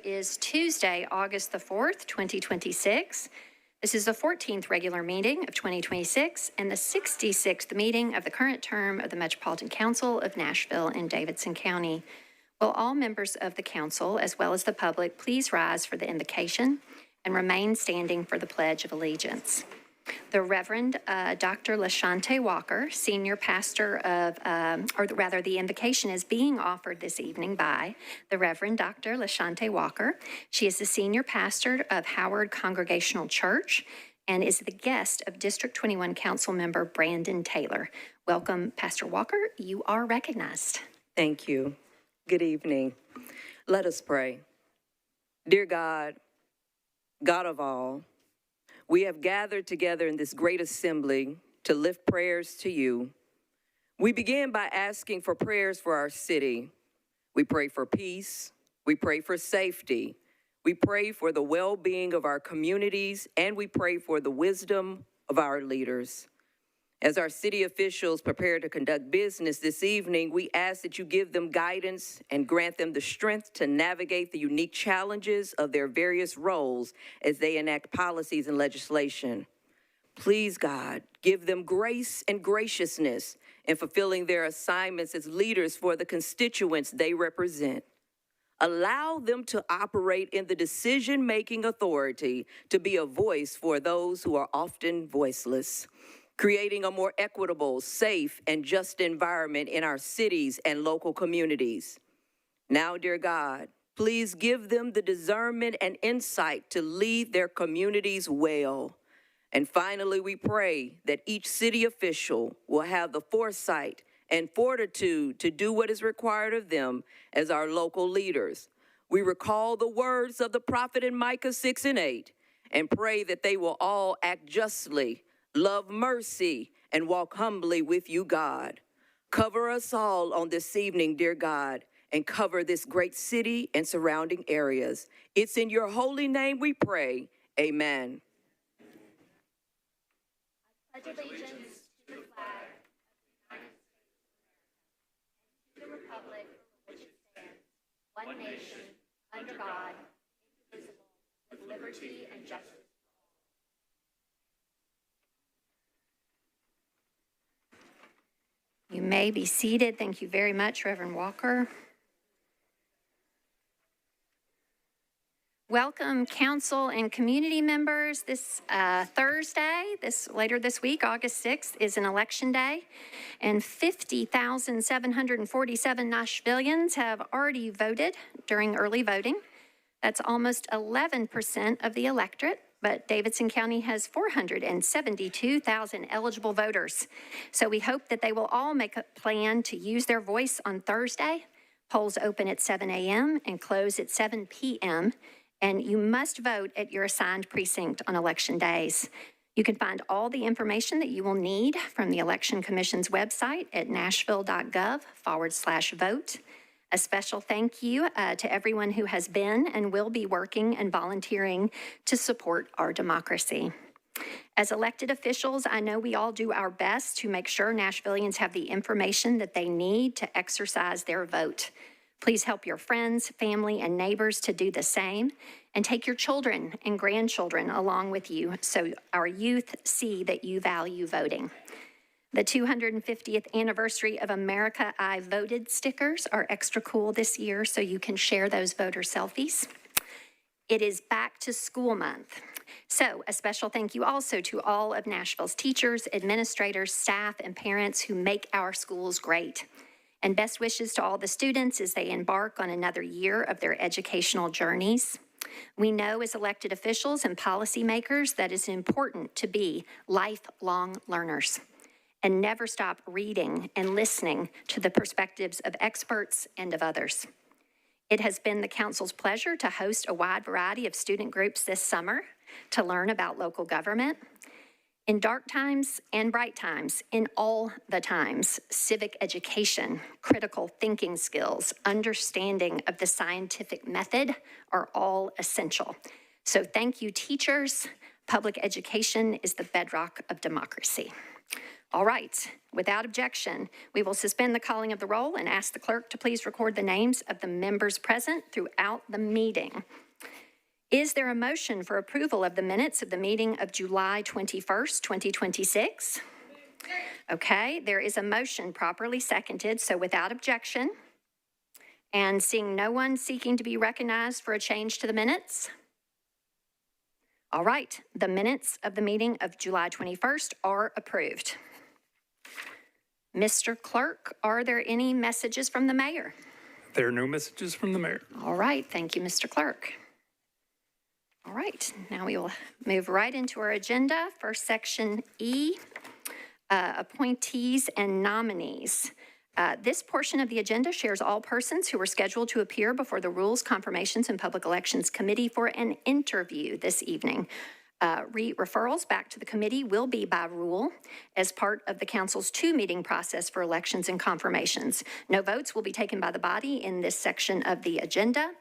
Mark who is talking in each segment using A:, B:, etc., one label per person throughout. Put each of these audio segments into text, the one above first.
A: is Tuesday, August the 4th, 2026. This is the 14th regular meeting of 2026 and the 66th meeting of the current term of the Metropolitan Council of Nashville and Davidson County. Will all members of the council, as well as the public, please rise for the invocation and remain standing for the Pledge of Allegiance. The Reverend Dr. LaShante Walker, Senior Pastor of, the invocation is being offered this evening by the Reverend Dr. LaShante Walker. She is the Senior Pastor of Howard Congregational Church and is the guest of District 21 Council Member Brandon Taylor. Welcome, Pastor Walker. You are recognized.
B: Thank you. Good evening. Let us pray. Dear God, God of all, we have gathered together in this great assembly to lift prayers to you. We begin by asking for prayers for our city. We pray for peace. We pray for safety. We pray for the well-being of our communities, and we pray for the wisdom of our leaders. As our city officials prepare to conduct business this evening, we ask that you give them guidance and grant them the strength to navigate the unique challenges of their various roles as they enact policies and legislation. Please, God, give them grace and graciousness in fulfilling their assignments as leaders for the constituents they represent. Allow them to operate in the decision-making authority to be a voice for those who are often voiceless, creating a more equitable, safe, and just environment in our cities and local communities. Now, dear God, please give them the discernment and insight to lead their communities well. And finally, we pray that each city official will have the foresight and fortitude to do what is required of them as our local leaders. We recall the words of the prophet in Micah 6:8 and pray that they will all act justly, love mercy, and walk humbly with you, God. Cover us all on this evening, dear God, and cover this great city and surrounding areas. It's in your holy name we pray. Amen.
A: I pledge allegiance to the flag of the United States and to the republic for which it stands, one nation, under God, indivisible, with liberty and justice. You may be seated. Thank you very much, Reverend Walker. Welcome, council and community members. This Thursday, later this week, August 6th, is an election day, and 50,747 Nashvillians have already voted during early voting. That's almost 11% of the electorate. But Davidson County has 472,000 eligible voters. So we hope that they will all make a plan to use their voice on Thursday. Polls open at 7 a.m. and close at 7 p.m. And you must vote at your assigned precinct on election days. You can find all the information that you will need from the Election Commission's website at nashville.gov/vote. A special thank you to everyone who has been and will be working and volunteering to support our democracy. As elected officials, I know we all do our best to make sure Nashvillians have the information that they need to exercise their vote. Please help your friends, family, and neighbors to do the same, and take your children and grandchildren along with you so our youth see that you value voting. The 250th anniversary of America I Voted stickers are extra cool this year, so you can share those voter selfies. It is back to school month. So a special thank you also to all of Nashville's teachers, administrators, staff, and parents who make our schools great. And best wishes to all the students as they embark on another year of their educational journeys. We know as elected officials and policymakers that it's important to be lifelong learners and never stop reading and listening to the perspectives of experts and of others. It has been the council's pleasure to host a wide variety of student groups this summer to learn about local government. In dark times and bright times, in all the times, civic education, critical thinking skills, understanding of the scientific method are all essential. So thank you, teachers. Public education is the bedrock of democracy. All right, without objection, we will suspend the calling of the roll and ask the clerk to please record the names of the members present throughout the meeting. Is there a motion for approval of the minutes of the meeting of July 21st, 2026? Okay, there is a motion properly seconded, so without objection, and seeing no one seeking to be recognized for a change to the minutes. All right, the minutes of the meeting of July 21st are approved. Mr. Clerk, are there any messages from the mayor?
C: There are no messages from the mayor.
A: All right, thank you, Mr. Clerk. All right, now we will move right into our agenda for Section E, appointees and nominees. This portion of the agenda shares all persons who were scheduled to appear before the Rules, Confirmations, and Public Elections Committee for an interview this evening. Referrals back to the committee will be by rule as part of the council's two-meeting process for elections and confirmations. No votes will be taken by the body in this section of the agenda.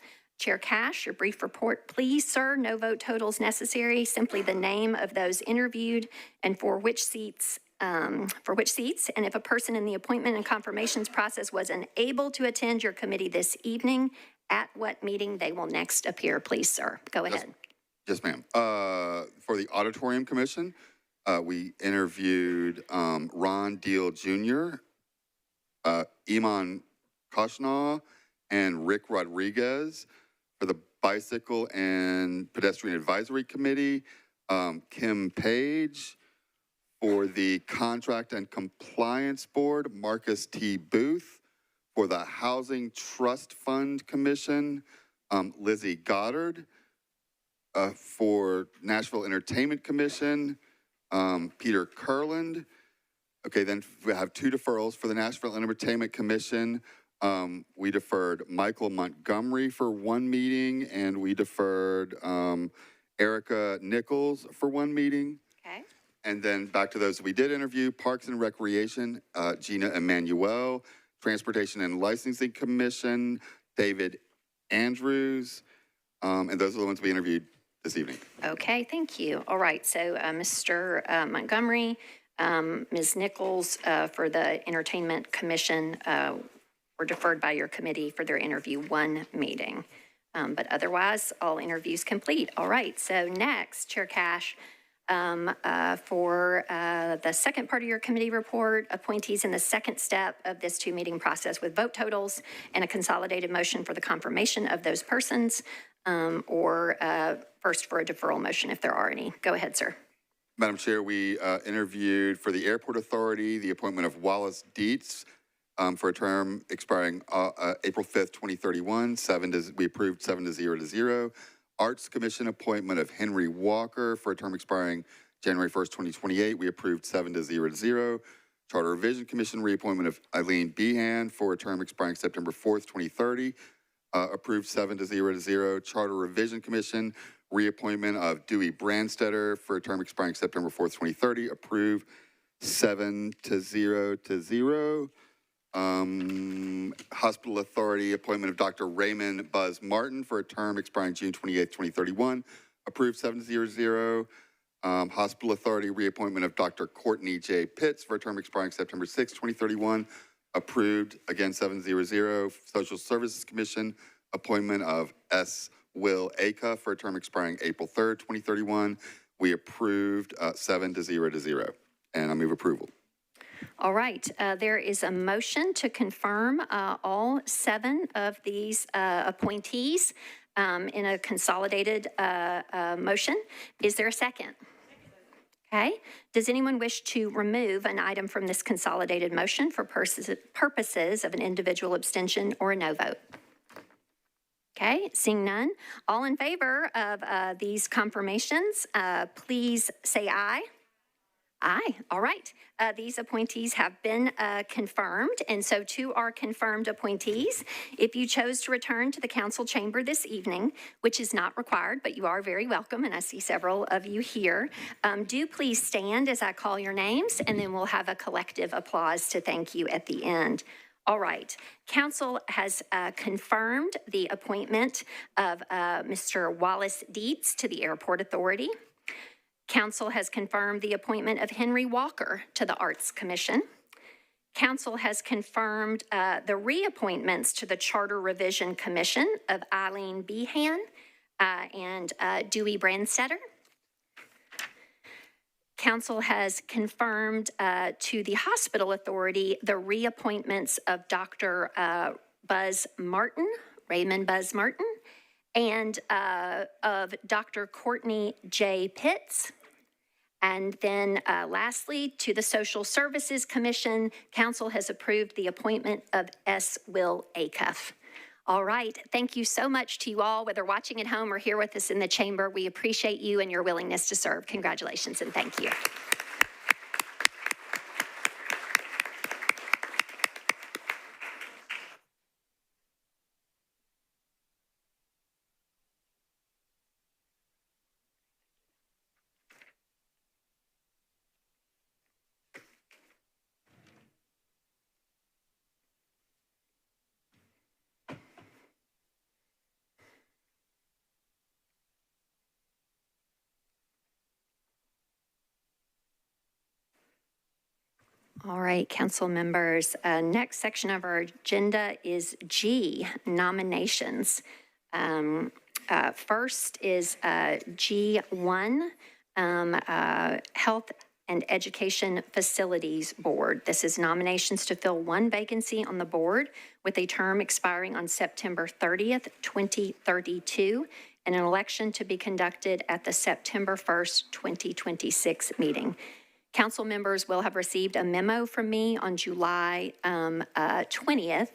A: Chair Cash, your brief report, please, sir. No vote totals necessary, simply the name of those interviewed and for which seats, and if a person in the appointment and confirmations process was unable to attend your committee this evening, at what meeting they will next appear, please, sir. Go ahead.
D: Yes, ma'am. For the Auditorium Commission, we interviewed Ron Deal Jr., Iman Koshnaw, and Rick Rodriguez. For the Bicycle and Pedestrian Advisory Committee, Kim Page. For the Contract and Compliance Board, Marcus T. Booth. For the Housing Trust Fund Commission, Lizzie Goddard. For Nashville Entertainment Commission, Peter Kurland. Okay, then we have two deferrals. For the Nashville Entertainment Commission, we deferred Michael Montgomery for one meeting, and we deferred Erica Nichols for one meeting.
A: Okay.
D: And then back to those we did interview, Parks and Recreation, Gina Emanuel, Transportation and Licensing Commission, David Andrews, and those are the ones we interviewed this evening.
A: Okay, thank you. All right, so Mr. Montgomery, Ms. Nichols for the Entertainment Commission were deferred by your committee for their interview one meeting. But otherwise, all interviews complete. All right, so next, Chair Cash, for the second part of your committee report, appointees in the second step of this two-meeting process with vote totals and a consolidated motion for the confirmation of those persons, or first for a deferral motion if there are any. Go ahead, sir.
D: Madam Chair, we interviewed for the Airport Authority the appointment of Wallace Dietz for a term expiring April 5th, 2031. We approved 7-0. Arts Commission appointment of Henry Walker for a term expiring January 1st, 2028. We approved 7-0. Charter Revision Commission reappointment of Eileen Behan for a term expiring September 4th, 2030. Approved 7-0. Charter Revision Commission reappointment of Dewey Brandstetter for a term expiring September 4th, 2030. Approved 7-0. Hospital Authority appointment of Dr. Raymond Buzz Martin for a term expiring June 28th, 2031. Approved 7-0. Hospital Authority reappointment of Dr. Courtney J. Pitts for a term expiring September 6th, 2031. Approved, again, 7-0. Social Services Commission appointment of S. Will Aka for a term expiring April 3rd, 2031. We approved 7-0. And I move approval.
A: All right, there is a motion to confirm all 7 of these appointees in a consolidated motion. Is there a second? Okay. Does anyone wish to remove an item from this consolidated motion for purposes of an individual abstention or a no vote? Okay, seeing none. All in favor of these confirmations, please say aye. Aye. All right. These appointees have been confirmed, and so to our confirmed appointees, if you chose to return to the council chamber this evening, which is not required, but you are very welcome, and I see several of you here, do please stand as I call your names, and then we'll have a collective applause to thank you at the end. All right. Council has confirmed the appointment of Mr. Wallace Dietz to the Airport Authority. Council has confirmed the appointment of Henry Walker to the Arts Commission. Council has confirmed the reappointments to the Charter Revision Commission of Eileen Behan and Dewey Brandstetter. Council has confirmed to the Hospital Authority the reappointments of Dr. Raymond Buzz Martin, and of Dr. Courtney J. Pitts. And then lastly, to the Social Services Commission, Council has approved the appointment of S. Will Acuff. All right, thank you so much to you all, whether watching at home or here with us in the chamber. We appreciate you and your willingness to serve. Congratulations and thank you. All right, council members, next section of our agenda is G, nominations. First is G1, Health and Education Facilities Board. This is nominations to fill one vacancy on the board with a term expiring on September 30th, 2032, and an election to be conducted at the September 1st, 2026 meeting. Council members will have received a memo from me on July 20th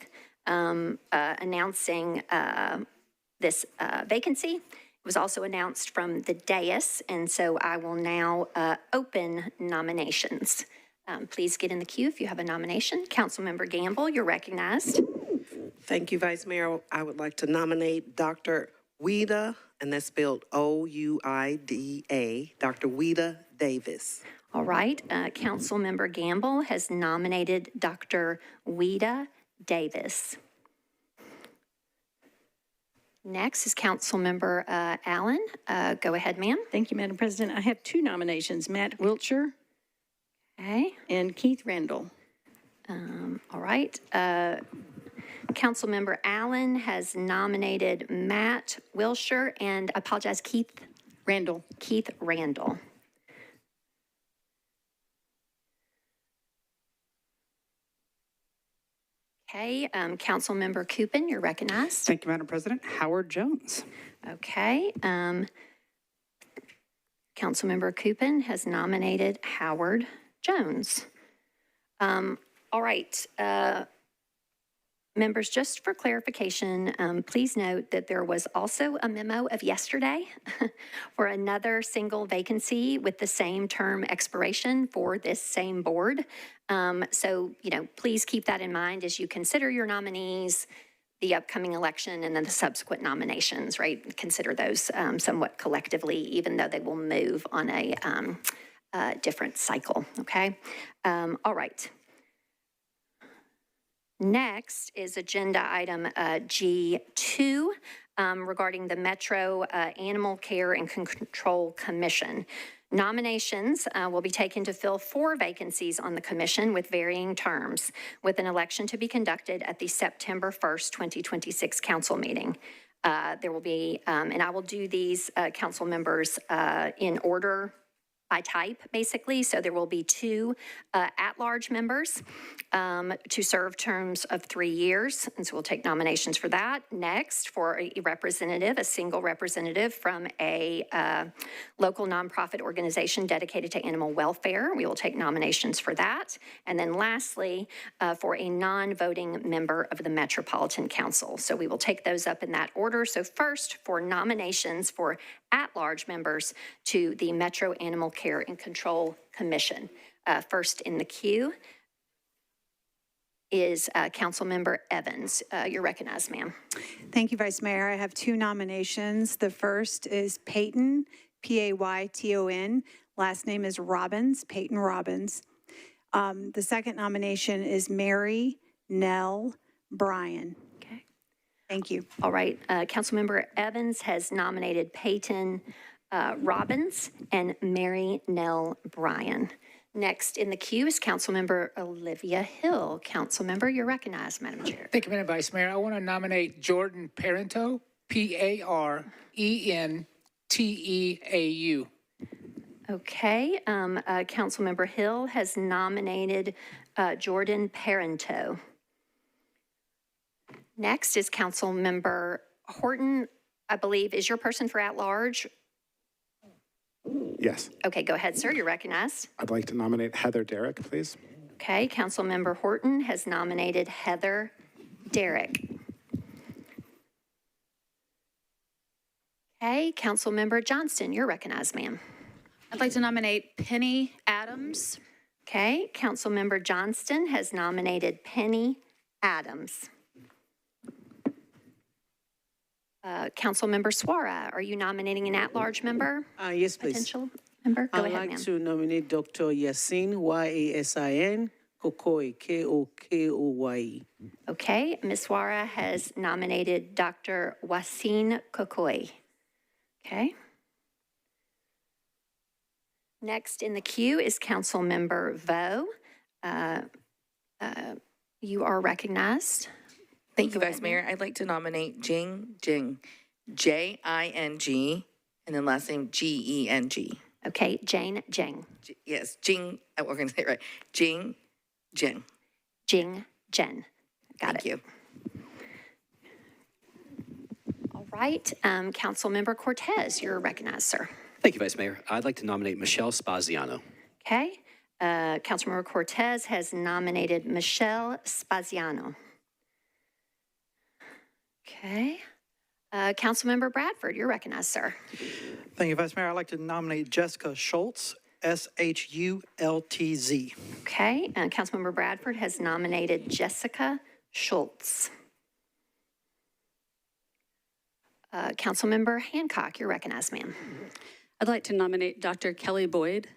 A: announcing this vacancy. It was also announced from the dais, and so I will now open nominations. Please get in the queue if you have a nomination. Councilmember Gamble, you're recognized.
E: Thank you, Vice Mayor. I would like to nominate Dr. Ouida, and that's spelled O-U-I-D-A, Dr. Ouida Davis.
A: All right, Councilmember Gamble has nominated Dr. Ouida Davis. Next is Councilmember Allen. Go ahead, ma'am.
F: Thank you, Madam President. I have two nominations, Matt Wiltshire and Keith Randall.
A: All right. Councilmember Allen has nominated Matt Wiltshire and, I apologize, Keith Randall. Keith Randall. Okay, Councilmember Coopin, you're recognized.
C: Thank you, Madam President. Howard Jones.
A: Okay. Councilmember Coopin has nominated Howard Jones. All right. Members, just for clarification, please note that there was also a memo of yesterday for another single vacancy with the same term expiration for this same board. So, please keep that in mind as you consider your nominees, the upcoming election, and then the subsequent nominations, right? Consider those somewhat collectively, even though they will move on a different cycle, okay? All right. Next is agenda item G2 regarding the Metro Animal Care and Control Commission. Nominations will be taken to fill 4 vacancies on the commission with varying terms, with an election to be conducted at the September 1st, 2026 council meeting. There will be, and I will do these council members in order by type, basically. So there will be 2 at-large members to serve terms of 3 years. And so we'll take nominations for that. Next, for a representative, a single representative from a local nonprofit organization dedicated to animal welfare. We will take nominations for that. And then lastly, for a non-voting member of the Metropolitan Council. So we will take those up in that order. So first, for nominations for at-large members to the Metro Animal Care and Control Commission. First in the queue is Councilmember Evans. You're recognized, ma'am.
G: Thank you, Vice Mayor. I have 2 nominations. The first is Peyton, P-A-Y-T-O-N. Last name is Robbins, Peyton Robbins. The second nomination is Mary Nell Bryan.
A: Okay.
G: Thank you.
A: All right. Councilmember Evans has nominated Peyton Robbins, and Mary Nell Bryan. Next in the queue is Councilmember Olivia Hill. Councilmember, you're recognized, Madam Chair.
H: Thank you, Madam Vice Mayor. I want to nominate Jordan Parento, Parenteau.
A: Okay, Councilmember Hill has nominated Jordan Parento. Next is Councilmember Horton, I believe, is your person for at-large?
I: Yes.
A: Okay, go ahead, sir, you're recognized.
I: I'd like to nominate Heather Derrick, please.
A: Okay, Councilmember Horton has nominated Heather Derrick. Okay, Councilmember Johnston, you're recognized, ma'am.
J: I'd like to nominate Penny Adams.
A: Okay, Councilmember Johnston has nominated Penny Adams. Councilmember Suara, are you nominating an at-large member?
K: Yes, please.
A: Potential member? Go
K: I'd
A: ahead,
K: like
A: ma'am.
K: to nominate Dr. Yasin, Yasin, Kokoi, Kokoye.
A: Okay, Ms. Suara has nominated Dr. Wasim Kokoi. Okay. Next in the queue is Councilmember Vo. You are recognized.
L: Thank you, Vice Mayor. I'd like to nominate Jing, Jing, and then last name Geng.
A: Okay, Jane Jeng.
L: Yes, Jing, we're going to say it right. Jing, Jing.
A: Jing Jen. Got
L: Thank
A: it.
L: you.
A: All right, Councilmember Cortez, you're recognized, sir.
M: Thank you, Vice Mayor. I'd like to nominate Michelle Spaziano.
A: Okay, Councilmember Cortez has nominated Michelle Spaziano. Okay, Councilmember Bradford, you're recognized, sir.
N: Thank you, Vice Mayor. I'd like to nominate Jessica Schultz, Schultz.
A: Okay, Councilmember Bradford has nominated Jessica Schultz. Councilmember Hancock, you're recognized, ma'am.
J: I'd like to nominate Dr. Kelly Boyd.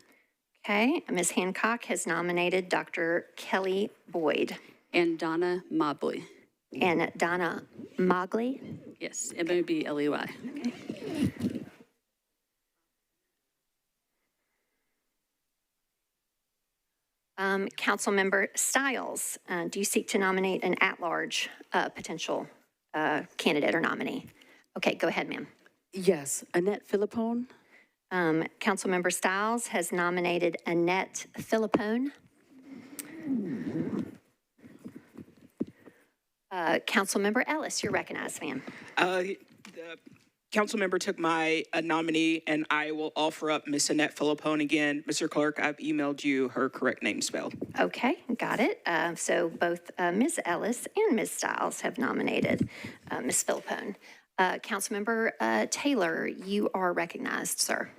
A: Okay, Ms. Hancock has nominated Dr. Kelly Boyd.
J: And Donna Mobley.
A: And Donna Mogley.
J: Yes, Mobley.
A: Okay. Councilmember Stiles, do you seek to nominate an at-large potential candidate or nominee? Okay, go ahead, ma'am.
O: Yes, Annette Philippone.
A: Councilmember Stiles has nominated Annette Philippone. Councilmember Ellis, you're recognized, ma'am.
P: The council member took my nominee, and I will offer up Miss Annette Philippone again. Mr. Clerk, I've emailed you her correct name spelled.
A: Okay, got it. So both Ms. Ellis and Ms. Stiles have nominated Ms. Philippone. Councilmember Taylor, you are recognized, sir.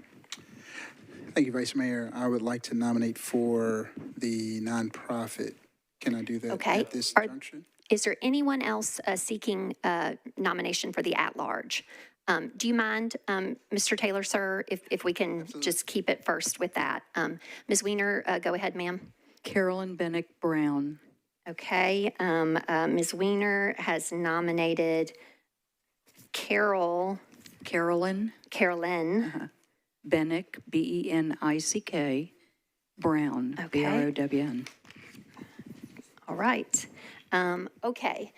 Q: Thank you, Vice Mayor. I would like to nominate for the nonprofit. Can I do that at this junction?
A: Is there anyone else seeking nomination for the at-large? Do you mind, Mr. Taylor, sir, if we can just keep it first with that? Ms. Weiner, go ahead, ma'am.
F: Carolyn Bennick Brown.
A: Okay, Ms. Weiner has nominated Carolyn.
F: Bennick, Benick, Brown,
A: Okay.
F: Brown.
A: All right. Okay.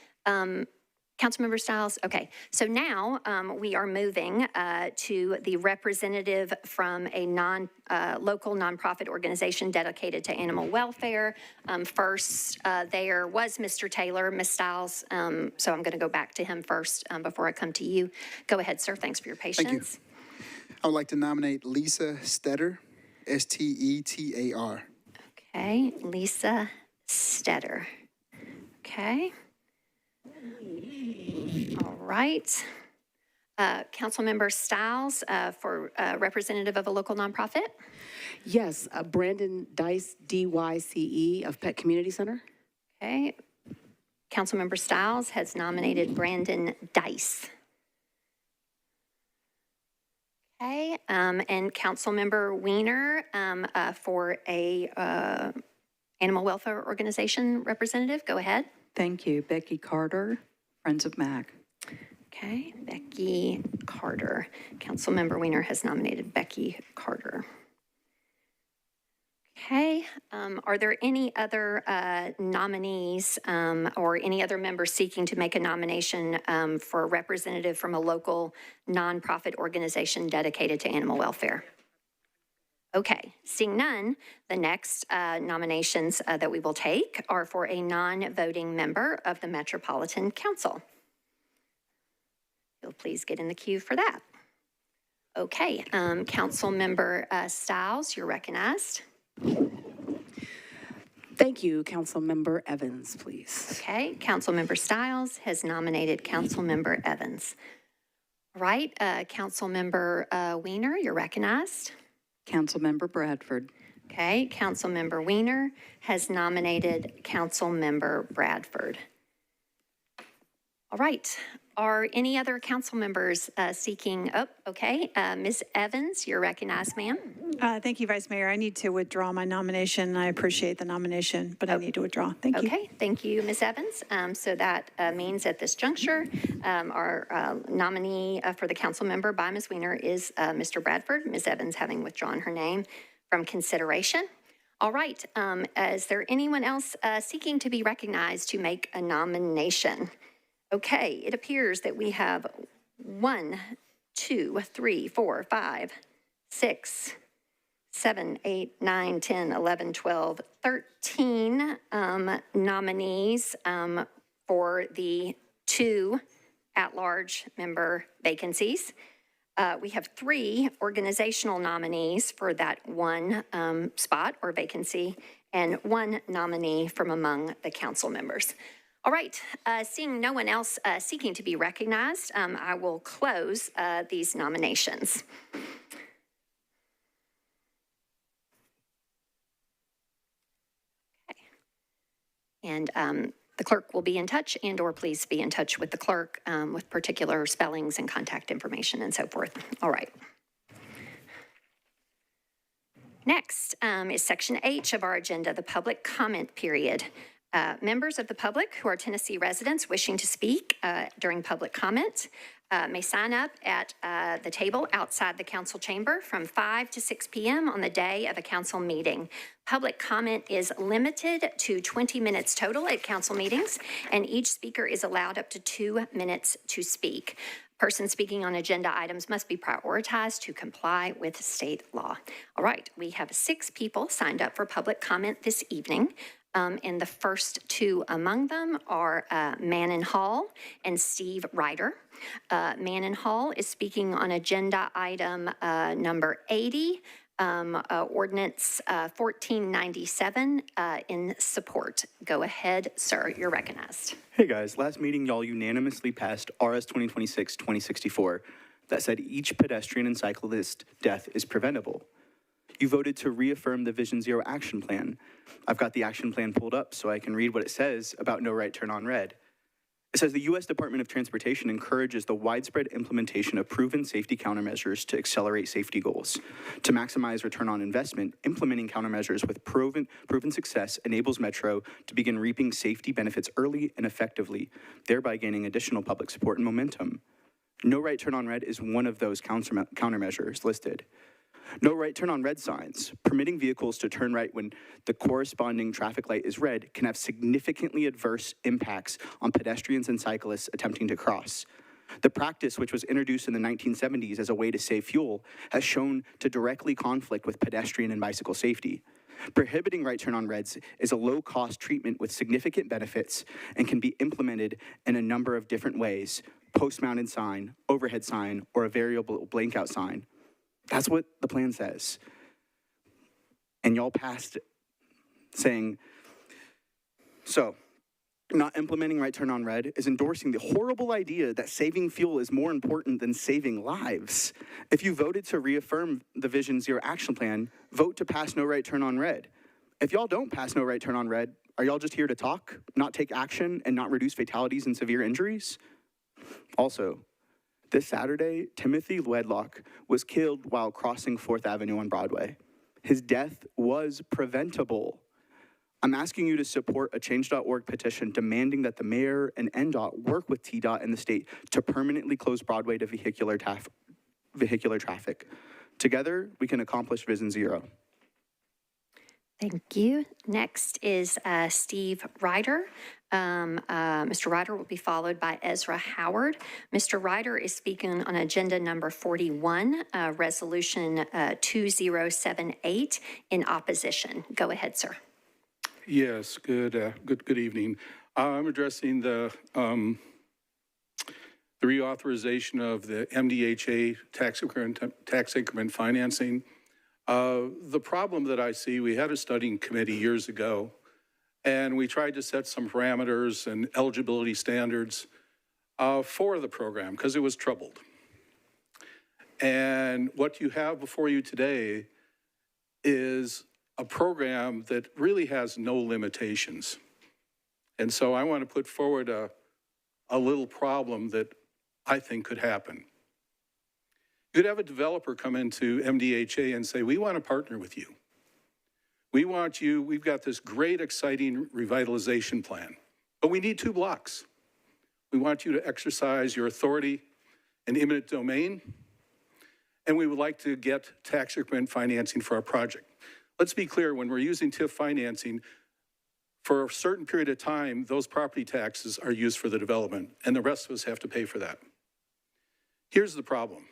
A: Councilmember Stiles, okay. So now we are moving to the representative from a local nonprofit organization dedicated to animal welfare. First, there was Mr. Taylor, Ms. Stiles, so I'm going to go back to him first before I come to you. Go ahead, sir. Thanks for your patience.
Q: Thank you. I would like to nominate Lisa Stetter, Stetar.
A: Okay, Lisa Stetter. Okay. All right. Councilmember Stiles for representative of a local nonprofit.
O: Yes, Brandon Dice, DYCE of Pet Community Center.
A: Okay. Councilmember Stiles has nominated Brandon Dice. Okay, and Councilmember Weiner for a animal welfare organization representative. Go ahead.
F: Thank you. Becky Carter, Friends of MAC.
A: Okay, Becky Carter. Councilmember Weiner has nominated Becky Carter. Okay, are there any other nominees or any other members seeking to make a nomination for a representative from a local nonprofit organization dedicated to animal welfare? Okay, seeing none, the next nominations that we will take are for a non-voting member of the Metropolitan Council. You'll please get in the queue for that. Okay, Councilmember Stiles, you're recognized.
O: Thank you, Councilmember Evans, please.
A: Okay, Councilmember Stiles has nominated Councilmember Evans. All right, Councilmember Weiner, you're recognized.
R: Councilmember Bradford.
A: Okay, Councilmember Weiner has nominated Councilmember Bradford. All right, are any other council members seeking, okay, Ms. Evans, you're recognized, ma'am.
G: Thank you, Vice Mayor. I need to withdraw my nomination. I appreciate the nomination, but I need to withdraw. Thank you.
A: Okay, thank you, Ms. Evans. So that means at this juncture, our nominee for the council member by Ms. Weiner is Mr. Bradford, Ms. Evans having withdrawn her name from consideration. All right, is there anyone else seeking to be recognized to make a nomination? Okay, it appears that we have 1, 2, 3, 4, 5, 6, 7, 8, 9, 10, 11, 12, 13 nominees for the 2 at-large member vacancies. We have 3 organizational nominees for that 1 spot or vacancy and 1 nominee from among the council members. All right, seeing no one else seeking to be recognized, I will close these nominations. Okay. And the clerk will be in touch or please be in touch with the clerk with particular spellings and contact information and so forth. All right. Next is Section H of our agenda, the public comment period. Members of the public who are Tennessee residents wishing to speak during public comment may sign up at the table outside the council chamber from 5 to 6 p.m. on the day of a council meeting. Public comment is limited to 20 minutes total at council meetings, and each speaker is allowed up to 2 minutes to speak. Persons speaking on agenda items must be prioritized to comply with state law. All right, we have 6 people signed up for public comment this evening. And the first 2 among them are Manon Hall and Steve Ryder. Manon Hall is speaking on agenda item number 80, ordinance 1497 in support. Go ahead, sir, you're recognized.
S: Hey guys, last meeting y'all unanimously passed RS 2026-2064 that said each pedestrian and cyclist death is preventable. You voted to reaffirm the Vision Zero action plan. I've got the action plan pulled up so I can read what it says about no right turn on red. It says the U.S. Department of Transportation encourages the widespread implementation of proven safety countermeasures to accelerate safety goals. To maximize return on investment, implementing countermeasures with proven success enables Metro to begin reaping safety benefits early and effectively, thereby gaining additional public support and momentum. No right turn on red is one of those countermeasures listed. No right turn on red signs, permitting vehicles to turn right when the corresponding traffic light is red, can have significantly adverse impacts on pedestrians and cyclists attempting to cross. The practice, which was introduced in the 1970s as a way to save fuel, has shown to directly conflict with pedestrian and bicycle safety. Prohibiting right turn on reds is a low-cost treatment with significant benefits and can be implemented in a number of different ways: post-mounted sign, overhead sign, or a variable blankout sign. That's what the plan says. And y'all passed it saying, so, not implementing right turn on red is endorsing the horrible idea that saving fuel is more important than saving lives. If you voted to reaffirm the Vision Zero action plan, vote to pass no right turn on red. If y'all don't pass no right turn on red, are y'all just here to talk, not take action, and not reduce fatalities and severe injuries? Also, this Saturday, Timothy Wedlock was killed while crossing 4th Avenue on Broadway. His death was preventable. I'm asking you to support a change.org petition demanding that the mayor and NDOT work with TDOT and the state to permanently close Broadway to vehicular traffic. Together, we can accomplish Vision Zero.
A: Thank you. Next is Steve Ryder. Mr. Ryder will be followed by Ezra Howard. Mr. Ryder is speaking on agenda number 41, resolution 2078 in opposition. Go ahead, sir.
T: Yes, good evening. I'm addressing the reauthorization of the MDHA tax increment financing. The problem that I see, we had a studying committee years ago, and we tried to set some parameters and eligibility standards for the program because it was troubled. And what you have before you today is a program that really has no limitations. And so I want to put forward a little problem that I think could happen. You'd have a developer come into MDHA and say, we want to partner with you. We want you, we've got this great, exciting revitalization plan, but we need 2 blocks. We want you to exercise your authority in eminent domain, and we would like to get tax increment financing for our project. Let's be clear, when we're using TIF financing, for a certain period of time, those property taxes are used for the development, and the rest of us have to pay for that. Here's the problem,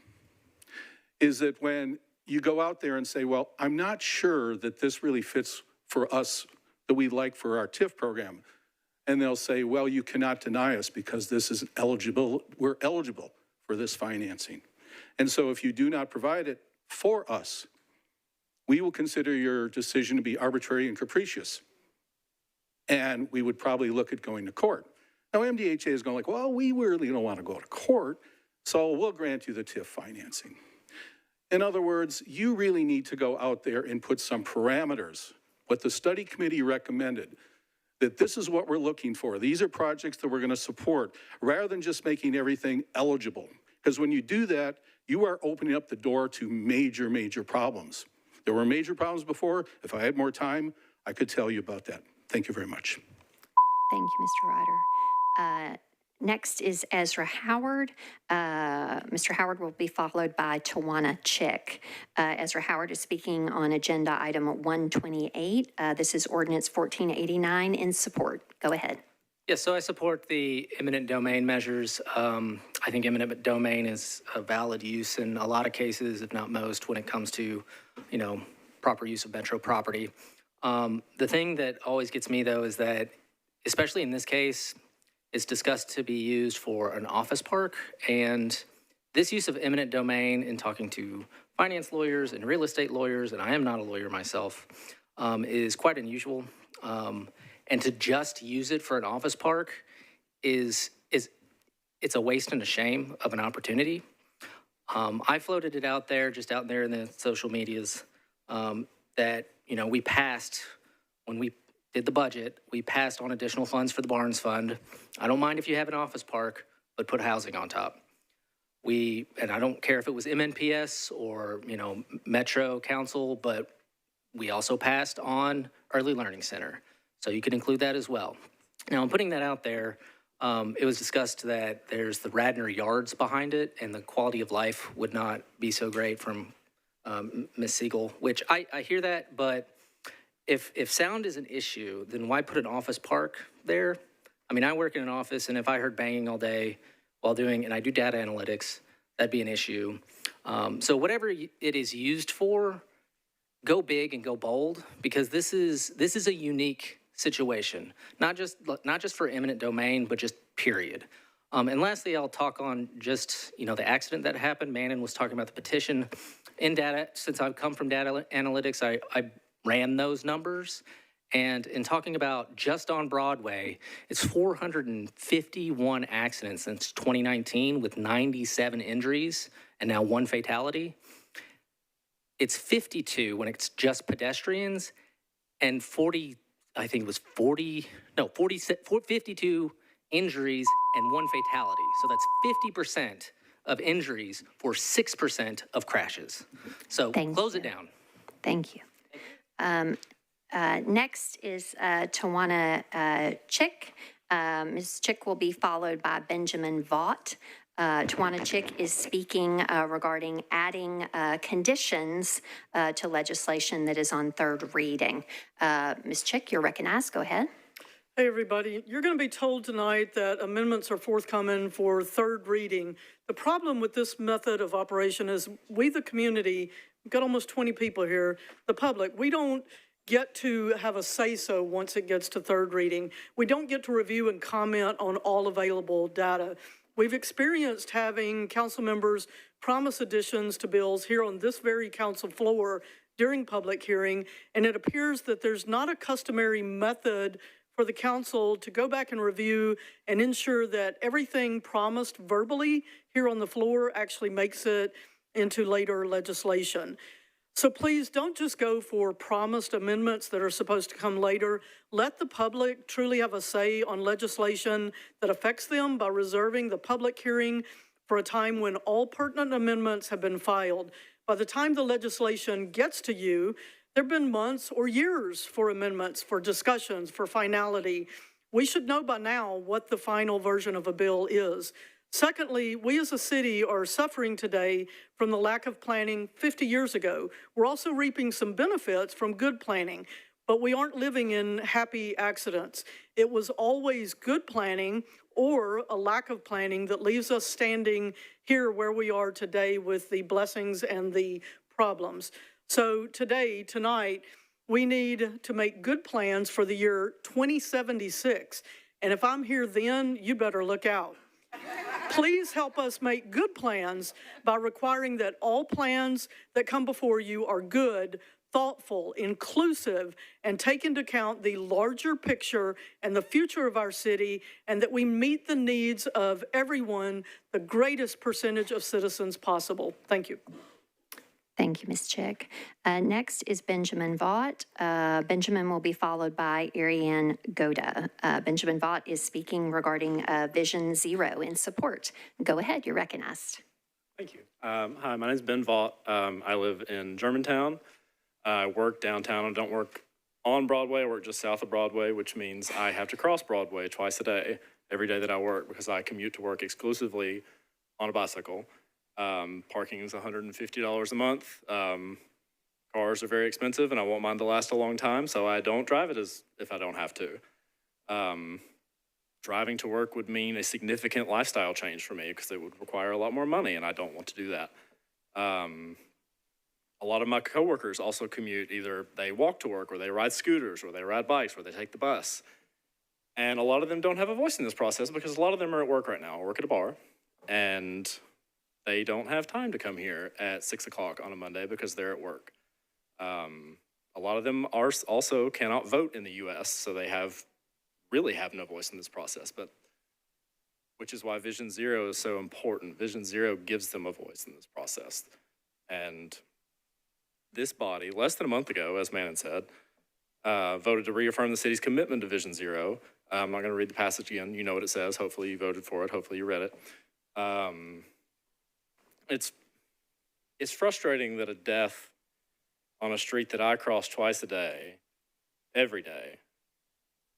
T: is that when you go out there and say, well, I'm not sure that this really fits for us that we like for our TIF program, and they'll say, well, you cannot deny us because this is eligible, we're eligible for this financing. And so if you do not provide it for us, we will consider your decision to be arbitrary and capricious. And we would probably look at going to court. Now, MDHA is going like, well, we really don't want to go to court, so we'll grant you the TIF financing. In other words, you really need to go out there and put some parameters. What the study committee recommended, that this is what we're looking for. These are projects that we're going to support, rather than just making everything eligible. Because when you do that, you are opening up the door to major, major problems. There were major problems before. If I had more time, I could tell you about that. Thank you very much.
A: Thank you, Mr. Ryder. Next is Ezra Howard. Mr. Howard will be followed by Tawana Chick. Ezra Howard is speaking on agenda item 128. This is ordinance 1489 in support. Go ahead.
U: Yes, so I support the eminent domain measures. I think eminent domain is a valid use in a lot of cases, if not most, when it comes to, proper use of metro property. The thing that always gets me, though, is that, especially in this case, it's discussed to be used for an office park, and this use of eminent domain, in talking to finance lawyers and real estate lawyers, and I am not a lawyer myself, is quite unusual. And to just use it for an office park it's a waste and a shame of an opportunity. I floated it out there, just out there in the social medias, that, we passed, when we did the budget, we passed on additional funds for the Barnes Fund. I don't mind if you have an office park, but put housing on top. And I don't care if it was MNPS or, Metro Council, but we also passed on Early Learning Center. So you can include that as well. Now, in putting that out there, it was discussed that there's the Radnor Yards behind it, and the quality of life would not be so great from Ms. Siegel, which I hear that, but if sound is an issue, then why put an office park there? I mean, I work in an office, and if I heard banging all day while and I do data analytics, that'd be an issue. So whatever it is used for, go big and go bold, because this is a unique situation, not just for eminent domain, but just period. And lastly, I'll talk on just, the accident that happened. Manon was talking about the petition in data. Since I've come from data analytics, I ran those numbers. And in talking about just on Broadway, it's 451 accidents since 2019 with 97 injuries and now 1 fatality. It's 52 when it's just pedestrians, and 52 injuries and 1 fatality. So that's 50% of injuries for 6% of crashes. So close it down.
A: Thank you. Next is Tawana Chick. Ms. Chick will be followed by Benjamin Vaught. Tawana Chick is speaking regarding adding conditions to legislation that is on third reading. Ms. Chick, you're recognized. Go ahead.
B: Hey, everybody. You're going to be told tonight that amendments are forthcoming for third reading. The problem with this method of operation is we, the community, we've got almost 20 people here, the public, we don't get to have a say-so once it gets to third reading. We don't get to review and comment on all available data. We've experienced having council members promise additions to bills here on this very council floor during public hearing, and it appears that there's not a customary method for the council to go back and review and ensure that everything promised verbally here on the floor actually makes it into later legislation. So please don't just go for promised amendments that are supposed to come later. Let the public truly have a say on legislation that affects them by reserving the public hearing for a time when all pertinent amendments have been filed. By the time the legislation gets to you, there have been months or years for amendments, for discussions, for finality. We should know by now what the final version of a bill is. Secondly, we as a city are suffering today from the lack of planning 50 years ago. We're also reaping some benefits from good planning, but we aren't living in happy accidents. It was always good planning or a lack of planning that leaves us standing here where we are today with the blessings and the problems. So today, tonight, we need to make good plans for the year 2076. And if I'm here then, you better look out. Please help us make good plans by requiring that all plans that come before you are good, thoughtful, inclusive, and take into account the larger picture and the future of our city, and that we meet the needs of everyone, the greatest percentage of citizens possible. Thank you.
A: Thank you, Ms. Chick. Next is Benjamin Vaught. Benjamin will be followed by Ariane Goda. Benjamin Vaught is speaking regarding Vision Zero in support. Go ahead, you're recognized.
V: Thank you. Hi, my name is Ben Vaught. I live in Germantown. I work downtown. I don't work on Broadway. I work just south of Broadway, which means I have to cross Broadway twice a day, every day that I work, because I commute to work exclusively on a bicycle. Parking is $150 a month. Cars are very expensive and I want mine to last a long time, so I don't drive it as if I don't have to. Driving to work would mean a significant lifestyle change for me because it would require a lot more money and I don't want to do that. A lot of my coworkers also commute. Either they walk to work or they ride scooters or they ride bikes or they take the bus. And a lot of them don't have a voice in this process because a lot of them are at work right now, work at a bar, and they don't have time to come here at 6 o'clock on a Monday because they're at work. A lot of them also cannot vote in the US, so they really have no voice in this process, which is why Vision Zero is so important. Vision Zero gives them a voice in this process. And this body, less than a month ago, as Manon said, voted to reaffirm the city's commitment to Vision Zero. I'm not gonna read the passage again. You know what it says. Hopefully you voted for it. Hopefully you read it. It's frustrating that a death on a street that I cross twice a day, every day,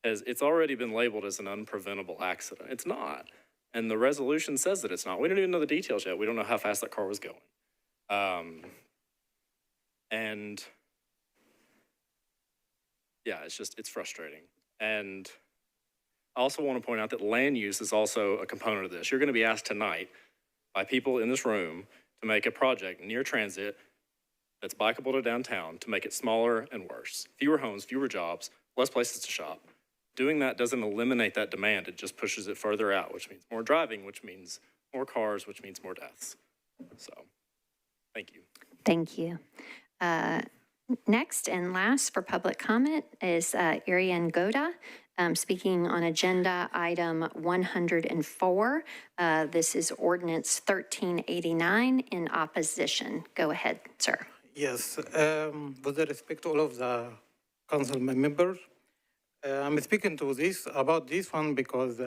V: it's already been labeled as an unpreventable accident. It's not. And the resolution says that it's not. We don't even know the details yet. We don't know how fast that car was going. And yeah, it's frustrating. And I also want to point out that land use is also a component of this. You're going to be asked tonight by people in this room to make a project near transit that's bikeable to downtown to make it smaller and worse. Fewer homes, fewer jobs, less places to shop. Doing that doesn't eliminate that demand. It just pushes it further out, which means more driving, which means more cars, which means more deaths. So, thank you.
A: Thank you. Next and last for public comment is Ariane Goda, speaking on agenda item 104. This is ordinance 1389 in opposition. Go ahead, sir.
W: Yes, with respect to all of the council members, I'm speaking to about this one because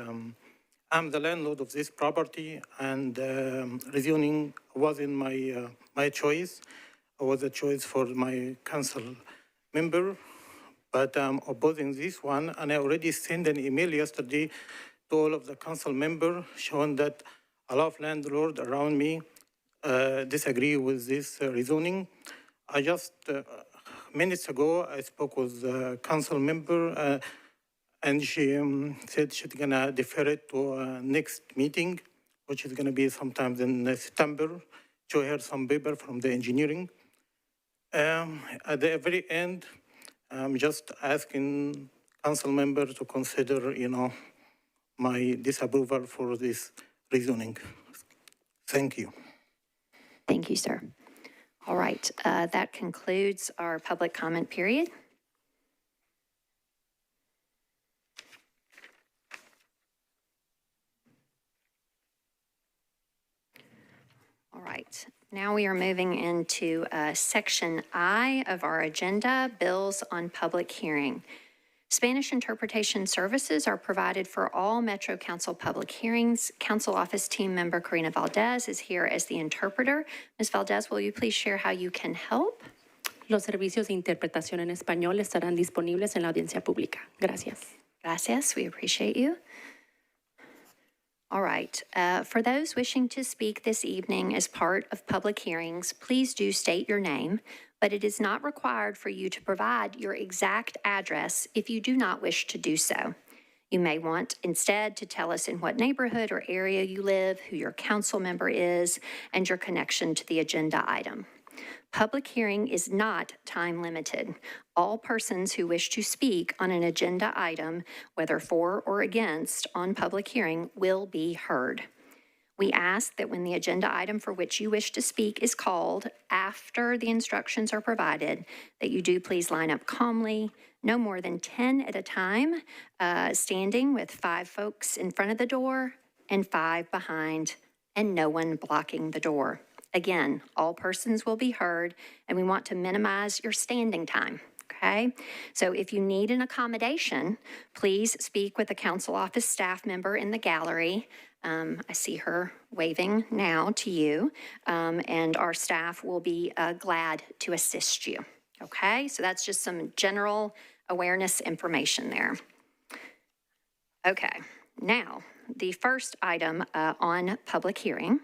W: I'm the landlord of this property, and rezoning wasn't my choice. It was a choice for my council member, but I'm opposing this one. And I already sent an email yesterday to all of the council members showing that a lot of landlords around me disagree with this rezoning. I just, minutes ago, I spoke with a council member and she said she's gonna defer it to next meeting, which is gonna be sometime in September. Show her some paper from the engineering. At the very end, I'm just asking council members to consider, my disapproval for this rezoning. Thank you.
A: Thank you, sir. All right, that concludes our public comment period. All right, now we are moving into Section I of our agenda, Bills on Public Hearing. Spanish interpretation services are provided for all Metro Council public hearings. Council Office team member Karina Valdez is here as the interpreter. Ms. Valdez, will you please share how you can help?
C: Los servicios de interpretación en español estarán disponibles en la audiencia pública. Gracias.
A: Gracias, we appreciate you. All right, for those wishing to speak this evening as part of public hearings, please do state your name, but it is not required for you to provide your exact address if you do not wish to do so. You may want instead to tell us in what neighborhood or area you live, who your council member is, and your connection to the agenda item. Public hearing is not time limited. All persons who wish to speak on an agenda item, whether for or against on public hearing, will be heard. We ask that when the agenda item for which you wish to speak is called, after the instructions are provided, that you do please line up calmly, no more than 10 at a time, standing with 5 folks in front of the door and 5 behind, and no one blocking the door. Again, all persons will be heard, and we want to minimize your standing time, okay? So if you need an accommodation, please speak with a council office staff member in the gallery. I see her waving now to you, and our staff will be glad to assist you, okay? So that's just some general awareness information there. Okay, now, the first item on public hearing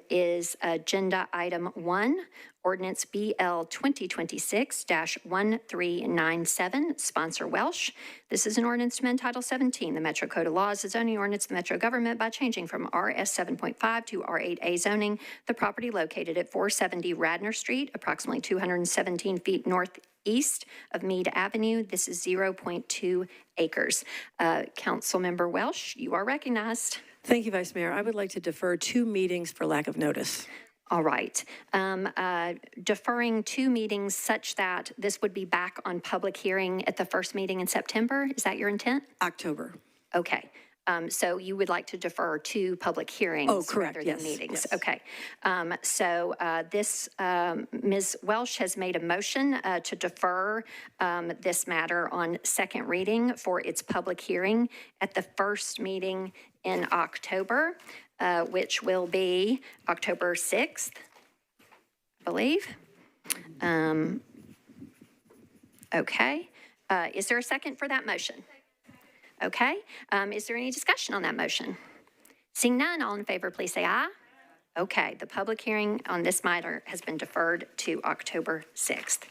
A: is Agenda Item 1, Ordinance BL 2026-1397, sponsor Welsh. This is an ordinance to amend Title 17, the Metro Code of Laws, the zoning ordinance of the Metro government by changing from RS 7.5 to R8A zoning the property located at 470 Radnor Street, approximately 217 feet northeast of Meade Avenue. This is 0.2 acres. Councilmember Welsh, you are recognized.
D: Thank you, Vice Mayor. I would like to defer 2 meetings for lack of notice.
A: All right. Deferring 2 meetings such that this would be back on public hearing at the first meeting in September. Is that your intent?
D: October.
A: Okay. So you would like to defer 2 public hearings rather than meetings?
D: Yes.
A: Okay. Ms. Welsh has made a motion to defer this matter on second reading for its public hearing at the first meeting in October, which will be October 6th, I believe. Okay. Is there a second for that motion? Okay. Is there any discussion on that motion? Seeing none, all in favor, please say aye. Okay. The public hearing on this matter has been deferred to October 6th.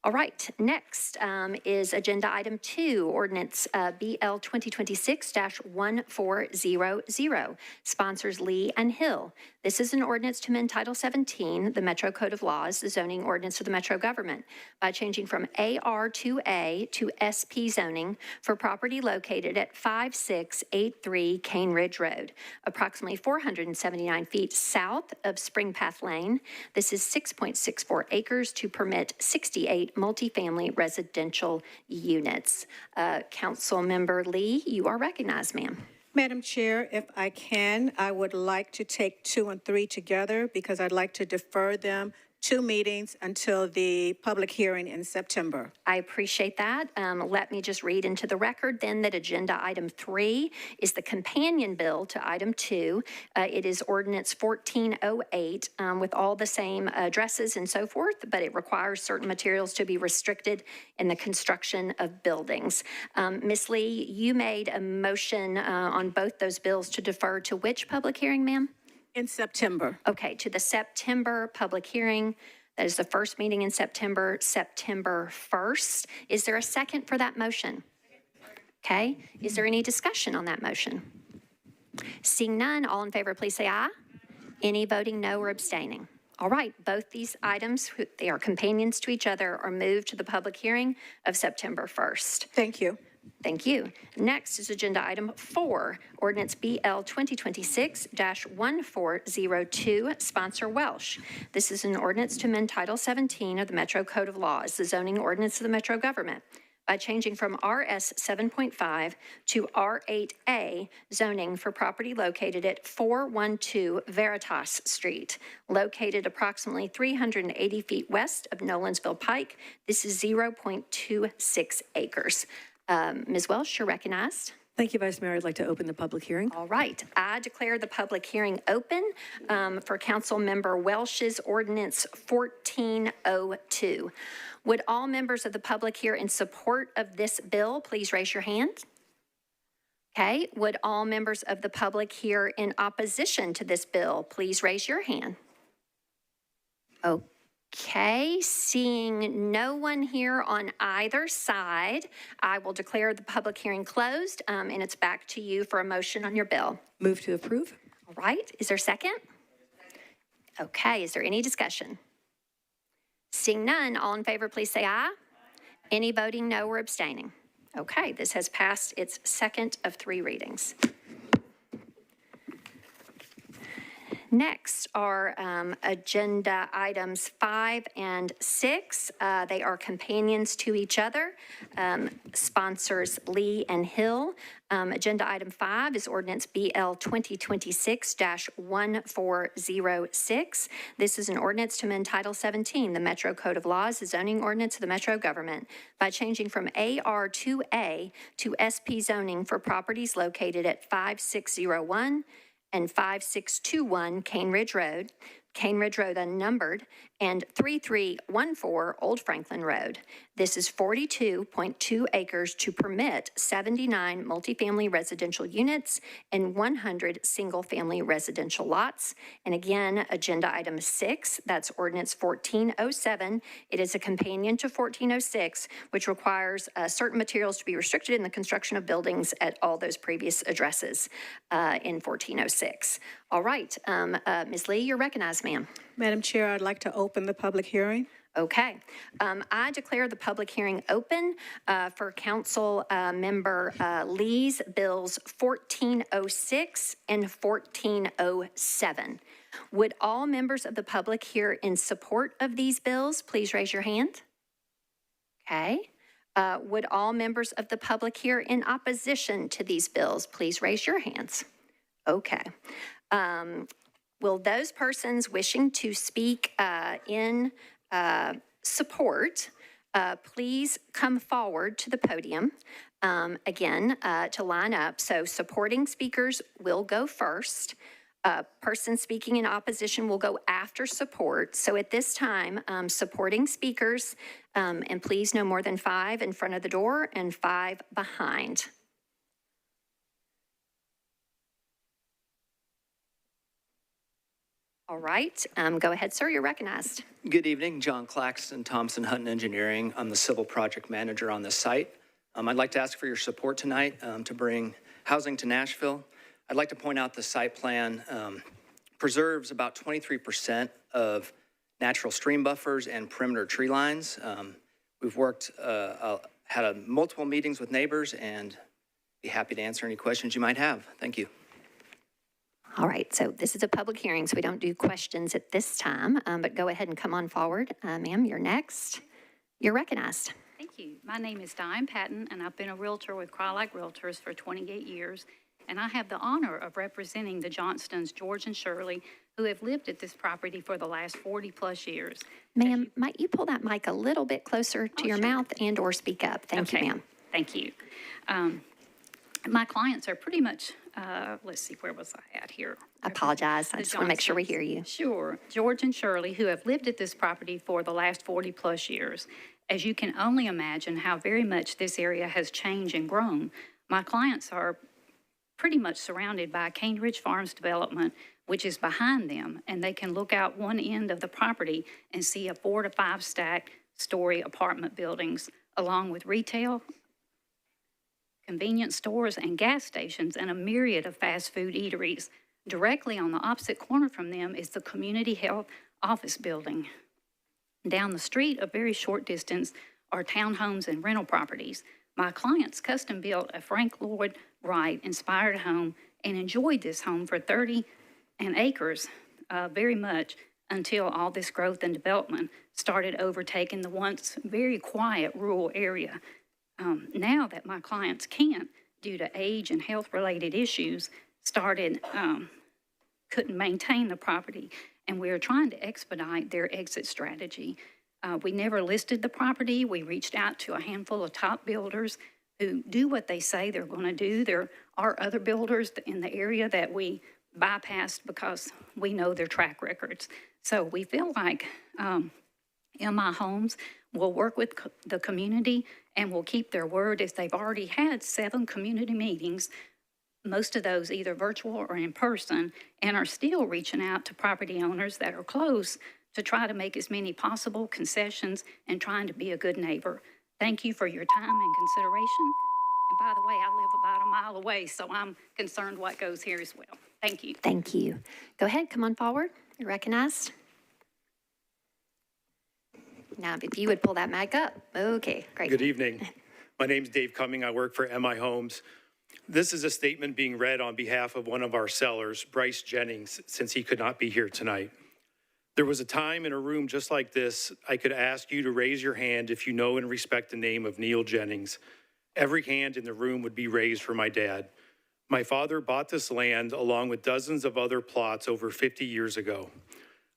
A: All right, next is Agenda Item 2, Ordinance BL 2026-1400, sponsors Lee and Hill. This is an ordinance to amend Title 17, the Metro Code of Laws, the zoning ordinance of the Metro government, by changing from AR2A to SP zoning for property located at 5683 Cane Ridge Road, approximately 479 feet south of Spring Path Lane. This is 6.64 acres to permit 68 multifamily residential units. Councilmember Lee, you are recognized, ma'am.
E: Madam Chair, if I can, I would like to take 2 and 3 together because I'd like to defer them
F: 2 meetings until the public hearing in September.
A: I appreciate that. Let me just read into the record then that agenda item 3 is the companion bill to item 2. It is ordinance 1408 with all the same addresses and so forth, but it requires certain materials to be restricted in the construction of buildings. Ms. Lee, you made a motion on both those bills to defer to which public hearing, ma'am?
F: In September.
A: Okay, to the September public hearing. That is the first meeting in September, September 1st. Is there a second for that motion? Okay, is there any discussion on that motion? Seeing none, all in favor, please say aye. Any voting no or abstaining? All right, both these items, they are companions to each other, are moved to the public hearing of September 1st.
F: Thank you.
A: Thank you. Next is agenda item 4, ordinance BL 2026-1402, sponsor Welsh. This is an ordinance to amend Title 17 of the Metro Code of Laws, the zoning ordinance of the Metro government, by changing from RS 7.5 to R8A zoning for property located at 412 Veritas Street, located approximately 380 feet west of Nolensville Pike. This is 0.26 acres. Ms. Welsh, you're recognized.
D: Thank you, Vice Mayor. I'd like to open the public hearing.
A: All right. I declare the public hearing open for Council Member Welsh's Ordinance 1402. Would all members of the public here in support of this bill please raise your hand? Okay. Would all members of the public here in opposition to this bill please raise your hand? Okay, seeing no one here on either side, I will declare the public hearing closed, and it's back to you for a motion on your bill.
D: Move to approve.
A: All right, is there a second? Okay, is there any discussion? Seeing none, all in favor, please say aye. Any voting no or abstaining? Okay, this has passed its second of 3 readings. Next are agenda items 5 and 6. They are companions to each other, sponsors Lee and Hill. Agenda item 5 is ordinance BL 2026-1406. This is an ordinance to amend Title 17, the Metro Code of Laws, the zoning ordinance of the Metro government, by changing from AR2A to SP zoning for properties located at 5601 and 5621 Cane Ridge Road unnumbered, and 3314 Old Franklin Road. This is 42.2 acres to permit 79 multifamily residential units and 100 single-family residential lots. And again, agenda item 6, that's ordinance 1407. It is a companion to 1406, which requires certain materials to be restricted in the construction of buildings at all those previous addresses in 1406. All right, Ms. Lee, you're recognized, ma'am.
F: Madam Chair, I'd like to open the public hearing.
A: Okay. I declare the public hearing open for Council Member Lee's bills 1406 and 1407. Would all members of the public here in support of these bills please raise your hand? Okay. Would all members of the public here in opposition to these bills please raise your hands? Okay. Will those persons wishing to speak in support please come forward to the podium again to line up. So supporting speakers will go first. Person speaking in opposition will go after support. So at this time, supporting speakers, and please no more than 5 in front of the door and 5 behind. All right, go ahead, sir, you're recognized.
U: Good evening, John Claxton, Thompson Hutton Engineering. I'm the civil project manager on this site. I'd like to ask for your support tonight to bring housing to Nashville. I'd like to point out the site plan preserves about 23% of natural stream buffers and perimeter tree lines. We've worked, had multiple meetings with neighbors and be happy to answer any questions you might have. Thank you.
A: All right, so this is a public hearing, so we don't do questions at this time, but go ahead and come on forward. Ma'am, you're next. You're recognized.
E: Thank you. My name is Diane Patton, and I've been a realtor with Crylike Realtors for 28 years. and I have the honor of representing the Johnstons, George and Shirley, who have lived at this property for the last 40-plus years.
A: Ma'am, might you pull that mic a little bit closer to your mouth and or speak up? Thank you, ma'am.
E: Thank you. My clients are pretty much, let's see, where was I at here?
A: I apologize. I just want to make sure we hear you.
E: Sure. George and Shirley, who have lived at this property for the last 40-plus years. As you can only imagine how very much this area has changed and grown, my clients are pretty much surrounded by Cane Ridge Farms development, which is behind them, and they can look out one end of the property and see a 4 to 5 stack story apartment buildings, along with retail, convenience stores, and gas stations, and a myriad of fast food eateries. Directly on the opposite corner from them is the Community Health Office Building. Down the street, a very short distance, are townhomes and rental properties. My clients custom built a Frank Lloyd Wright inspired home and enjoyed this home for 30 acres very much until all this growth and development started overtaking the once very quiet rural area. Now that my clients can't, due to age and health-related issues, couldn't maintain the property, and we are trying to expedite their exit strategy. We never listed the property. We reached out to a handful of top builders who do what they say they're going to do. There are other builders in the area that we bypassed because we know their track records. So we feel like MI Homes will work with the community and will keep their word if they've already had 7 community meetings, most of those either virtual or in person, and are still reaching out to property owners that are close to try to make as many possible concessions and trying to be a good neighbor. Thank you for your time and consideration. And by the way, I live about a mile away, so I'm concerned what goes here as well. Thank you.
A: Thank you. Go ahead, come on forward. You're recognized. Now, if you would pull that mic up. Okay, great.
H: Good evening. My name's Dave Cumming. I work for MI Homes. This is a statement being read on behalf of one of our sellers, Bryce Jennings, since he could not be here tonight. There was a time in a room just like this, I could ask you to raise your hand if you know and respect the name of Neil Jennings. Every hand in the room would be raised for my dad. My father bought this land along with dozens of other plots over 50 years ago.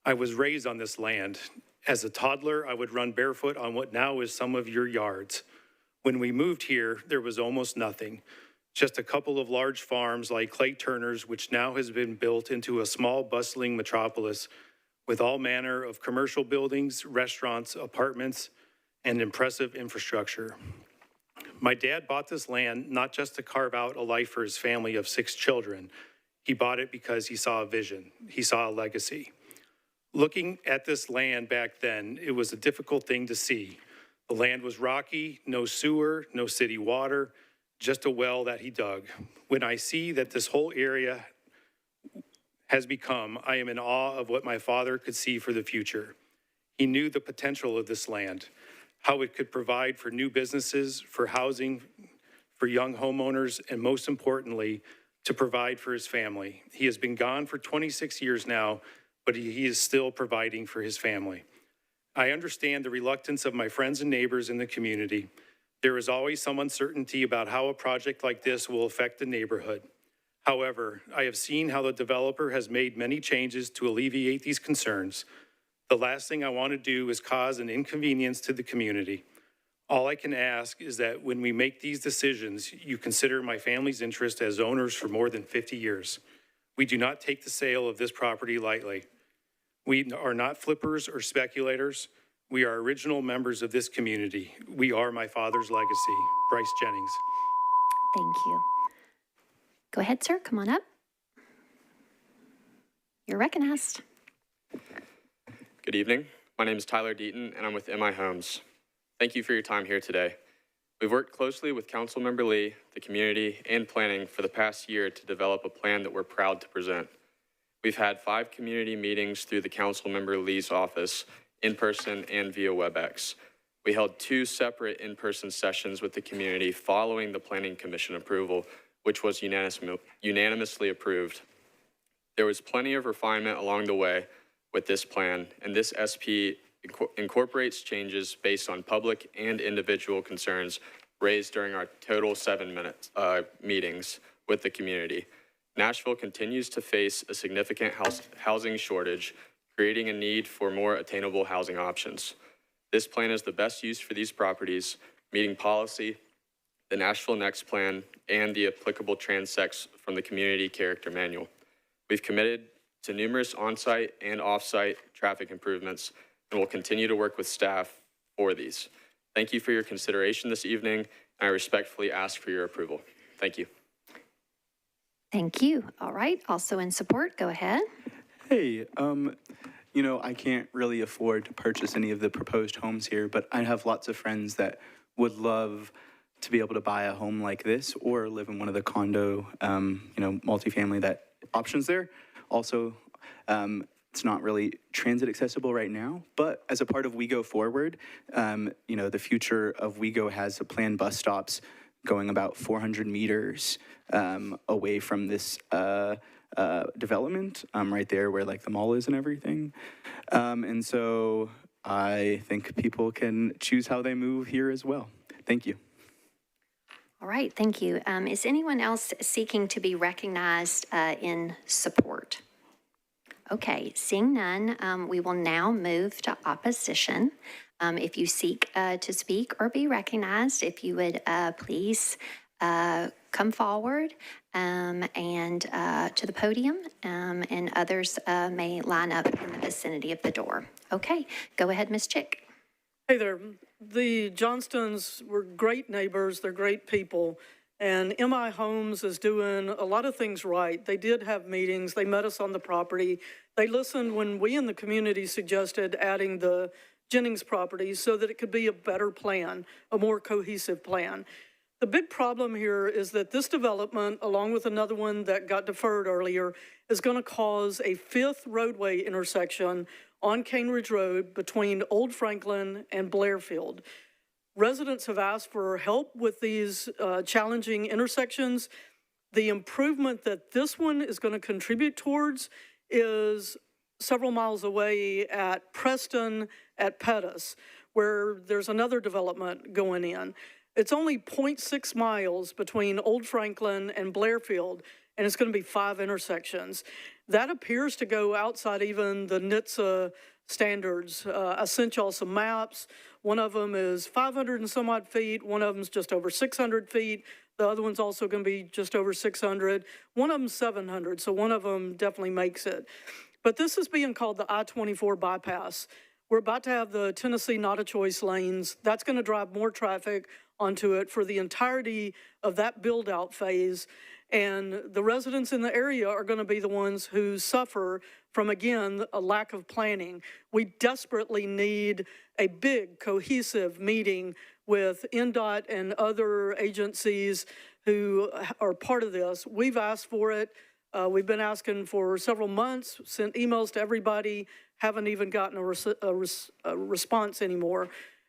H: I was raised on this land. As a toddler, I would run barefoot on what now is some of your yards. When we moved here, there was almost nothing. Just a couple of large farms like Clay Turner's, which now has been built into a small, bustling metropolis with all manner of commercial buildings, restaurants, apartments, and impressive infrastructure. My dad bought this land not just to carve out a life for his family of 6 children. He bought it because he saw a vision. He saw a legacy. Looking at this land back then, it was a difficult thing to see. The land was rocky, no sewer, no city water, just a well that he dug. When I see that this whole area has become, I am in awe of what my father could see for the future. He knew the potential of this land, how it could provide for new businesses, for housing, for young homeowners, and most importantly, to provide for his family. He has been gone for 26 years now, but he is still providing for his family. I understand the reluctance of my friends and neighbors in the community. There is always some uncertainty about how a project like this will affect the neighborhood. However, I have seen how the developer has made many changes to alleviate these concerns. The last thing I want to do is cause an inconvenience to the community. All I can ask is that when we make these decisions, you consider my family's interest as owners for more than 50 years. We do not take the sale of this property lightly. We are not flippers or speculators. We are original members of this community. We are my father's legacy. Bryce Jennings.
A: Thank you. Go ahead, sir. Come on up. You're recognized.
I: Good evening. My name is Tyler Deaton, and I'm with MI Homes. Thank you for your time here today. We've worked closely with Councilmember Lee, the community, and planning for the past year to develop a plan that we're proud to present. We've had 5 community meetings through the Councilmember Lee's office, in person and via WebEx. We held 2 separate in-person sessions with the community following the Planning Commission approval, which was unanimously approved. There was plenty of refinement along the way with this plan, and this SP incorporates changes based on public and individual concerns raised during our total 7 meetings with the community. Nashville continues to face a significant housing shortage, creating a need for more attainable housing options. This plan is the best use for these properties, meeting policy, the Nashville Next Plan, and the applicable transects from the Community Character Manual. We've committed to numerous on-site and off-site traffic improvements and will continue to work with staff for these. Thank you for your consideration this evening, and I respectfully ask for your approval. Thank you.
A: Thank you. All right, also in support, go ahead.
S: Hey, you know, I can't really afford to purchase any of the proposed homes here, but I have lots of friends that would love to be able to buy a home like this or live in one of the condo, multifamily that options there. Also, it's not really transit accessible right now, but as a part of We Go Forward, the future of We Go has a planned bus stops going about 400 meters away from this development, right there where like the mall is and everything. And so I think people can choose how they move here as well. Thank you.
A: All right, thank you. Is anyone else seeking to be recognized in support? Okay, seeing none, we will now move to opposition. If you seek to speak or be recognized, if you would please come forward and to the podium, and others may line up in the vicinity of the door. Okay, go ahead, Ms. Chick.
B: Hey there. The Johnstons were great neighbors. They're great people. And MI Homes is doing a lot of things right. They did have meetings. They met us on the property. They listened when we in the community suggested adding the Jennings property so that it could be a better plan, a more cohesive plan. The big problem here is that this development, along with another one that got deferred earlier, is going to cause a fifth roadway intersection on Cane Ridge Road between Old Franklin and Blairfield. Residents have asked for help with these challenging intersections. The improvement that this one is going to contribute towards is several miles away at Preston at Pettus, where there's another development going in. It's only 0.6 miles between Old Franklin and Blairfield, and it's going to be 5 intersections. That appears to go outside even the NHTSA standards. I sent y'all some maps. One of them is 500 and some odd feet. One of them's just over 600 feet. The other one's also going to be just over 600. One of them's 700, so one of them definitely makes it. But this is being called the I-24 bypass. We're about to have the Tennessee not-a-choice lanes. That's going to drive more traffic onto it for the entirety of that build-out phase. And the residents in the area are going to be the ones who suffer from, again, a lack of planning. We desperately need a big, cohesive meeting with NDOT and other agencies who are part of this. We've asked for it. We've been asking for several months, sent emails to everybody, haven't even gotten a response anymore.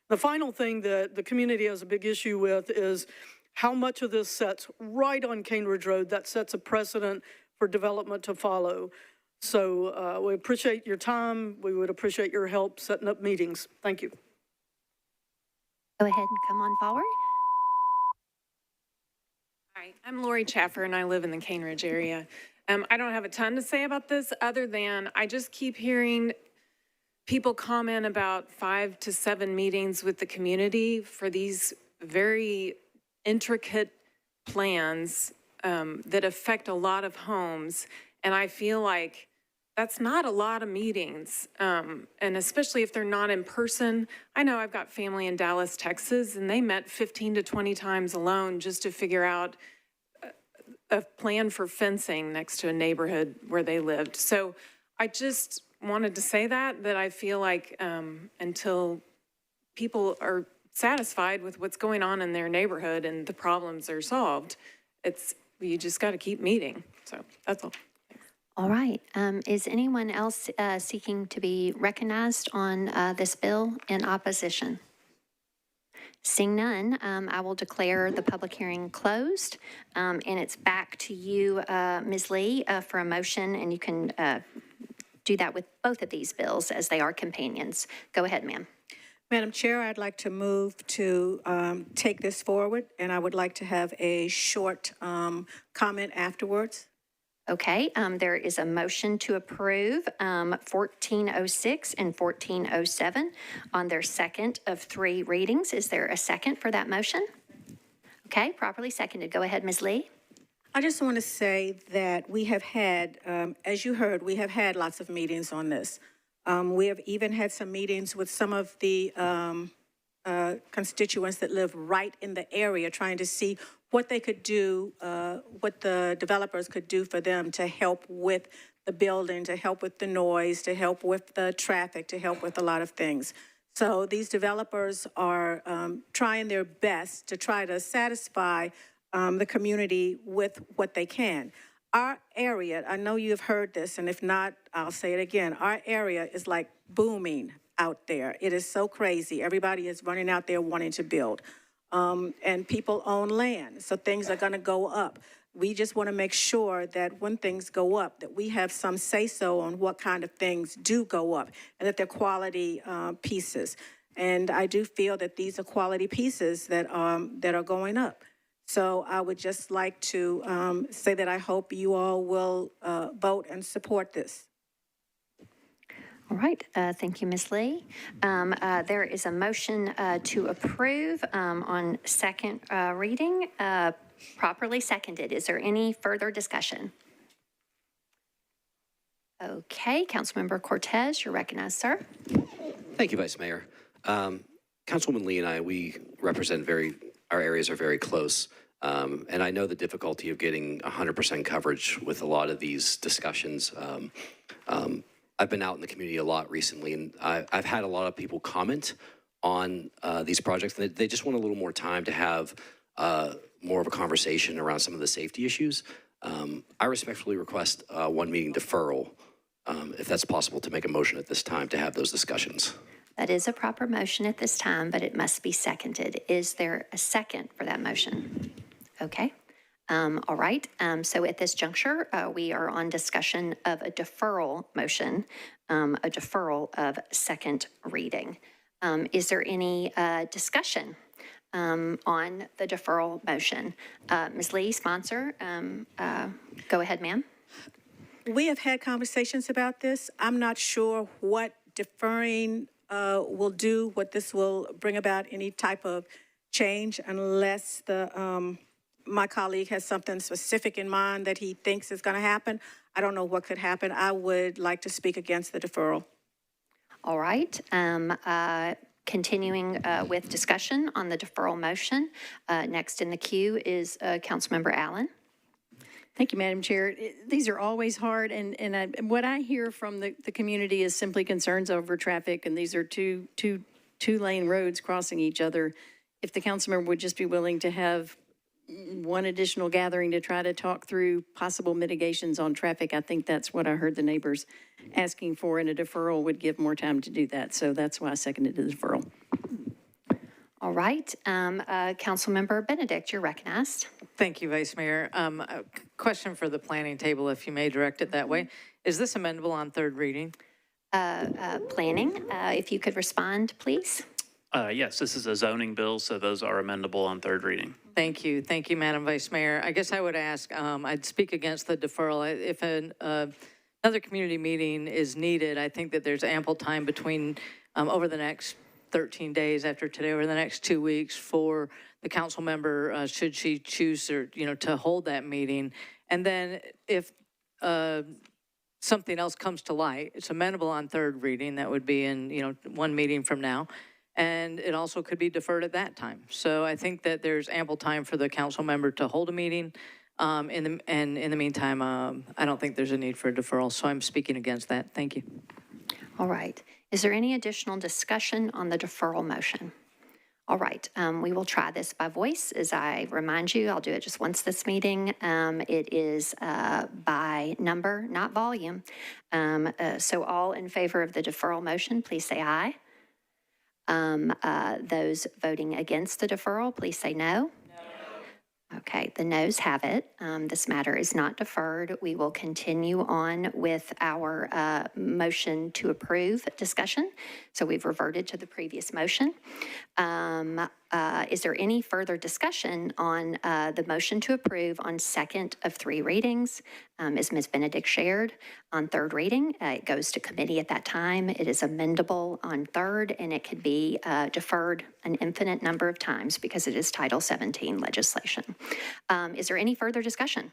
B: The final thing that the community has a big issue with is how much of this sets right on Cane Ridge Road. That sets a precedent for development to follow. So we appreciate your time. We would appreciate your help setting up meetings. Thank you.
A: Go ahead and come on forward.
K: Hi, I'm Lori Chaffer, and I live in the Cane Ridge area. I don't have a ton to say about this other than I just keep hearing people comment about 5 to 7 meetings with the community for these very intricate plans that affect a lot of homes. And I feel like that's not a lot of meetings, and especially if they're not in person. I know I've got family in Dallas, Texas, and they met 15 to 20 times alone just to figure out a plan for fencing next to a neighborhood where they lived. So I just wanted to say that I feel like until people are satisfied with what's going on in their neighborhood and the problems are solved, you just got to keep meeting. So that's all.
A: All right. Is anyone else seeking to be recognized on this bill in opposition? Seeing none, I will declare the public hearing closed, and it's back to you, Ms. Lee, for a motion, and you can do that with both of these bills as they are companions. Go ahead, ma'am.
L: Madam Chair, I'd like to move to take this forward, and I would like to have a short comment afterwards.
A: Okay, there is a motion to approve 1406 and 1407 on their second of 3 readings. Is there a second for that motion? Okay, properly seconded. Go ahead, Ms. Lee.
L: I just want to say that we have had, as you heard, we have had lots of meetings on this. We have even had some meetings with some of the constituents that live right in the area, trying to see what they could do, what the developers could do for them to help with the building, to help with the noise, to help with the traffic, to help with a lot of things. So these developers are trying their best to try to satisfy the community with what they can. Our area, I know you've heard this, and if not, I'll say it again. Our area is like booming out there. It is so crazy. Everybody is running out there wanting to build. And people own land, so things are going to go up. We just want to make sure that when things go up, that we have some say-so on what kind of things do go up, and that they're quality pieces. And I do feel that these are quality pieces that are going up. So I would just like to say that I hope you all will vote and support this.
A: All right, thank you, Ms. Lee. There is a motion to approve on second reading, properly seconded. Is there any further discussion? Okay, Councilmember Cortez, you're recognized, sir.
M: Thank you, Vice Mayor. Councilwoman Lee and I, we represent our areas are very close. And I know the difficulty of getting 100% coverage with a lot of these discussions. I've been out in the community a lot recently, and I've had a lot of people comment on these projects. They just want a little more time to have more of a conversation around some of the safety issues. I respectfully request 1 meeting deferral, if that's possible, to make a motion at this time to have those discussions.
A: That is a proper motion at this time, but it must be seconded. Is there a second for that motion? Okay. All right. So at this juncture, we are on discussion of a deferral motion, a deferral of second reading. Is there any discussion on the deferral motion? Ms. Lee, sponsor, go ahead, ma'am.
L: We have had conversations about this. I'm not sure what deferring will do, what this will bring about any type of change, unless my colleague has something specific in mind that he thinks is going to happen. I don't know what could happen. I would like to speak against the deferral.
A: All right. Continuing with discussion on the deferral motion. Next in the queue is Councilmember Allen.
F: Thank you, Madam Chair. These are always hard, and what I hear from the community is simply concerns over traffic, and these are two-lane roads crossing each other. If the council member would just be willing to have one additional gathering to try to talk through possible mitigations on traffic, I think that's what I heard the neighbors asking for, and a deferral would give more time to do that. So that's why I seconded the deferral.
A: All right. Councilmember Benedict, you're recognized.
N: Thank you, Vice Mayor. A question for the planning table, if you may direct it that way. Is this amendable on third reading?
A: Planning, if you could respond, please.
X: Yes, this is a zoning bill, so those are amendable on third reading.
N: Thank you. Thank you, Madam Vice Mayor. I guess I would ask, I'd speak against the deferral. If another community meeting is needed, I think that there's ample time between over the next 13 days after today, or the next 2 weeks, for the council member, should she choose to hold that meeting. And then if something else comes to light, it's amendable on third reading. That would be in 1 meeting from now. And it also could be deferred at that time. So I think that there's ample time for the council member to hold a meeting. In the meantime, I don't think there's a need for a deferral. So I'm speaking against that. Thank you.
A: All right. Is there any additional discussion on the deferral motion? All right. We will try this by voice. As I remind you, I'll do it just once this meeting. It is by number, not volume. So all in favor of the deferral motion, please say aye. Those voting against the deferral, please say no. Okay, the noes have it. This matter is not deferred. We will continue on with our motion to approve discussion. So we've reverted to the previous motion. Is there any further discussion on the motion to approve on second of three readings? As Ms. Benedict shared, on third reading, it goes to committee at that time. It is amendable on third, and it could be deferred an infinite number of times because it is Title 17 legislation. Is there any further discussion?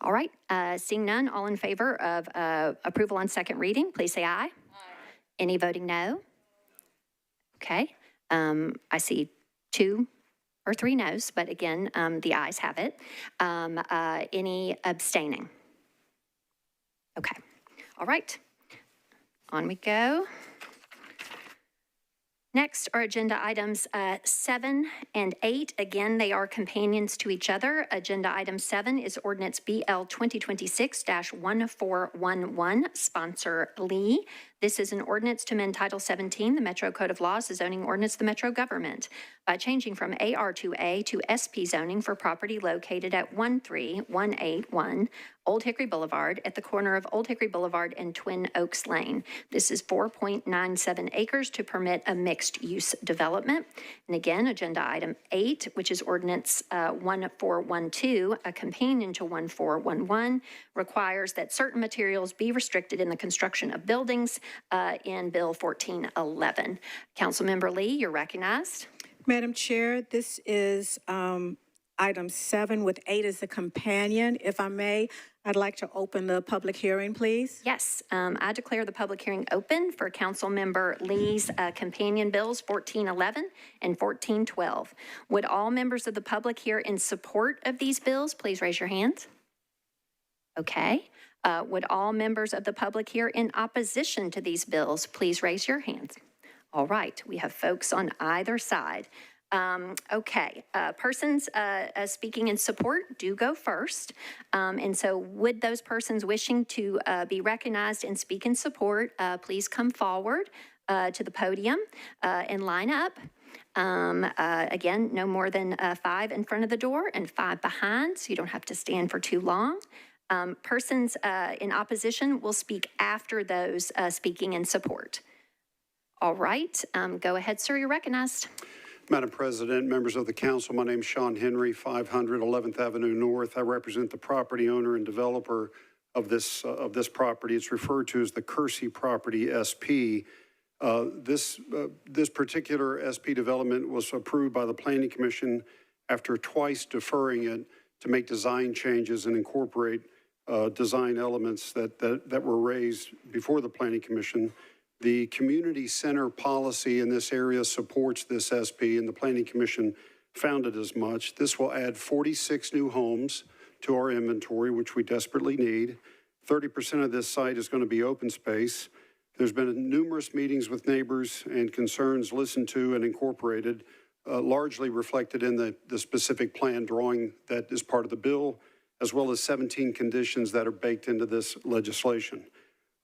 A: All right, seeing none, all in favor of approval on second reading, please say aye. Aye. Any voting no? Okay, I see 2 or 3 noes, but again, the ayes have it. Any abstaining? Okay, all right, on we go. Next are agenda items 7 and 8. Again, they are companions to each other. Agenda item 7 is ordinance BL 2026-1411, sponsor Lee. This is an ordinance to amend Title 17, the Metro Code of Laws, the zoning ordinance of the Metro government, by changing from AR2A to SP zoning for property located at 13181 Old Hickory Boulevard at the corner of Old Hickory Boulevard and Twin Oaks Lane. This is 4.97 acres to permit a mixed-use development. And again, agenda item 8, which is ordinance 1412, a companion to 1411, requires that certain materials be restricted in the construction of buildings in Bill 1411. Councilmember Lee, you're recognized.
L: Madam Chair, this is item 7 with 8 as a companion. If I may, I'd like to open the public hearing, please.
A: Yes, I declare the public hearing open for Councilmember Lee's companion bills 1411 and 1412. Would all members of the public here in support of these bills please raise your hands? Okay. Would all members of the public here in opposition to these bills please raise your hands? All right, we have folks on either side. Okay, persons speaking in support do go first. And so would those persons wishing to be recognized and speak in support, please come forward to the podium and line up. Again, no more than 5 in front of the door and 5 behind, so you don't have to stand for too long. Persons in opposition will speak after those speaking in support. All right, go ahead, sir, you're recognized.
J: Madam President, members of the council, my name is Sean Henry, 500 11th Avenue North. I represent the property owner and developer of this property. It's referred to as the Kersey Property SP. This particular SP development was approved by the Planning Commission after twice deferring it to make design changes and incorporate design elements that were raised before the Planning Commission. The community center policy in this area supports this SP, and the Planning Commission found it as much. This will add 46 new homes to our inventory, which we desperately need. 30% of this site is going to be open space. There's been numerous meetings with neighbors and concerns listened to and incorporated, largely reflected in the specific plan drawing that is part of the bill, as well as 17 conditions that are baked into this legislation.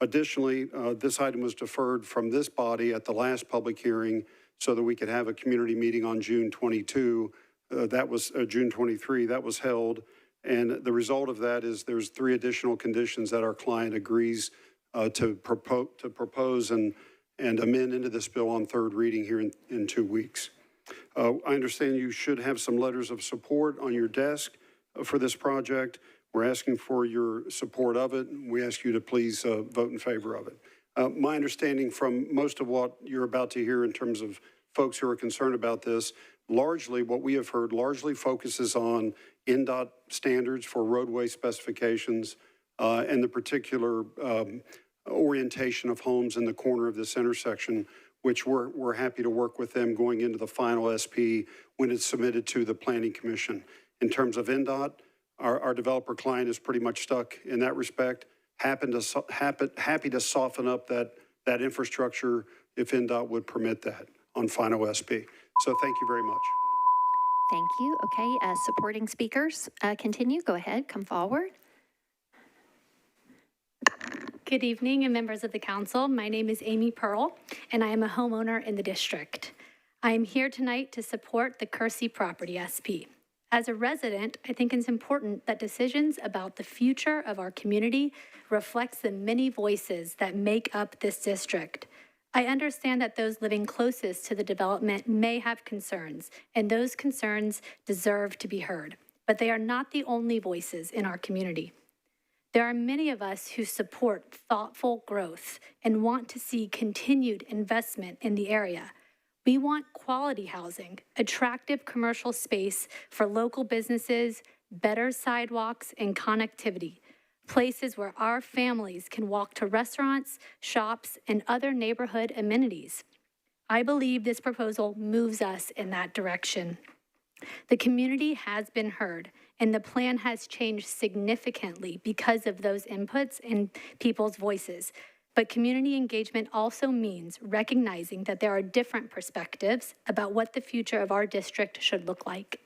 J: Additionally, this item was deferred from this body at the last public hearing so that we could have a community meeting on June 22. That was June 23, that was held. And the result of that is there's 3 additional conditions that our client agrees to propose and amend into this bill on third reading here in 2 weeks. I understand you should have some letters of support on your desk for this project. We're asking for your support of it. We ask you to please vote in favor of it. My understanding from most of what you're about to hear in terms of folks who are concerned about this, largely what we have heard largely focuses on NDOT standards for roadway specifications and the particular orientation of homes in the corner of this intersection, which we're happy to work with them going into the final SP when it's submitted to the Planning Commission. In terms of NDOT, our developer client is pretty much stuck in that respect. Happy to soften up that infrastructure if NDOT would permit that on final SP. So thank you very much.
A: Thank you. Okay, supporting speakers, continue. Go ahead, come forward.
O: Good evening, and members of the council. My name is Amy Pearl, and I am a homeowner in the district. I am here tonight to support the Kersey Property SP. As a resident, I think it's important that decisions about the future of our community reflects the many voices that make up this district. I understand that those living closest to the development may have concerns, and those concerns deserve to be heard, but they are not the only voices in our community. There are many of us who support thoughtful growth and want to see continued investment in the area. We want quality housing, attractive commercial space for local businesses, better sidewalks and connectivity, places where our families can walk to restaurants, shops, and other neighborhood amenities. I believe this proposal moves us in that direction. The community has been heard, and the plan has changed significantly because of those inputs and people's voices. But community engagement also means recognizing that there are different perspectives about what the future of our district should look like.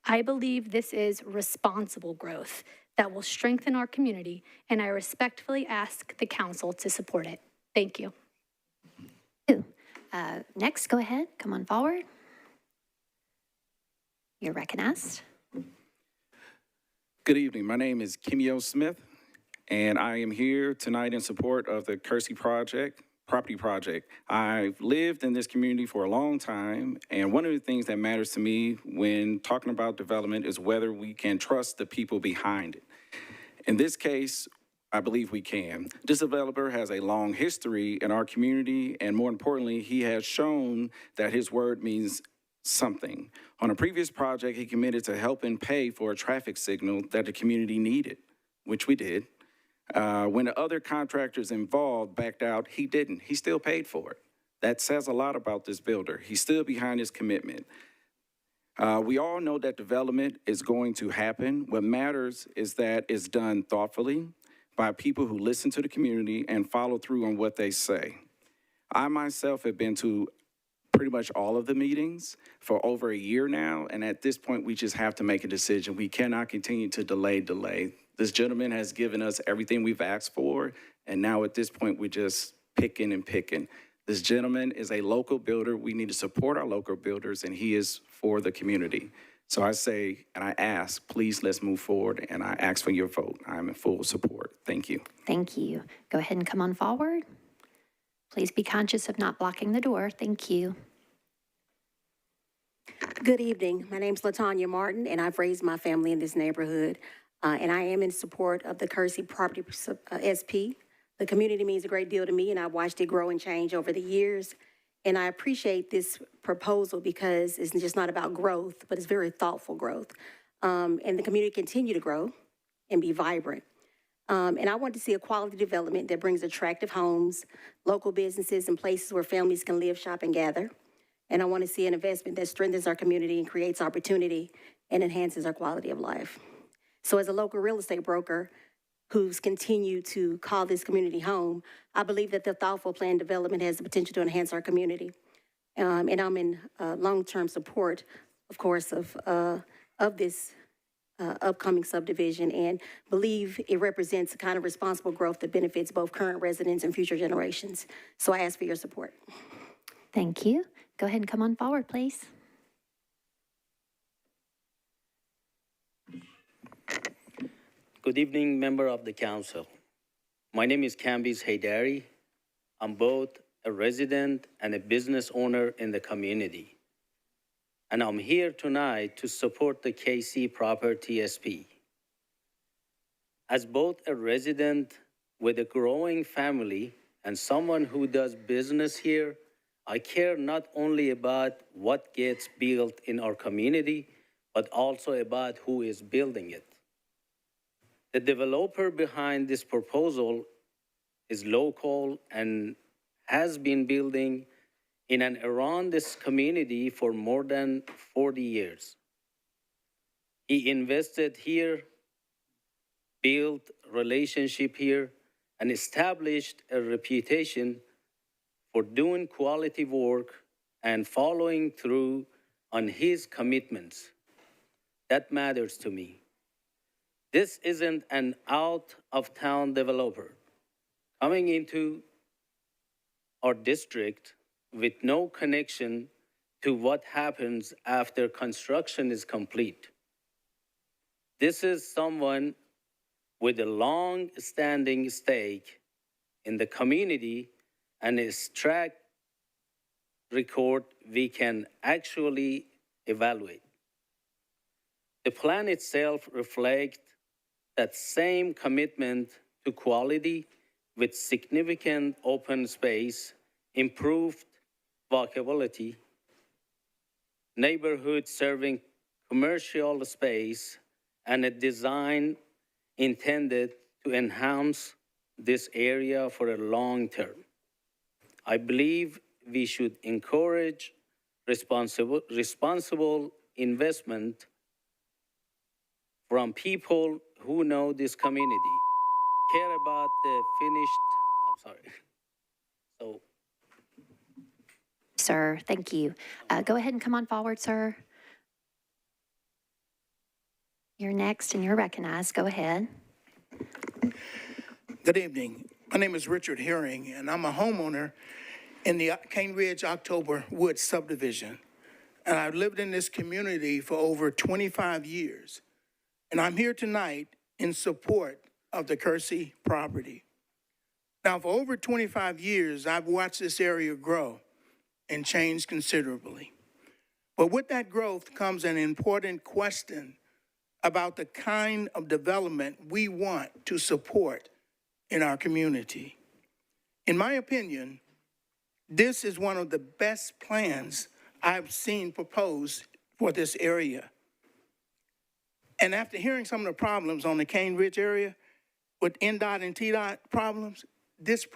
O: I believe this is responsible growth that will strengthen our community, and I respectfully ask the council to support it. Thank you.
A: Next, go ahead, come on forward. You're recognized.
G: Good evening. My name is Kimio Smith, and I am here tonight in support of the Kersey property project. I've lived in this community for a long time, and one of the things that matters to me when talking about development is whether we can trust the people behind it. In this case, I believe we can. This developer has a long history in our community, and more importantly, he has shown that his word means something. On a previous project, he committed to helping pay for a traffic signal that the community needed, which we did. When the other contractors involved backed out, he didn't. He still paid for it. That says a lot about this builder. He's still behind his commitment. We all know that development is going to happen. What matters is that it's done thoughtfully by people who listen to the community and follow through on what they say. I myself have been to pretty much all of the meetings for over a year now, and at this point, we just have to make a decision. We cannot continue to delay. This gentleman has given us everything we've asked for, and now at this point, we're just picking and picking. This gentleman is a local builder. We need to support our local builders, and he is for the community. So I say, and I ask, please let's move forward, and I ask for your vote. I'm in full support. Thank you.
A: Thank you. Go ahead and come on forward. Please be conscious of not blocking the door. Thank you.
P: Good evening. My name's LaTanya Martin, and I've raised my family in this neighborhood, and I am in support of the Kersey Property SP. The community means a great deal to me, and I've watched it grow and change over the years. And I appreciate this proposal because it's just not about growth, but it's very thoughtful growth. And the community continue to grow and be vibrant. And I want to see a quality development that brings attractive homes, local businesses, and places where families can live, shop, and gather. And I want to see an investment that strengthens our community and creates opportunity and enhances our quality of life. So as a local real estate broker who's continued to call this community home, I believe that the thoughtful planned development has the potential to enhance our community. And I'm in long-term support, of course, of this upcoming subdivision, and believe it represents a kind of responsible growth that benefits both current residents and future generations. So I ask for your support.
A: Thank you. Go ahead and come on forward, please.
Q: Good evening, member of the council. My name is Kambiz Haydari. I'm both a resident and a business owner in the community. And I'm here tonight to support the KC Property SP. As both a resident with a growing family and someone who does business here, I care not only about what gets built in our community, but also about who is building it. The developer behind this proposal is local and has been building in and around this community for more than 40 years. He invested here, built relationship here, and established a reputation for doing quality work and following through on his commitments. That matters to me. This isn't an out-of-town developer coming into our district with no connection to what happens after construction is complete. This is someone with a long-standing stake in the community and a track record we can actually evaluate. The plan itself reflects that same commitment to quality with significant open space, improved walkability, neighborhood serving commercial space, and a design intended to enhance this area for a long term. I believe we should encourage responsible investment from people who know this community, care about the So.
A: Sir, thank you. Go ahead and come on forward, sir. You're next and you're recognized. Go ahead.
R: Good evening. My name is Richard Herring, and I'm a homeowner in the Cane Ridge October Woods subdivision. And I've lived in this community for over 25 years. And I'm here tonight in support of the Kersey property. Now, for over 25 years, I've watched this area grow and change considerably. But with that growth comes an important question about the kind of development we want to support in our community. In my opinion, this is one of the best plans I've seen proposed for this area. And after hearing some of the problems on the Cane Ridge area with NDOT and TDOT problems, this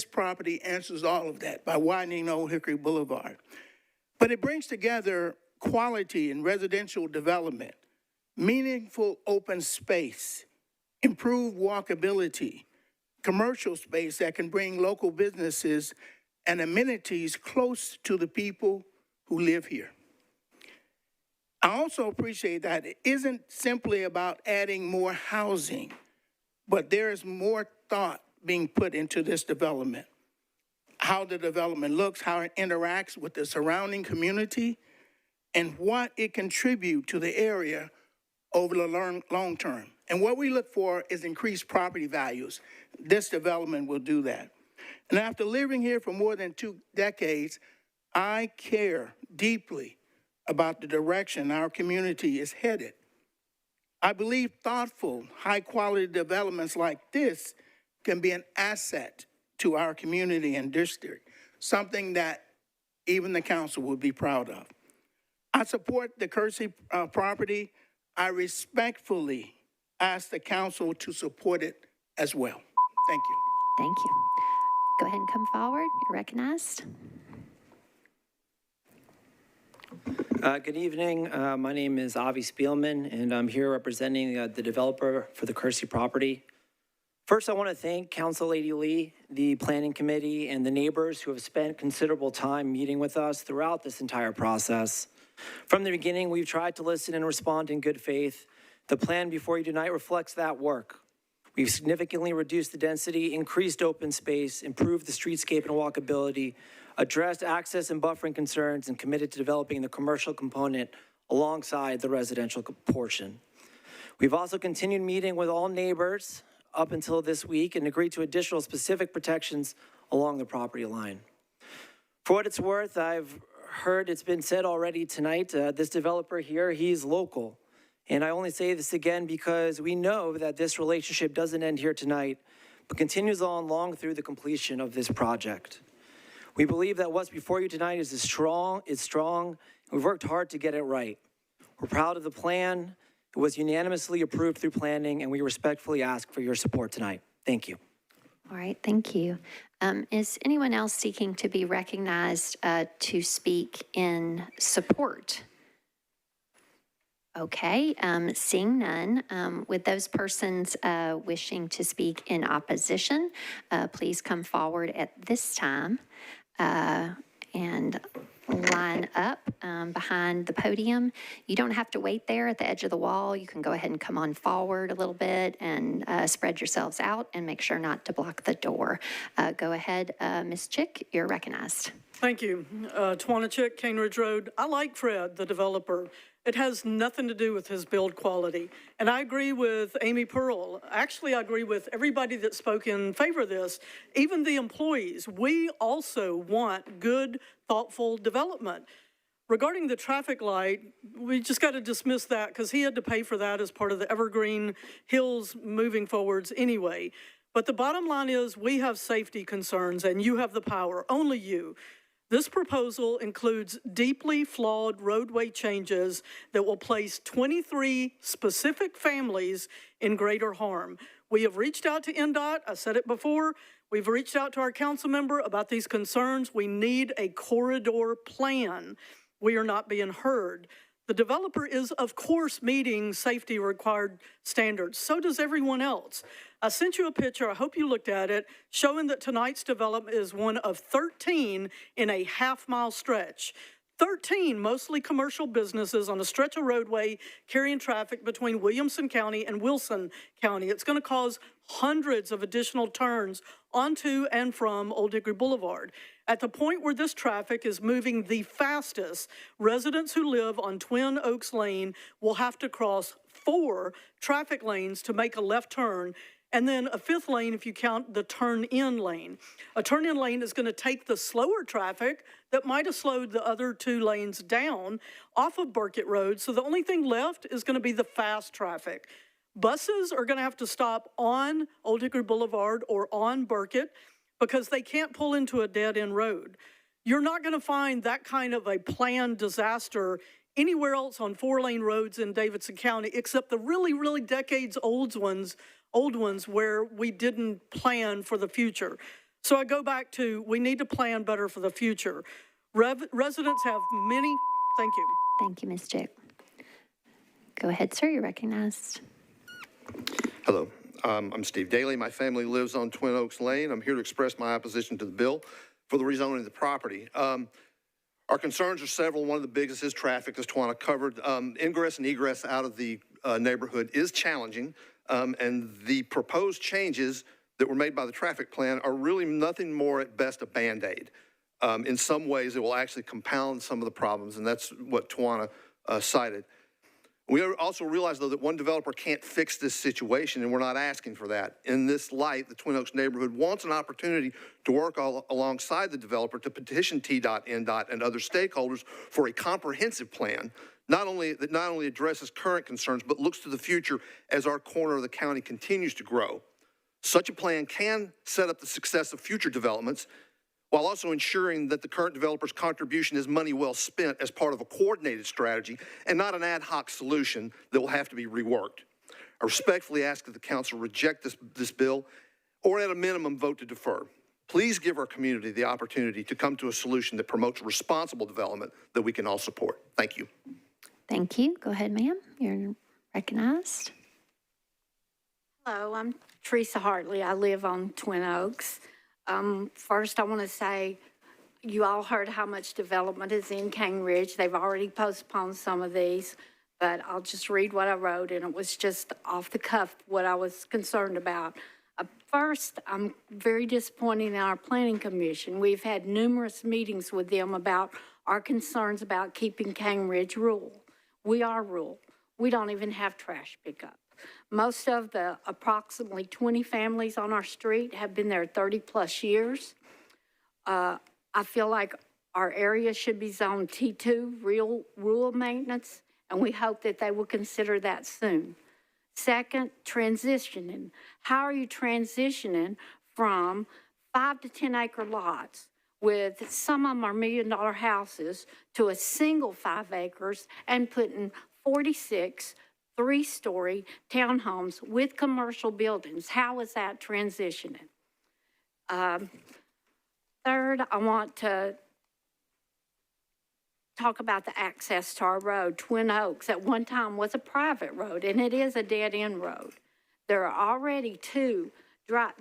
R: property answers all of that by widening Old Hickory Boulevard. But it brings together quality in residential development, meaningful open space, improved walkability, commercial space that can bring local businesses and amenities close to the people who live here. I also appreciate that it isn't simply about adding more housing, but there is more thought being put into this development. How the development looks, how it interacts with the surrounding community, and what it contributes to the area over the long term. And what we look for is increased property values. This development will do that. And after living here for more than 2 decades, I care deeply about the direction our community is headed. I believe thoughtful, high-quality developments like this can be an asset to our community and district, something that even the council would be proud of. I support the Kersey property. I respectfully ask the council to support it as well. Thank you.
A: Thank you. Go ahead and come forward. You're recognized.
T: Good evening. My name is Avi Spielman, and I'm here representing the developer for the Kersey property. First, I want to thank Council Lady Lee, the Planning Committee, and the neighbors who have spent considerable time meeting with us throughout this entire process. From the beginning, we've tried to listen and respond in good faith. The plan before you tonight reflects that work. We've significantly reduced the density, increased open space, improved the streetscape and walkability, addressed access and buffering concerns, and committed to developing the commercial component alongside the residential portion. We've also continued meeting with all neighbors up until this week and agreed to additional specific protections along the property line. For what it's worth, I've heard it's been said already tonight, this developer here, he's local. And I only say this again because we know that this relationship doesn't end here tonight, but continues on long through the completion of this project. We believe that what's before you tonight is strong, and we've worked hard to get it right. We're proud of the plan. It was unanimously approved through planning, and we respectfully ask for your support tonight. Thank you.
A: All right, thank you. Is anyone else seeking to be recognized to speak in support? Okay, seeing none, with those persons wishing to speak in opposition, please come forward at this time and line up behind the podium. You don't have to wait there at the edge of the wall. You can go ahead and come on forward a little bit and spread yourselves out and make sure not to block the door. Go ahead, Ms. Chick, you're recognized.
B: Thank you. Tawana Chick, Cane Ridge Road. I like Fred, the developer, It has nothing to do with his build quality. And I agree with Amy Pearl. Actually, I agree with everybody that spoke in favor of this, even the employees. We also want good, thoughtful development. Regarding the traffic light, we just got to dismiss that because he had to pay for that as part of the Evergreen Hills moving forwards anyway. But the bottom line is we have safety concerns and you have the power, only you. This proposal includes deeply flawed roadway changes that will place 23 specific families in greater harm. We have reached out to NDOT. I said it before. We've reached out to our council member about these concerns. We need a corridor plan. We are not being heard. The developer is, of course, meeting safety required standards. So does everyone else. I sent you a picture, I hope you looked at it, showing that tonight's development is one of 13 in a half-mile stretch. 13 mostly commercial businesses on a stretch of roadway carrying traffic between Williamson County and Wilson County. It's going to cause hundreds of additional turns onto and from Old Hickory Boulevard. At the point where this traffic is moving the fastest, residents who live on Twin Oaks Lane will have to cross 4 traffic lanes to make a left turn, and then a 5th lane if you count the turn-in lane. A turn-in lane is going to take the slower traffic that might have slowed the other 2 lanes down off of Burkett Road, so the only thing left is going to be the fast traffic. Buses are going to have to stop on Old Hickory Boulevard or on Burkett because they can't pull into a dead-end road. You're not going to find that kind of a planned disaster anywhere else on 4-lane roads in Davidson County, except the really, really decades-old ones where we didn't plan for the future. So I go back to, we need to plan better for the future. Residents have many, thank you.
A: Thank you, Ms. Chick. Go ahead, sir, you're recognized.
C: Hello, I'm Steve Daly. My family lives on Twin Oaks Lane. I'm here to express my opposition to the bill for the rezoning of the property. Our concerns are several. One of the biggest is traffic, as Tawana covered. Ingress and egress out of the neighborhood is challenging, and the proposed changes that were made by the traffic plan are really nothing more at best a Band-Aid. In some ways, it will actually compound some of the problems, and that's what Tawana cited. We also realize, though, that one developer can't fix this situation, and we're not asking for that. In this light, the Twin Oaks neighborhood wants an opportunity to work alongside the developer to petition TDOT, NDOT, and other stakeholders for a comprehensive plan, that not only addresses current concerns, but looks to the future as our corner of the county continues to grow. Such a plan can set up the success of future developments, while also ensuring that the current developer's contribution is money well spent as part of a coordinated strategy and not an ad hoc solution that will have to be reworked. I respectfully ask that the council reject this bill or at a minimum vote to defer. Please give our community the opportunity to come to a solution that promotes responsible development that we can all support. Thank you.
A: Thank you. Go ahead, ma'am. You're recognized.
D: Hello, I'm Teresa Hartley. I live on Twin Oaks. First, I want to say you all heard how much development is in Cane Ridge. They've already postponed some of these, but I'll just read what I wrote, and it was just off the cuff what I was concerned about. First, I'm very disappointed in our planning commission. We've had numerous meetings with them about our concerns about keeping Cane Ridge rural. We are rural. We don't even have trash pickup. Most of the approximately 20 families on our street have been there 30+ years. I feel like our area should be zoned T2, real rural maintenance, and we hope that they will consider that soon. Second, transitioning. How are you transitioning from 5 to 10 acre lots with some of them are $1 million houses to a single 5 acres and putting 46 3-story townhomes with commercial buildings? How is that transitioning? Third, I want to talk about the access to our road. Twin Oaks at one time was a private road, and it is a dead-end road. There are already 2,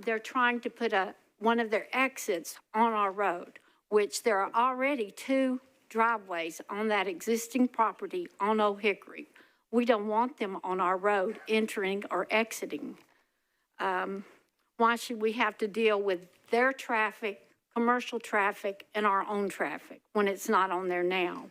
D: they're trying to put one of their exits on our road, which there are already 2 driveways on that existing property on Old Hickory. We don't want them on our road entering or exiting. Why should we have to deal with their traffic, commercial traffic, and our own traffic when it's not on there now?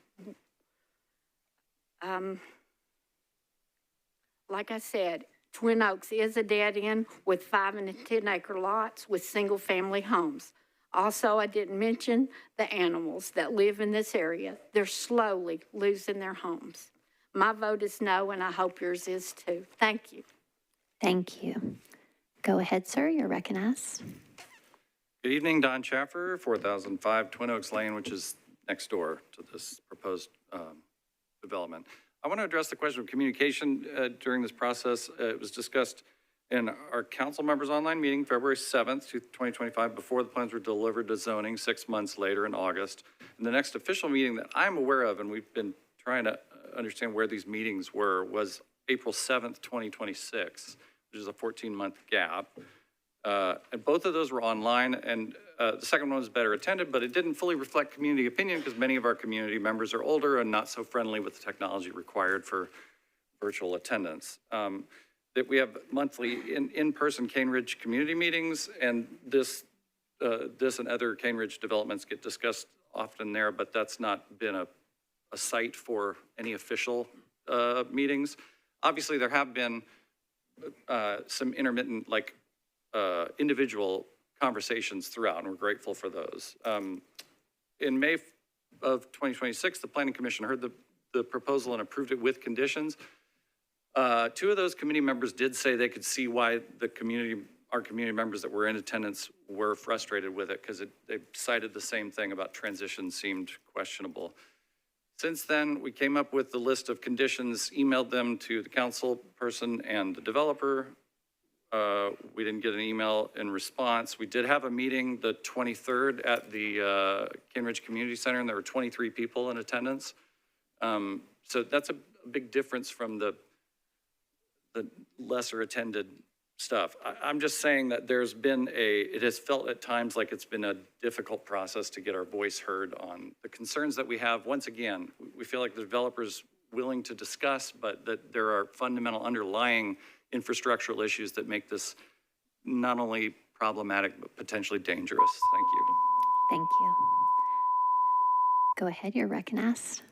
D: Like I said, Twin Oaks is a dead end with 5 and 10 acre lots with single family homes. Also, I didn't mention the animals that live in this area. They're slowly losing their homes. My vote is no, and I hope yours is too. Thank you.
A: Thank you. Go ahead, sir. You're recognized.
E: Good evening, Don Chaffer, 4005 Twin Oaks Lane, which is next door to this proposed development. I want to address the question of communication during this process. It was discussed in our council members online meeting, February 7th, 2025, before the plans were delivered to zoning 6 months later in August. And the next official meeting that I'm aware of, and we've been trying to understand where these meetings were, was April 7th, 2026, which is a 14-month gap. And both of those were online, and the second one was better attended, but it didn't fully reflect community opinion because many of our community members are older and not so friendly with the technology required for virtual attendance. That we have monthly in-person Cane Ridge community meetings, and this and other Cane Ridge developments get discussed often there, but that's not been a site for any official meetings. Obviously, there have been some intermittent, individual conversations throughout, and we're grateful for those. In May of 2026, the Planning Commission heard the proposal and approved it with conditions. 2 of those committee members did say they could see why our community members that were in attendance were frustrated with it because they cited the same thing about transition seemed questionable. Since then, we came up with the list of conditions, emailed them to the council person and the developer. We didn't get an email in response. We did have a meeting the 23rd at the Cane Ridge Community Center, and there were 23 people in attendance. So that's a big difference from the lesser attended stuff. I'm just saying that it has felt at times like it's been a difficult process to get our voice heard on the concerns that we have. Once again, we feel like the developer's willing to discuss, but that there are fundamental underlying infrastructural issues that make this not only problematic, but potentially dangerous. Thank you.
A: Thank you. Go ahead. You're recognized.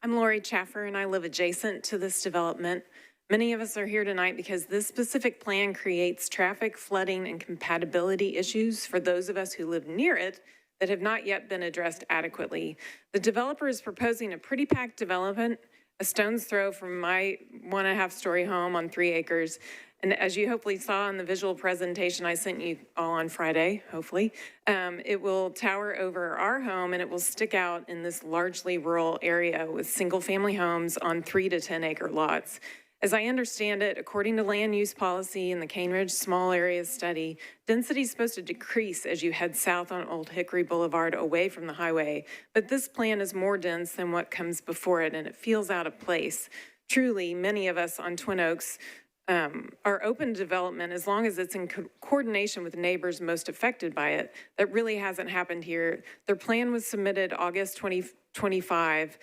K: I'm Lori Chaffer, and I live adjacent to this development. Many of us are here tonight because this specific plan creates traffic, flooding, and compatibility issues for those of us who live near it that have not yet been addressed adequately. The developer is proposing a pretty packed development, a stone's throw from my 1.5-story home on 3 acres. And as you hopefully saw in the visual presentation I sent you all on Friday, hopefully, it will tower over our home and it will stick out in this largely rural area with single-family homes on 3 to 10 acre lots. As I understand it, according to land use policy in the Cane Ridge Small Areas Study, density is supposed to decrease as you head south on Old Hickory Boulevard away from the highway. But this plan is more dense than what comes before it, and it feels out of place. Truly, many of us on Twin Oaks are open to development as long as it's in coordination with neighbors most affected by it. That really hasn't happened here. Their plan was submitted August 2025.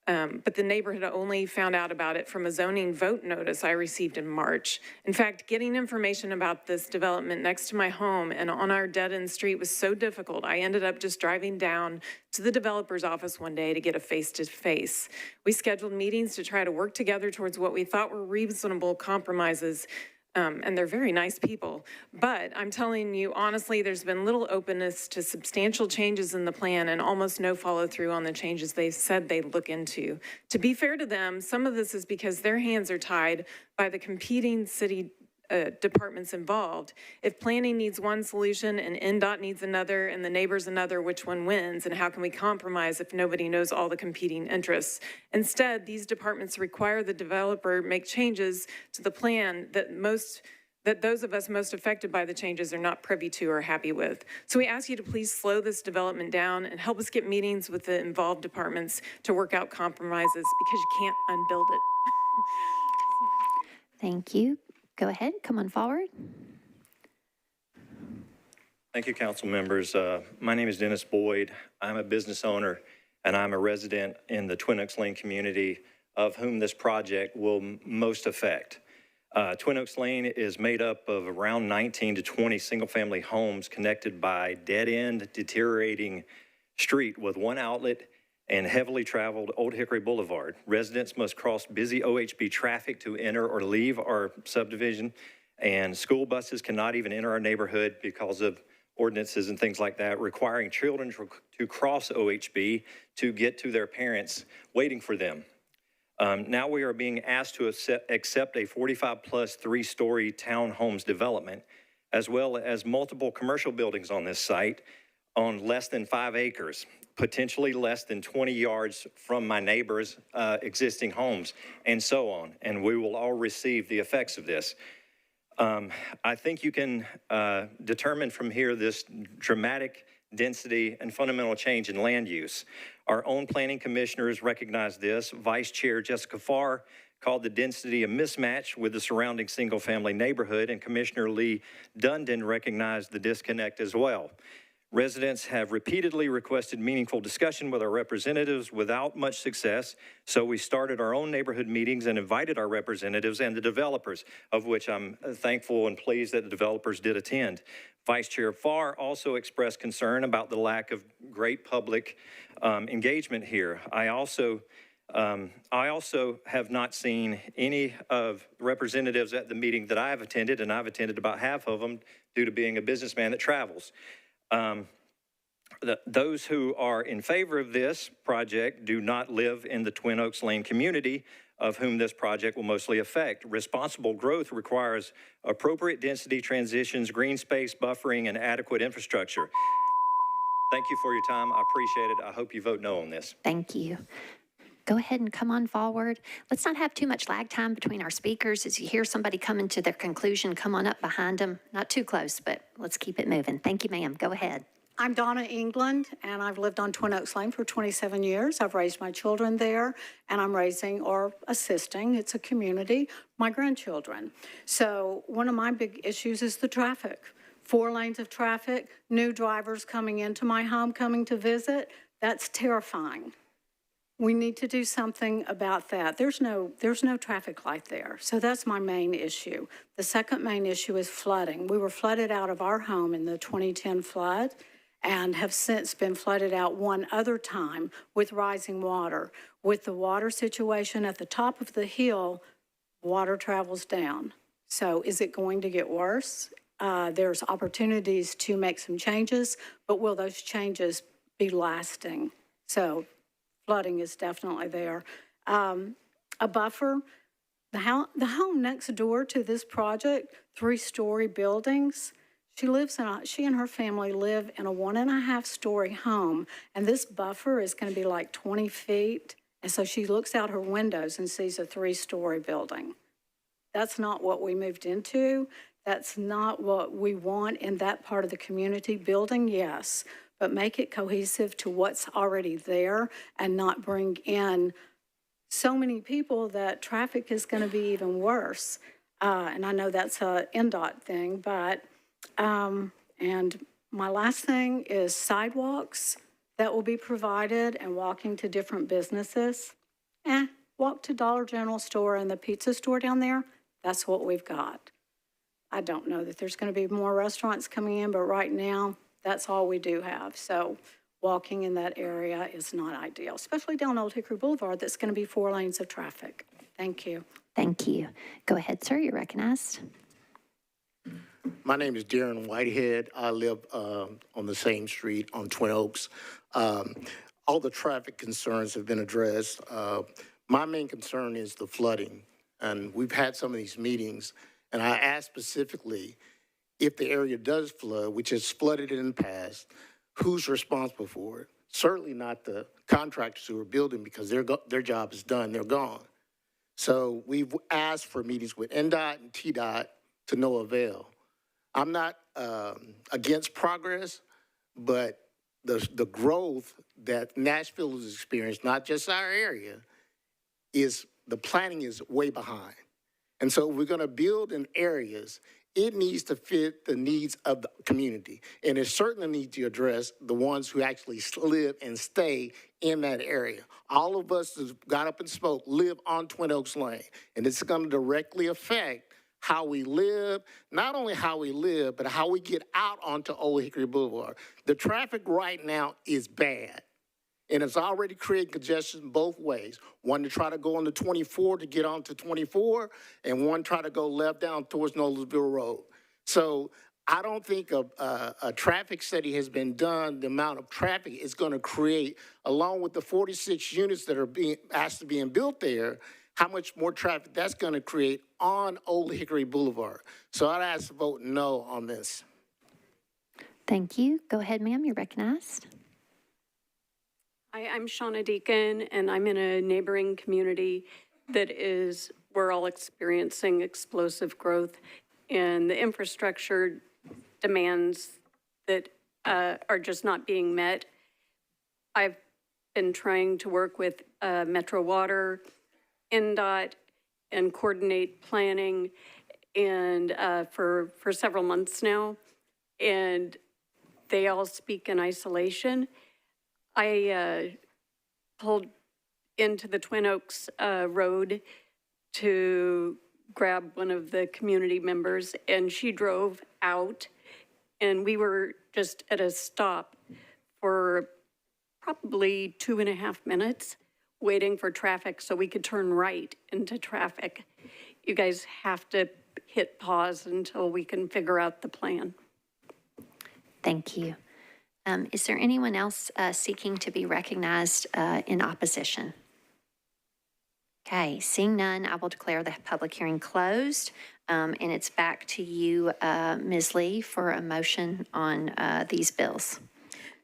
K: But the neighborhood only found out about it from a zoning vote notice I received in March. In fact, getting information about this development next to my home and on our dead-end street was so difficult, I ended up just driving down to the developer's office one day to get a face-to-face. We scheduled meetings to try to work together towards what we thought were reasonable compromises. And they're very nice people. But I'm telling you, honestly, there's been little openness to substantial changes in the plan and almost no follow through on the changes they said they'd look into. To be fair to them, some of this is because their hands are tied by the competing city departments involved. If planning needs one solution and NDOT needs another and the neighbors another, which one wins? And how can we compromise if nobody knows all the competing interests? Instead, these departments require the developer make changes to the plan that those of us most affected by the changes are not privy to or happy with. So we ask you to please slow this development down and help us get meetings with the involved departments to work out compromises because you can't unbuild it.
A: Thank you. Go ahead, come on forward.
U: Thank you, council members. My name is Dennis Boyd. I'm a business owner and I'm a resident in the Twin Oaks Lane community of whom this project will most affect. Twin Oaks Lane is made up of around 19 to 20 single-family homes connected by dead-end, deteriorating street with one outlet and heavily traveled Old Hickory Boulevard. Residents must cross busy OHB traffic to enter or leave our subdivision, and school buses cannot even enter our neighborhood because of ordinances and things like that, requiring children to cross OHB to get to their parents waiting for them. Now we are being asked to accept a 45-plus three-story townhomes development, as well as multiple commercial buildings on this site on less than 5 acres, potentially less than 20 yards from my neighbors' existing homes, and so on. And we will all receive the effects of this. I think you can determine from here this dramatic density and fundamental change in land use. Our own planning commissioners recognize this. Vice Chair Jessica Farr called the density a mismatch with the surrounding single-family neighborhood, and Commissioner Lee Dundon recognized the disconnect as well. Residents have repeatedly requested meaningful discussion with our representatives without much success, so we started our own neighborhood meetings and invited our representatives and the developers, of which I'm thankful and pleased that the developers did attend. Vice Chair Farr also expressed concern about the lack of great public engagement here. I also have not seen any of representatives at the meeting that I have attended, and I've attended about half of them due to being a businessman that travels. Those who are in favor of this project do not live in the Twin Oaks Lane community, of whom this project will mostly affect. Responsible growth requires appropriate density transitions, green space buffering, and adequate infrastructure. Thank you for your time. I appreciate it. I hope you vote no on this.
A: Thank you. Go ahead and come on forward. Let's not have too much lag time between our speakers. As you hear somebody coming to their conclusion, come on up behind them. Not too close, but let's keep it moving. Thank you, ma'am. Go ahead.
D: I'm Donna England, and I've lived on Twin Oaks Lane for 27 years. I've raised my children there, and I'm raising or assisting, it's a community, my grandchildren. So one of my big issues is the traffic. 4 lanes of traffic, new drivers coming into my home, coming to visit. That's terrifying. We need to do something about that. There's no traffic light there. So that's my main issue. The second main issue is flooding. We were flooded out of our home in the 2010 flood and have since been flooded out one other time with rising water. With the water situation at the top of the hill, water travels down. So is it going to get worse? There's opportunities to make some changes, but will those changes be lasting? So flooding is definitely there. A buffer, the home next door to this project, 3-story buildings, she and her family live in a 1.5-story home, and this buffer is going to be like 20 feet, and so she looks out her windows and sees a 3-story building. That's not what we moved into. That's not what we want in that part of the community. Building, yes, but make it cohesive to what's already there and not bring in so many people that traffic is going to be even worse. And I know that's a NDOT thing, but, and my last thing is sidewalks that will be provided and walking to different businesses. Walk to Dollar General store and the pizza store down there. That's what we've got. I don't know that there's going to be more restaurants coming in, but right now, that's all we do have. So walking in that area is not ideal, especially down Old Hickory Boulevard. That's going to be 4 lanes of traffic. Thank you.
A: Thank you. Go ahead, sir. You're recognized.
H: My name is Darren Whitehead. I live on the same street on Twin Oaks. All the traffic concerns have been addressed. My main concern is the flooding. And we've had some of these meetings, and I asked specifically, if the area does flood, which has flooded in the past, who's responsible for it? Certainly not the contractors who are building, because their job is done, they're gone. So we've asked for meetings with NDOT and TDOT to no avail. I'm not against progress, but the growth that Nashville has experienced, not just our area, is the planning is way behind. And so we're going to build in areas, it needs to fit the needs of the community. And it certainly needs to address the ones who actually live and stay in that area. All of us who got up and spoke live on Twin Oaks Lane. And it's going to directly affect how we live, not only how we live, but how we get out onto Old Hickory Boulevard. The traffic right now is bad. And it's already creating congestion both ways. One to try to go on the 24 to get onto 24, and one try to go left down towards Knowlesville Road. So I don't think a traffic study has been done. The amount of traffic it's going to create, along with the 46 units that are being asked to be built there, how much more traffic that's going to create on Old Hickory Boulevard. So I'd ask to vote no on this.
A: Thank you. Go ahead, ma'am. You're recognized.
I: Hi, I'm Shauna Deacon, and I'm in a neighboring community we're all experiencing explosive growth, and the infrastructure demands that are just not being met. I've been trying to work with Metro Water, NDOT, and coordinate planning, and for several months now, and they all speak in isolation. I pulled into the Twin Oaks Road to grab one of the community members, and she drove out, and we were just at a stop for probably 2.5 minutes waiting for traffic so we could turn right into traffic. You guys have to hit pause until we can figure out the plan.
A: Thank you. Is there anyone else seeking to be recognized in opposition? Okay, seeing none, I will declare the public hearing closed. And it's back to you, Ms. Lee, for a motion on these bills.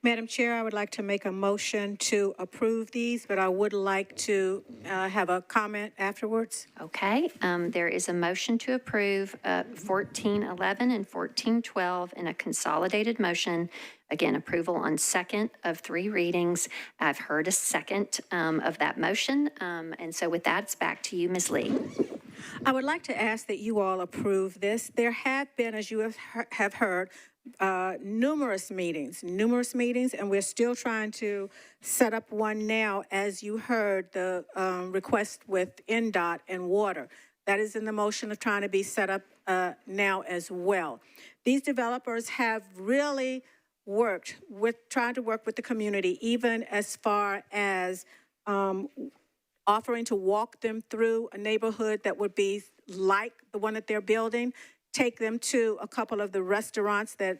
L: Madam Chair, I would like to make a motion to approve these, but I would like to have a comment afterwards.
A: Okay, there is a motion to approve 1411 and 1412 in a consolidated motion. Again, approval on second of 3 readings. I've heard a second of that motion. And so with that, it's back to you, Ms. Lee.
L: I would like to ask that you all approve this. There have been, as you have heard, numerous meetings, and we're still trying to set up one now. As you heard, the request with NDOT and water. That is in the motion of trying to be set up now as well. These developers have really trying to work with the community, even as far as offering to walk them through a neighborhood that would be like the one that they're building, take them to a couple of the restaurants that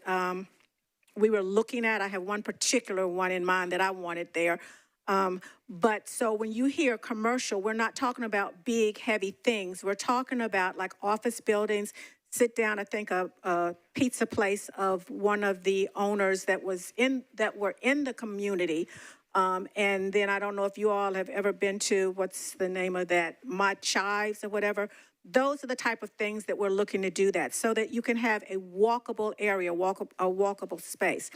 L: we were looking at. I have one particular one in mind that I wanted there. But so when you hear commercial, we're not talking about big, heavy things. We're talking about like office buildings. Sit down, I think a pizza place of one of the owners that were in the community. And then I don't know if you all have ever been to, what's the name of that, My Chives or whatever. Those are the type of things that we're looking to do that so that you can have a walkable area, a walkable space.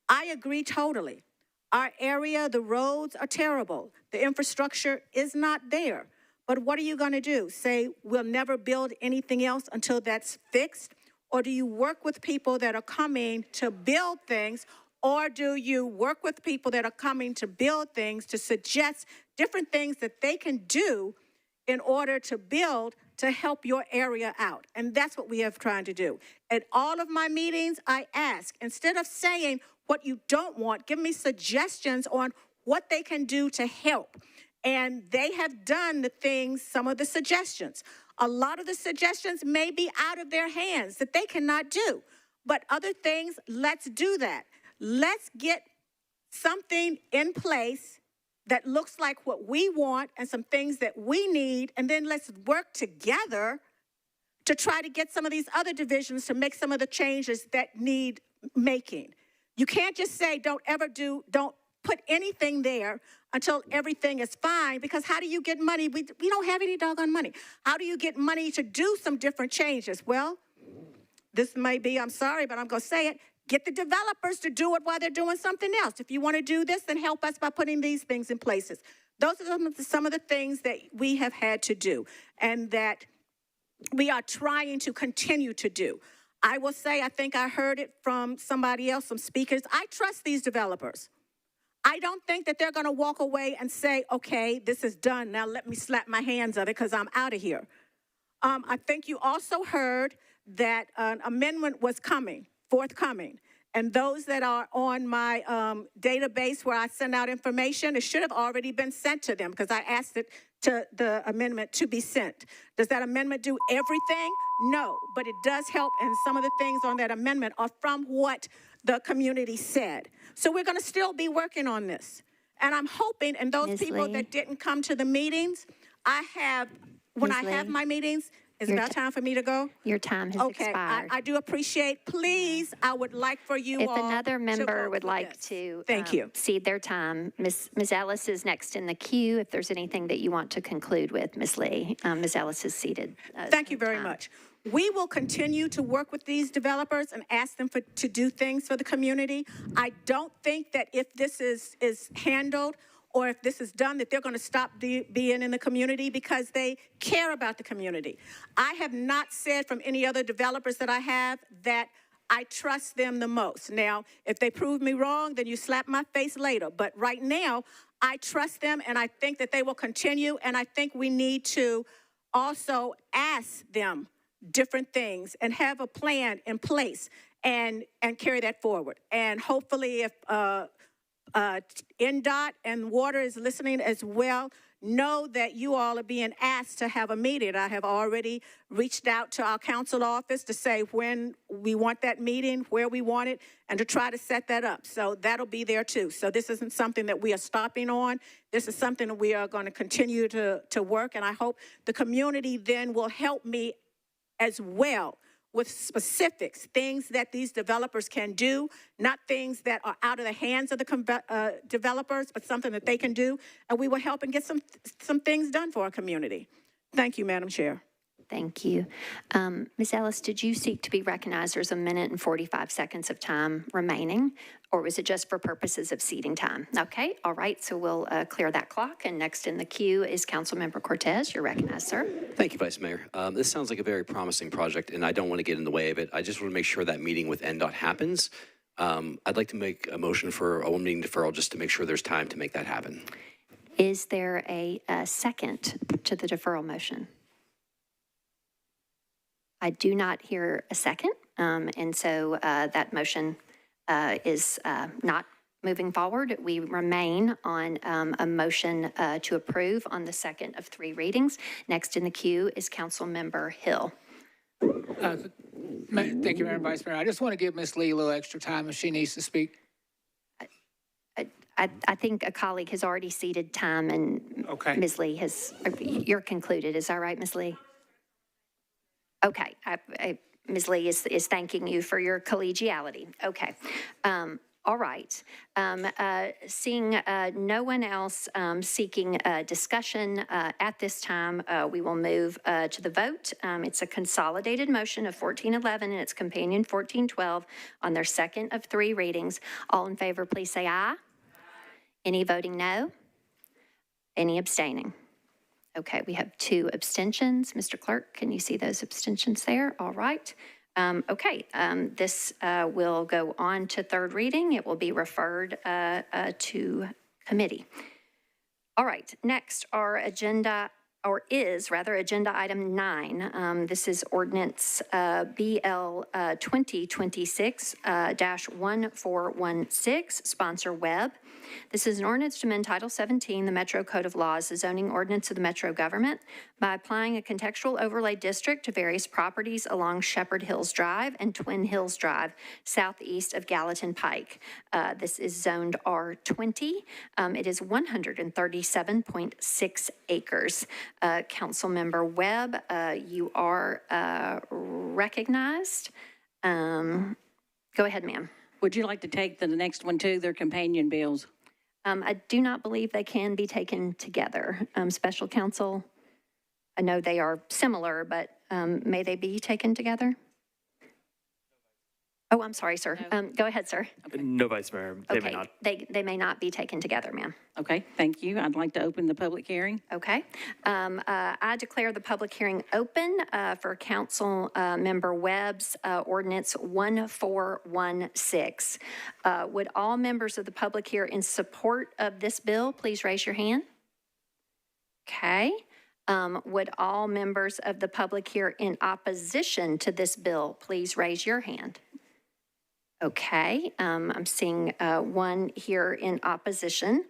L: I agree totally. Our area, the roads are terrible. The infrastructure is not there. But what are you going to do? Say we'll never build anything else until that's fixed? Or do you work with people that are coming to build things? Or do you work with people that are coming to build things to suggest different things that they can do in order to build to help your area out? And that's what we have trying to do. At all of my meetings, I ask, instead of saying what you don't want, give me suggestions on what they can do to help. And they have done the things, some of the suggestions. A lot of the suggestions may be out of their hands that they cannot do. But other things, let's do that. Let's get something in place that looks like what we want and some things that we need, and then let's work together to try to get some of these other divisions to make some of the changes that need making. You can't just say don't put anything there until everything is fine, because how do you get money? We don't have any doggone money. How do you get money to do some different changes? Well, this may be, I'm sorry, but I'm going to say it, get the developers to do it while they're doing something else. If you want to do this, then help us by putting these things in places. Those are some of the things that we have had to do and that we are trying to continue to do. I will say, I think I heard it from somebody else, some speakers. I trust these developers. I don't think that they're going to walk away and say, okay, this is done. Now let me slap my hands of it because I'm out of here. I think you also heard that an amendment was forthcoming. And those that are on my database where I send out information, it should have already been sent to them because I asked it to the amendment to be sent. Does that amendment do everything? No, but it does help, and some of the things on that amendment are from what the community said. So we're going to still be working on this. And I'm hoping, and those
A: Ms.
L: people
A: Lee?
L: that didn't come to the meetings, when
A: Ms.
L: I have
A: Lee?
L: my meetings, is it
A: Your
L: about time for me to go?
A: Your time has
L: Okay,
A: expired.
L: I do appreciate, please, I would like for you
A: If
L: all
A: another
L: to
A: member
L: vote
A: would
L: for
A: like
L: this.
A: to
L: Thank you.
A: cede their time, Ms. Ellis is next in the queue. If there's anything that you want to conclude with, Ms. Lee, Ms. Ellis is seated.
L: Thank you very much. We will continue to work with these developers and ask them to do things for the community. I don't think that if this is handled or if this is done, that they're going to stop being in the community because they care about the community. I have not said from any other developers that I have that I trust them the most. Now, if they prove me wrong, then you slap my face later. But right now, I trust them, and I think that they will continue, and I think we need to also ask them different things and have a plan in place and carry that forward. And hopefully if NDOT and Water is listening as well, know that you all are being asked to have a meeting. I have already reached out to our council office to say when we want that meeting, where we want it, and to try to set that up. So that'll be there too. So this isn't something that we are stopping on. This is something that we are going to continue to work, and I hope the community then will help me as well with specifics, things that these developers can do, not things that are out of the hands of the developers, but something that they can do, and we will help and get some things done for our community. Thank you, Madam Chair.
A: Thank you. Ms. Ellis, did you seek to be recognized? There's 1 minute and 45 seconds of time remaining, or was it just for purposes of seating time? Okay, all right, so we'll clear that clock, and next in the queue is Councilmember Cortez. You're recognized, sir.
M: Thank you, Vice Mayor. This sounds like a very promising project, and I don't want to get in the way of it. I just want to make sure that meeting with NDOT happens. I'd like to make a motion for a one-meeting deferral just to make sure there's time to make that happen.
A: Is there a second to the deferral motion? I do not hear a second, and so that motion is not moving forward. We remain on a motion to approve on the second of 3 readings. Next in the queue is Councilmember Hill.
S: Thank you, Madam Vice Mayor. I just want to give Ms. Lee a little extra time if she needs to speak.
A: I think a colleague has already ceded time, and Ms. Lee has, you're concluded. Is that right, Ms. Lee? Okay, Ms. Lee is thanking you for your collegiality. Okay, all right. Seeing no one else seeking discussion at this time, we will move to the vote. It's a consolidated motion of 1411 and its companion 1412 on their second of 3 readings. All in favor, please say aye. Any voting no? Any abstaining? Okay, we have 2 abstentions. Mr. Clerk, can you see those abstentions there? All right. This will go on to 3rd reading. It will be referred to committee. All right, next agenda item 9. This is ordinance BL 2026-1416, sponsor Webb. This is an ordinance to amend Title 17, the Metro Code of Laws, the zoning ordinance of the Metro government, by applying a contextual overlay district to various properties along Shepherd Hills Drive and Twin Hills Drive, southeast of Gallatin Pike. This is zoned R20. It is 137.6 acres. Councilmember Webb, you are recognized. Go ahead, ma'am.
F: Would you like to take the next one too? They're companion bills.
A: I do not believe they can be taken together. Special counsel, I know they are similar, but may they be taken together? Oh, I'm sorry, sir. Go ahead, sir.
X: No, Vice Mayor, they may not.
A: They may not be taken together, ma'am.
F: Okay, thank you. I'd like to open the public hearing.
A: Okay. I declare the public hearing open for Council Member Webb's ordinance 1416. Would all members of the public here in support of this bill please raise your hand? Okay. Would all members of the public here in opposition to this bill please raise your hand? Okay, I'm seeing one here in opposition.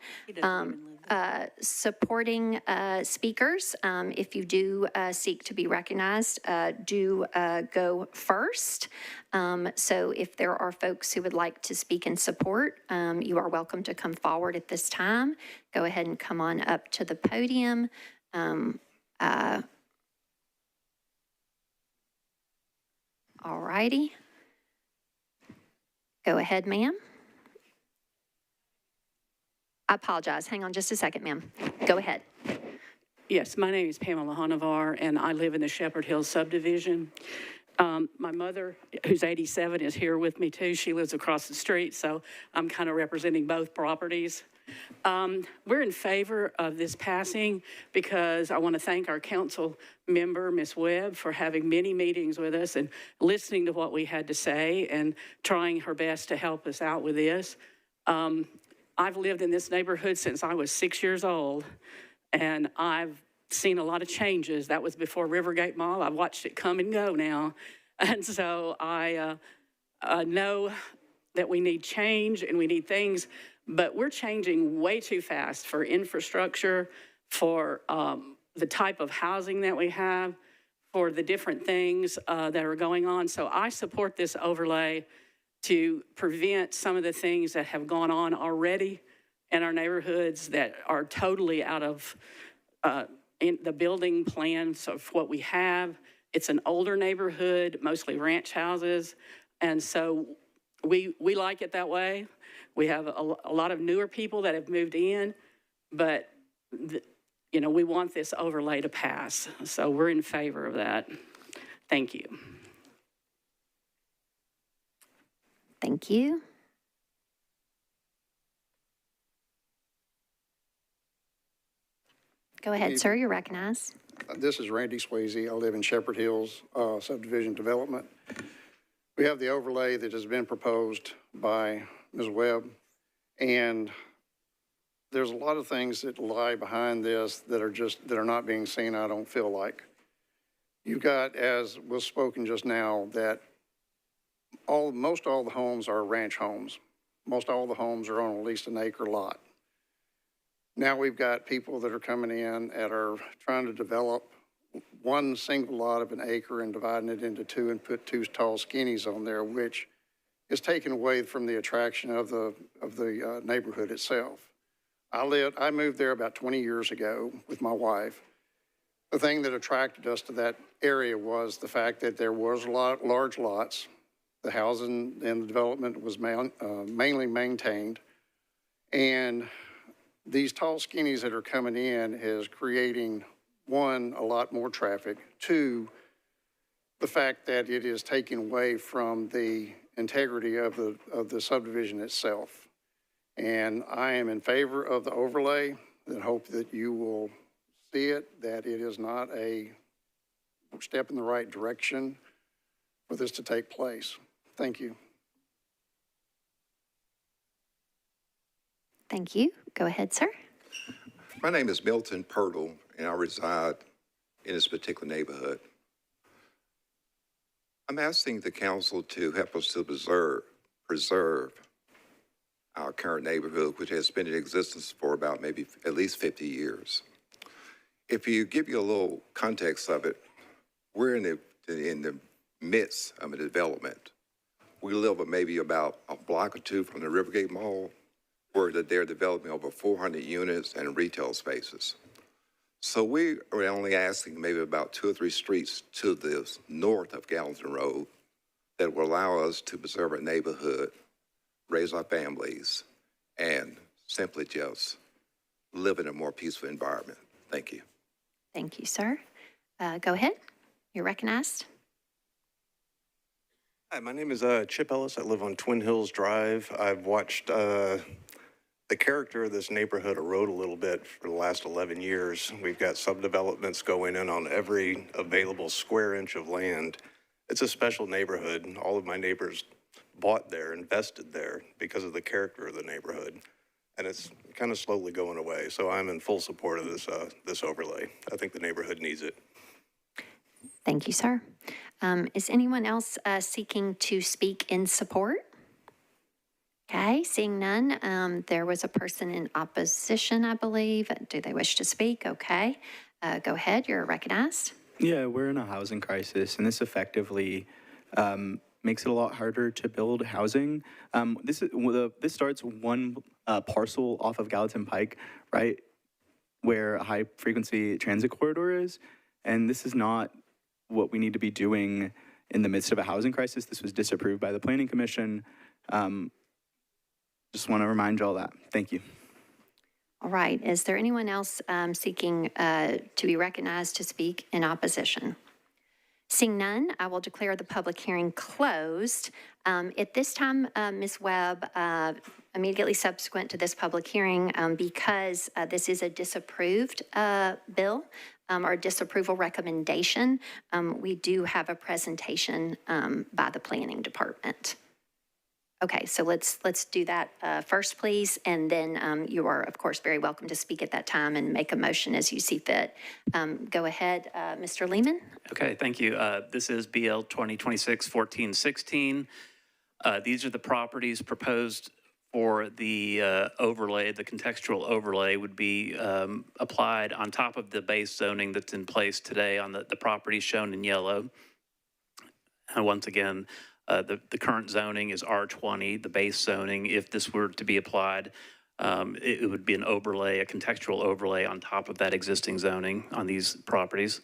A: Supporting speakers, if you do seek to be recognized, do go first. So if there are folks who would like to speak in support, you are welcome to come forward at this time. Go ahead and come on up to the podium. All righty. Go ahead, ma'am. I apologize. Hang on just a second, ma'am. Go ahead.
J: Yes, my name is Pamela Honavar, and I live in the Shepherd Hills subdivision. My mother, who's 87, is here with me too. She lives across the street, so I'm kind of representing both properties. We're in favor of this passing because I want to thank our council member, Ms. Webb, for having many meetings with us and listening to what we had to say and trying her best to help us out with this. I've lived in this neighborhood since I was 6 years old, and I've seen a lot of changes. That was before Rivergate Mall. I've watched it come and go now. And so I know that we need change and we need things, but we're changing way too fast for infrastructure, for the type of housing that we have, for the different things that are going on. So I support this overlay to prevent some of the things that have gone on already in our neighborhoods that are totally out of in the building plans of what we have. It's an older neighborhood, mostly ranch houses, and so we like it that way. We have a lot of newer people that have moved in, but you know, we want this overlay to pass, so we're in favor of that. Thank you.
A: Thank you. Go ahead, sir, you're recognized.
N: This is Randy Swayze. I live in Shepherd Hills subdivision development. We have the overlay that has been proposed by Ms. Webb, and there's a lot of things that lie behind this that are not being seen, I don't feel like. You've got, as was spoken just now, that most all the homes are ranch homes. Most all the homes are on at least an acre lot. Now we've got people that are coming in that are trying to develop one single lot of an acre and dividing it into two and put two tall skinnies on there, which is taken away from the attraction of the neighborhood itself. I moved there about 20 years ago with my wife. The thing that attracted us to that area was the fact that there was a lot large lots. The housing and the development was mainly maintained, and these tall skinnies that are coming in is creating, one, a lot more traffic, two, the fact that it is taking away from the integrity of the subdivision itself. And I am in favor of the overlay and hope that you will see it, that it is not a step in the right direction for this to take place. Thank you.
A: Thank you. Go ahead, sir.
V: My name is Milton Pirtle, and I reside in this particular neighborhood. I'm asking the council to help us to preserve our current neighborhood, which has been in existence for about maybe at least 50 years. If you give you a little context of it, we're in the midst of a development. We live maybe about a block or two from the Rivergate Mall, where they're developing over 400 units and retail spaces. So we are only asking maybe about 2 or 3 streets to the north of Gallatin Road that will allow us to preserve our neighborhood, raise our families, and simply just live in a more peaceful environment. Thank you.
A: Thank you, sir. Go ahead. You're recognized.
W: Hi, my name is Chip Ellis. I live on Twin Hills Drive. I've watched the character of this neighborhood erode a little bit for the last 11 years. We've got subdevelopments going in on every available square inch of land. It's a special neighborhood. All of my neighbors bought there, invested there because of the character of the neighborhood. And it's kind of slowly going away. So I'm in full support of this overlay. I think the neighborhood needs it.
A: Thank you, sir. Is anyone else seeking to speak in support? Okay, seeing none, there was a person in opposition, I believe. Do they wish to speak? Okay, go ahead, you're recognized.
G: Yeah, we're in a housing crisis, and this effectively makes it a lot harder to build housing. This starts one parcel off of Gallatin Pike, right, where a high-frequency transit corridor is, and this is not what we need to be doing in the midst of a housing crisis. This was disapproved by the Planning Commission. Just want to remind you all that. Thank you.
A: All right, is there anyone else seeking to be recognized to speak in opposition? Seeing none, I will declare the public hearing closed. At this time, Ms. Webb, immediately subsequent to this public hearing, because this is a disapproved bill or disapproval recommendation, we do have a presentation by the Planning Department. Okay, so let's do that first, please, and then you are, of course, very welcome to speak at that time and make a motion as you see fit. Go ahead, Mr. Lehman.
X: Okay, thank you. This is BL 2026-1416. These are the properties proposed for the overlay. The contextual overlay would be applied on top of the base zoning that's in place today on the properties shown in yellow. And once again, the current zoning is R20, the base zoning. If this were to be applied, it would be an overlay, a contextual overlay on top of that existing zoning on these properties.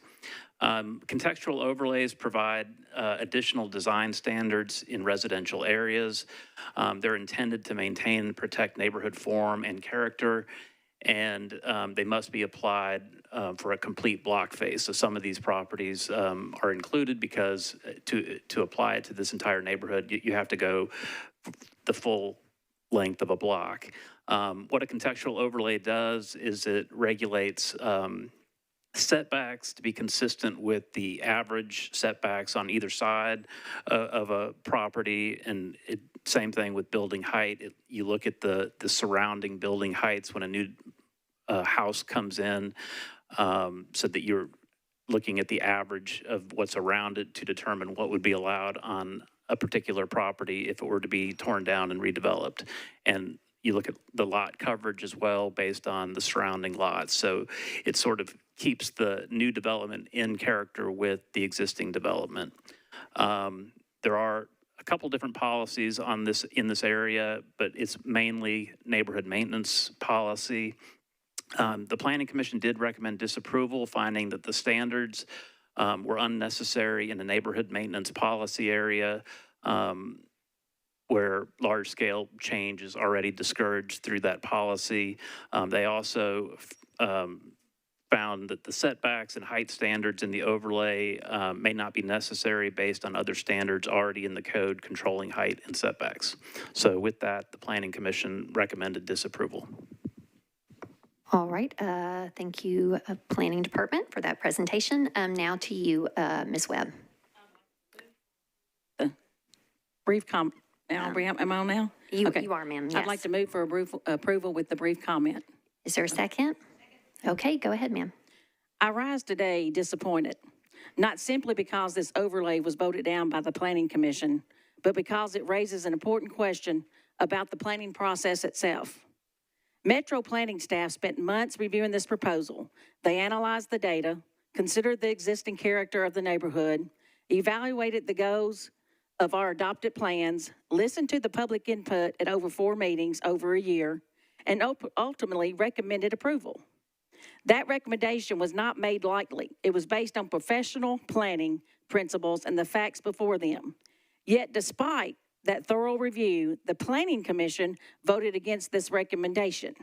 X: Contextual overlays provide additional design standards in residential areas. They're intended to maintain and protect neighborhood form and character, and they must be applied for a complete block face. So some of these properties are included because to apply it to this entire neighborhood, you have to go the full length of a block. What a contextual overlay does is it regulates setbacks to be consistent with the average setbacks on either side of a property, and same thing with building height. You look at the surrounding building heights when a new house comes in, so that you're looking at the average of what's around it to determine what would be allowed on a particular property if it were to be torn down and redeveloped. And you look at the lot coverage as well based on the surrounding lots. So it sort of keeps the new development in character with the existing development. There are a couple different policies on this in this area, but it's mainly neighborhood maintenance policy. The Planning Commission did recommend disapproval, finding that the standards were unnecessary in the neighborhood maintenance policy area, where large-scale change is already discouraged through that policy. They also found that the setbacks and height standards in the overlay may not be necessary based on other standards already in the code controlling height and setbacks. So with that, the Planning Commission recommended disapproval.
A: All right, thank you, Planning Department, for that presentation. Now to you, Ms. Webb.
F: Brief comment. Am I on now?
A: You are, ma'am, yes.
F: I'd like to move for approval with the brief comment.
A: Is there a second? Okay, go ahead, ma'am.
F: I rise today disappointed, not simply because this overlay was voted down by the Planning Commission, but because it raises an important question about the planning process itself. Metro planning staff spent months reviewing this proposal. They analyzed the data, considered the existing character of the neighborhood, evaluated the goals of our adopted plans, listened to the public input at over 4 meetings over a year, and ultimately recommended approval. That recommendation was not made lightly. It was based on professional planning principles and the facts before them. Yet despite that thorough review, the Planning Commission voted against this recommendation.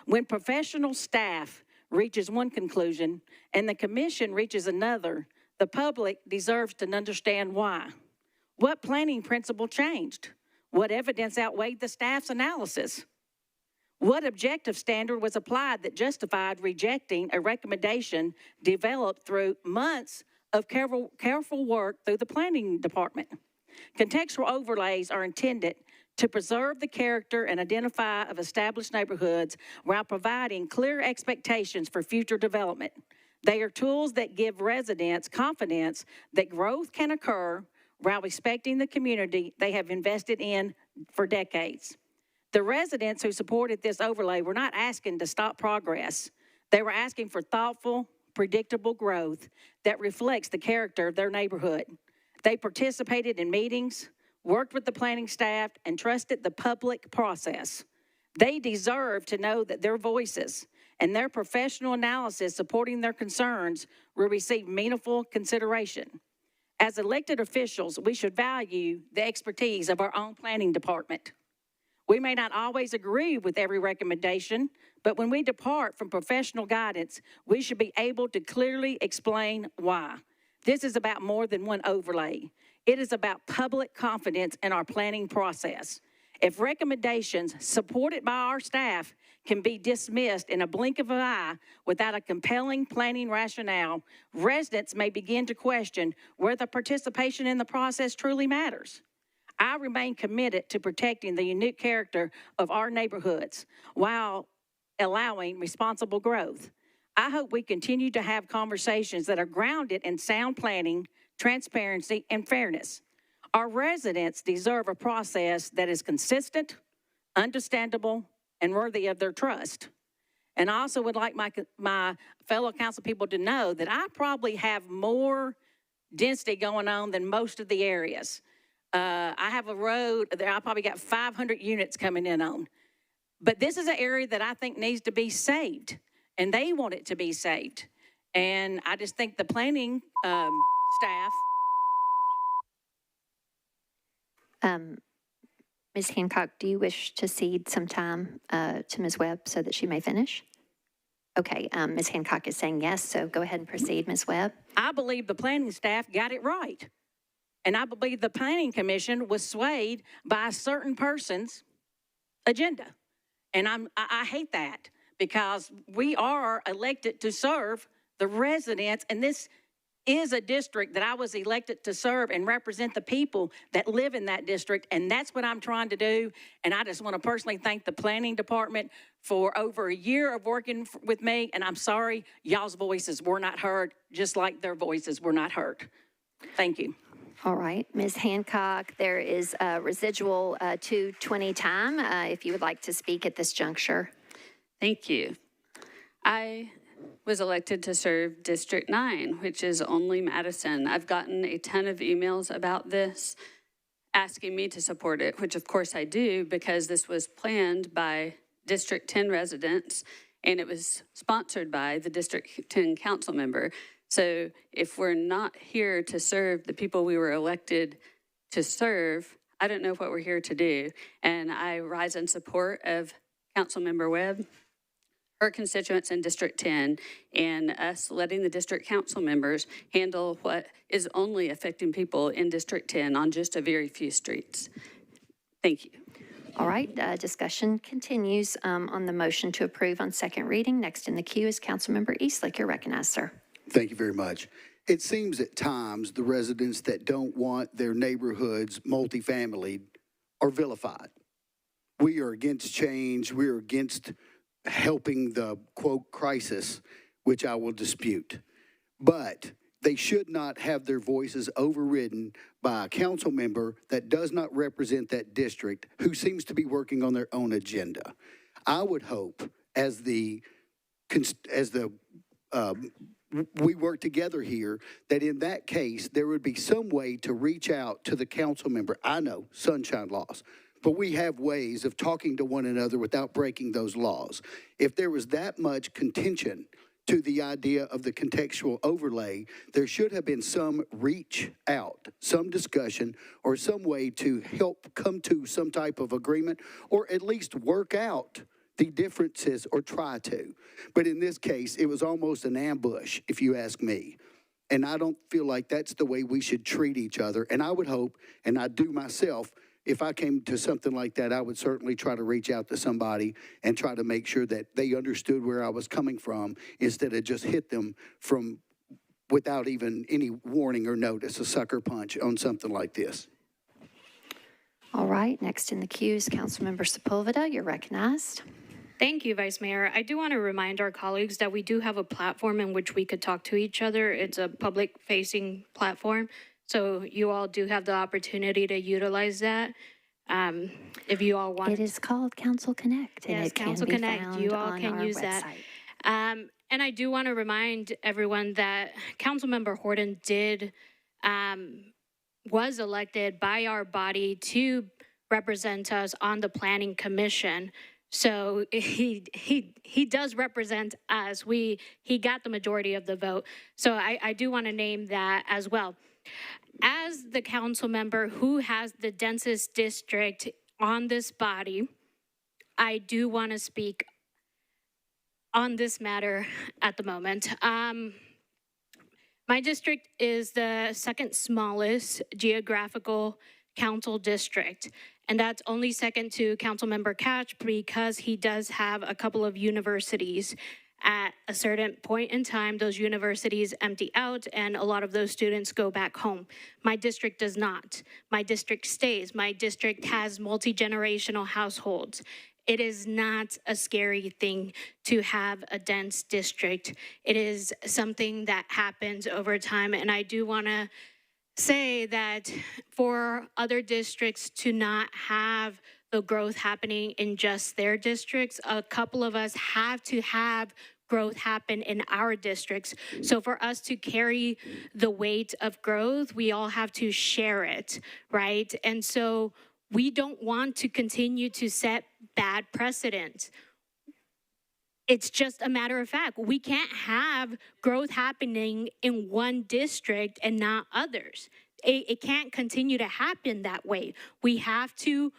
F: When professional staff reaches one conclusion and the Commission reaches another, the public deserves to understand why. What planning principle changed? What evidence outweighed the staff's analysis? What objective standard was applied that justified rejecting a recommendation developed through months of careful work through the Planning Department? Contextual overlays are intended to preserve the character and identify of established neighborhoods while providing clear expectations for future development. They are tools that give residents confidence that growth can occur while respecting the community they have invested in for decades.
O: The residents who supported this overlay were not asking to stop progress. They were asking for thoughtful, predictable growth that reflects the character of their neighborhood. They participated in meetings, worked with the planning staff, and trusted the public process. They deserve to know that their voices and their professional analysis supporting their concerns will receive meaningful consideration. As elected officials, we should value the expertise of our own planning department. We may not always agree with every recommendation, but when we depart from professional guidance, we should be able to clearly explain why. This is about more than one overlay. It is about public confidence in our planning process. If recommendations supported by our staff can be dismissed in a blink of an eye without a compelling planning rationale, residents may begin to question whether participation in the process truly matters. I remain committed to protecting the unique character of our neighborhoods while allowing responsible growth. I hope we continue to have conversations that are grounded in sound planning, transparency, and fairness. Our residents deserve a process that is consistent, understandable, and worthy of their trust. And I also would like my fellow council people to know that I probably have more density going on than most of the areas. I have a road there, I probably got 500 units coming in on. But this is an area that I think needs to be saved, and they want it to be saved. And I just think the planning staff.
A: Ms. Hancock, do you wish to cede some time to Ms. Webb so that she may finish? Okay, Ms. Hancock is saying yes, so go ahead and proceed, Ms. Webb.
O: I believe the planning staff got it right. And I believe the Planning Commission was swayed by a certain person's agenda. And I hate that because we are elected to serve the residents, and this is a district that I was elected to serve and represent the people that live in that district, and that's what I'm trying to do. And I just want to personally thank the planning department for over a year of working with me, and I'm sorry y'all's voices were not heard, just like their voices were not heard. Thank you.
A: All right, Ms. Hancock, there is a residual 2:20 time if you would like to speak at this juncture.
P: Thank you. I was elected to serve District 9, which is only Madison. I've gotten a ton of emails about this asking me to support it, which of course I do because this was planned by District 10 residents and it was sponsored by the District 10 council member. So if we're not here to serve the people we were elected to serve, I don't know what we're here to do. And I rise in support of Councilmember Webb, her constituents in District 10, and us letting the district council members handle what is only affecting people in District 10 on just a very few streets. Thank you.
A: All right, discussion continues on the motion to approve on second reading. Next in the queue is Councilmember Eastlick. You're recognized, sir.
Q: Thank you very much. It seems at times the residents that don't want their neighborhoods multifamily are vilified. We are against change. We are against helping the, quote, crisis, which I will dispute. But they should not have their voices overridden by a council member that does not represent that district who seems to be working on their own agenda. I would hope we work together here, that in that case, there would be some way to reach out to the council member. I know, sunshine laws, but we have ways of talking to one another without breaking those laws. If there was that much contention to the idea of the contextual overlay, there should have been some reach out, some discussion, or some way to help come to some type of agreement, or at least work out the differences, or try to. But in this case, it was almost an ambush, if you ask me. And I don't feel like that's the way we should treat each other. And I would hope, and I do myself, if I came to something like that, I would certainly try to reach out to somebody and try to make sure that they understood where I was coming from instead of just hit them from without even any warning or notice, a sucker punch on something like this.
A: All right, next in the queue is Councilmember Sepulveda. You're recognized.
R: Thank you, Vice Mayor. I do want to remind our colleagues that we do have a platform in which we could talk to each other. It's a public-facing platform, so you all do have the opportunity to utilize that. If you all want.
A: It is called Council Connect, and
R: Yes,
A: it can
R: Council
A: be
R: Connect,
A: found
R: you all
A: on
R: can
A: our
R: use
A: website.
R: that. And I do want to remind everyone that Councilmember Horton was elected by our body to represent us on the Planning Commission. So he does represent us. He got the majority of the vote. So I do want to name that as well. As the council member who has the densest district on this body, I do want to speak on this matter at the moment. My district is the second smallest geographical council district, and that's only second to Councilmember Catch because he does have a couple of universities. At a certain point in time, those universities empty out and a lot of those students go back home. My district does not. My district stays. My district has multi-generational households. It is not a scary thing to have a dense district. It is something that happens over time. And I do want to say that for other districts to not have the growth happening in just their districts, a couple of us have to have growth happen in our districts. So for us to carry the weight of growth, we all have to share it, right? And so we don't want to continue to set bad precedents. It's just a matter of fact. We can't have growth happening in one district and not others. It can't continue to happen that way. We have to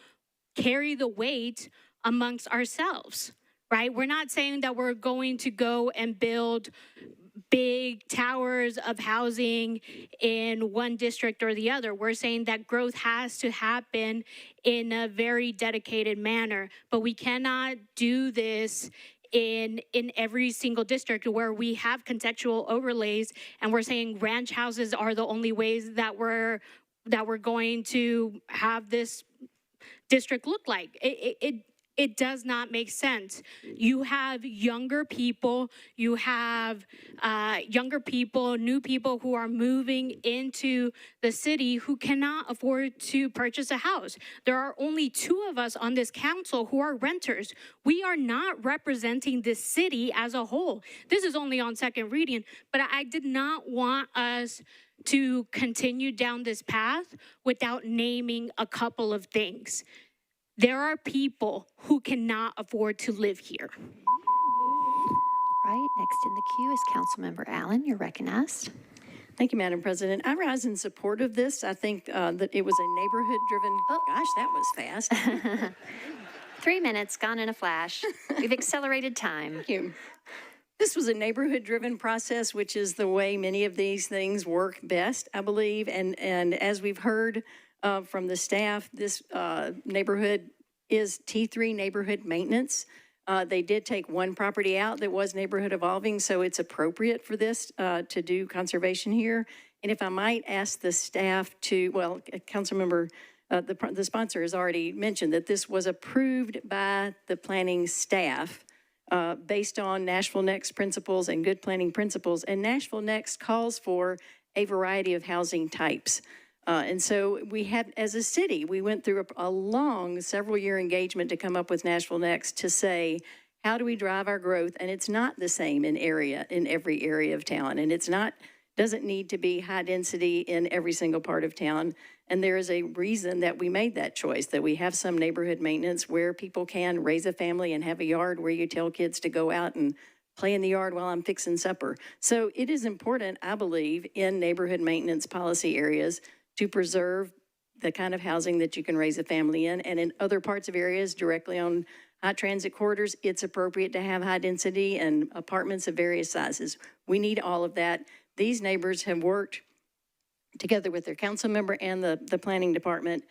R: carry the weight amongst ourselves, right? We're not saying that we're going to go and build big towers of housing in one district or the other. We're saying that growth has to happen in a very dedicated manner, but we cannot do this in every single district where we have contextual overlays and we're saying ranch houses are the only ways that we're going to have this district look like. It does not make sense. You have younger people, new people who are moving into the city who cannot afford to purchase a house. There are only 2 of us on this council who are renters. We are not representing this city as a whole. This is only on second reading, but I did not want us to continue down this path without naming a couple of things. There are people who cannot afford to live here.
A: Right, next in the queue is Councilmember Allen. You're recognized.
F: Thank you, Madam President. I rise in support of this. I think that it was a neighborhood-driven, gosh, that was fast.
A: 3 minutes, gone in a flash. We've accelerated time.
F: Thank you. This was a neighborhood-driven process, which is the way many of these things work best, I believe. And as we've heard from the staff, this neighborhood is T3 neighborhood maintenance. They did take one property out that was neighborhood evolving, so it's appropriate for this to do conservation here. And if I might ask the staff to, well, Councilmember, the sponsor has already mentioned that this was approved by the planning staff based on Nashville Next principles and good planning principles. And Nashville Next calls for a variety of housing types. And so we had, as a city, we went through a long several-year engagement to come up with Nashville Next to say, how do we drive our growth? And it's not the same in every area of town. And it's not, doesn't need to be high density in every single part of town. And there is a reason that we made that choice, that we have some neighborhood maintenance where people can raise a family and have a yard where you tell kids to go out and play in the yard while I'm fixing supper. So it is important, I believe, in neighborhood maintenance policy areas to preserve the kind of housing that you can raise a family in. And in other parts of areas directly on high transit corridors, it's appropriate to have high density and apartments of various sizes. We need all of that. These neighbors have worked together with their council member and the planning department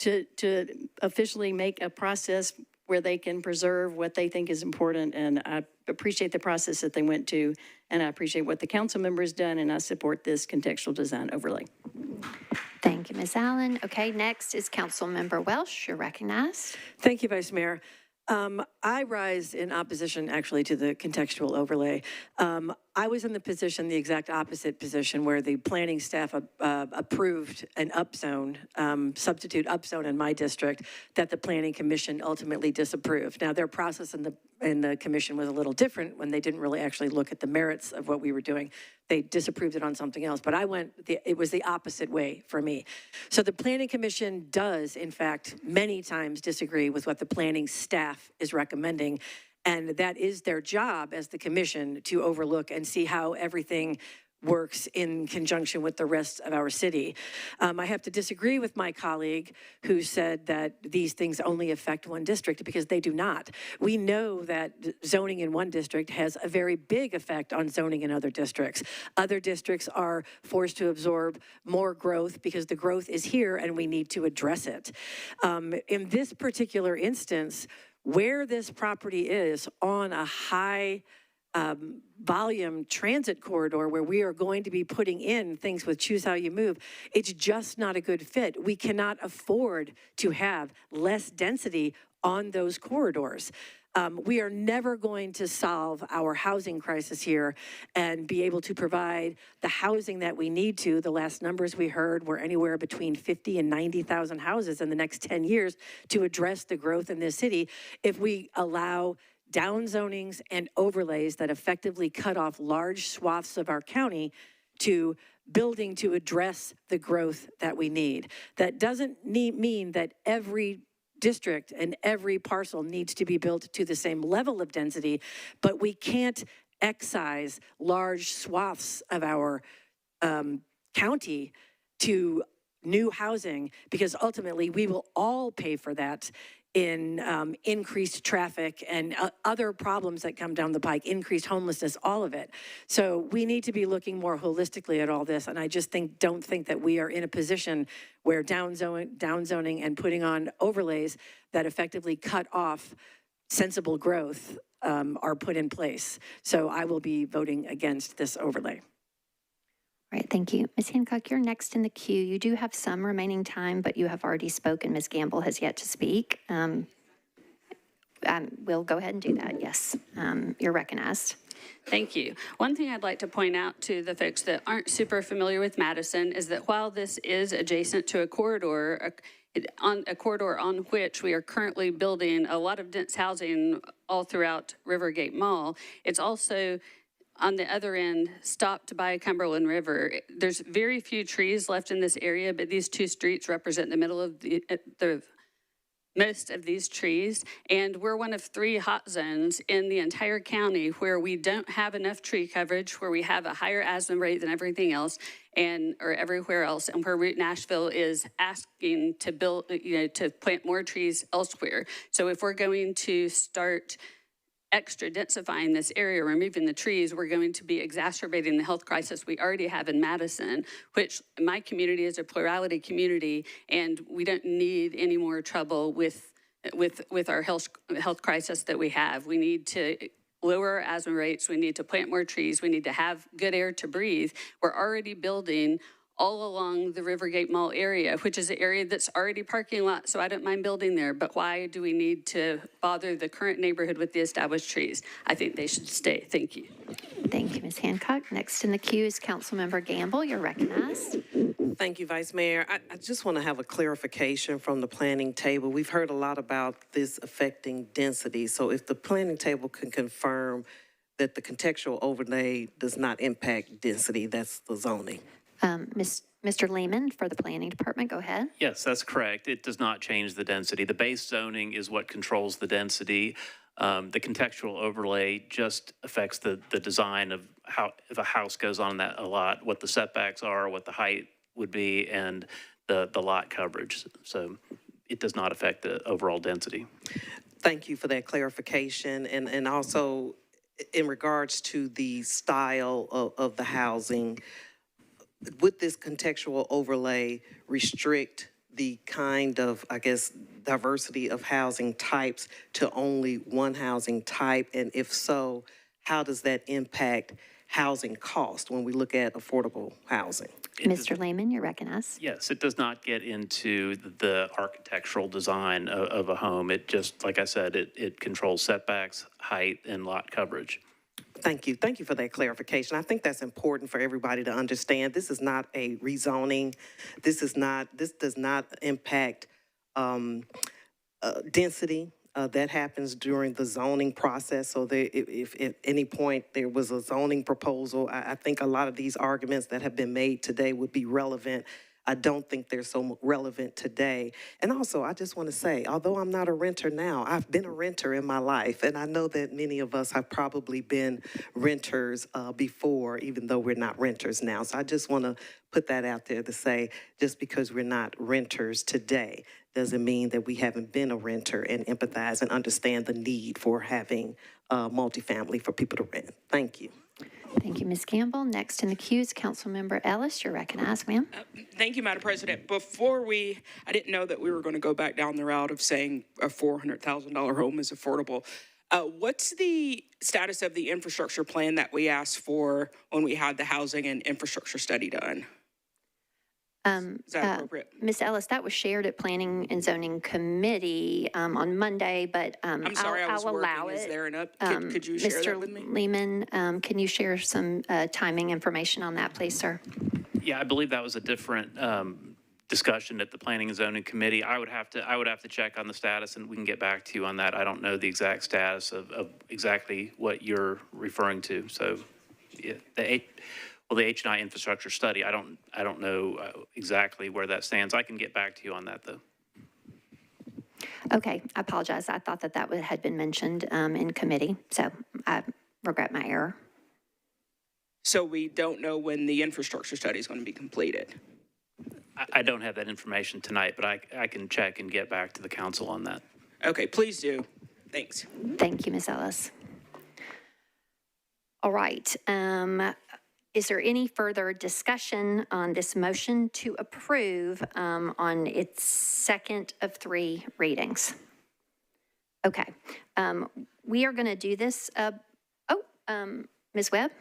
F: to officially make a process where they can preserve what they think is important. And I appreciate the process that they went to, and I appreciate what the council member has done, and I support this contextual design overlay.
A: Thank you, Ms. Allen. Okay, next is Councilmember Welsh. You're recognized.
B: Thank you, Vice Mayor. I rise in opposition, actually, to the contextual overlay. I was in the position, the exact opposite position, where the planning staff approved an upzone, substitute upzone in my district that the planning commission ultimately disapproved. Now, their process in the commission was a little different when they didn't really actually look at the merits of what we were doing. They disapproved it on something else, but it was the opposite way for me. So the planning commission does, in fact, many times disagree with what the planning staff is recommending. And that is their job as the commission to overlook and see how everything works in conjunction with the rest of our city. I have to disagree with my colleague who said that these things only affect one district, because they do not. We know that zoning in one district has a very big effect on zoning in other districts. Other districts are forced to absorb more growth because the growth is here and we need to address it. In this particular instance, where this property is on a high volume transit corridor where we are going to be putting in things with Choose How You Move, it's just not a good fit. We cannot afford to have less density on those corridors. We are never going to solve our housing crisis here and be able to provide the housing that we need to. The last numbers we heard were anywhere between 50 and 90,000 houses in the next 10 years to address the growth in this city if we allow down zonings and overlays that effectively cut off large swaths of our county to building to address the growth that we need. That doesn't mean that every district and every parcel needs to be built to the same level of density, but we can't excise large swaths of our county to new housing, because ultimately we will all pay for that in increased traffic and other problems that come down the pike, increased homelessness, all of it. So we need to be looking more holistically at all this, and I just don't think that we are in a position where down zoning and putting on overlays that effectively cut off sensible growth are put in place. So I will be voting against this overlay.
A: All right, thank you. Ms. Hancock, you're next in the queue. You do have some remaining time, but you have already spoken. Ms. Gamble has yet to speak. We'll go ahead and do that, yes. You're recognized.
P: Thank you. One thing I'd like to point out to the folks that aren't super familiar with Madison is that while this is adjacent to a corridor, on which we are currently building a lot of dense housing all throughout Rivergate Mall, it's also on the other end, stopped by Cumberland River. There's very few trees left in this area, but these two streets represent the middle of the most of these trees. And we're one of 3 hot zones in the entire county where we don't have enough tree coverage, where we have a higher asthma rate than everything else, or everywhere else, and where Route Nashville is asking to build, to plant more trees elsewhere. So if we're going to start extra densifying this area, removing the trees, we're going to be exacerbating the health crisis we already have in Madison, which my community is a plurality community, and we don't need any more trouble with our health crisis that we have. We need to lower our asthma rates. We need to plant more trees. We need to have good air to breathe. We're already building all along the Rivergate Mall area, which is an area that's already parking lot, so I don't mind building there. But why do we need to bother the current neighborhood with the established trees? I think they should stay. Thank you.
A: Thank you, Ms. Hancock. Next in the queue is Councilmember Gamble. You're recognized.
C: Thank you, Vice Mayor. I just want to have a clarification from the planning table. We've heard a lot about this affecting density. So if the planning table can confirm that the contextual overlay does not impact density, that's the zoning.
A: Mr. Lehman for the Planning Department, go ahead.
X: Yes, that's correct. It does not change the density. The base zoning is what controls the density. The contextual overlay just affects the design of how, if a house goes on that a lot, what the setbacks are, what the height would be, and the lot coverage. So it does not affect the overall density.
C: Thank you for that clarification. And also in regards to the style of the housing, would this contextual overlay restrict the kind of, I guess, diversity of housing types to only one housing type? And if so, how does that impact housing cost when we look at affordable housing?
A: Mr. Lehman, you're recognized.
X: Yes, it does not get into the architectural design of a home. It just, like I said, it controls setbacks, height, and lot coverage.
C: Thank you. Thank you for that clarification. I think that's important for everybody to understand. This is not a rezoning. This does not impact density. That happens during the zoning process. So if at any point there was a zoning proposal, I think a lot of these arguments that have been made today would be relevant. I don't think they're so relevant today. And also, I just want to say, although I'm not a renter now, I've been a renter in my life. And I know that many of us have probably been renters before, even though we're not renters now. So I just want to put that out there to say, just because we're not renters today doesn't mean that we haven't been a renter and empathize and understand the need for having multifamily for people to rent. Thank you.
A: Thank you, Ms. Campbell. Next in the queue is Councilmember Ellis. You're recognized, ma'am.
E: Thank you, Madam President. I didn't know that we were going to go back down the route of saying a $400,000 home is affordable. What's the status of the infrastructure plan that we asked for when we had the housing and infrastructure study done? Is that appropriate?
A: Ms. Ellis, that was shared at Planning and Zoning Committee on Monday, but
E: I'm sorry, I was
A: I'll allow
E: working.
A: it.
E: Is there an could you share that with me?
A: Mr. Lehman, can you share some timing information on that, please, sir?
X: Yeah, I believe that was a different discussion at the Planning and Zoning Committee. I would have to check on the status, and we can get back to you on that. I don't know the exact status of exactly what you're referring to. So, yeah, the H&I infrastructure study, I don't know exactly where that stands. I can get back to you on that, though.
A: Okay, I apologize. I thought that had been mentioned in committee, so I regret my error.
E: So we don't know when the infrastructure study is going to be completed.
X: I don't have that information tonight, but I can check and get back to the council on that.
E: Okay, please do. Thanks.
A: Thank you, Ms. Ellis. All right. Is there any further discussion on this motion to approve on its second of 3 readings? Okay. We are going to do this. Ms. Webb?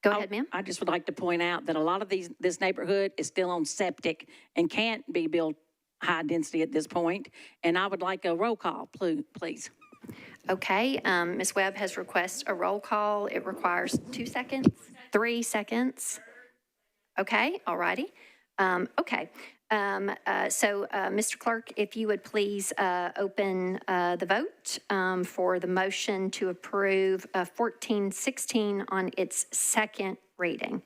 A: Go ahead, ma'am.
O: I just would like to point out that a lot of this neighborhood is still on septic and can't be built high density at this point. And I would like a roll call, please.
A: Okay. Ms. Webb has requested a roll call. It requires 2 seconds, 3 seconds. Okay. All righty. Okay. Mr. Clerk, if you would please open the vote for the motion to approve 1416 on its second reading.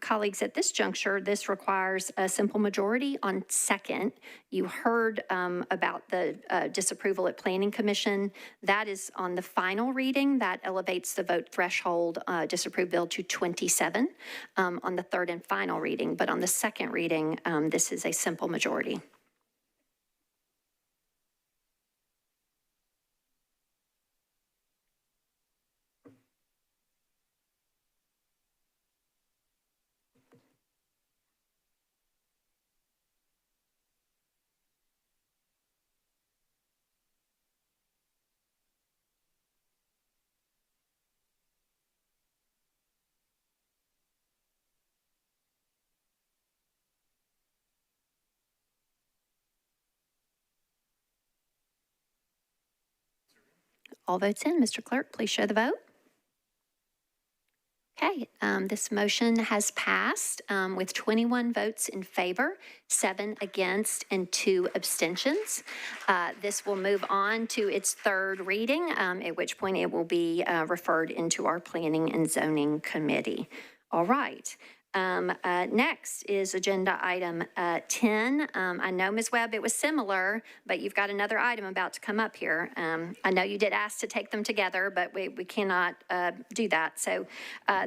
A: Colleagues, at this juncture, this requires a simple majority on second. You heard about the disapproval at Planning Commission. That is on the final reading. That elevates the vote threshold disapproved bill to 27 on the third and final reading. But on the second reading, this is a simple majority. All votes in. Mr. Clerk, please show the vote. Okay, this motion has passed with 21 votes in favor, 7 against, and 2 abstentions. This will move on to its third reading, at which point it will be referred into our Planning and Zoning Committee. All right. Next is agenda item 10. I know, Ms. Webb, it was similar, but you've got another item about to come up here. I know you did ask to take them together, but we cannot do that. So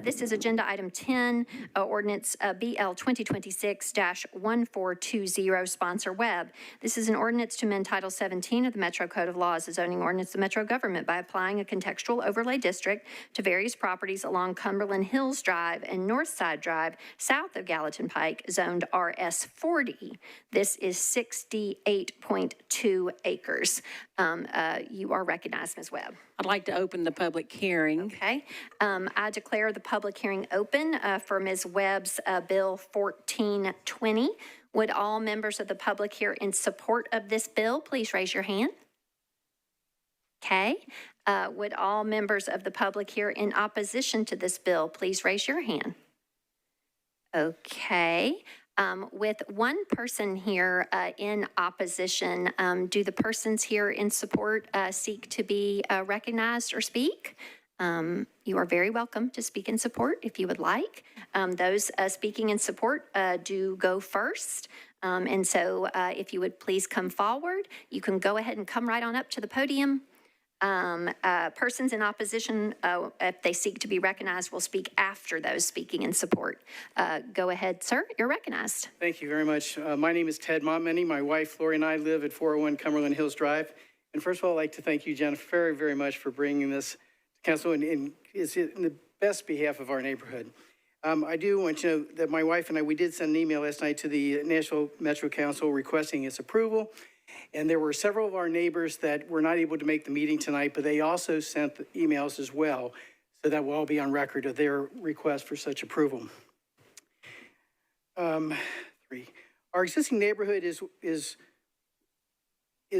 A: this is agenda item 10, ordinance BL 2026-1420, sponsor Webb. This is an ordinance to amend Title 17 of the Metro Code of Laws, a zoning ordinance of the Metro government by applying a contextual overlay district to various properties along Cumberland Hills Drive and Northside Drive, south of Gallatin Pike, zoned RS 40. This is 68.2 acres. You are recognized, Ms. Webb.
O: I'd like to open the public hearing.
A: Okay. I declare the public hearing open for Ms. Webb's Bill 1420. Would all members of the public here in support of this bill please raise your hand? Okay. Would all members of the public here in opposition to this bill please raise your hand? Okay. With one person here in opposition, do the persons here in support seek to be recognized or speak? You are very welcome to speak in support if you would like. Those speaking in support do go first. And so if you would please come forward, you can go ahead and come right on up to the podium. Persons in opposition, if they seek to be recognized, will speak after those speaking in support. Go ahead, sir, you're recognized.
D: Thank you very much. My name is Ted Montmany. My wife, Lori, and I live at 401 Cumberland Hills Drive. And first of all, I'd like to thank you, Jennifer, very, very much for bringing this to council, and it's in the best behalf of our neighborhood. I do want you to know that my wife and I, we did send an email last night to the National Metro Council requesting its approval. And there were several of our neighbors that were not able to make the meeting tonight, but they also sent emails as well. So that will all be on record of their request for such approval. 3, our existing neighborhood is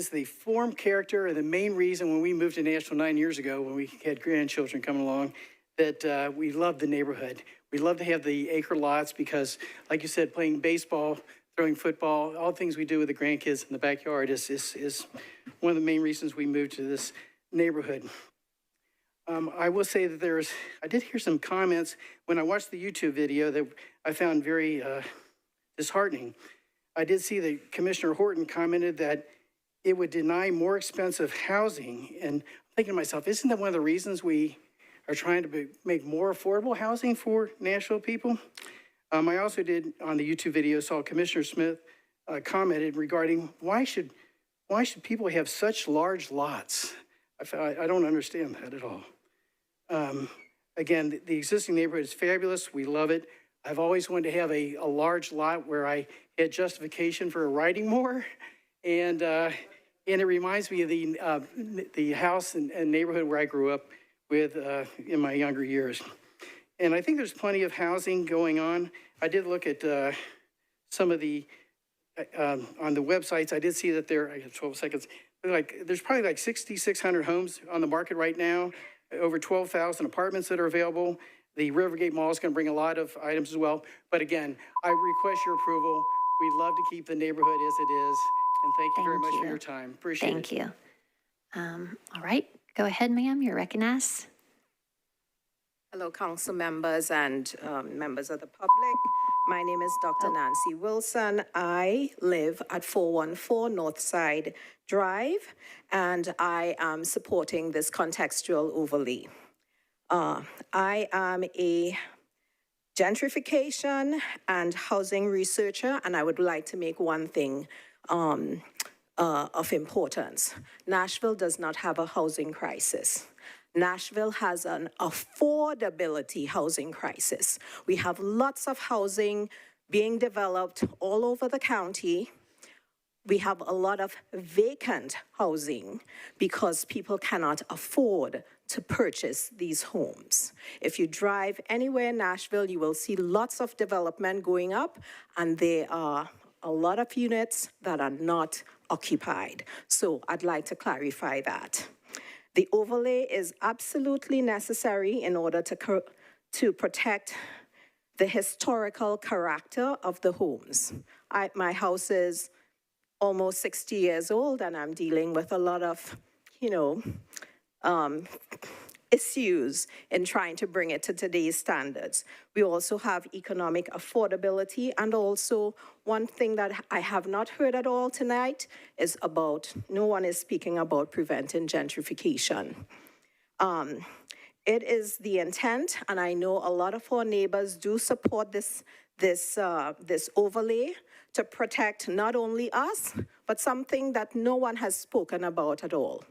D: the form, character, and the main reason when we moved to Nashville 9 years ago, when we had grandchildren coming along, that we love the neighborhood. We love to have the acre lots because, like you said, playing baseball, throwing football, all things we do with the grandkids in the backyard is one of the main reasons we moved to this neighborhood. I will say that I did hear some comments when I watched the YouTube video that I found very disheartening. I did see that Commissioner Horton commented that it would deny more expensive housing. And I'm thinking to myself, isn't that one of the reasons we are trying to make more affordable housing for Nashville people? I also did, on the YouTube video, saw Commissioner Smith commented regarding why should people have such large lots? I don't understand that at all. Again, the existing neighborhood is fabulous. We love it. I've always wanted to have a large lot where I had justification for riding more. And it reminds me of the house and neighborhood where I grew up with in my younger years. And I think there's plenty of housing going on. I did look at some of the, on the websites, I did see that I have 12 seconds, there's probably like 6,600 homes on the market right now, over 12,000 apartments that are available. The Rivergate Mall is gonna bring a lot of items as well. But again, I request your approval. We'd love to keep the neighborhood as it is. And thank you very much for your time. Appreciate it.
A: Thank you. All right, go ahead, ma'am, you're recognized.
K: Hello, council members and members of the public. My name is Dr. Nancy Wilson. I live at 414 Northside Drive, and I am supporting this contextual overlay. I am a gentrification and housing researcher, and I would like to make one thing of importance. Nashville does not have a housing crisis. Nashville has an affordability housing crisis. We have lots of housing being developed all over the county. We have a lot of vacant housing because people cannot afford to purchase these homes. If you drive anywhere in Nashville, you will see lots of development going up, and there are a lot of units that are not occupied. So I'd like to clarify that. The overlay is absolutely necessary in order to protect the historical character of the homes. My house is almost 60 years old, and I'm dealing with a lot of, issues in trying to bring it to today's standards. We also have economic affordability, and also one thing that I have not heard at all tonight is no one is speaking about preventing gentrification. It is the intent, and I know a lot of our neighbors do support this overlay to protect not only us, but something that no one has spoken about at all: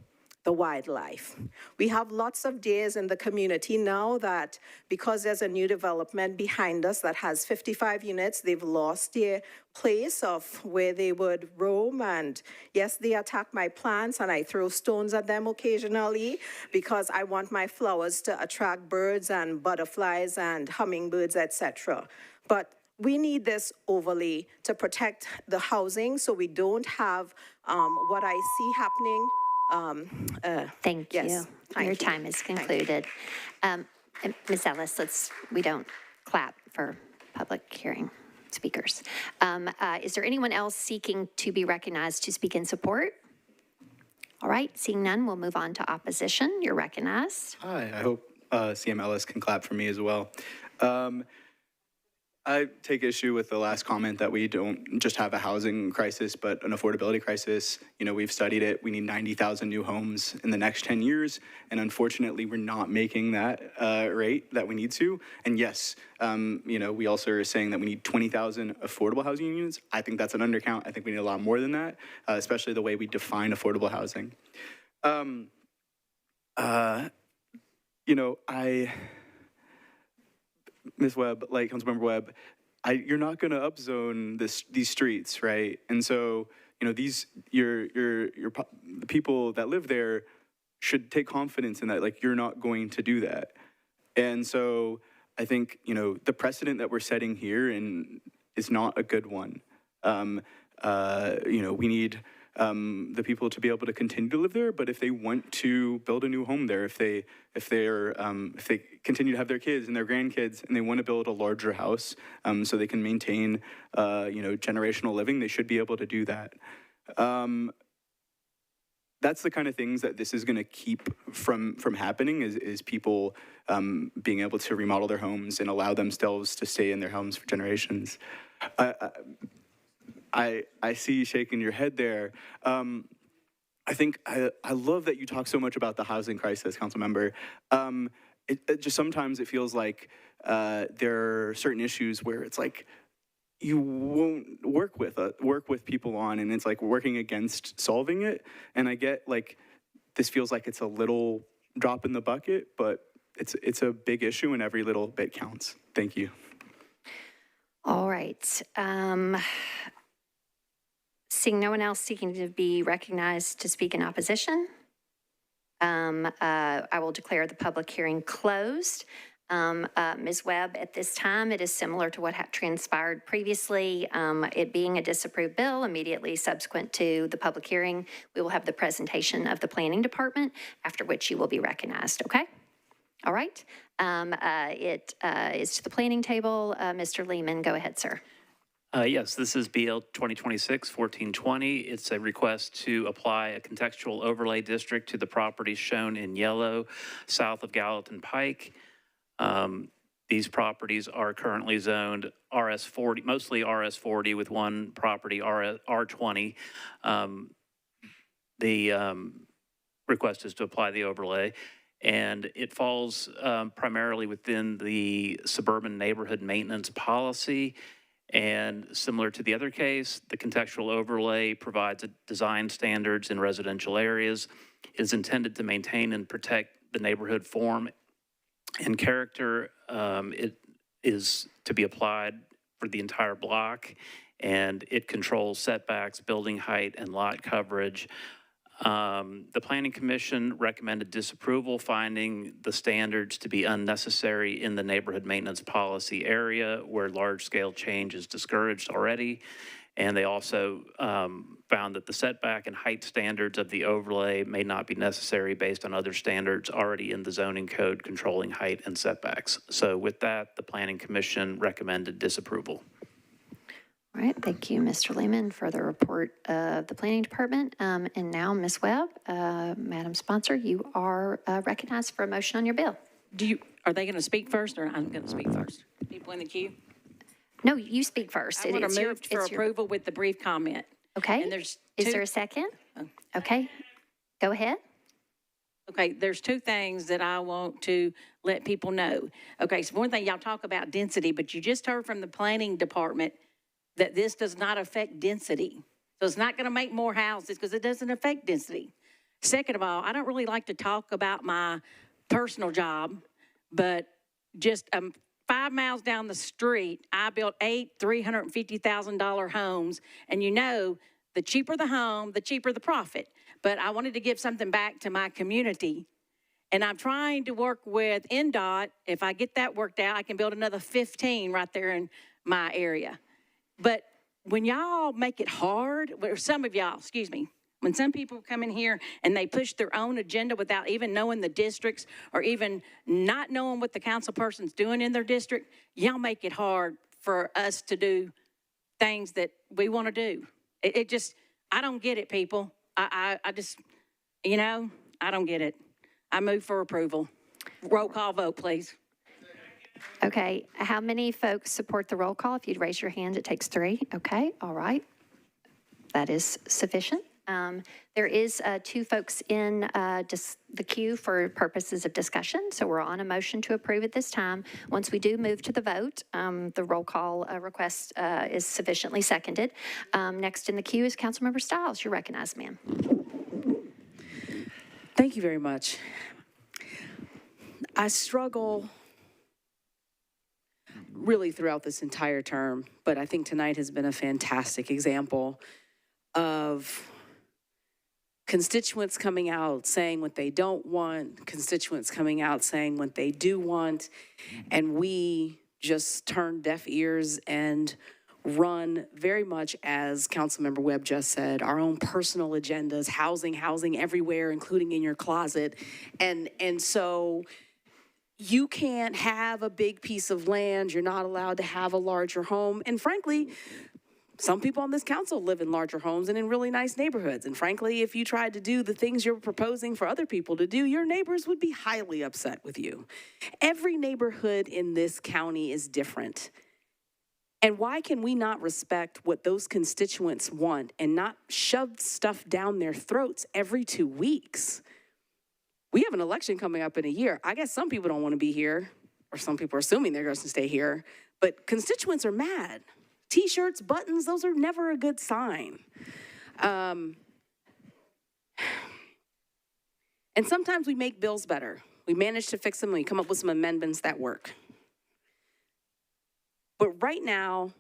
K: the wildlife. We have lots of deers in the community now that, because there's a new development behind us that has 55 units, they've lost their place of where they would roam. And yes, they attack my plants, and I throw stones at them occasionally because I want my flowers to attract birds and butterflies and hummingbirds, etc. But we need this overlay to protect the housing so we don't have what I see happening
A: Thank
K: yes,
A: you.
K: thank
A: Your
K: you.
A: time is concluded. And Ms. Ellis, we don't clap for public hearing speakers. Is there anyone else seeking to be recognized to speak in support? All right, seeing none, we'll move on to opposition. You're recognized.
G: Hi, I hope CM Ellis can clap for me as well. I take issue with the last comment that we don't just have a housing crisis, but an affordability crisis. You know, we've studied it. We need 90,000 new homes in the next 10 years. And unfortunately, we're not making that rate that we need to. And yes, you know, we also are saying that we need 20,000 affordable housing units. I think that's an undercount. I think we need a lot more than that, especially the way we define affordable housing. You know, Ms. Webb, like Councilmember Webb, you're not going to upzone these streets, right? And so, you know, the people that live there should take confidence in that, like, you're not going to do that. And so I think, you know, the precedent that we're setting here is not a good one. You know, we need the people to be able to continue to live there, but if they want to build a new home there, if they continue to have their kids and their grandkids and they want to build a larger house so they can maintain you know, generational living, they should be able to do that. That's the kind of things that this is going to keep from happening is people being able to remodel their homes and allow themselves to stay in their homes for generations. I see you shaking your head there. I think I love that you talk so much about the housing crisis, Councilmember. It just sometimes it feels like there are certain issues where it's like you won't work with people on, and it's like working against solving it. And I get like this feels like it's a little drop in the bucket, but it's a big issue, and every little bit counts. Thank you.
A: All right. Seeing no one else seeking to be recognized to speak in opposition, I will declare the public hearing closed. Ms. Webb, at this time, it is similar to what transpired previously. It being a disapproved bill, immediately subsequent to the public hearing, we will have the presentation of the planning department, after which you will be recognized, okay? All right. It is to the planning table. Mr. Lehman, go ahead, sir.
X: Yes, this is BL 2026-1420. It's a request to apply a contextual overlay district to the properties shown in yellow south of Gallatin Pike. These properties are currently zoned RS40, mostly RS40 with one property R20. The request is to apply the overlay, and it falls primarily within the suburban neighborhood maintenance policy. And similar to the other case, the contextual overlay provides design standards in residential areas. It is intended to maintain and protect the neighborhood form and character. It is to be applied for the entire block, and it controls setbacks, building height, and lot coverage. The Planning Commission recommended disapproval, finding the standards to be unnecessary in the neighborhood maintenance policy area where large-scale change is discouraged already. And they also found that the setback and height standards of the overlay may not be necessary based on other standards already in the zoning code controlling height and setbacks. So with that, the Planning Commission recommended disapproval.
A: All right, thank you, Mr. Lehman, for the report of the Planning Department. And now, Ms. Webb, Madam Sponsor, you are recognized for a motion on your bill.
O: Are they going to speak first, or I'm going to speak first? People in the queue?
A: No, you speak first.
O: I want to move for approval with the brief comment.
A: Okay.
O: And there's
A: Is there a second? Okay. Go ahead.
O: Okay, there's two things that I want to let people know. Okay, so one thing, y'all talk about density, but you just heard from the Planning Department that this does not affect density. So it's not going to make more houses because it doesn't affect density. Second of all, I don't really like to talk about my personal job, but just 5 miles down the street, I built 8 $350,000 homes. And you know, the cheaper the home, the cheaper the profit. But I wanted to give something back to my community. And I'm trying to work with NDOT. If I get that worked out, I can build another 15 right there in my area. But when y'all make it hard, or some of y'all, excuse me, When some people come in here and they push their own agenda without even knowing the districts or even not knowing what the council person's doing in their district, y'all make it hard for us to do things that we want to do. It just, I don't get it, people. I just, I don't get it. I move for approval. Roll call vote, please.
A: Okay, how many folks support the roll call? If you'd raise your hand, it takes 3. Okay, all right. That is sufficient. There is 2 folks in the queue for purposes of discussion, so we're on a motion to approve at this time. Once we do move to the vote, the roll call request is sufficiently seconded. Next in the queue is Councilmember Stiles. You're recognized, ma'am.
H: Thank you very much. I struggle really throughout this entire term, but I think tonight has been a fantastic example of constituents coming out saying what they don't want, constituents coming out saying what they do want, and we just turn deaf ears and run very much, as Councilmember Webb just said, our own personal agendas, housing everywhere, including in your closet. And so you can't have a big piece of land. You're not allowed to have a larger home. And frankly, some people on this council live in larger homes and in really nice neighborhoods. And frankly, if you tried to do the things you're proposing for other people to do, your neighbors would be highly upset with you. Every neighborhood in this county is different. And why can we not respect what those constituents want and not shove stuff down their throats every 2 weeks? We have an election coming up in a year. I guess some people don't want to be here, or some people are assuming they're going to stay here, but constituents are mad. T-shirts, buttons, those are never a good sign. And sometimes we make bills better. We manage to fix them and we come up with some amendments that work. But right now,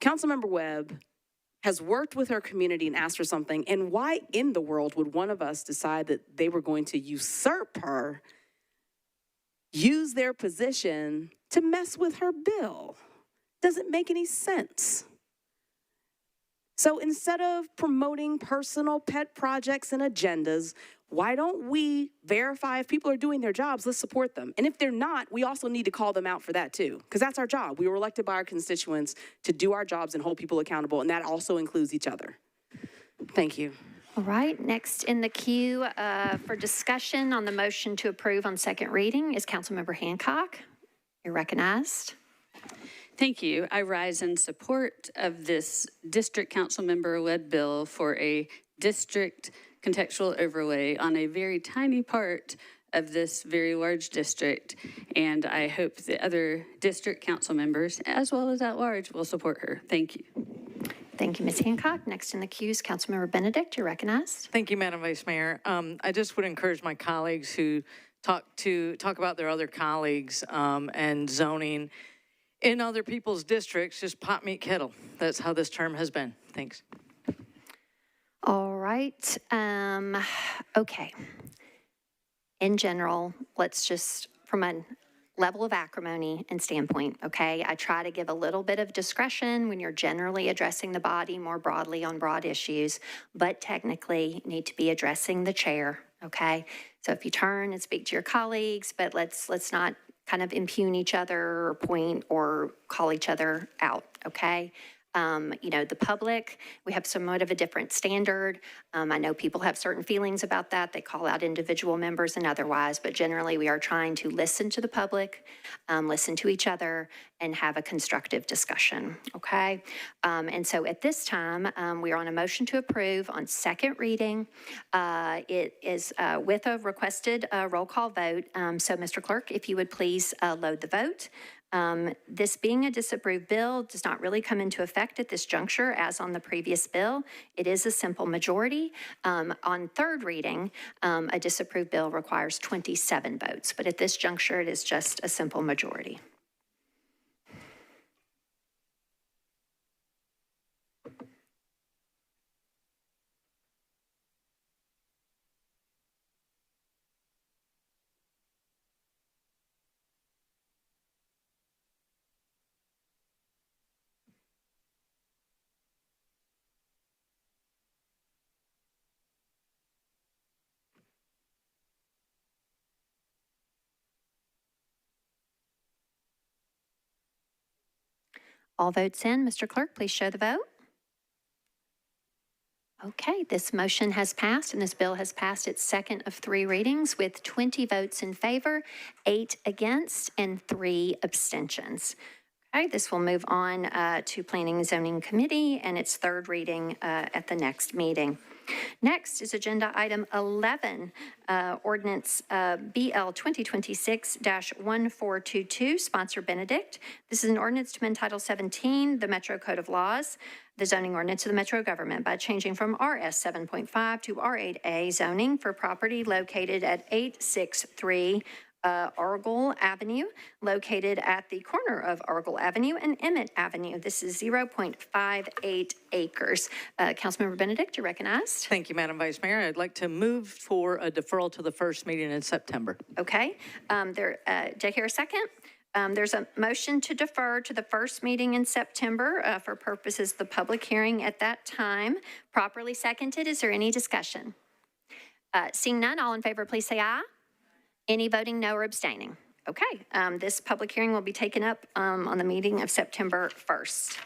H: Councilmember Webb has worked with her community and asked for something, and why in the world would one of us decide that they were going to usurp her, use their position to mess with her bill? Doesn't make any sense. So instead of promoting personal pet projects and agendas, why don't we verify if people are doing their jobs? Let's support them. And if they're not, we also need to call them out for that too, because that's our job. We were elected by our constituents to do our jobs and hold people accountable, and that also includes each other. Thank you.
A: All right, next in the queue for discussion on the motion to approve on second reading is Councilmember Hancock. You're recognized.
P: Thank you. I rise in support of this District Council Member led bill for a district contextual overlay on a very tiny part of this very large district. And I hope the other district council members, as well as at large, will support her. Thank you.
A: Thank you, Ms. Hancock. Next in the queue is Councilmember Benedict. You're recognized.
I: Thank you, Madam Vice Mayor. I just would encourage my colleagues who talk about their other colleagues and zoning in other people's districts, just pot meat kettle. That's how this term has been. Thanks.
A: All right. Okay. In general, let's just, from a level of acrimony and standpoint, okay, I try to give a little bit of discretion when you're generally addressing the body more broadly on broad issues, but technically need to be addressing the chair, okay? So if you turn and speak to your colleagues, but let's not kind of impugn each other or point or call each other out, okay? The public, we have somewhat of a different standard. I know people have certain feelings about that. They call out individual members and otherwise, but generally we are trying to listen to the public, listen to each other, and have a constructive discussion, okay? And so at this time, we are on a motion to approve on second reading. It is with a requested roll call vote. So Mr. Clerk, if you would please load the vote. This being a disapproved bill does not really come into effect at this juncture as on the previous bill. It is a simple majority. On third reading, a disapproved bill requires 27 votes, but at this juncture, it is just a simple majority. All votes in. Mr. Clerk, please show the vote. Okay, this motion has passed, and this bill has passed its second of 3 readings with 20 votes in favor, 8 against, and 3 abstentions. Okay, this will move on to Planning and Zoning Committee and its 3rd reading at the next meeting. Next is Agenda Item 11, Ordinance BL 2026-1422, sponsor Benedict. This is an ordinance to amend Title 17, the Metro Code of Laws, the zoning ordinance of the Metro government by changing from RS 7.5 to R8A zoning for property located at 863 Argyle Avenue, located at the corner of Argyle Avenue and Emmett Avenue. This is 0.58 acres. Councilmember Benedict, you're recognized.
I: Thank you, Madam Vice Mayor. I'd like to move for a deferral to the first meeting in September.
A: Okay. Do I hear a second? There's a motion to defer to the first meeting in September for purposes of the public hearing at that time. Properly seconded. Is there any discussion? Seeing none, all in favor, please say aye. Any voting no or abstaining? Okay, this public hearing will be taken up on the meeting of September 1st.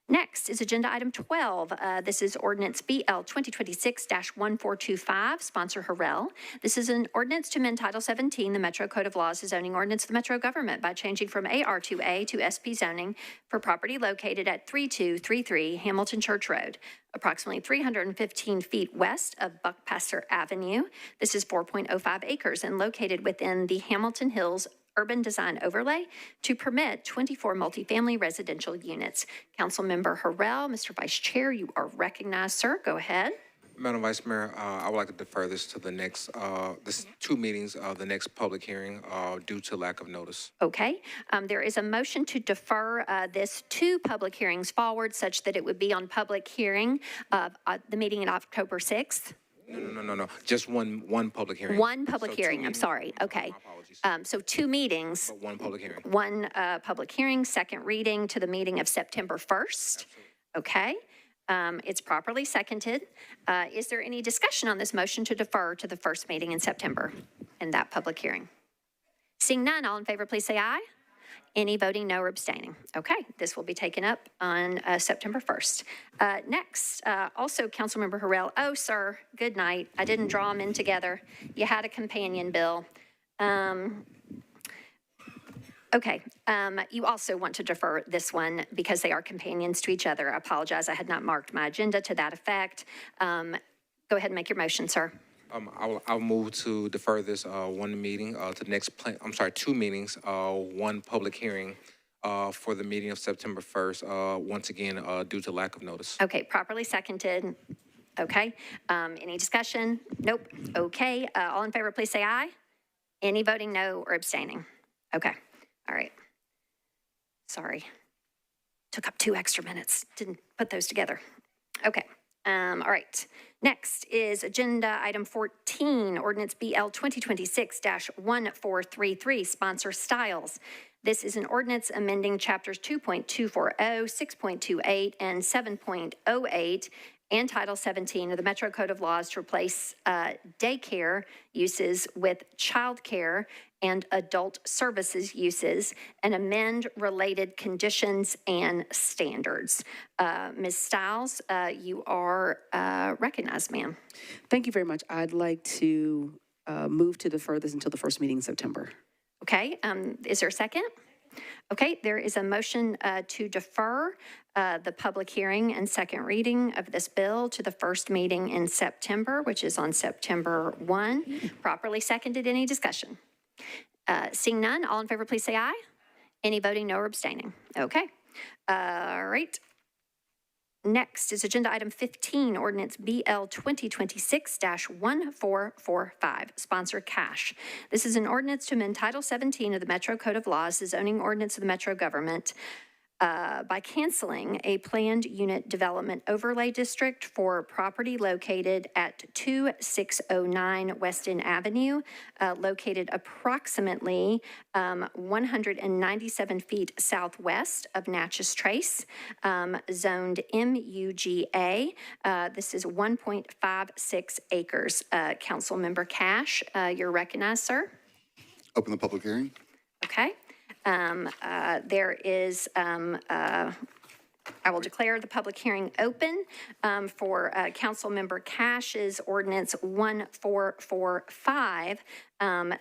A: Next is Agenda Item 12. This is Ordinance BL 2026-1425, sponsor Harrell. This is an ordinance to amend Title 17, the Metro Code of Laws, the zoning ordinance of the Metro government by changing from AR2A to SP zoning for property located at 3233 Hamilton Church Road, approximately 315 feet west of Buckpasser Avenue. This is 4.05 acres and located within the Hamilton Hills Urban Design Overlay to permit 24 multifamily residential units. Councilmember Harrell, Mr. Vice Chair, you are recognized, sir. Go ahead.
L: Madam Vice Mayor, I would like to defer this to the next, this 2 meetings of the next public hearing due to lack of notice.
A: Okay. There is a motion to defer this 2 public hearings forward such that it would be on public hearing of the meeting in October 6th.
L: No. Just one public hearing.
A: One public hearing, I'm sorry. Okay. So 2 meetings.
L: But 1 public hearing.
A: 1 public hearing, 2nd reading to the meeting of September 1st. Okay. It's properly seconded. Is there any discussion on this motion to defer to the first meeting in September and that public hearing? Seeing none, all in favor, please say aye. Any voting no or abstaining? Okay, this will be taken up on September 1st. Next, also Councilmember Harrell. Oh, sir, good night. I didn't draw them in together. You had a companion bill. Okay, you also want to defer this one because they are companions to each other. I apologize, I had not marked my agenda to that effect. Go ahead and make your motion, sir.
L: I'll move to defer this 1 meeting to the next, 2 meetings, 1 public hearing for the meeting of September 1st, once again, due to lack of notice.
A: Okay, properly seconded. Okay, any discussion? Nope. Okay, all in favor, please say aye. Any voting no or abstaining? Okay, all right. Sorry. Took up 2 extra minutes, didn't put those together. Okay. All right. Next is Agenda Item 14, Ordinance BL 2026-1433, sponsor Stiles. This is an ordinance amending Chapters 2.240, 6.28, and 7.08 and Title 17 of the Metro Code of Laws to replace daycare uses with childcare and adult services uses and amend related conditions and standards. Ms. Stiles, you are recognized, ma'am.
H: Thank you very much. I'd like to move to defer this until the first meeting in September.
A: Okay, is there a second? Okay, there is a motion to defer the public hearing and 2nd reading of this bill to the first meeting in September, which is on September 1. Properly seconded. Any discussion? Seeing none, all in favor, please say aye. Any voting no or abstaining? Okay. All right. Next is Agenda Item 15, Ordinance BL 2026-1445, sponsor Cash. This is an ordinance to amend Title 17 of the Metro Code of Laws, the zoning ordinance of the Metro government, by canceling a planned unit development overlay district for property located at 2609 West End Avenue, located approximately 197 feet southwest of Natchez Trace, zoned MUGA. This is 1.56 acres. Councilmember Cash, you're recognized, sir.
M: Open the public hearing.
A: Okay. There is, I will declare the public hearing open for Councilmember Cash's ordinance 1445.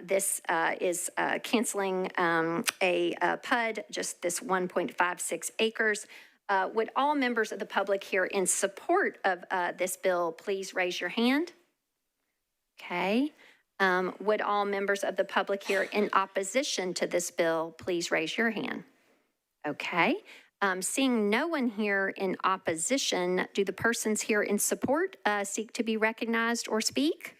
A: This is canceling a PUD, just this 1.56 acres. Would all members of the public here in support of this bill please raise your hand? Okay. Would all members of the public here in opposition to this bill please raise your hand? Okay. Seeing no one here in opposition, do the persons here in support seek to be recognized or speak?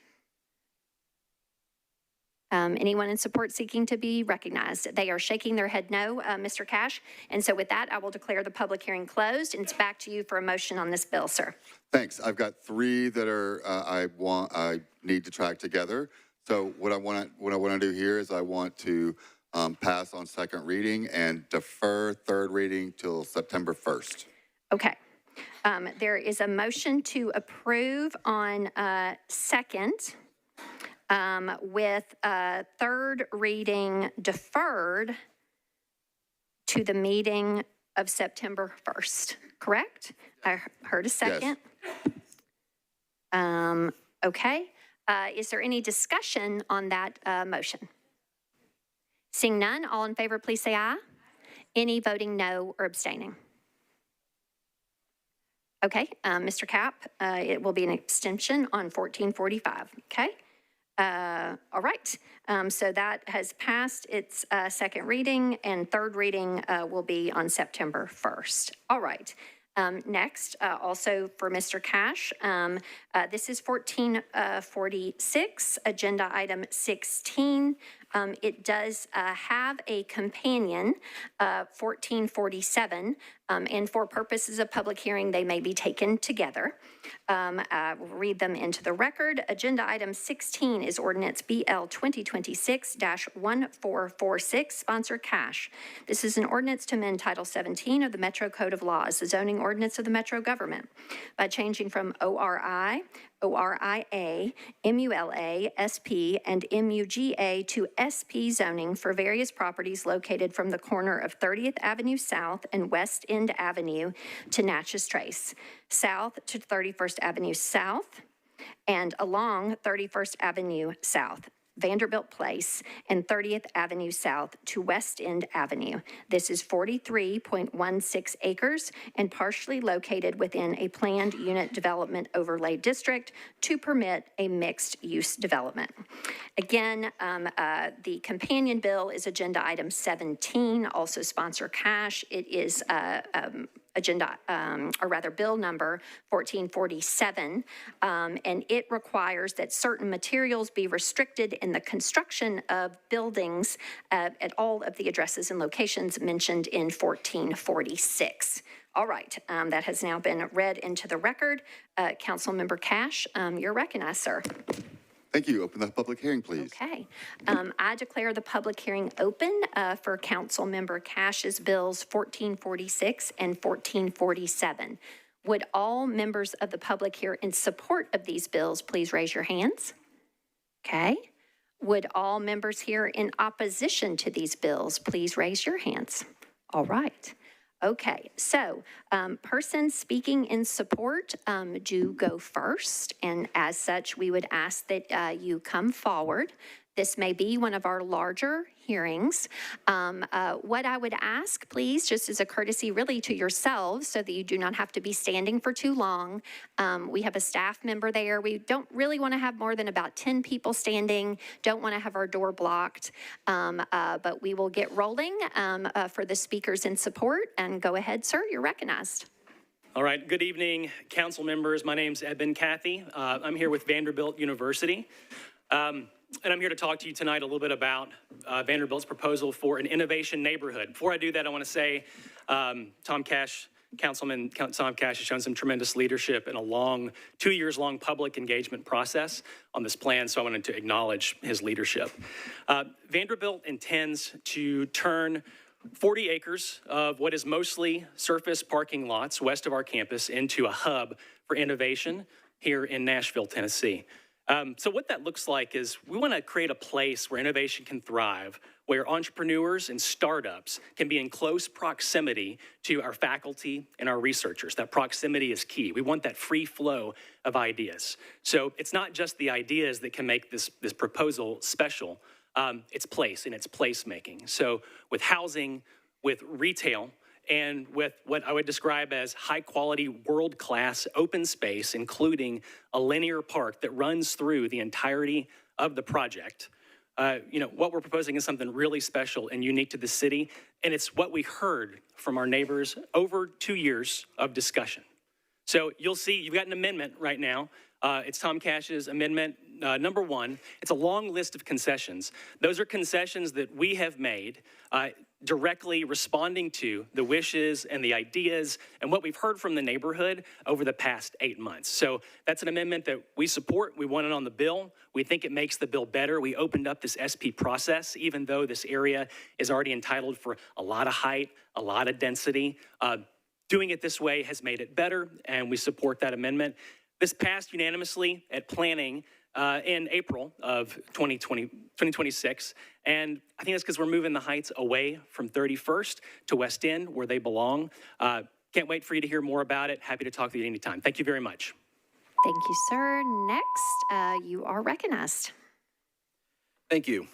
A: Anyone in support seeking to be recognized? They are shaking their head no, Mr. Cash. And so with that, I will declare the public hearing closed, and it's back to you for a motion on this bill, sir.
M: Thanks. I've got three that are I need to track together. So what I want to do here is I want to pass on second reading and defer third reading till September 1st.
A: Okay. There is a motion to approve on second with third reading deferred to the meeting of September 1st, correct? I heard a second. Yes. Okay. Is there any discussion on that motion? Seeing none, all in favor, please say aye. Any voting no or abstaining? Okay, Mr. Cap, it will be an extension on 1445, okay? All right, so that has passed its second reading, and third reading will be on September 1st. All right. Next, also for Mr. Cash, this is 1446, agenda item 16. It does have a companion, 1447, and for purposes of public hearing, they may be taken together. I will read them into the record. Agenda item 16 is ordinance BL 2026-1446, sponsor Cash. This is an ordinance to amend Title 17 of the Metro Code of Laws, the zoning ordinance of the Metro government, by changing from ORI, ORIA, MULA, SP, and MUGA to SP zoning for various properties located from the corner of 30th Avenue South and West End Avenue to Natchez Trace, south to 31st Avenue South, and along 31st Avenue South, Vanderbilt Place, and 30th Avenue South to West End Avenue. This is 43.16 acres and partially located within a planned unit development overlay district to permit a mixed-use development. Again, the companion bill is agenda item 17, also sponsor Cash. It is agenda, or rather bill number 1447, and it requires that certain materials be restricted in the construction of buildings at all of the addresses and locations mentioned in 1446. All right, that has now been read into the record. Councilmember Cash, you're recognized, sir.
M: Thank you. Open the public hearing, please.
A: Okay. I declare the public hearing open for Councilmember Cash's bills 1446 and 1447. Would all members of the public here in support of these bills please raise your hands? Okay. Would all members here in opposition to these bills please raise your hands? All right. Okay, so persons speaking in support do go first, and as such, we would ask that you come forward. This may be one of our larger hearings. What I would ask, please, just as a courtesy really to yourselves so that you do not have to be standing for too long. We have a staff member there. We don't really want to have more than about 10 people standing, don't want to have our door blocked, but we will get rolling for the speakers in support. And go ahead, sir, you're recognized.
S: All right, good evening, council members. My name's Eben Cathy. I'm here with Vanderbilt University. And I'm here to talk to you tonight a little bit about Vanderbilt's proposal for an innovation neighborhood. Before I do that, I want to say Councilman Tom Cash has shown some tremendous leadership in a long, 2 years long public engagement process on this plan, so I wanted to acknowledge his leadership. Vanderbilt intends to turn 40 acres of what is mostly surface parking lots west of our campus into a hub for innovation here in Nashville, Tennessee. So what that looks like is we want to create a place where innovation can thrive, where entrepreneurs and startups can be in close proximity to our faculty and our researchers. That proximity is key. We want that free flow of ideas. So it's not just the ideas that can make this proposal special, it's place and it's placemaking. So with housing, with retail, and with what I would describe as high-quality, world-class open space, including a linear park that runs through the entirety of the project. What we're proposing is something really special and unique to the city, and it's what we heard from our neighbors over 2 years of discussion. So you'll see, you've got an amendment right now. It's Tom Cash's amendment number 1. It's a long list of concessions. Those are concessions that we have made directly responding to the wishes and the ideas and what we've heard from the neighborhood over the past 8 months. So that's an amendment that we support. We want it on the bill. We think it makes the bill better. We opened up this SP process, even though this area is already entitled for a lot of height, a lot of density. Doing it this way has made it better, and we support that amendment. This passed unanimously at planning in April of 2026. And I think that's because we're moving the Heights away from 31st to West End, where they belong. Can't wait for you to hear more about it. Happy to talk with you anytime. Thank you very much.
A: Thank you, sir. Next, you are recognized.
J: Thank you.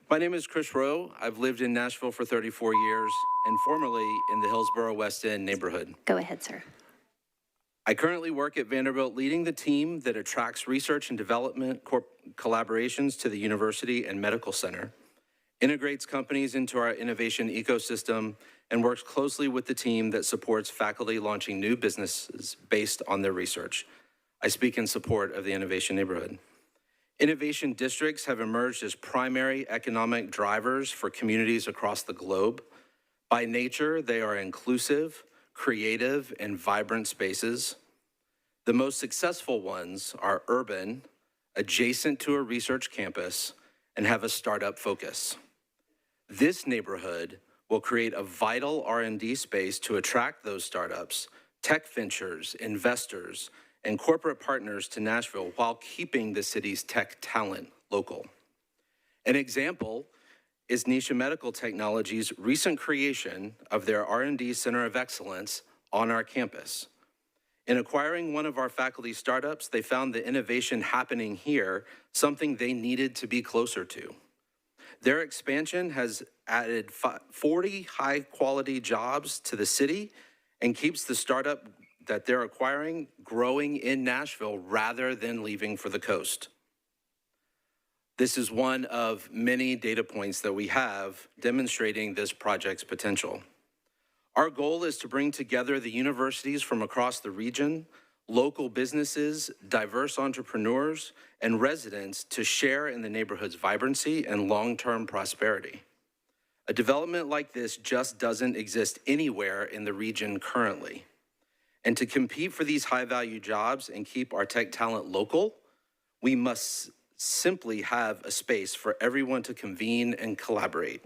J: My name is Chris Rowe. I've lived in Nashville for 34 years and formerly in the Hillsborough West End neighborhood.
A: Go ahead, sir.
J: I currently work at Vanderbilt leading the team that attracts research and development collaborations to the university and medical center, integrates companies into our innovation ecosystem, and works closely with the team that supports faculty launching new businesses based on their research. I speak in support of the innovation neighborhood. Innovation districts have emerged as primary economic drivers for communities across the globe. By nature, they are inclusive, creative, and vibrant spaces. The most successful ones are urban, adjacent to a research campus, and have a startup focus. This neighborhood will create a vital R&D space to attract those startups, tech ventures, investors, and corporate partners to Nashville while keeping the city's tech talent local. An example is Nisha Medical Technologies' recent creation of their R&D Center of Excellence on our campus. In acquiring one of our faculty startups, they found the innovation happening here, something they needed to be closer to. Their expansion has added 40 high-quality jobs to the city and keeps the startup that they're acquiring growing in Nashville rather than leaving for the coast. This is one of many data points that we have demonstrating this project's potential. Our goal is to bring together the universities from across the region, local businesses, diverse entrepreneurs, and residents to share in the neighborhood's vibrancy and long-term prosperity. A development like this just doesn't exist anywhere in the region currently. And to compete for these high-value jobs and keep our tech talent local, we must simply have a space for everyone to convene and collaborate.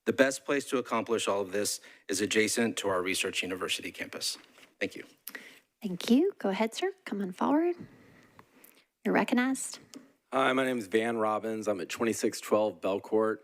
J: The best place to accomplish all of this is adjacent to our Research University campus. Thank you.
A: Thank you. Go ahead, sir. Come on forward. You're recognized.
N: Hi, my name is Van Robbins. I'm at 2612 Belcourt,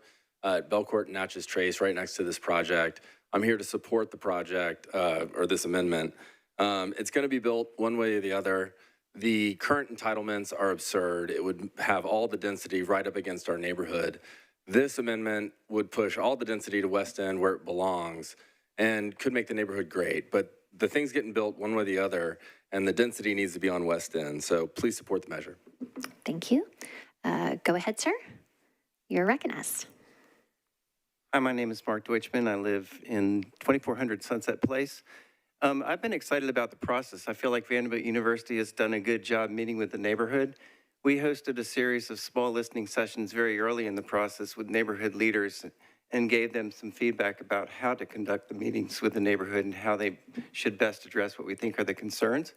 N: Belcourt and Natchez Trace, right next to this project. I'm here to support the project, or this amendment. It's going to be built one way or the other. The current entitlements are absurd. It would have all the density right up against our neighborhood. This amendment would push all the density to West End where it belongs and could make the neighborhood great. But the thing's getting built one way or the other, and the density needs to be on West End. So please support the measure.
A: Thank you. Go ahead, sir. You're recognized.
T: Hi, my name is Mark Deutschman. I live in 2400 Sunset Place. I've been excited about the process. I feel like Vanderbilt University has done a good job meeting with the neighborhood. We hosted a series of small listening sessions very early in the process with neighborhood leaders and gave them some feedback about how to conduct the meetings with the neighborhood and how they should best address what we think are the concerns.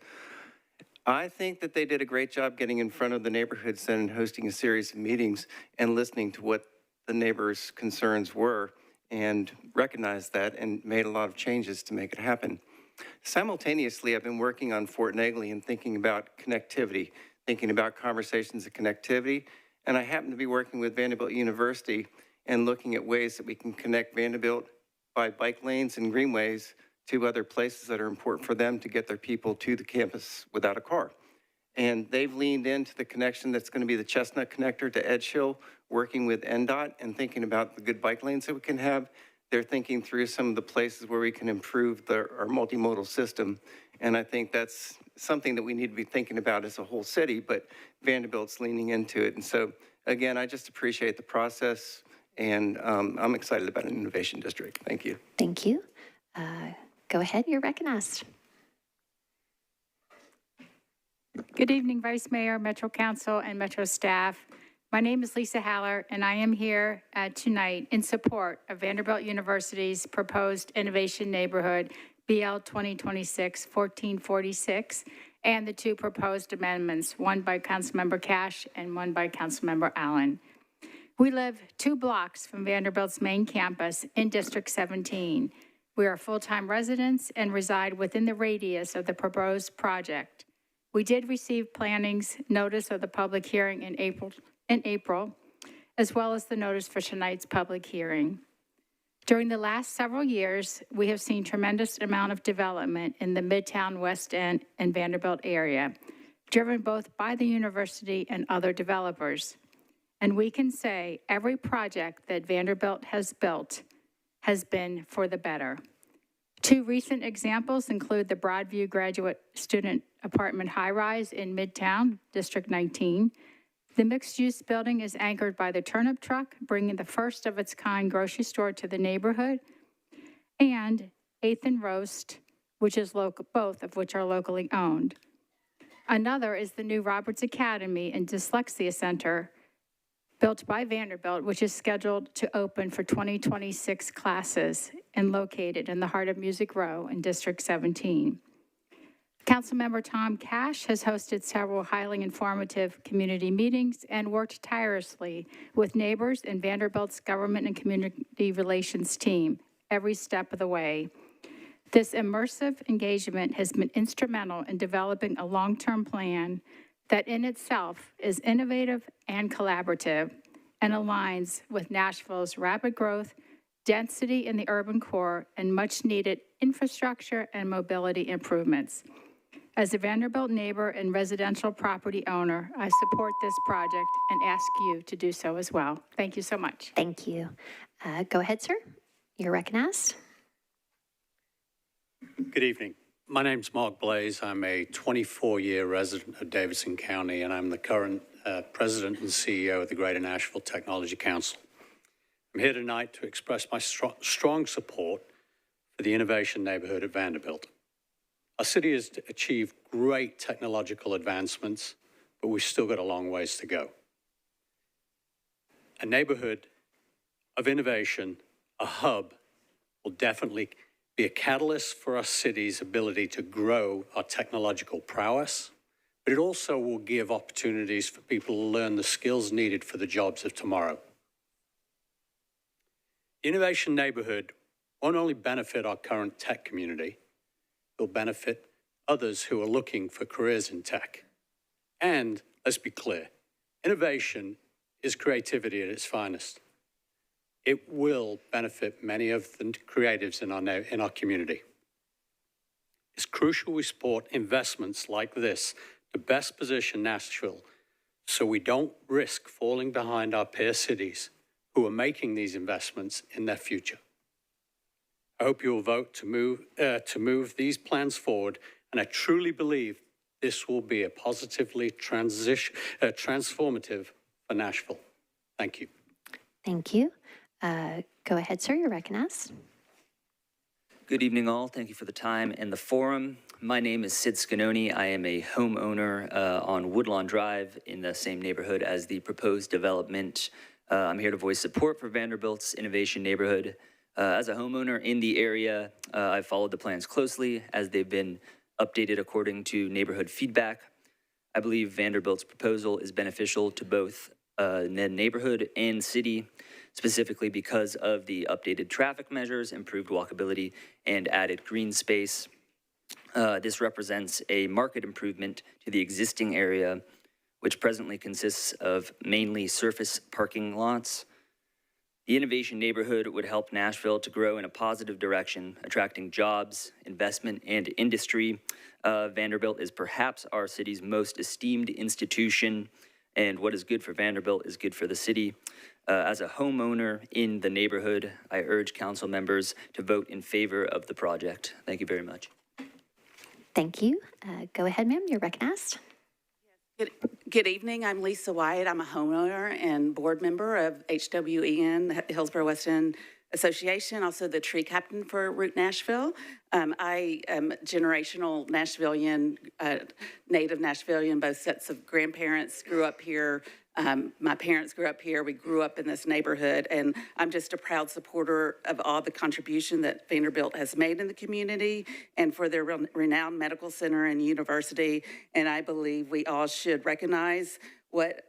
T: I think that they did a great job getting in front of the neighborhoods and hosting a series of meetings and listening to what the neighbors' concerns were and recognized that and made a lot of changes to make it happen. Simultaneously, I've been working on Fort Negley and thinking about connectivity, thinking about conversations of connectivity, and I happen to be working with Vanderbilt University and looking at ways that we can connect Vanderbilt by bike lanes and greenways to other places that are important for them to get their people to the campus without a car. And they've leaned into the connection that's going to be the Chestnut connector to Edge Hill, working with NDOT and thinking about the good bike lanes that we can have. They're thinking through some of the places where we can improve our multimodal system. And I think that's something that we need to be thinking about as a whole city, but Vanderbilt's leaning into it. And so, again, I just appreciate the process, and I'm excited about an innovation district. Thank you.
A: Thank you. Go ahead, you're recognized.
Q: Good evening, Vice Mayor, Metro Council, and Metro staff. My name is Lisa Haller, and I am here tonight in support of Vanderbilt University's proposed innovation neighborhood, BL 2026-1446, and the two proposed amendments, one by Councilmember Cash and one by Councilmember Allen. We live 2 blocks from Vanderbilt's main campus in District 17. We are full-time residents and reside within the radius of the proposed project. We did receive planning's notice of the public hearing in April, as well as the notice for tonight's public hearing. During the last several years, we have seen tremendous amount of development in the Midtown, West End, and Vanderbilt area, driven both by the university and other developers. And we can say every project that Vanderbilt has built has been for the better. 2 recent examples include the Broadview Graduate Student Apartment High-Rise in Midtown, District 19. The mixed-use building is anchored by the Turnip Truck, bringing the first of its kind grocery store to the neighborhood, and 8th and Roast, which is both of which are locally owned. Another is the new Roberts Academy and Dyslexia Center, built by Vanderbilt, which is scheduled to open for 2026 classes and located in the heart of Music Row in District 17. Councilmember Tom Cash has hosted several highly informative community meetings and worked tirelessly with neighbors and Vanderbilt's government and community relations team every step of the way. This immersive engagement has been instrumental in developing a long-term plan that in itself is innovative and collaborative and aligns with Nashville's rapid growth, density in the urban core, and much-needed infrastructure and mobility improvements. As a Vanderbilt neighbor and residential property owner, I support this project and ask you to do so as well. Thank you so much.
A: Thank you. Go ahead, sir. You're recognized.
U: Good evening. My name's Mark Blaze. I'm a 24-year resident of Davidson County, and I'm the current president and CEO of the Greater Nashville Technology Council. I'm here tonight to express my strong support for the innovation neighborhood at Vanderbilt. Our city has achieved great technological advancements, but we've still got a long ways to go. A neighborhood of innovation, a hub, will definitely be a catalyst for our city's ability to grow our technological prowess, but it also will give opportunities for people to learn the skills needed for the jobs of tomorrow. The innovation neighborhood won't only benefit our current tech community, it will benefit others who are looking for careers in tech. And let's be clear, innovation is creativity at its finest. It will benefit many of the creatives in our community. It's crucial we support investments like this to best position Nashville so we don't risk falling behind our peer cities who are making these investments in their future. I hope you will vote to move these plans forward, and I truly believe this will be a positively transformative for Nashville. Thank you.
A: Thank you. Go ahead, sir. You're recognized.
V: Good evening, all. Thank you for the time and the forum. My name is Sid Scanoni. I am a homeowner on Woodlawn Drive in the same neighborhood as the proposed development. I'm here to voice support for Vanderbilt's innovation neighborhood. As a homeowner in the area, I've followed the plans closely as they've been updated according to neighborhood feedback. I believe Vanderbilt's proposal is beneficial to both the neighborhood and city, specifically because of the updated traffic measures, improved walkability, and added green space. This represents a marked improvement to the existing area, which presently consists of mainly surface parking lots. The innovation neighborhood would help Nashville to grow in a positive direction, attracting jobs, investment, and industry. Vanderbilt is perhaps our city's most esteemed institution, and what is good for Vanderbilt is good for the city. As a homeowner in the neighborhood, I urge council members to vote in favor of the project. Thank you very much.
A: Thank you. Go ahead, ma'am. You're recognized.
B: Good evening. I'm Lisa White. I'm a homeowner and board member of HWEN, Hillsborough West End Association, also the tree captain for Route Nashville. I am generational Nashvilleian, native Nashvilleian, both sets of grandparents grew up here. My parents grew up here. We grew up in this neighborhood, and I'm just a proud supporter of all the contribution that Vanderbilt has made in the community and for their renowned medical center and university. And I believe we all should recognize what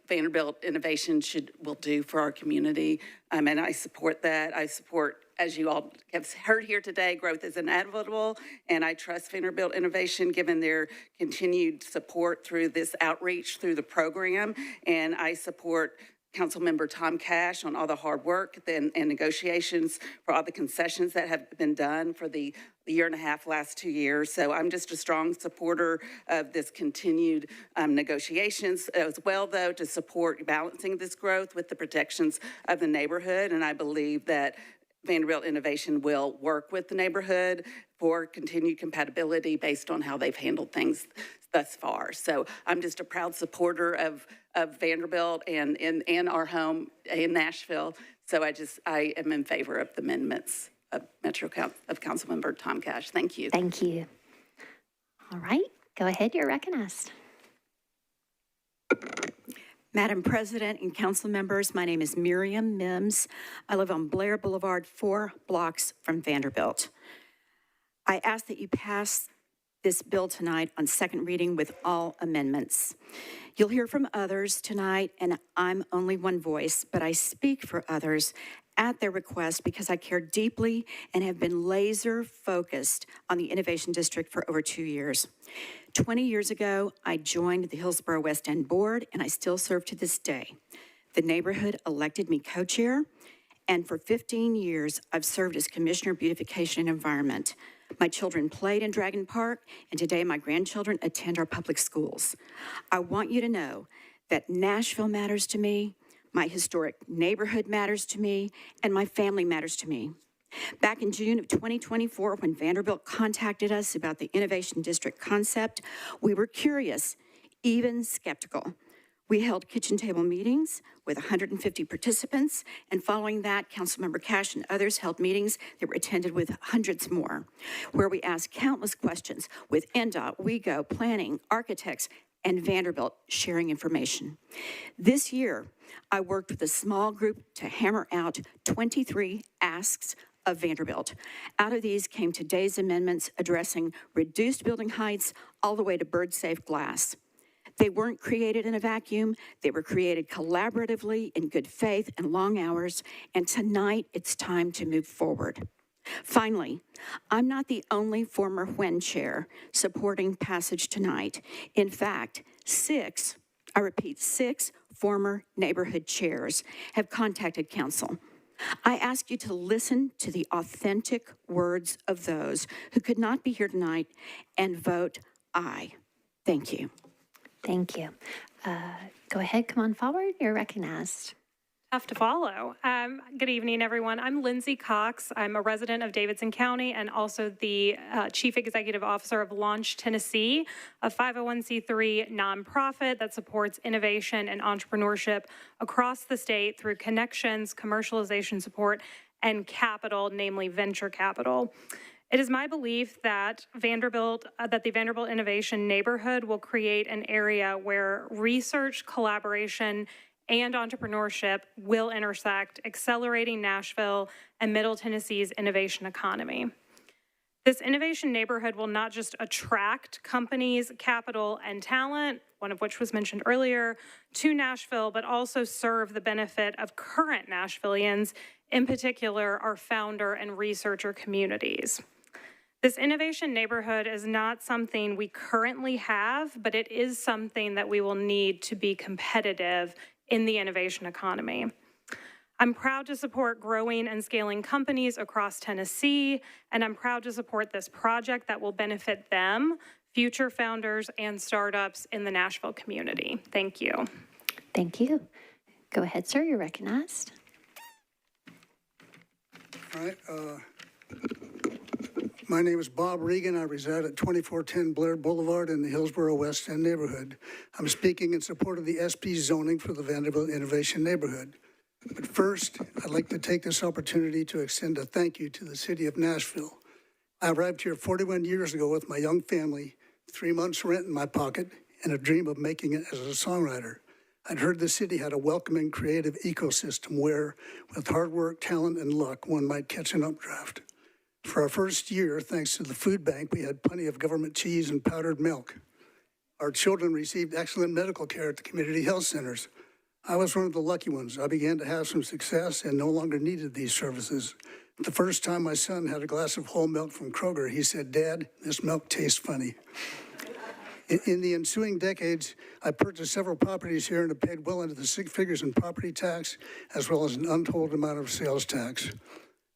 B: Vanderbilt Innovation will do for our community. And I support that. I support, as you all have heard here today, growth is inevitable, and I trust Vanderbilt Innovation given their continued support through this outreach through the program, and I support Councilmember Tom Cash on all the hard work and negotiations for all the concessions that have been done for the year and a half, last 2 years. So I'm just a strong supporter of this continued negotiations as well, though, to support balancing this growth with the protections of the neighborhood. And I believe that Vanderbilt Innovation will work with the neighborhood for continued compatibility based on how they've handled things thus far. So I'm just a proud supporter of Vanderbilt and in our home in Nashville. So I am in favor of the amendments of Councilmember Tom Cash. Thank you.
A: Thank you. All right. Go ahead. You're recognized.
F: Madam President and council members, my name is Miriam Mims. I live on Blair Boulevard, 4 blocks from Vanderbilt. I ask that you pass this bill tonight on second reading with all amendments. You'll hear from others tonight, and I'm only one voice, but I speak for others at their request because I care deeply and have been laser focused on the Innovation District for over 2 years. 20 years ago, I joined the Hillsborough West End Board, and I still serve to this day. The neighborhood elected me co-chair, and for 15 years, I've served as Commissioner of Beautification and Environment. My children played in Dragon Park, and today my grandchildren attend our public schools. I want you to know that Nashville matters to me, my historic neighborhood matters to me, and my family matters to me. Back in June of 2024, when Vanderbilt contacted us about the Innovation District concept, we were curious, even skeptical. We held kitchen table meetings with 150 participants, and following that, Councilmember Cash and others held meetings that were attended with hundreds more, where we asked countless questions with NDOT, WEGO, planning, architects, and Vanderbilt sharing information. This year, I worked with a small group to hammer out 23 asks of Vanderbilt. Out of these came today's amendments addressing reduced building heights all the way to bird-safe glass. They weren't created in a vacuum. They were created collaboratively in good faith and long hours, and tonight it's time to move forward. Finally, I'm not the only former WHEN chair supporting passage tonight. In fact, 6 former neighborhood chairs have contacted council. I ask you to listen to the authentic words of those who could not be here tonight and vote aye. Thank you.
A: Thank you. Go ahead, come on forward. You're recognized.
R: Tough to follow. Good evening, everyone. I'm Lindsay Cox. I'm a resident of Davidson County and also the Chief Executive Officer of Launch Tennessee, a 501c3 nonprofit that supports innovation and entrepreneurship across the state through connections, commercialization support, and capital, namely venture capital. It is my belief that the Vanderbilt Innovation Neighborhood will create an area where research, collaboration, and entrepreneurship will intersect, accelerating Nashville and Middle Tennessee's innovation economy. This innovation neighborhood will not just attract companies, capital, and talent, one of which was mentioned earlier, to Nashville, but also serve the benefit of current Nashvillians, in particular our founder and researcher communities. This innovation neighborhood is not something we currently have, but it is something that we will need to be competitive in the innovation economy. I'm proud to support growing and scaling companies across Tennessee, and I'm proud to support this project that will benefit them, future founders, and startups in the Nashville community. Thank you.
A: Thank you. Go ahead, sir. You're recognized.
C: All right. My name is Bob Regan. I reside at 2410 Blair Boulevard in the Hillsborough West End neighborhood. I'm speaking in support of the SP zoning for the Vanderbilt Innovation Neighborhood. But first, I'd like to take this opportunity to extend a thank you to the city of Nashville. I arrived here 41 years ago with my young family, 3 months rent in my pocket, and a dream of making it as a songwriter. I'd heard the city had a welcoming, creative ecosystem where, with hard work, talent, and luck, one might catch an updraft. For our first year, thanks to the food bank, we had plenty of government cheese and powdered milk. Our children received excellent medical care at the community health centers. I was one of the lucky ones. I began to have some success and no longer needed these services. The first time my son had a glass of whole milk from Kroger, he said, "Dad, this milk tastes funny." In the ensuing decades, I purchased several properties here and have paid well into the 6 figures in property tax, as well as an untold amount of sales tax.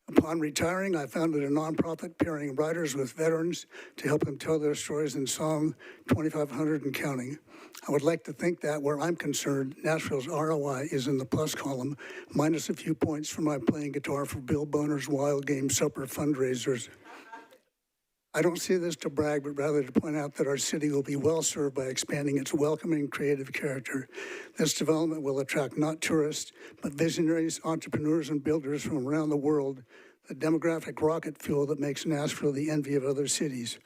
C: Upon retiring, I founded a nonprofit pairing writers with veterans to help them tell their stories in song, 2,500 and counting. I would like to think that, where I'm concerned, Nashville's ROI is in the plus column, minus a few points for my playing guitar for Bill Boner's Wild Game Supper fundraisers. I don't say this to brag, but rather to point out that our city will be well served by expanding its welcoming, creative character. This development will attract not tourists, but visionaries, entrepreneurs, and builders from around the world, the demographic rocket fuel that makes Nashville the envy of other cities.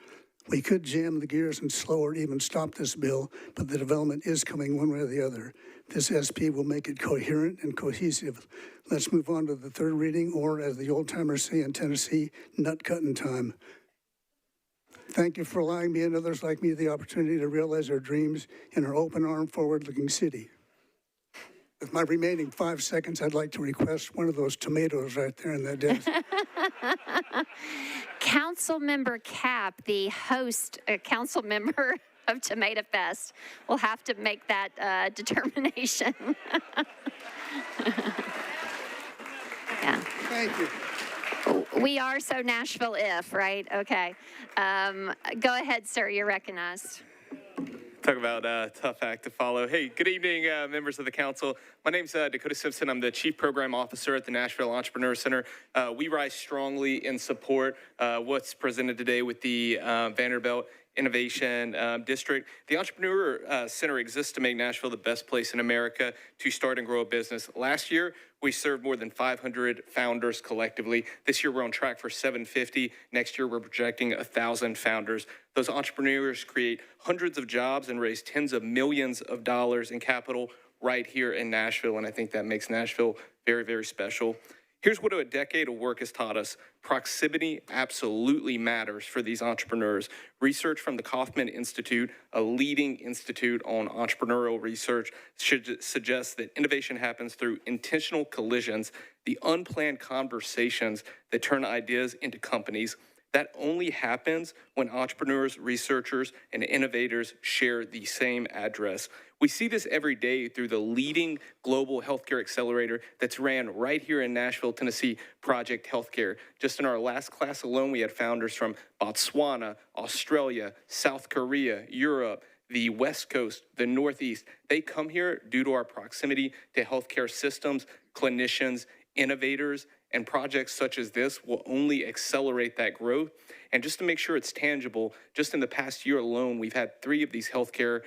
C: We could jam the gears and slow or even stop this bill, but the development is coming one way or the other. This SP will make it coherent and cohesive. Let's move on to the third reading, or as the old timers say in Tennessee, nut cutting time. Thank you for allowing me and others like me the opportunity to realize our dreams in our open-armed, forward-looking city. With my remaining 5 seconds, I'd like to request one of those tomatoes right there in that desk.
A: Councilmember Cap, the host, council member of Tomato Fest, will have to make that determination. Yeah.
C: Thank you.
A: We are so Nashville if, right? Okay. Go ahead, sir. You're recognized.
D: Talk about a tough act to follow. Hey, good evening, members of the council. My name's Dakota Simpson. I'm the Chief Program Officer at the Nashville Entrepreneur Center. We rise strongly in support what's presented today with the Vanderbilt Innovation District. The Entrepreneur Center exists to make Nashville the best place in America to start and grow a business. Last year, we served more than 500 founders collectively. This year, we're on track for 750. Next year, we're projecting 1,000 founders. Those entrepreneurs create hundreds of jobs and raise tens of millions of dollars in capital right here in Nashville, and I think that makes Nashville very, very special. Here's what a decade of work has taught us. Proximity absolutely matters for these entrepreneurs. Research from the Kauffman Institute, a leading institute on entrepreneurial research, suggests that innovation happens through intentional collisions, the unplanned conversations that turn ideas into companies. That only happens when entrepreneurs, researchers, and innovators share the same address. We see this every day through the leading global healthcare accelerator that's ran right here in Nashville, Tennessee, Project Healthcare. Just in our last class alone, we had founders from Botswana, Australia, South Korea, Europe, the West Coast, the Northeast. They come here due to our proximity to healthcare systems, clinicians, innovators, and projects such as this will only accelerate that growth. And just to make sure it's tangible, just in the past year alone, we've had 3 of these healthcare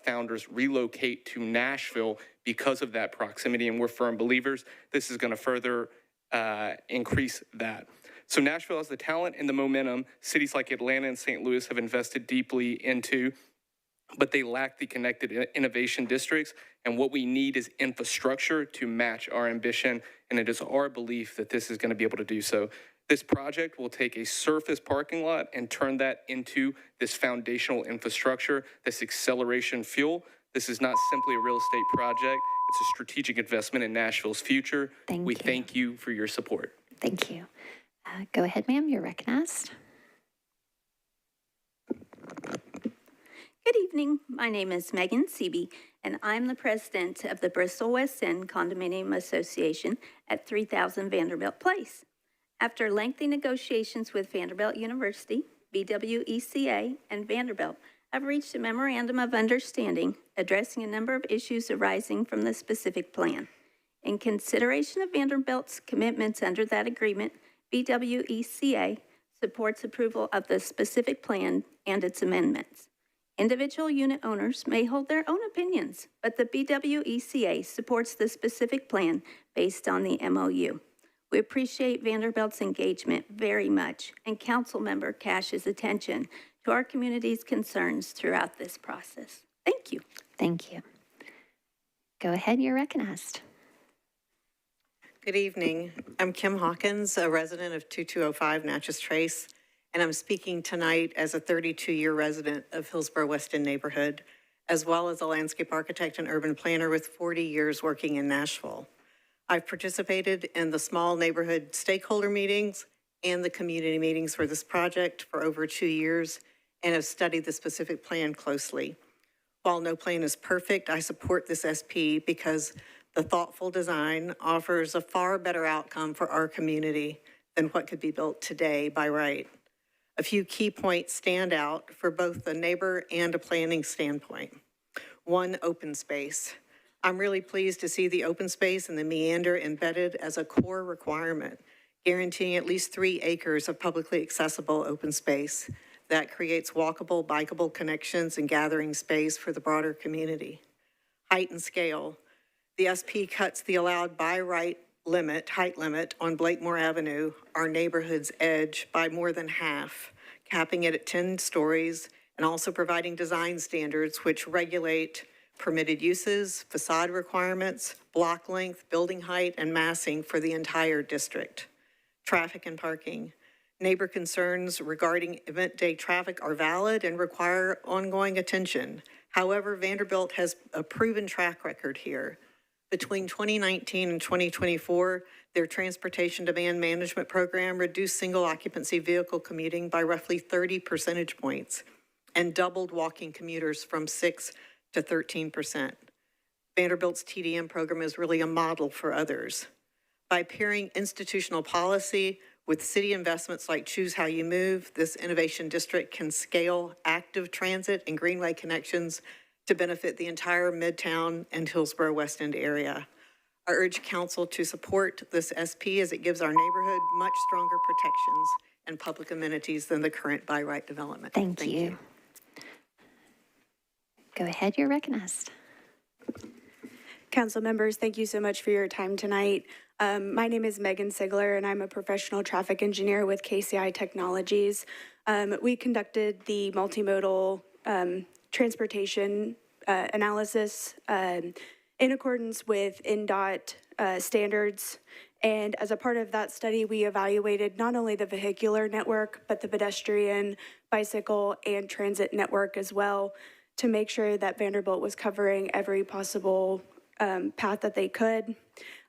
D: founders relocate to Nashville because of that proximity, and we're firm believers this is going to further increase that. So Nashville has the talent and the momentum cities like Atlanta and St. Louis have invested deeply into, but they lack the connected innovation districts. And what we need is infrastructure to match our ambition. And it is our belief that this is going to be able to do so. This project will take a surface parking lot and turn that into this foundational infrastructure, this acceleration fuel. This is not simply a real estate project. It's a strategic investment in Nashville's future. We thank you for your support.
A: Thank you. Go ahead, ma'am. You're recognized.
E: Good evening. My name is Megan Seeby, and I'm the president of the Bristol West End Condominium Association at 3000 Vanderbilt Place. After lengthy negotiations with Vanderbilt University, BWECA, and Vanderbilt, I've reached a memorandum of understanding addressing a number of issues arising from the specific plan. In consideration of Vanderbilt's commitments under that agreement, BWECA supports approval of the specific plan and its amendments. Individual unit owners may hold their own opinions, but the BWECA supports the specific plan based on the MOU. We appreciate Vanderbilt's engagement very much and Councilmember Cash's attention to our community's concerns throughout this process. Thank you.
A: Thank you. Go ahead, you're recognized.
G: Good evening. I'm Kim Hawkins, a resident of 2205 Natchez Trace, and I'm speaking tonight as a 32-year resident of Hillsborough West End neighborhood, as well as a landscape architect and urban planner with 40 years working in Nashville. I've participated in the small neighborhood stakeholder meetings and the community meetings for this project for over 2 years and have studied the specific plan closely. While no plan is perfect, I support this SP because the thoughtful design offers a far better outcome for our community than what could be built today by right. A few key points stand out for both the neighbor and a planning standpoint. One, open space. I'm really pleased to see the open space and the meander embedded as a core requirement, guaranteeing at least 3 acres of publicly accessible open space that creates walkable, bikeable connections and gathering space for the broader community. Height and scale. The SP cuts the allowed by right height limit on Blakemore Avenue, our neighborhood's edge, by more than half, capping it at 10 stories and also providing design standards which regulate permitted uses, facade requirements, block length, building height, and massing for the entire district. Traffic and parking. Neighbor concerns regarding event day traffic are valid and require ongoing attention. However, Vanderbilt has a proven track record here. Between 2019 and 2024, their transportation demand management program reduced single occupancy vehicle commuting by roughly 30 percentage points and doubled walking commuters from 6 to 13%. Vanderbilt's TDM program is really a model for others. By pairing institutional policy with city investments like Choose How You Move, this innovation district can scale active transit and greenway connections to benefit the entire Midtown and Hillsborough West End area. I urge council to support this SP as it gives our neighborhood much stronger protections and public amenities than the current by right development.
A: Thank you. Go ahead, you're recognized.
K: Council members, thank you so much for your time tonight. My name is Megan Sigler, and I'm a professional traffic engineer with KCI Technologies. We conducted the multimodal transportation analysis in accordance with NDOT standards. And as a part of that study, we evaluated not only the vehicular network, but the pedestrian, bicycle, and transit network as well to make sure that Vanderbilt was covering every possible path that they could.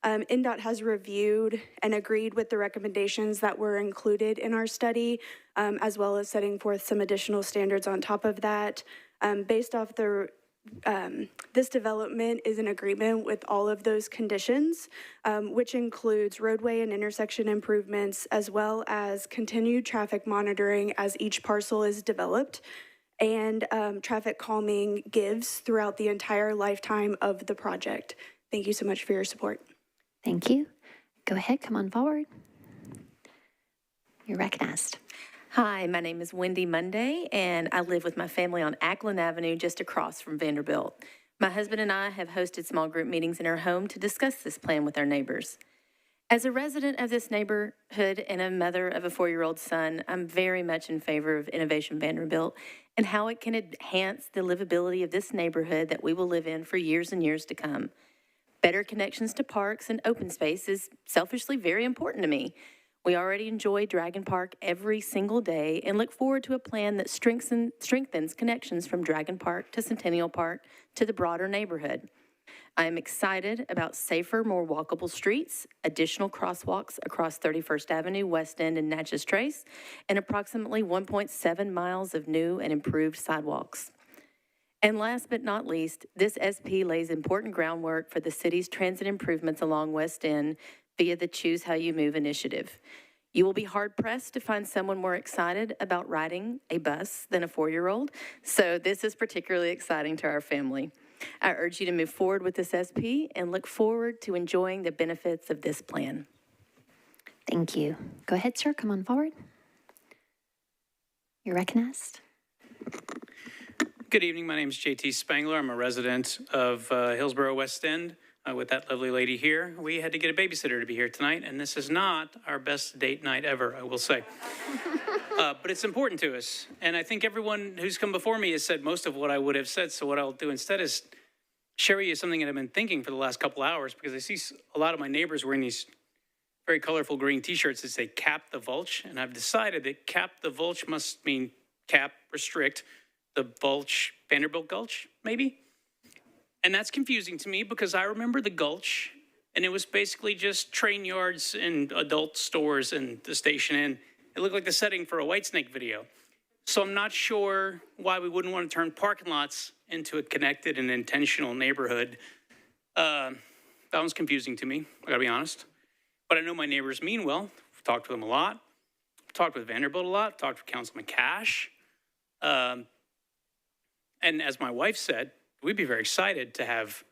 K: NDOT has reviewed and agreed with the recommendations that were included in our study, as well as setting forth some additional standards on top of that. Based off the this development is in agreement with all of those conditions, which includes roadway and intersection improvements, as well as continued traffic monitoring as each parcel is developed, and traffic calming gives throughout the entire lifetime of the project. Thank you so much for your support.
A: Thank you. Go ahead, come on forward. You're recognized.
W: Hi, my name is Wendy Monday, and I live with my family on Ackland Avenue, just across from Vanderbilt. My husband and I have hosted small group meetings in our home to discuss this plan with our neighbors. As a resident of this neighborhood and a mother of a 4-year-old son, I'm very much in favor of Innovation Vanderbilt and how it can enhance the livability of this neighborhood that we will live in for years and years to come. Better connections to parks and open space is selfishly very important to me. We already enjoy Dragon Park every single day and look forward to a plan that strengthens connections from Dragon Park to Centennial Park to the broader neighborhood. I am excited about safer, more walkable streets, additional crosswalks across 31st Avenue, West End, and Natchez Trace, and approximately 1.7 miles of new and improved sidewalks. And last but not least, this SP lays important groundwork for the city's transit improvements along West End via the Choose How You Move initiative. You will be hard-pressed to find someone more excited about riding a bus than a 4-year-old, so this is particularly exciting to our family. I urge you to move forward with this SP and look forward to enjoying the benefits of this plan.
A: Thank you. Go ahead, sir. Come on forward. You're recognized.
I: Good evening. My name is JT Spangler. I'm a resident of Hillsborough West End with that lovely lady here. We had to get a babysitter to be here tonight, and this is not our best date night ever, I will say. But it's important to us. And I think everyone who's come before me has said most of what I would have said. So what I'll do instead is share with you something that I've been thinking for the last couple hours, because I see a lot of my neighbors wearing these very colorful green t-shirts that say cap the vulture. And I've decided that cap the vulture must mean cap, restrict, the Vulch, Vanderbilt Gulch, maybe? And that's confusing to me because I remember the Gulch, and it was basically just train yards and adult stores and the station inn. It looked like the setting for a Whitesnake video. So I'm not sure why we wouldn't want to turn parking lots into a connected and intentional neighborhood. That one's confusing to me, I gotta be honest. But I know my neighbors mean well. I've talked to them a lot. I've talked with Vanderbilt a lot. I've talked with Councilman Cash. And as my wife said, we'd be very excited to have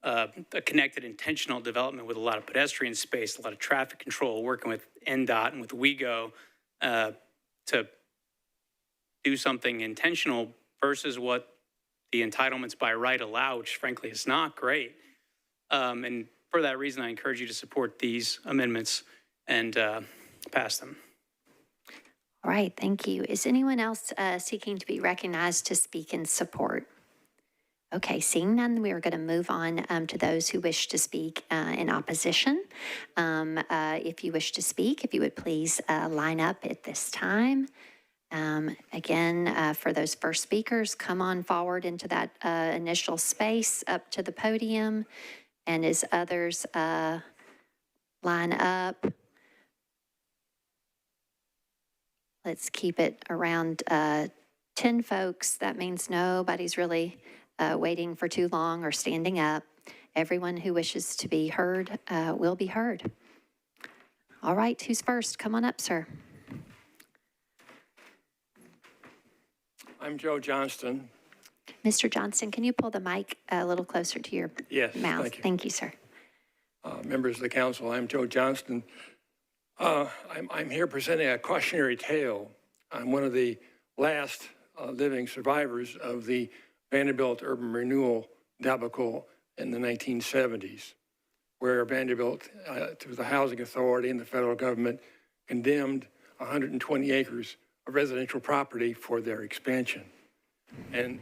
I: a connected, intentional development with a lot of pedestrian space, a lot of traffic control, working with NDOT and with WeGo to do something intentional versus what the entitlements by right allow, which frankly is not great. And for that reason, I encourage you to support these amendments and pass them.
A: All right, thank you. Is anyone else seeking to be recognized to speak in support? Okay, seeing none, we are going to move on to those who wish to speak in opposition. If you wish to speak, if you would please line up at this time. Again, for those first speakers, come on forward into that initial space up to the podium. And as others line up, let's keep it around 10 folks. That means nobody's really waiting for too long or standing up. Everyone who wishes to be heard will be heard. All right, who's first? Come on up, sir.
O: I'm Joe Johnston.
A: Mr. Johnston, can you pull the mic a little closer to your mouth? Thank you, sir.
O: Members of the council, I'm Joe Johnston. I'm here presenting a cautionary tale. I'm one of the last living survivors of the Vanderbilt urban renewal debacle in the 1970s, where Vanderbilt, through the Housing Authority and the federal government, condemned 120 acres of residential property for their expansion. And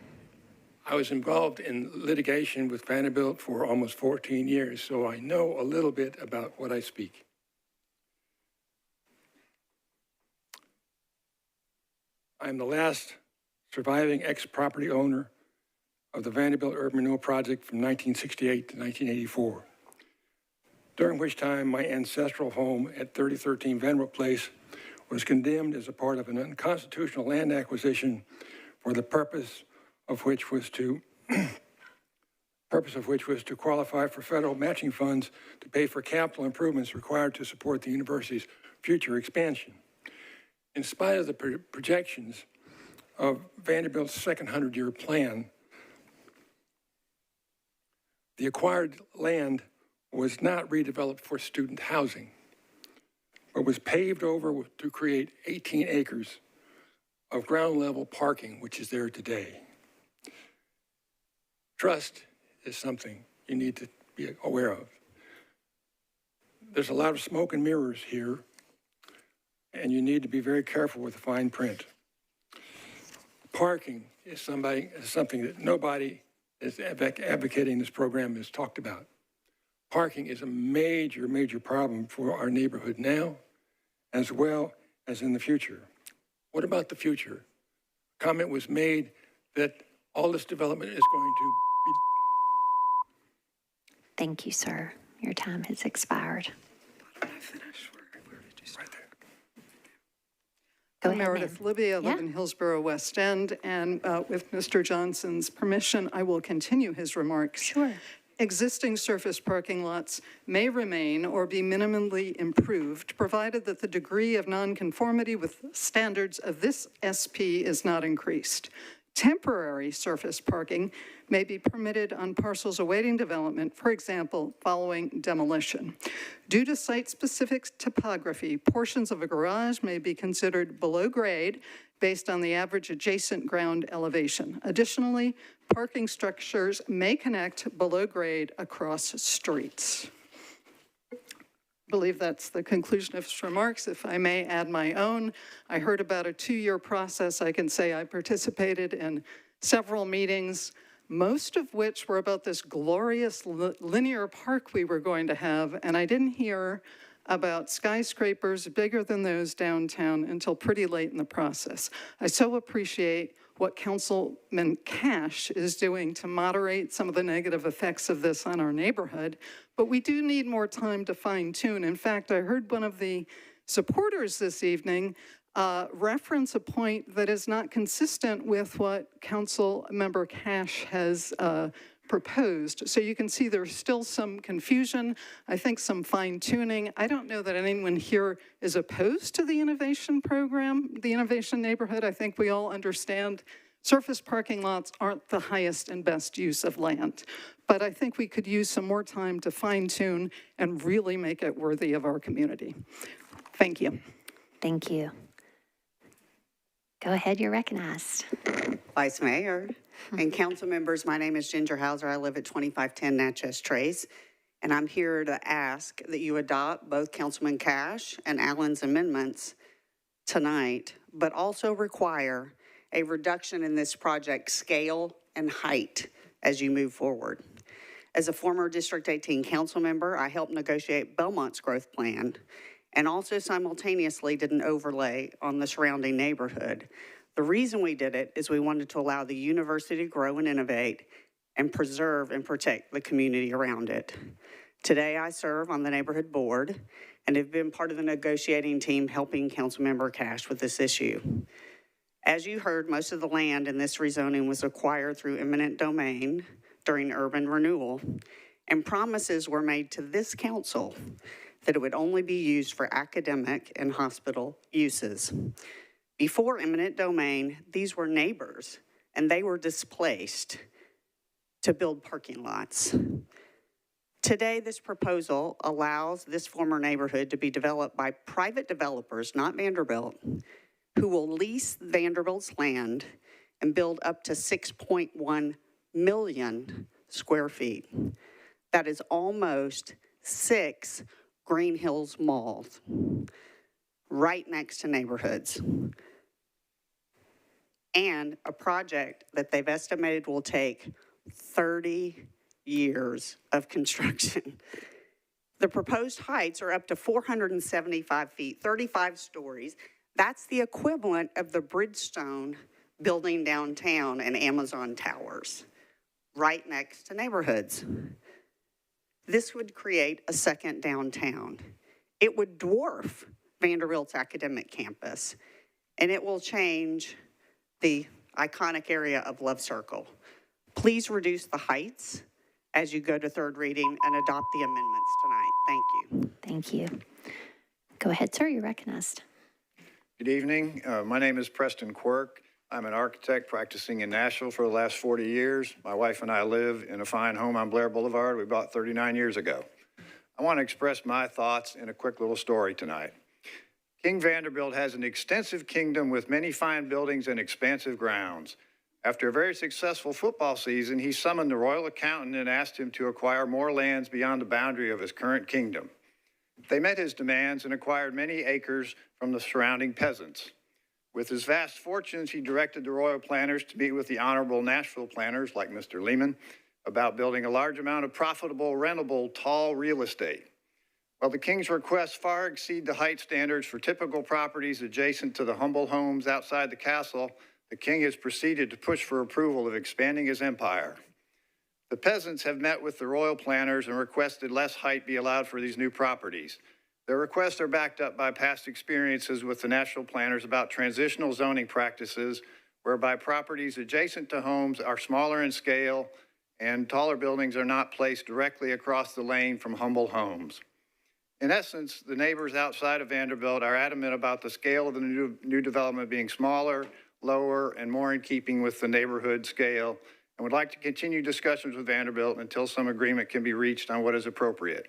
O: I was involved in litigation with Vanderbilt for almost 14 years, so I know a little bit about what I speak. I'm the last surviving ex-property owner of the Vanderbilt Urban Renewal Project from 1968 to 1984, during which time my ancestral home at 3013 Vanderbilt Place was condemned as a part of an unconstitutional land acquisition for the purpose of which was to qualify for federal matching funds to pay for capital improvements required to support the university's future expansion. In spite of the projections of Vanderbilt's second 100-year plan, the acquired land was not redeveloped for student housing, but was paved over to create 18 acres of ground level parking, which is there today. Trust is something you need to be aware of. There's a lot of smoke and mirrors here, and you need to be very careful with the fine print. Parking is something that nobody is advocating this program has talked about. Parking is a major, major problem for our neighborhood now, as well as in the future. What about the future? A comment was made that all this development is going to be...
A: Thank you, sir. Your time has expired.
O: Right there.
A: Go
H: I'm
A: ahead,
H: Meredith
A: ma'am.
H: Libby. I
A: Yeah.
H: live in Hillsborough West End, and with Mr. Johnson's permission, I will continue his remarks.
A: Sure.
H: Existing surface parking lots may remain or be minimally improved, provided that the degree of nonconformity with standards of this SP is not increased. Temporary surface parking may be permitted on parcels awaiting development, for example, following demolition. Due to site-specific topography, portions of a garage may be considered below grade based on the average adjacent ground elevation. Additionally, parking structures may connect below grade across streets. I believe that's the conclusion of his remarks. If I may add my own, I heard about a 2-year process. I can say I participated in several meetings, most of which were about this glorious linear park we were going to have, and I didn't hear about skyscrapers bigger than those downtown until pretty late in the process. I so appreciate what Councilman Cash is doing to moderate some of the negative effects of this on our neighborhood, but we do need more time to fine tune. In fact, I heard one of the supporters this evening reference a point that is not consistent with what Council Member Cash has proposed. So you can see there's still some confusion, I think some fine tuning. I don't know that anyone here is opposed to the innovation program, the innovation neighborhood. I think we all understand surface parking lots aren't the highest and best use of land. But I think we could use some more time to fine tune and really make it worthy of our community. Thank you.
A: Thank you. Go ahead, you're recognized.
L: Vice Mayor and council members, my name is Ginger Hauser. I live at 2510 Natchez Trace, and I'm here to ask that you adopt both Councilman Cash and Allen's amendments tonight, but also require a reduction in this project scale and height as you move forward. As a former District 18 council member, I helped negotiate Belmont's growth plan and also simultaneously did an overlay on the surrounding neighborhood. The reason we did it is we wanted to allow the university to grow and innovate and preserve and protect the community around it. Today, I serve on the neighborhood board and have been part of the negotiating team helping Councilmember Cash with this issue. As you heard, most of the land in this rezoning was acquired through eminent domain during urban renewal, and promises were made to this council that it would only be used for academic and hospital uses. Before eminent domain, these were neighbors, and they were displaced to build parking lots. Today, this proposal allows this former neighborhood to be developed by private developers, not Vanderbilt, who will lease Vanderbilt's land and build up to 6.1 million square feet. That is almost 6 Green Hills malls right next to neighborhoods. And a project that they've estimated will take 30 years of construction. The proposed heights are up to 475 feet, 35 stories. That's the equivalent of the Bridgestone building downtown and Amazon Towers, right next to neighborhoods. This would create a second downtown. It would dwarf Vanderbilt's academic campus, and it will change the iconic area of Love Circle. Please reduce the heights as you go to third reading and adopt the amendments tonight. Thank you.
A: Thank you. Go ahead, sir, you're recognized.
P: Good evening. My name is Preston Quirk. I'm an architect practicing in Nashville for the last 40 years. My wife and I live in a fine home on Blair Boulevard we bought 39 years ago. I want to express my thoughts in a quick little story tonight. King Vanderbilt has an extensive kingdom with many fine buildings and expansive grounds. After a very successful football season, he summoned the royal accountant and asked him to acquire more lands beyond the boundary of his current kingdom. They met his demands and acquired many acres from the surrounding peasants. With his vast fortunes, he directed the royal planners to meet with the honorable Nashville planners, like Mr. Lehman, about building a large amount of profitable, rentable, tall real estate. While the king's requests far exceed the height standards for typical properties adjacent to the humble homes outside the castle, the king has proceeded to push for approval of expanding his empire. The peasants have met with the royal planners and requested less height be allowed for these new properties. Their requests are backed up by past experiences with the national planners about transitional zoning practices, whereby properties adjacent to homes are smaller in scale and taller buildings are not placed directly across the lane from humble homes. In essence, the neighbors outside of Vanderbilt are adamant about the scale of the new development being smaller, lower, and more in keeping with the neighborhood scale, and would like to continue discussions with Vanderbilt until some agreement can be reached on what is appropriate.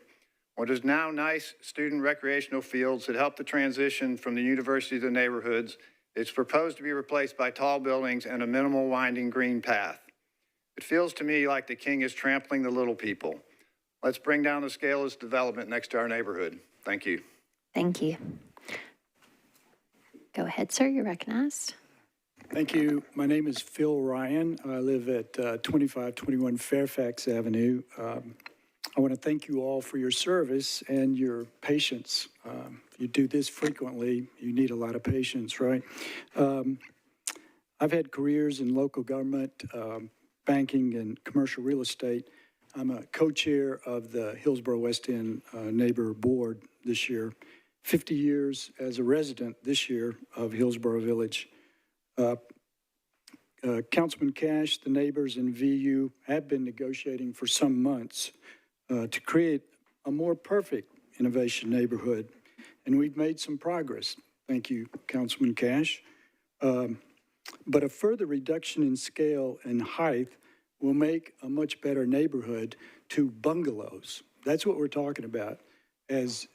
P: What is now nice student recreational fields that help the transition from the university to the neighborhoods is proposed to be replaced by tall buildings and a minimal winding green path. It feels to me like the king is trampling the little people. Let's bring down the scale of this development next to our neighborhood. Thank you.
A: Thank you. Go ahead, sir, you're recognized.
J: Thank you. My name is Phil Ryan. I live at 2521 Fairfax Avenue. I want to thank you all for your service and your patience. If you do this frequently, you need a lot of patience, right? I've had careers in local government, banking, and commercial real estate. I'm a co-chair of the Hillsborough West End Neighbor Board this year. 50 years as a resident this year of Hillsborough Village. Councilman Cash, the neighbors, and VU have been negotiating for some months to create a more perfect innovation neighborhood, and we've made some progress. Thank you, Councilman Cash. But a further reduction in scale and height will make a much better neighborhood to bungalows. That's what we're talking about. As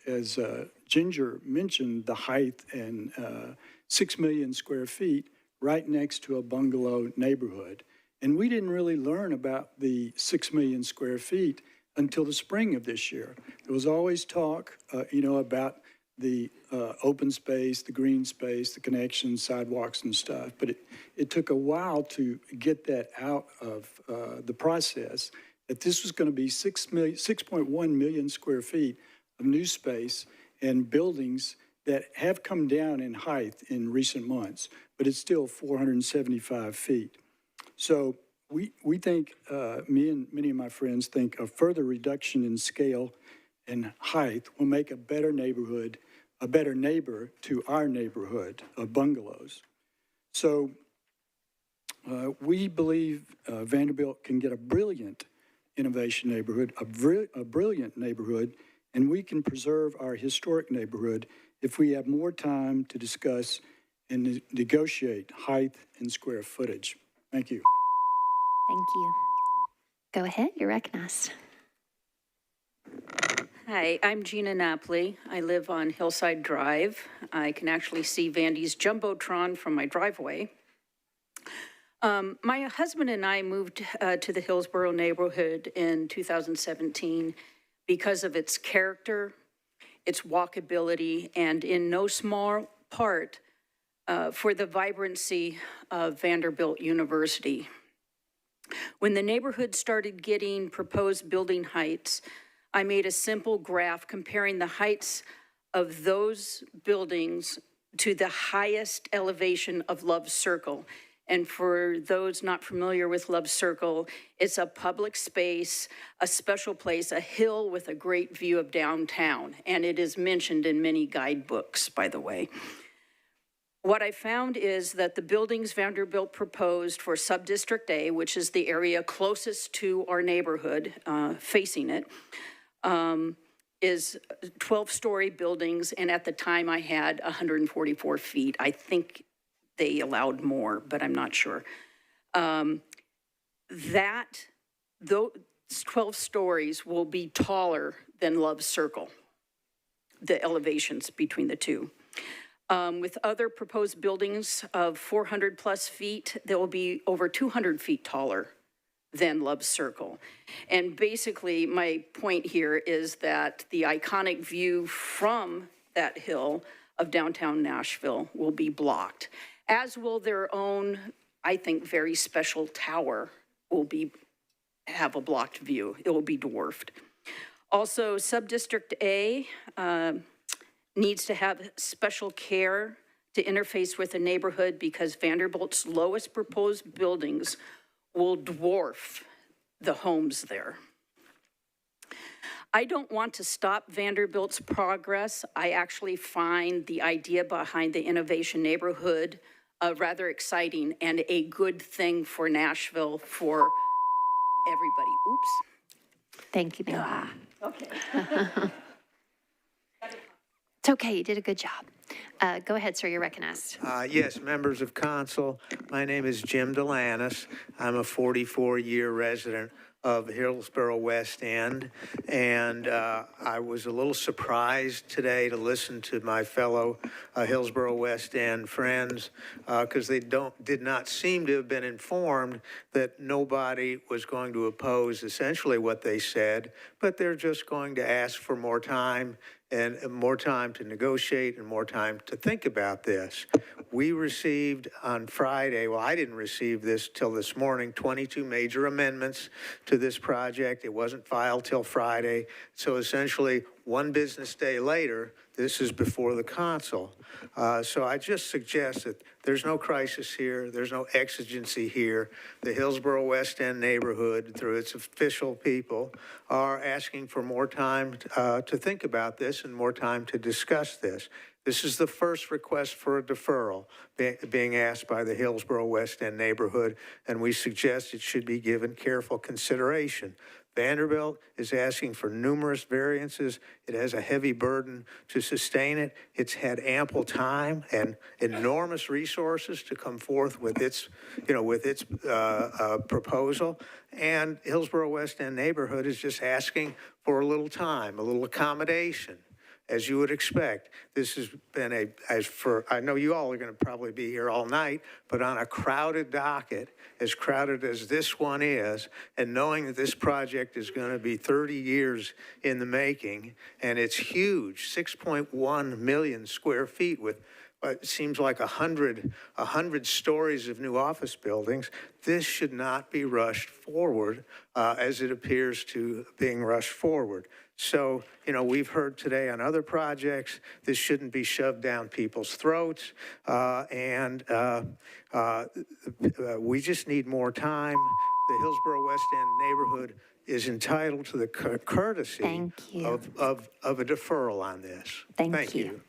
J: Ginger mentioned, the height and 6 million square feet right next to a bungalow neighborhood. And we didn't really learn about the 6 million square feet until the spring of this year. There was always talk, about the open space, the green space, the connections, sidewalks and stuff. But it took a while to get that out of the process, that this was going to be 6.1 million square feet of new space and buildings that have come down in height in recent months, but it's still 475 feet. So we think, me and many of my friends think a further reduction in scale and height will make a better neighborhood, a better neighbor to our neighborhood of bungalows. So we believe Vanderbilt can get a brilliant innovation neighborhood, a brilliant neighborhood, and we can preserve our historic neighborhood if we have more time to discuss and negotiate height and square footage. Thank you.
A: Thank you. Go ahead, you're recognized.
M: Hi, I'm Gina Napoli. I live on Hillside Drive. I can actually see Vandy's Jumbotron from my driveway. My husband and I moved to the Hillsborough neighborhood in 2017 because of its character, its walkability, and in no small part for the vibrancy of Vanderbilt University. When the neighborhood started getting proposed building heights, I made a simple graph comparing the heights of those buildings to the highest elevation of Love Circle. And for those not familiar with Love Circle, it's a public space, a special place, a hill with a great view of downtown. And it is mentioned in many guidebooks, by the way. What I found is that the buildings Vanderbilt proposed for Subdistrict A, which is the area closest to our neighborhood, facing it, is 12-story buildings, and at the time I had 144 feet. I think they allowed more, but I'm not sure. Those 12 stories will be taller than Love Circle, the elevations between the two. With other proposed buildings of 400 plus feet, they will be over 200 feet taller than Love Circle. And basically, my point here is that the iconic view from that hill of downtown Nashville will be blocked, as will their own, I think, very special tower will have a blocked view. It will be dwarfed. Also, Subdistrict A needs to have special care to interface with the neighborhood because Vanderbilt's lowest proposed buildings will dwarf the homes there. I don't want to stop Vanderbilt's progress. I actually find the idea behind the Innovation Neighborhood rather exciting and a good thing for Nashville, for everybody. Oops.
A: Thank you, ma'am.
M: Okay.
A: It's okay, you did a good job. Go ahead, sir, you're recognized.
N: Yes, members of council, my name is Jim Delanis. I'm a 44-year resident of Hillsborough West End, and I was a little surprised today to listen to my fellow Hillsborough West End friends because they did not seem to have been informed that nobody was going to oppose essentially what they said, but they're just going to ask for more time and more time to negotiate and more time to think about this. We received on Friday, well, I didn't receive this till this morning, 22 major amendments to this project. It wasn't filed till Friday. So essentially, one business day later, this is before the council. So I just suggest that there's no crisis here. There's no exigency here. The Hillsborough West End neighborhood, through its official people, are asking for more time to think about this and more time to discuss this. This is the first request for a deferral being asked by the Hillsborough West End neighborhood, and we suggest it should be given careful consideration. Vanderbilt is asking for numerous variances. It has a heavy burden to sustain it. It's had ample time and enormous resources to come forth with its, proposal. And Hillsborough West End neighborhood is just asking for a little time, a little accommodation. As you would expect, this has been I know you all are going to probably be here all night, but on a crowded docket, as crowded as this one is, and knowing that this project is going to be 30 years in the making, and it's huge, 6.1 million square feet with it seems like 100 stories of new office buildings. This should not be rushed forward as it appears to being rushed forward. So, we've heard today on other projects, this shouldn't be shoved down people's throats, and we just need more time. The Hillsborough West End neighborhood is entitled to the courtesy of a deferral on this.
A: Thank you.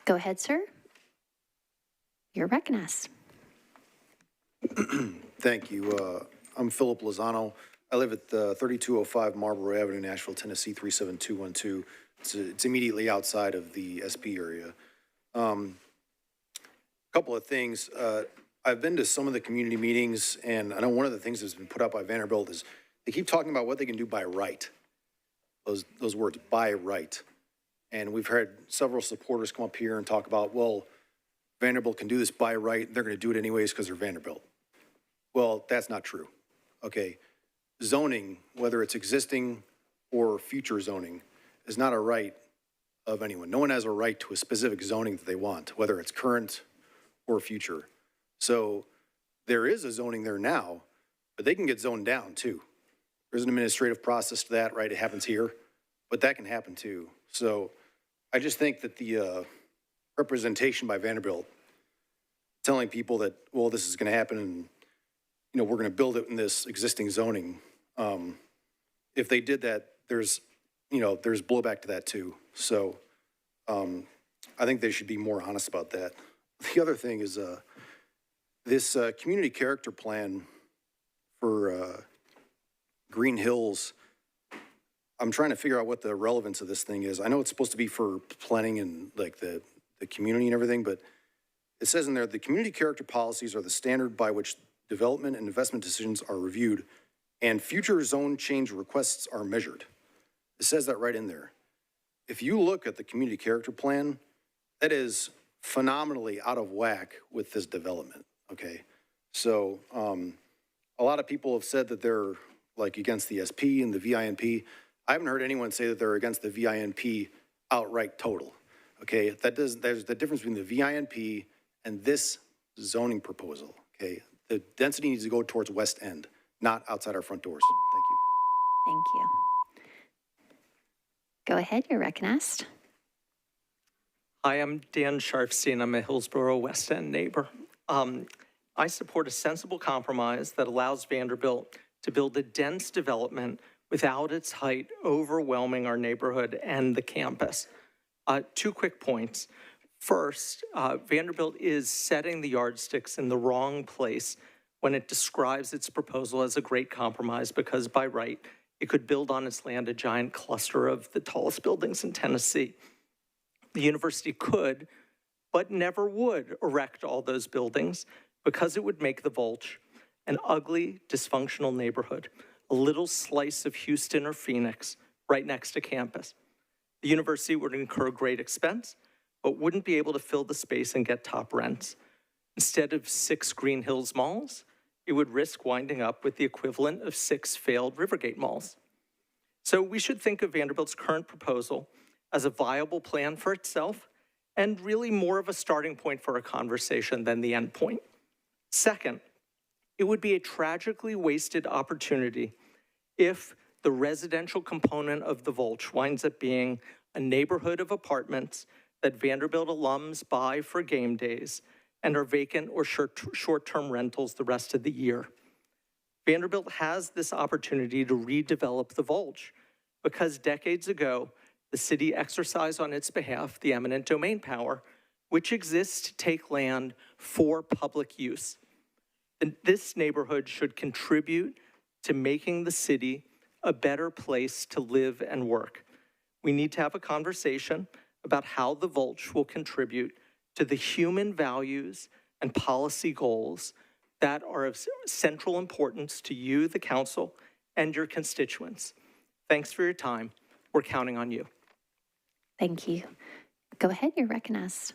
A: Go ahead, sir. You're recognized.
S: Thank you. I'm Philip Lozano. I live at 3205 Marlborough Avenue, Nashville, Tennessee, 37212. It's immediately outside of the SP area. A couple of things. I've been to some of the community meetings, and I know one of the things that's been put up by Vanderbilt is they keep talking about what they can do by right. Those words, by right. And we've had several supporters come up here and talk about, well, Vanderbilt can do this by right. They're going to do it anyways because they're Vanderbilt. Well, that's not true. Okay. Zoning, whether it's existing or future zoning, is not a right of anyone. No one has a right to a specific zoning that they want, whether it's current or future. So there is a zoning there now, but they can get zoned down too. There's an administrative process to that, right? It happens here, but that can happen too. So I just think that the representation by Vanderbilt telling people that, well, this is going to happen and, we're going to build it in this existing zoning. If they did that, there's blowback to that too. So I think they should be more honest about that. The other thing is this community character plan for Green Hills. I'm trying to figure out what the relevance of this thing is. I know it's supposed to be for planning and like the community and everything, but it says in there, the community character policies are the standard by which development and investment decisions are reviewed and future zone change requests are measured. It says that right in there. If you look at the community character plan, that is phenomenally out of whack with this development, okay? So a lot of people have said that they're like against the SP and the VINP. I haven't heard anyone say that they're against the VINP outright total, okay? There's the difference between the VINP and this zoning proposal, okay? The density needs to go towards West End, not outside our front doors. Thank you.
A: Thank you. Go ahead, you're recognized.
T: Hi, I'm Dan Sharfstein. I'm a Hillsborough West End neighbor. I support a sensible compromise that allows Vanderbilt to build a dense development without its height overwhelming our neighborhood and the campus. 2 quick points. First, Vanderbilt is setting the yardsticks in the wrong place when it describes its proposal as a great compromise, because by right, it could build on its land a giant cluster of the tallest buildings in Tennessee. The university could, but never would, erect all those buildings because it would make the Vulch an ugly, dysfunctional neighborhood, a little slice of Houston or Phoenix right next to campus. The university would incur great expense, but wouldn't be able to fill the space and get top rents. Instead of 6 Green Hills malls, it would risk winding up with the equivalent of 6 failed Rivergate malls. So we should think of Vanderbilt's current proposal as a viable plan for itself and really more of a starting point for a conversation than the end point. Second, it would be a tragically wasted opportunity if the residential component of the Vulch winds up being a neighborhood of apartments that Vanderbilt alums buy for game days and are vacant or short-term rentals the rest of the year. Vanderbilt has this opportunity to redevelop the Vulch because decades ago, the city exercised on its behalf the eminent domain power, which exists to take land for public use. And this neighborhood should contribute to making the city a better place to live and work. We need to have a conversation about how the Vulch will contribute to the human values and policy goals that are of central importance to you, the council, and your constituents. Thanks for your time. We're counting on you.
A: Thank you. Go ahead, you're recognized.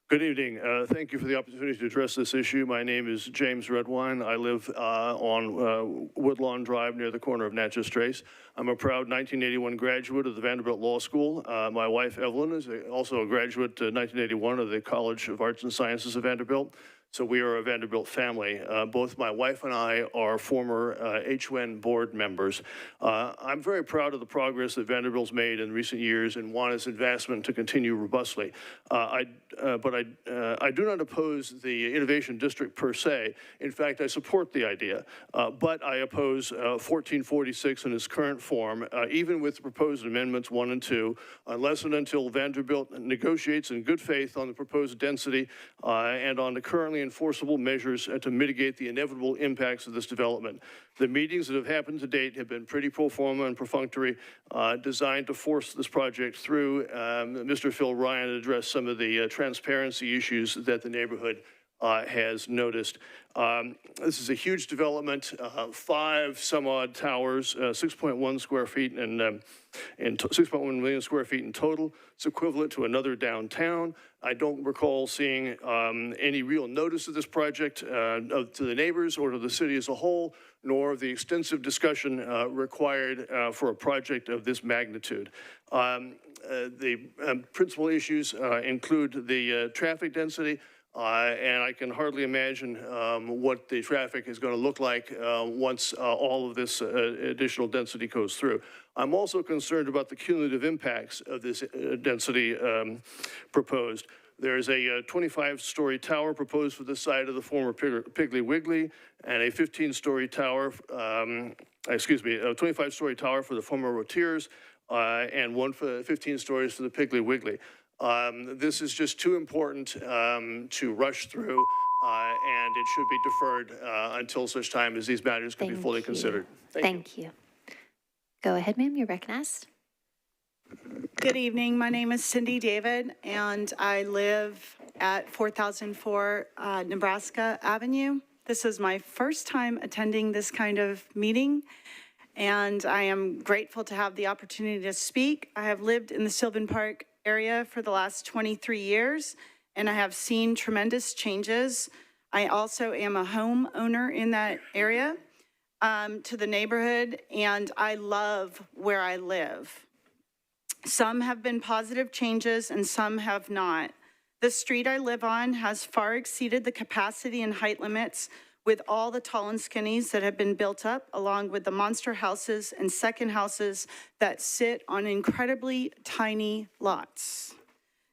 Q: Good evening. Thank you for the opportunity to address this issue. My name is James Redwine. I live on Woodlawn Drive near the corner of Natchez Trace. I'm a proud 1981 graduate of the Vanderbilt Law School. My wife, Evelyn, is also a graduate 1981 of the College of Arts and Sciences of Vanderbilt. So we are a Vanderbilt family. Both my wife and I are former HUN board members. I'm very proud of the progress that Vanderbilt's made in recent years and want its investment to continue robustly. But I do not oppose the Innovation District per se. In fact, I support the idea. But I oppose 1446 in its current form, even with the proposed amendments 1 and 2, unless and until Vanderbilt negotiates in good faith on the proposed density and on the currently enforceable measures to mitigate the inevitable impacts of this development. The meetings that have happened to date have been pretty pro forma and perfunctory, designed to force this project through. Mr. Phil Ryan addressed some of the transparency issues that the neighborhood has noticed. This is a huge development, 5 some odd towers, 6.1 square feet and 6.1 million square feet in total. It's equivalent to another downtown. I don't recall seeing any real notice of this project to the neighbors or to the city as a whole, nor of the extensive discussion required for a project of this magnitude. The principal issues include the traffic density, and I can hardly imagine what the traffic is going to look like once all of this additional density goes through. I'm also concerned about the cumulative impacts of this density proposed. There's a 25-story tower proposed for the site of the former Piggly Wiggly, and a 15-story tower, a 25-story tower for the former Rotiers, and one for 15 stories for the Piggly Wiggly. This is just too important to rush through, and it should be deferred until such time as these matters can be fully considered.
A: Thank you. Go ahead, ma'am, you're recognized.
K: Good evening. My name is Cindy David, and I live at 4004 Nebraska Avenue. This is my first time attending this kind of meeting, and I am grateful to have the opportunity to speak. I have lived in the Sylvan Park area for the last 23 years, and I have seen tremendous changes. I also am a homeowner in that area to the neighborhood, and I love where I live. Some have been positive changes and some have not. The street I live on has far exceeded the capacity and height limits with all the tall and skinnies that have been built up, along with the monster houses and second houses that sit on incredibly tiny lots.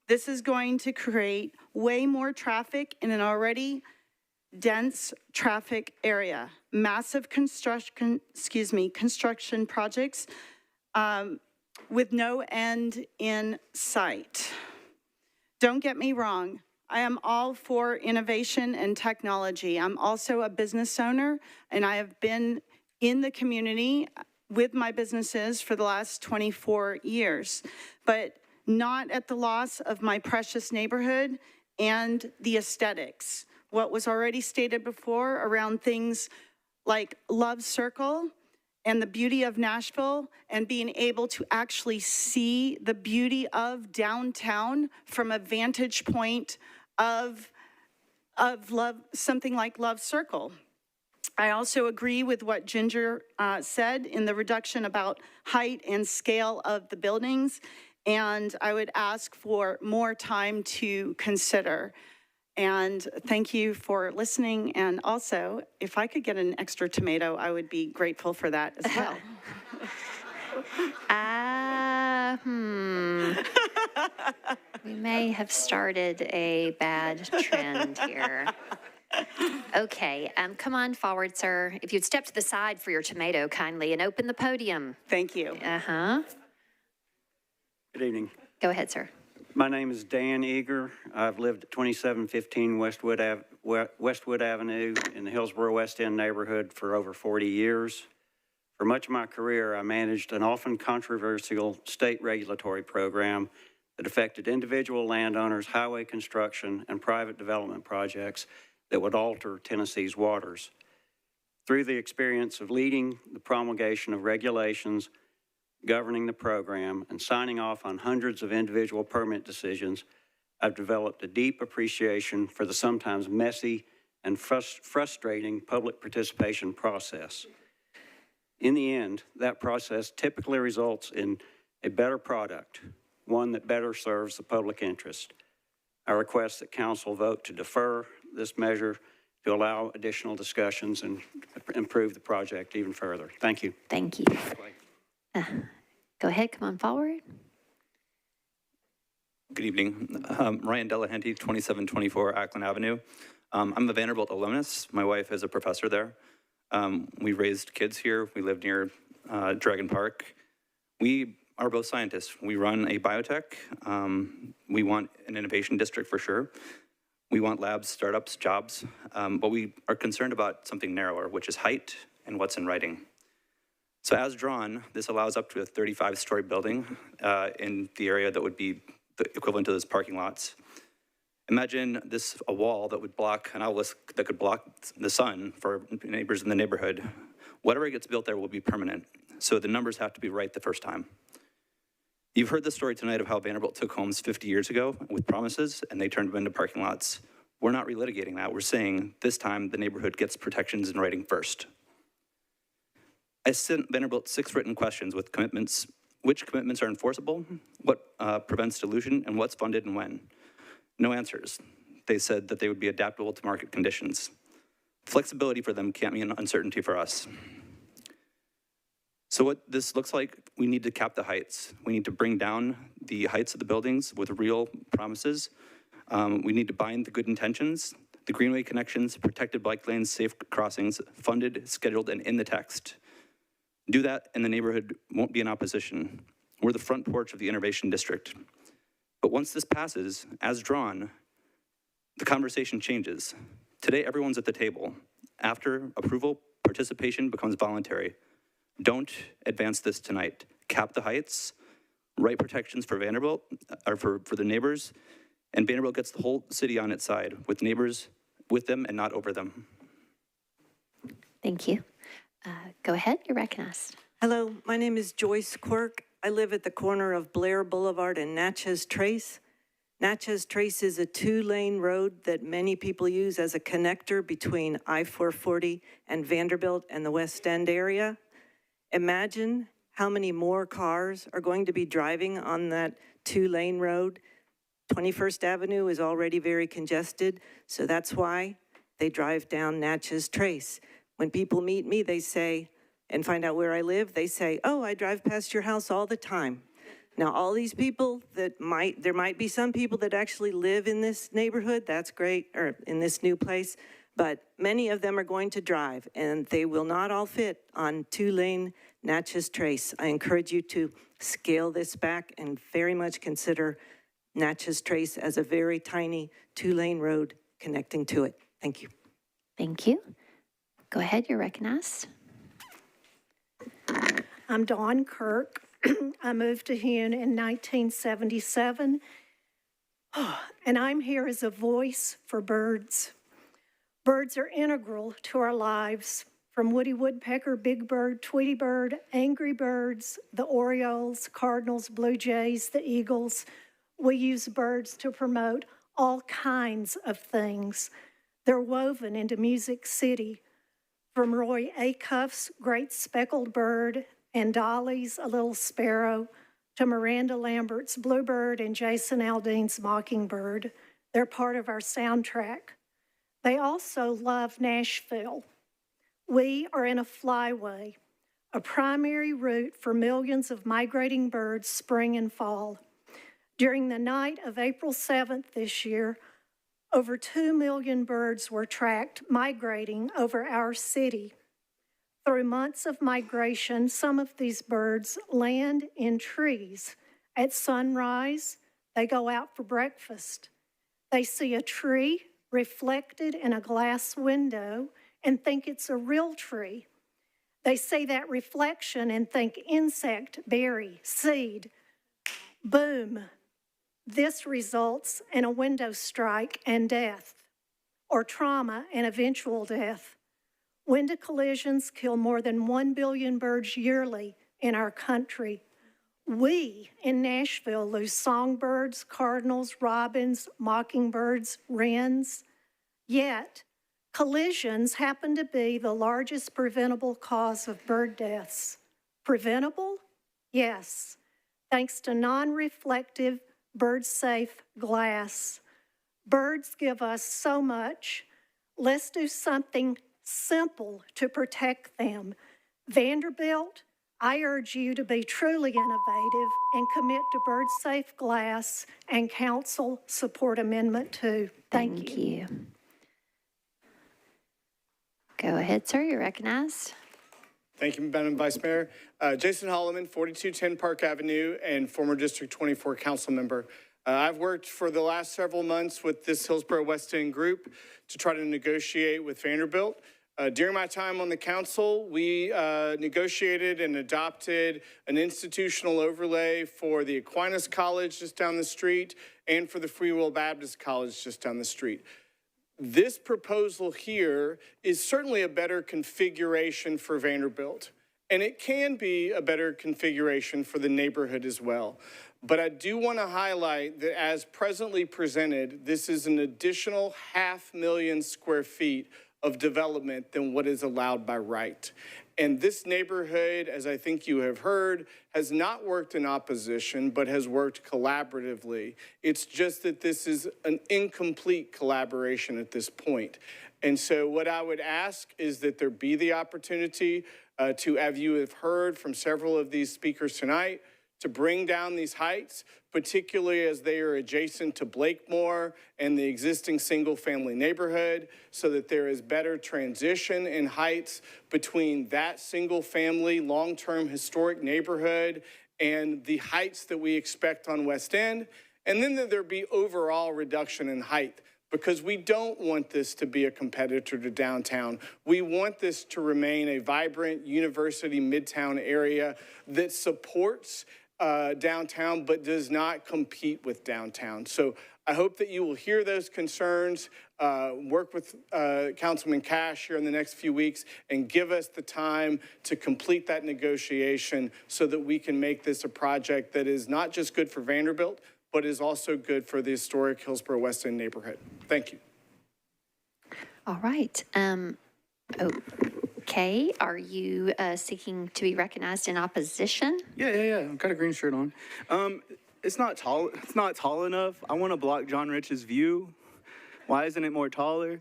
K: This is going to create way more traffic in an already
B: dense traffic area, massive construction projects with no end in sight. Don't get me wrong, I am all for innovation and technology. I'm also a business owner, and I have been in the community with my businesses for the last 24 years, but not at the loss of my precious neighborhood and the aesthetics. What was already stated before around things like Love Circle and the beauty of Nashville and being able to actually see the beauty of downtown from a vantage point of love, something like Love Circle. I also agree with what Ginger said in the reduction about height and scale of the buildings, and I would ask for more time to consider. And thank you for listening, and also, if I could get an extra tomato, I would be grateful for that as well.
A: We may have started a bad trend here. Okay, come on forward, sir. If you'd step to the side for your tomato kindly and open the podium.
B: Thank you.
A: Uh-huh.
U: Good evening.
A: Go ahead, sir.
U: My name is Dan Eager. I've lived at 2715 Westwood Avenue in the Hillsborough West End neighborhood for over 40 years. For much of my career, I managed an often controversial state regulatory program that affected individual landowners, highway construction, and private development projects that would alter Tennessee's waters. Through the experience of leading the promulgation of regulations governing the program and signing off on hundreds of individual permit decisions, I've developed a deep appreciation for the sometimes messy and frustrating public participation process. In the end, that process typically results in a better product, one that better serves the public interest. I request that Council vote to defer this measure to allow additional discussions and improve the project even further. Thank you.
A: Thank you. Go ahead, come on forward.
V: Good evening. Ryan Delahanty, 2724 Ackland Avenue. I'm a Vanderbilt alumnus. My wife is a professor there. We raised kids here. We live near Dragon Park. We are both scientists. We run a biotech. We want an innovation district for sure. We want labs, startups, jobs, but we are concerned about something narrower, which is height and what's in writing. So as drawn, this allows up to a 35-story building in the area that would be the equivalent to those parking lots. Imagine a wall that would block, an obelisk that could block the sun for neighbors in the neighborhood. Whatever gets built there will be permanent, so the numbers have to be right the first time. You've heard the story tonight of how Vanderbilt took homes 50 years ago with promises, and they turned them into parking lots. We're not relitigating that. We're saying this time the neighborhood gets protections in writing first. I sent Vanderbilt 6 written questions with commitments. Which commitments are enforceable? What prevents dilution? And what's funded and when? No answers. They said that they would be adaptable to market conditions. Flexibility for them can't mean uncertainty for us. So what this looks like, we need to cap the heights. We need to bring down the heights of the buildings with real promises. We need to bind the good intentions, the greenway connections, protected bike lanes, safe crossings, funded, scheduled, and in the text. Do that and the neighborhood won't be in opposition. We're the front porch of the innovation district. But once this passes, as drawn, the conversation changes. Today, everyone's at the table. After approval, participation becomes voluntary. Don't advance this tonight. Cap the heights, right protections for Vanderbilt, or for the neighbors, and Vanderbilt gets the whole city on its side, with neighbors with them and not over them.
A: Thank you. Go ahead, you're recognized.
X: Hello, my name is Joyce Quirk. I live at the corner of Blair Boulevard and Natchez Trace. Natchez Trace is a 2-lane road that many people use as a connector between I-440 and Vanderbilt and the West End area. Imagine how many more cars are going to be driving on that 2-lane road. 21st Avenue is already very congested, so that's why they drive down Natchez Trace. When people meet me, they say, and find out where I live, they say, oh, I drive past your house all the time. Now, all these people there might be some people that actually live in this neighborhood, that's great, or in this new place, but many of them are going to drive, and they will not all fit on two-lane Natchez Trace. I encourage you to scale this back and very much consider Natchez Trace as a very tiny two-lane road connecting to it. Thank you.
A: Thank you. Go ahead, you're recognized.
C: I'm Dawn Kirk. I moved to Hune in 1977, and I'm here as a voice for birds. Birds are integral to our lives, from woody woodpecker, big bird, tweety bird, angry birds, the orioles, cardinals, blue jays, the eagles. We use birds to promote all kinds of things. They're woven into Music City, from Roy Acuff's great speckled bird and Dolly's A Little Sparrow to Miranda Lambert's Bluebird and Jason Aldean's Mockingbird. They're part of our soundtrack. They also love Nashville. We are in a flyway, a primary route for millions of migrating birds spring and fall. During the night of April 7th this year, over 2 million birds were tracked migrating over our city. Through months of migration, some of these birds land in trees. At sunrise, they go out for breakfast. They see a tree reflected in a glass window and think it's a real tree. They see that reflection and think insect, berry, seed. Boom. This results in a window strike and death, or trauma and eventual death. Window collisions kill more than 1 billion birds yearly in our country. We in Nashville lose songbirds, cardinals, robins, mockingbirds, wrens. Yet, collisions happen to be the largest preventable cause of bird deaths. Preventable? Yes, thanks to non-reflective, bird-safe glass. Birds give us so much. Let's do something simple to protect them. Vanderbilt, I urge you to be truly innovative and commit to bird-safe glass, and council support Amendment 2. Thank you.
A: Go ahead, sir, you're recognized.
D: Thank you, Madam Vice Mayor. Jason Holloman, 4210 Park Avenue, and former District 24 council member. I've worked for the last several months with this Hillsborough West End group to try to negotiate with Vanderbilt. During my time on the council, we negotiated and adopted an institutional overlay for the Aquinas College just down the street and for the Free Will Baptist College just down the street. This proposal here is certainly a better configuration for Vanderbilt, and it can be a better configuration for the neighborhood as well. But I do want to highlight that as presently presented, this is an additional 500,000 square feet of development than what is allowed by right. And this neighborhood, as I think you have heard, has not worked in opposition, but has worked collaboratively. It's just that this is an incomplete collaboration at this point. And so what I would ask is that there be the opportunity to, as you have heard from several of these speakers tonight, to bring down these heights, particularly as they are adjacent to Blakemore and the existing single-family neighborhood, so that there is better transition in heights between that single-family, long-term historic neighborhood and the heights that we expect on West End, and then that there be overall reduction in height, because we don't want this to be a competitor to downtown. We want this to remain a vibrant university midtown area that supports downtown, but does not compete with downtown. So I hope that you will hear those concerns, work with Councilman Cash here in the next few weeks, and give us the time to complete that negotiation so that we can make this a project that is not just good for Vanderbilt, but is also good for the historic Hillsborough West End neighborhood. Thank you.
A: All right. Okay, are you seeking to be recognized in opposition?
F: Yeah. I've got a green shirt on. It's not tall enough. I want to block John Rich's view. Why isn't it more taller?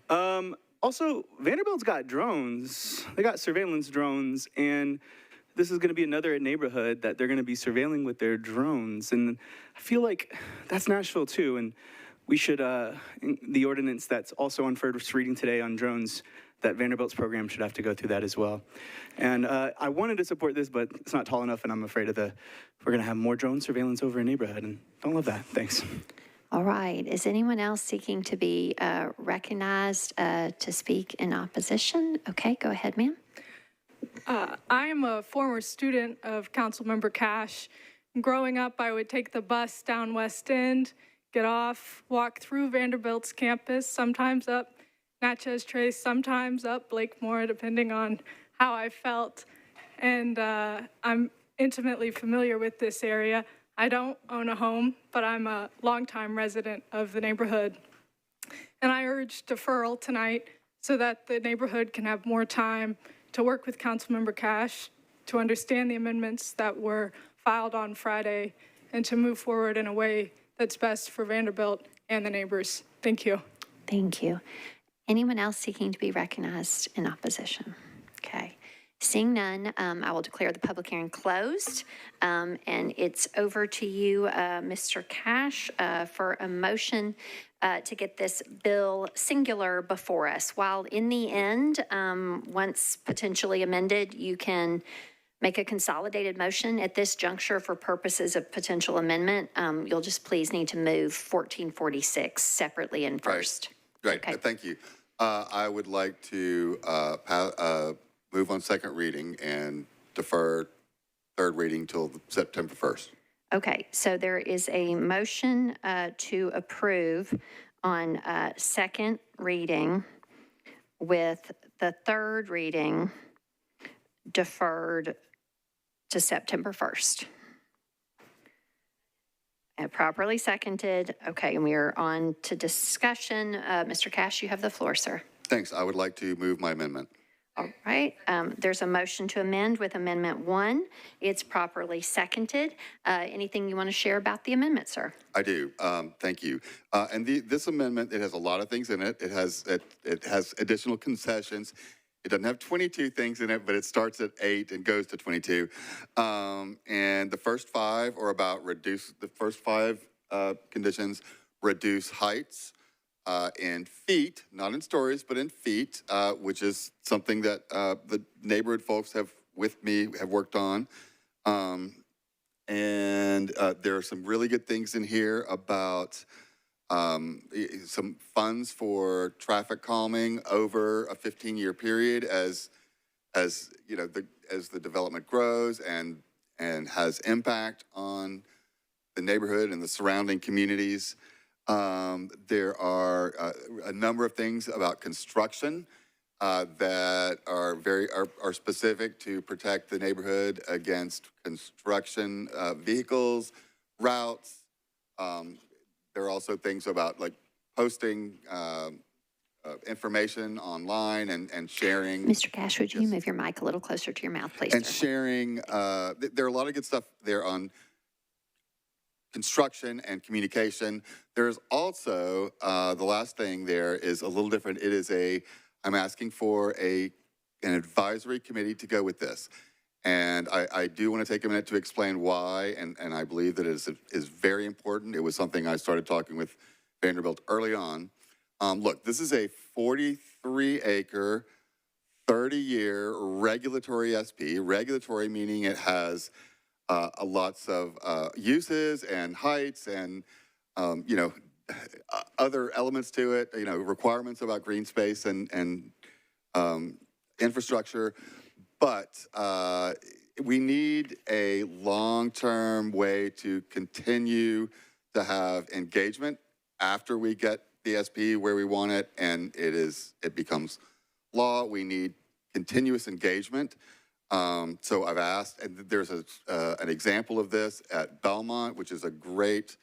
F: Also, Vanderbilt's got drones. They got surveillance drones, and this is going to be another neighborhood that they're going to be surveilling with their drones. And I feel like that's Nashville too. And we should, the ordinance that's also on first reading today on drones, that Vanderbilt's program should have to go through that as well. And I wanted to support this, but it's not tall enough, and I'm afraid we're going to have more drone surveillance over a neighborhood, and don't love that. Thanks.
A: All right. Is anyone else seeking to be recognized to speak in opposition? Okay, go ahead, ma'am.
E: I am a former student of Councilmember Cash. Growing up, I would take the bus down West End, get off, walk through Vanderbilt's campus, sometimes up Natchez Trace, sometimes up Blakemore, depending on how I felt. And I'm intimately familiar with this area. I don't own a home, but I'm a longtime resident of the neighborhood. And I urge deferral tonight so that the neighborhood can have more time to work with Councilmember Cash to understand the amendments that were filed on Friday and to move forward in a way that's best for Vanderbilt and the neighbors. Thank you.
A: Thank you. Anyone else seeking to be recognized in opposition? Okay. Seeing none, I will declare the public hearing closed. And it's over to you, Mr. Cash, for a motion to get this bill singular before us. While in the end, once potentially amended, you can make a consolidated motion at this juncture for purposes of potential amendment. You'll just please need to move 1446 separately and first.
G: Right. Okay. Thank you. I would like to move on second reading and defer third reading till September 1st.
A: Okay, so there is a motion to approve on second reading with the third reading deferred to September 1st. Properly seconded. Okay, and we are on to discussion. Mr. Cash, you have the floor, sir.
G: Thanks. I would like to move my amendment.
A: All right, there's a motion to amend with Amendment 1. It's properly seconded. Anything you want to share about the amendment, sir?
G: I do. Thank you. And this amendment, it has a lot of things in it. It has additional concessions. It doesn't have 22 things in it, but it starts at 8 and goes to 22. And the first 5 are about the first 5 conditions reduce heights in feet, not in stories, but in feet, which is something that the neighborhood folks have worked on. And there are some really good things in here about some funds for traffic calming over a 15-year period as you know, as the development grows and has impact on the neighborhood and the surrounding communities. There are a number of things about construction that are specific to protect the neighborhood against construction vehicles, routes. There are also things about like posting information online and sharing.
A: Mr. Cash, would you move your mic a little closer to your mouth, please?
G: And sharing, there are a lot of good stuff there on construction and communication. There's also, the last thing there is a little different. It is I'm asking for an advisory committee to go with this. And I do want to take a minute to explain why, and I believe that it is very important. It was something I started talking with Vanderbilt early on. Look, this is a 43-acre, 30-year regulatory SP. Regulatory meaning it has lots of uses and heights and, you know, other elements to it, you know, requirements about green space and infrastructure. But we need a long-term way to continue to have engagement after we get the SP where we want it, and it becomes law. We need continuous engagement. So I've asked, and there's an example of this at Belmont, which is a great,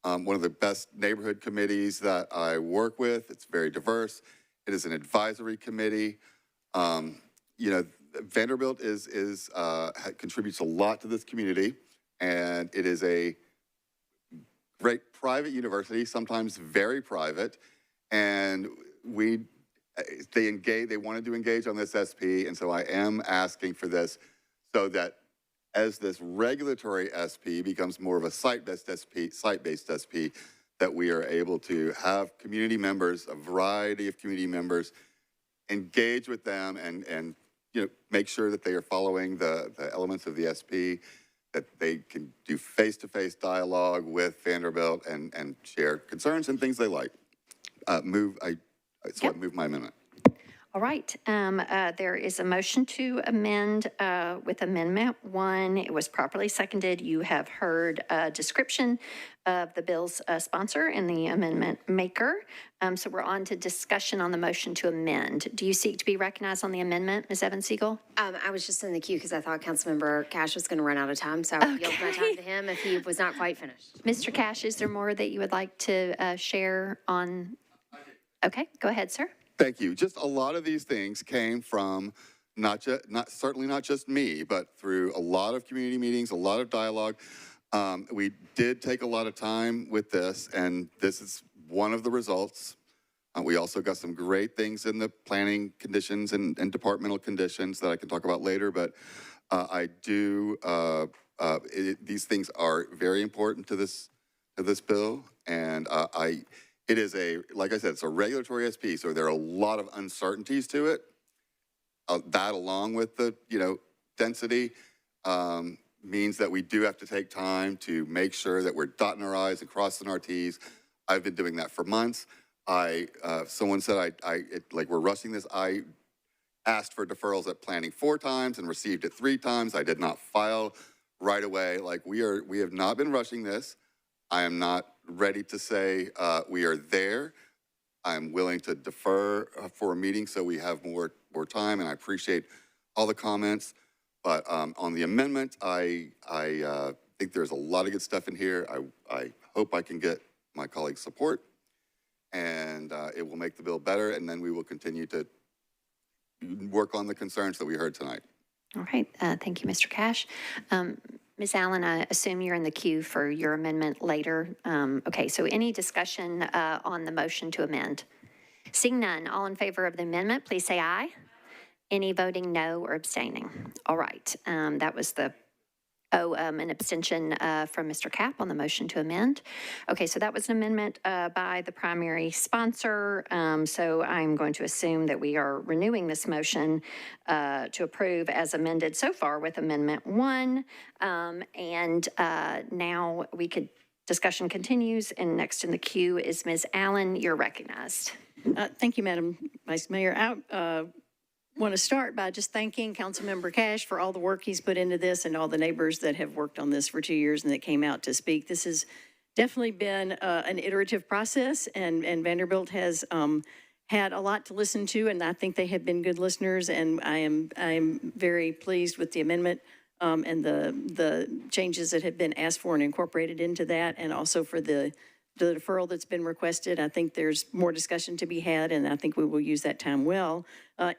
G: one of the best neighborhood committees that I work with. It's very diverse. It is an advisory committee. You know, Vanderbilt contributes a lot to this community, and it is a great private university, sometimes very private, and they wanted to engage on this SP, and so I am asking for this so that as this regulatory SP becomes more of a site-based SP, that we are able to have community members, a variety of community members, engage with them and make sure that they are following the elements of the SP, that they can do face-to-face dialogue with Vanderbilt and share concerns and things they like. I move my amendment.
A: All right, there is a motion to amend with Amendment 1. It was properly seconded. You have heard a description of the bill's sponsor and the amendment maker. So we're on to discussion on the motion to amend. Do you seek to be recognized on the amendment, Ms. Evans-Siegel?
I: I was just in the queue because I thought Councilmember Cash was going to run out of time, so I would yield my time to him if he was not quite finished.
A: Mr. Cash, is there more that you would like to share on? Okay, go ahead, sir.
G: Thank you. Just a lot of these things came from certainly not just me, but through a lot of community meetings, a lot of dialogue. We did take a lot of time with this, and this is one of the results. We also got some great things in the planning conditions and departmental conditions that I can talk about later, but these things are very important to this bill, and it is like I said, it's a regulatory SP, so there are a lot of uncertainties to it. That along with the, density means that we do have to take time to make sure that we're dotting our I's and crossing our T's. I've been doing that for months. Someone said we're rushing this. I asked for deferrals at planning 4 times and received it 3 times. I did not file right away. We have not been rushing this. I am not ready to say we are there. I'm willing to defer for a meeting so we have more time, and I appreciate all the comments. But on the amendment, I think there's a lot of good stuff in here. I hope I can get my colleagues' support, and it will make the bill better, and then we will continue to work on the concerns that we heard tonight.
A: All right, thank you, Mr. Cash. Ms. Allen, I assume you're in the queue for your amendment later. Okay, so any discussion on the motion to amend? Seeing none, all in favor of the amendment, please say aye. Any voting no or abstaining? All right, that was an abstention from Mr. Cap on the motion to amend. Okay, so that was an amendment by the primary sponsor. So I'm going to assume that we are renewing this motion to approve as amended so far with Amendment 1. Now discussion continues, and next in the queue is Ms. Allen. You're recognized.
O: Thank you, Madam Vice Mayor. I want to start by just thanking Councilmember Cash for all the work he's put into this and all the neighbors that have worked on this for 2 years and that came out to speak. This has definitely been an iterative process, and Vanderbilt has had a lot to listen to, and I think they have been good listeners, and I am very pleased with the amendment and the changes that have been asked for and incorporated into that, and also for the deferral that's been requested. I think there's more discussion to be had, and I think we will use that time well,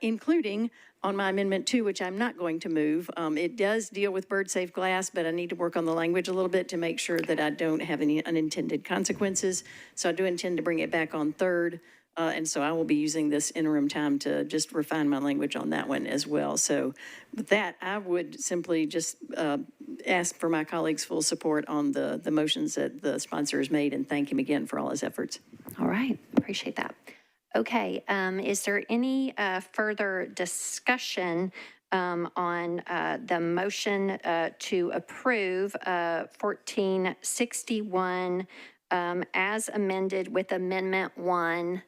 O: including on my Amendment 2, which I'm not going to move. It does deal with bird-safe glass, but I need to work on the language a little bit to make sure that I don't have any unintended consequences. So I do intend to bring it back on third, and so I will be using this interim time to just refine my language on that one as well. So with that, I would simply just ask for my colleagues' full support on the motions that the sponsor has made, and thank him again for all his efforts.
A: All right, appreciate that. Okay, is there any further discussion on the motion to approve 1461 as amended with Amendment 1?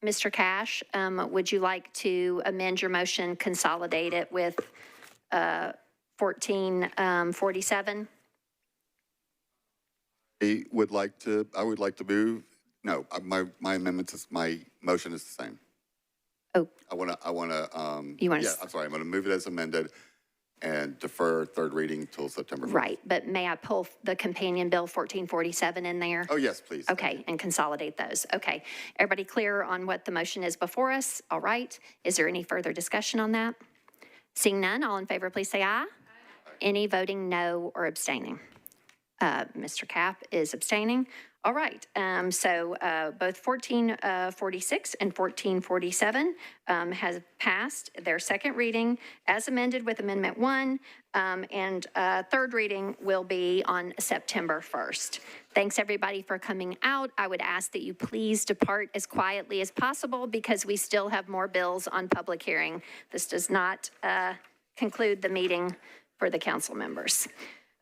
A: Mr. Cash, would you like to amend your motion, consolidate it with 1447?
G: I would like to move. No, my motion is the same.
A: Oh.
G: I want to.
A: You want to?
G: Yeah, I'm sorry. I'm going to move it as amended and defer third reading till September 1st.
A: Right, but may I pull the companion bill 1447 in there?
G: Oh, yes, please.
A: Okay, and consolidate those. Okay, everybody clear on what the motion is before us? All right, is there any further discussion on that? Seeing none, all in favor, please say aye. Any voting no or abstaining? Mr. Cap is abstaining. All right, so both 1446 and 1447 has passed their second reading as amended with Amendment 1, and third reading will be on September 1st. Thanks, everybody, for coming out. I would ask that you please depart as quietly as possible because we still have more bills on public hearing. This does not conclude the meeting for the council members.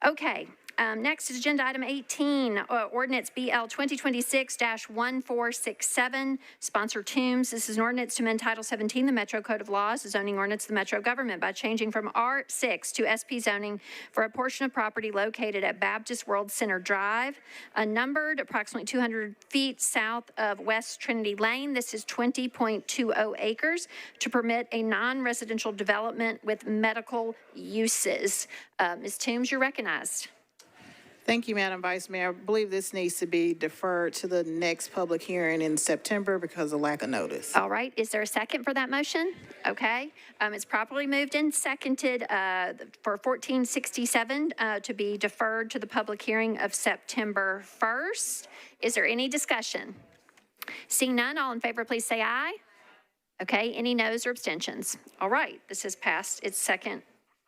A: Okay. Next is agenda item 18, ordinance BL 2026-1467, sponsor Toombs. This is an ordinance to amend Title 17, the Metro Code of Laws, the zoning ordinance of the Metro government by changing from R6 to SP zoning for a portion of property located at Baptist World Center Drive, numbered approximately 200 feet south of West Trinity Lane. This is 20.20 acres to permit a non-residential development with medical uses. Ms. Toombs, you're recognized.
H: Thank you, Madam Vice Mayor. I believe this needs to be deferred to the next public hearing in September because of lack of notice.
A: All right. Is there a second for that motion? Okay. It's properly moved and seconded for 1467 to be deferred to the public hearing of September 1st. Is there any discussion? Seeing none, all in favor, please say aye. Okay. Any noes or abstentions? All right. This has passed its second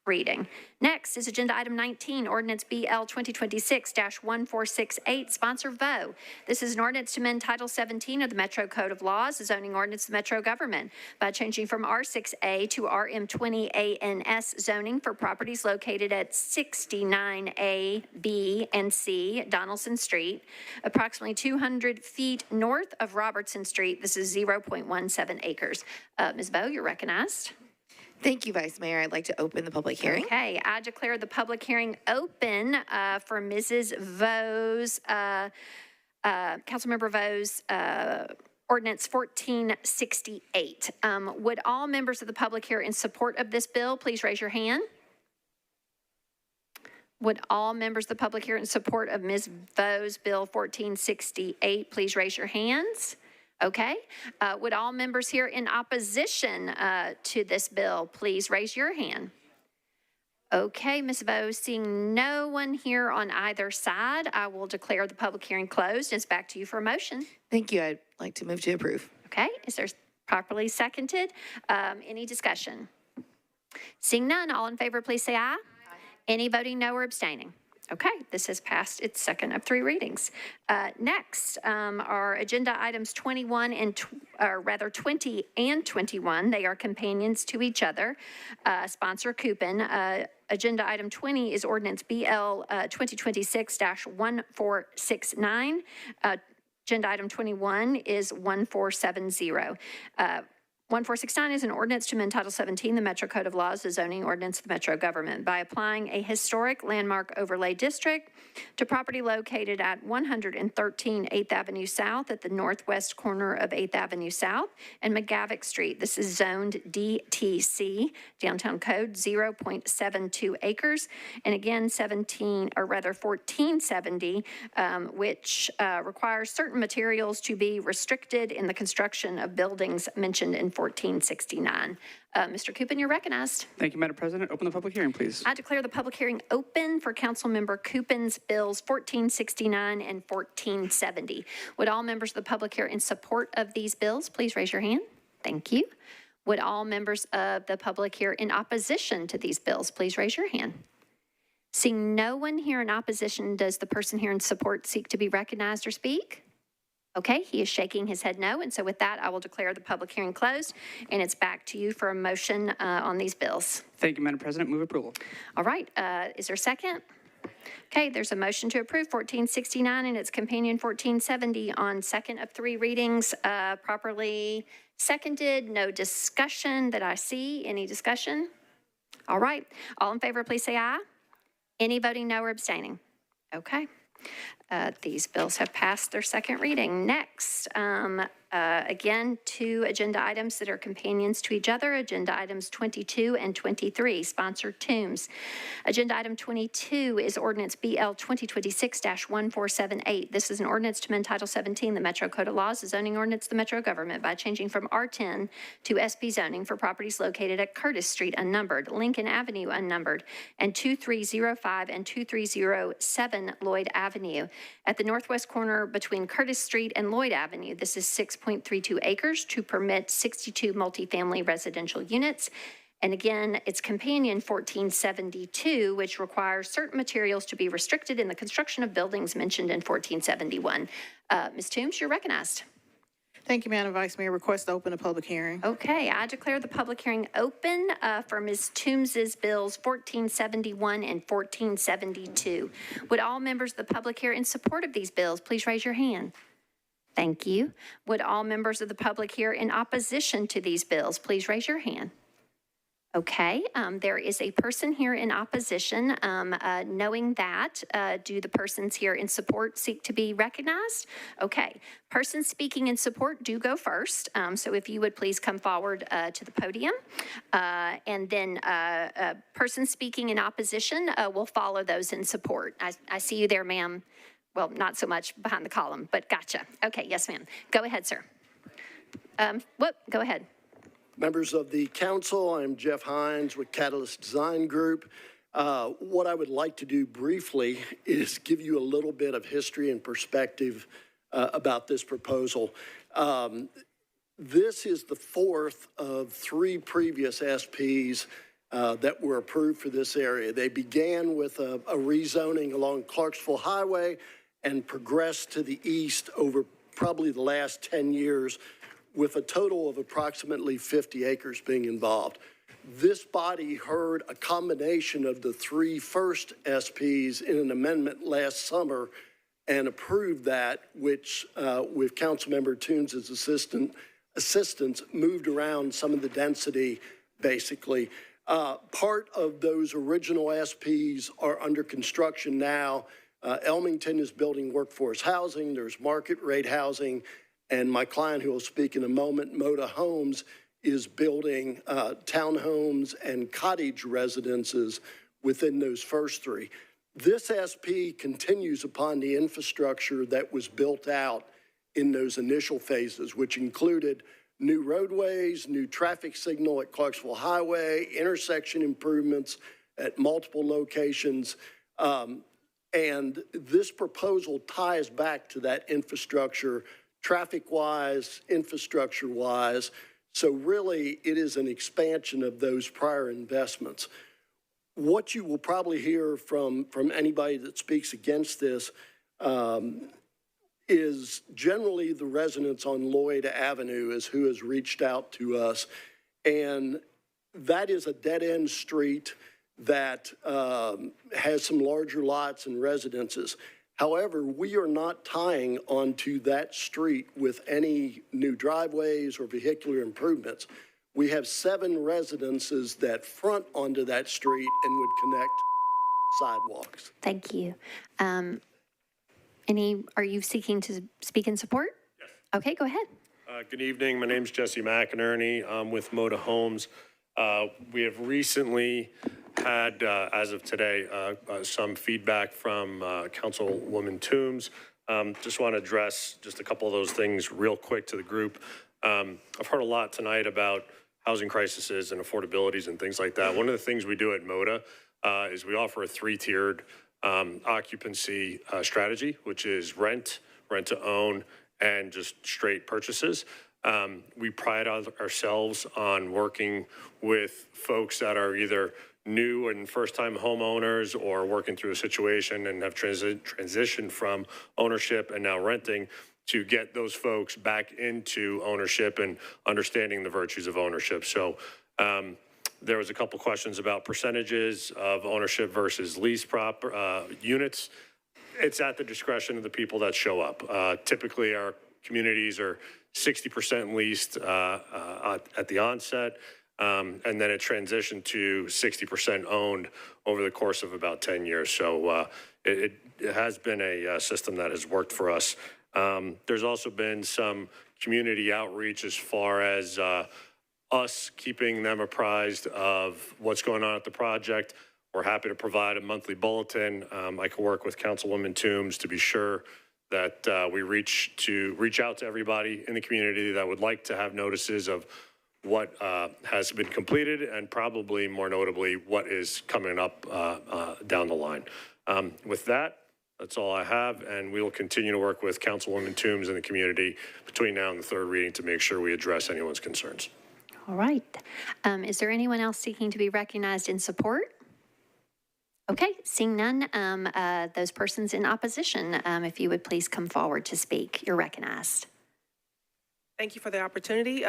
A: reading. Next is agenda item 19, ordinance BL 2026-1468, sponsor Vo. This is an ordinance to amend Title 17 of the Metro Code of Laws, the zoning ordinance of the Metro government by changing from R6A to RM20ANS zoning for properties located at 69A, B, and C Donaldson Street, approximately 200 feet north of Robertson Street. This is 0.17 acres. Ms. Vo, you're recognized.
L: Thank you, Vice Mayor. I'd like to open the public hearing.
A: Okay, I declare the public hearing open for Mrs. Vo's, Councilmember Vo's ordinance 1468. Would all members of the public here in support of this bill please raise your hand? Would all members of the public here in support of Ms. Vo's bill 1468 please raise your hands? Okay. Would all members here in opposition to this bill please raise your hand? Okay, Ms. Vo, seeing no one here on either side, I will declare the public hearing closed. It's back to you for a motion.
L: Thank you. I'd like to move to approve.
A: Okay, is there properly seconded? Any discussion? Seeing none, all in favor, please say aye. Any voting no or abstaining? Okay, this has passed its second of three readings. Next are agenda items 20 and 21. They are companions to each other. Sponsor Coupon. Agenda item 20 is ordinance BL 2026-1469. Agenda item 21 is 1470. 1469 is an ordinance to amend Title 17, the Metro Code of Laws, the zoning ordinance of the Metro government by applying a historic landmark overlay district to property located at 113 8th Avenue South at the northwest corner of 8th Avenue South and McGavick Street. This is zoned DTC, downtown code 0.72 acres. And again, 1470, which requires certain materials to be restricted in the construction of buildings mentioned in 1469. Mr. Coupon, you're recognized.
R: Thank you, Madam President. Open the public hearing, please.
A: I declare the public hearing open for Councilmember Coupon's bills 1469 and 1470. Would all members of the public here in support of these bills please raise your hand? Thank you. Would all members of the public here in opposition to these bills please raise your hand? Seeing no one here in opposition, does the person here in support seek to be recognized or speak? Okay, he is shaking his head no, and so with that, I will declare the public hearing closed, and it's back to you for a motion on these bills.
R: Thank you, Madam President. Move approval.
A: All right, is there a second? Okay, there's a motion to approve 1469 and its companion 1470 on second of three readings, properly seconded. No discussion that I see. Any discussion? All right, all in favor, please say aye. Any voting no or abstaining? Okay. These bills have passed their second reading. Next, again, two agenda items that are companions to each other, agenda items 22 and 23, sponsored Toombs. Agenda item 22 is ordinance BL 2026-1478. This is an ordinance to amend Title 17, the Metro Code of Laws, the zoning ordinance of the Metro government by changing from R10 to SP zoning for properties located at Curtis Street unnumbered, Lincoln Avenue unnumbered, and 2305 and 2307 Lloyd Avenue. At the northwest corner between Curtis Street and Lloyd Avenue, this is 6.32 acres to permit 62 multifamily residential units And again, it's companion 1472, which requires certain materials to be restricted in the construction of buildings mentioned in 1471. Ms. Toombs, you're recognized.
H: Thank you, Madam Vice Mayor. Request to open a public hearing.
A: Okay, I declare the public hearing open for Ms. Toombs's bills 1471 and 1472. Would all members of the public here in support of these bills please raise your hand? Thank you. Would all members of the public here in opposition to these bills please raise your hand? Okay, there is a person here in opposition. Knowing that, do the persons here in support seek to be recognized? Okay, persons speaking in support do go first. So if you would please come forward to the podium. And then persons speaking in opposition will follow those in support. I see you there, ma'am. Well, not so much behind the column, but gotcha. Okay, yes, ma'am. Go ahead, sir. Go ahead.
J: Members of the council, I'm Jeff Hines with Catalyst Design Group. What I would like to do briefly is give you a little bit of history and perspective about this proposal. This is the fourth of 3 previous SPs that were approved for this area. They began with a rezoning along Clarksville Highway and progressed to the east over probably the last 10 years, with a total of approximately 50 acres being involved. This body heard a combination of the 3 first SPs in an amendment last summer and approved that, which with Councilmember Toombs' assistance moved around some of the density, basically. Part of those original SPs are under construction now. Elmington is building workforce housing, there's market rate housing, and my client, who will speak in a moment, Moda Homes, is building townhomes and cottage residences within those first 3. This SP continues upon the infrastructure that was built out in those initial phases, which included new roadways, new traffic signal at Clarksville Highway, intersection improvements at multiple locations. And this proposal ties back to that infrastructure traffic-wise, infrastructure-wise. So really, it is an expansion of those prior investments. What you will probably hear from anybody that speaks against this is generally the residents on Lloyd Avenue is who has reached out to us. And that is a dead-end street that has some larger lots and residences. However, we are not tying onto that street with any new driveways or vehicular improvements. We have 7 residences that front onto that street and would connect sidewalks.
A: Thank you. Are you seeking to speak in support? Yes. Okay, go ahead.
M: Good evening. My name's Jesse McInerney. I'm with Moda Homes. We have recently had, as of today, some feedback from Councilwoman Toombs. Just want to address just a couple of those things real quick to the group. I've heard a lot tonight about housing crises and affordabilities and things like that. One of the things we do at Moda is we offer a 3-tiered occupancy strategy, which is rent to own, and just straight purchases. We pride ourselves on working with folks that are either new and first-time homeowners or working through a situation and have transitioned from ownership and now renting, to get those folks back into ownership and understanding the virtues of ownership. So there was a couple questions about percentages of ownership versus lease units. It's at the discretion of the people that show up. Typically, our communities are 60% leased at the onset, and then it transitioned to 60% owned over the course of about 10 years. So it has been a system that has worked for us. There's also been some community outreach as far as us keeping them apprised of what's going on at the project. We're happy to provide a monthly bulletin. I can work with Councilwoman Toombs to be sure that we reach out to everybody in the community that would like to have notices of what has been completed, and probably more notably what is coming up down the line. With that, that's all I have, and we will continue to work with Councilwoman Toombs and the community between now and the third reading to make sure we address anyone's concerns.
A: All right. Is there anyone else seeking to be recognized in support? Okay, seeing none, those persons in opposition, if you would please come forward to speak. You're recognized.
N: Thank you for the opportunity.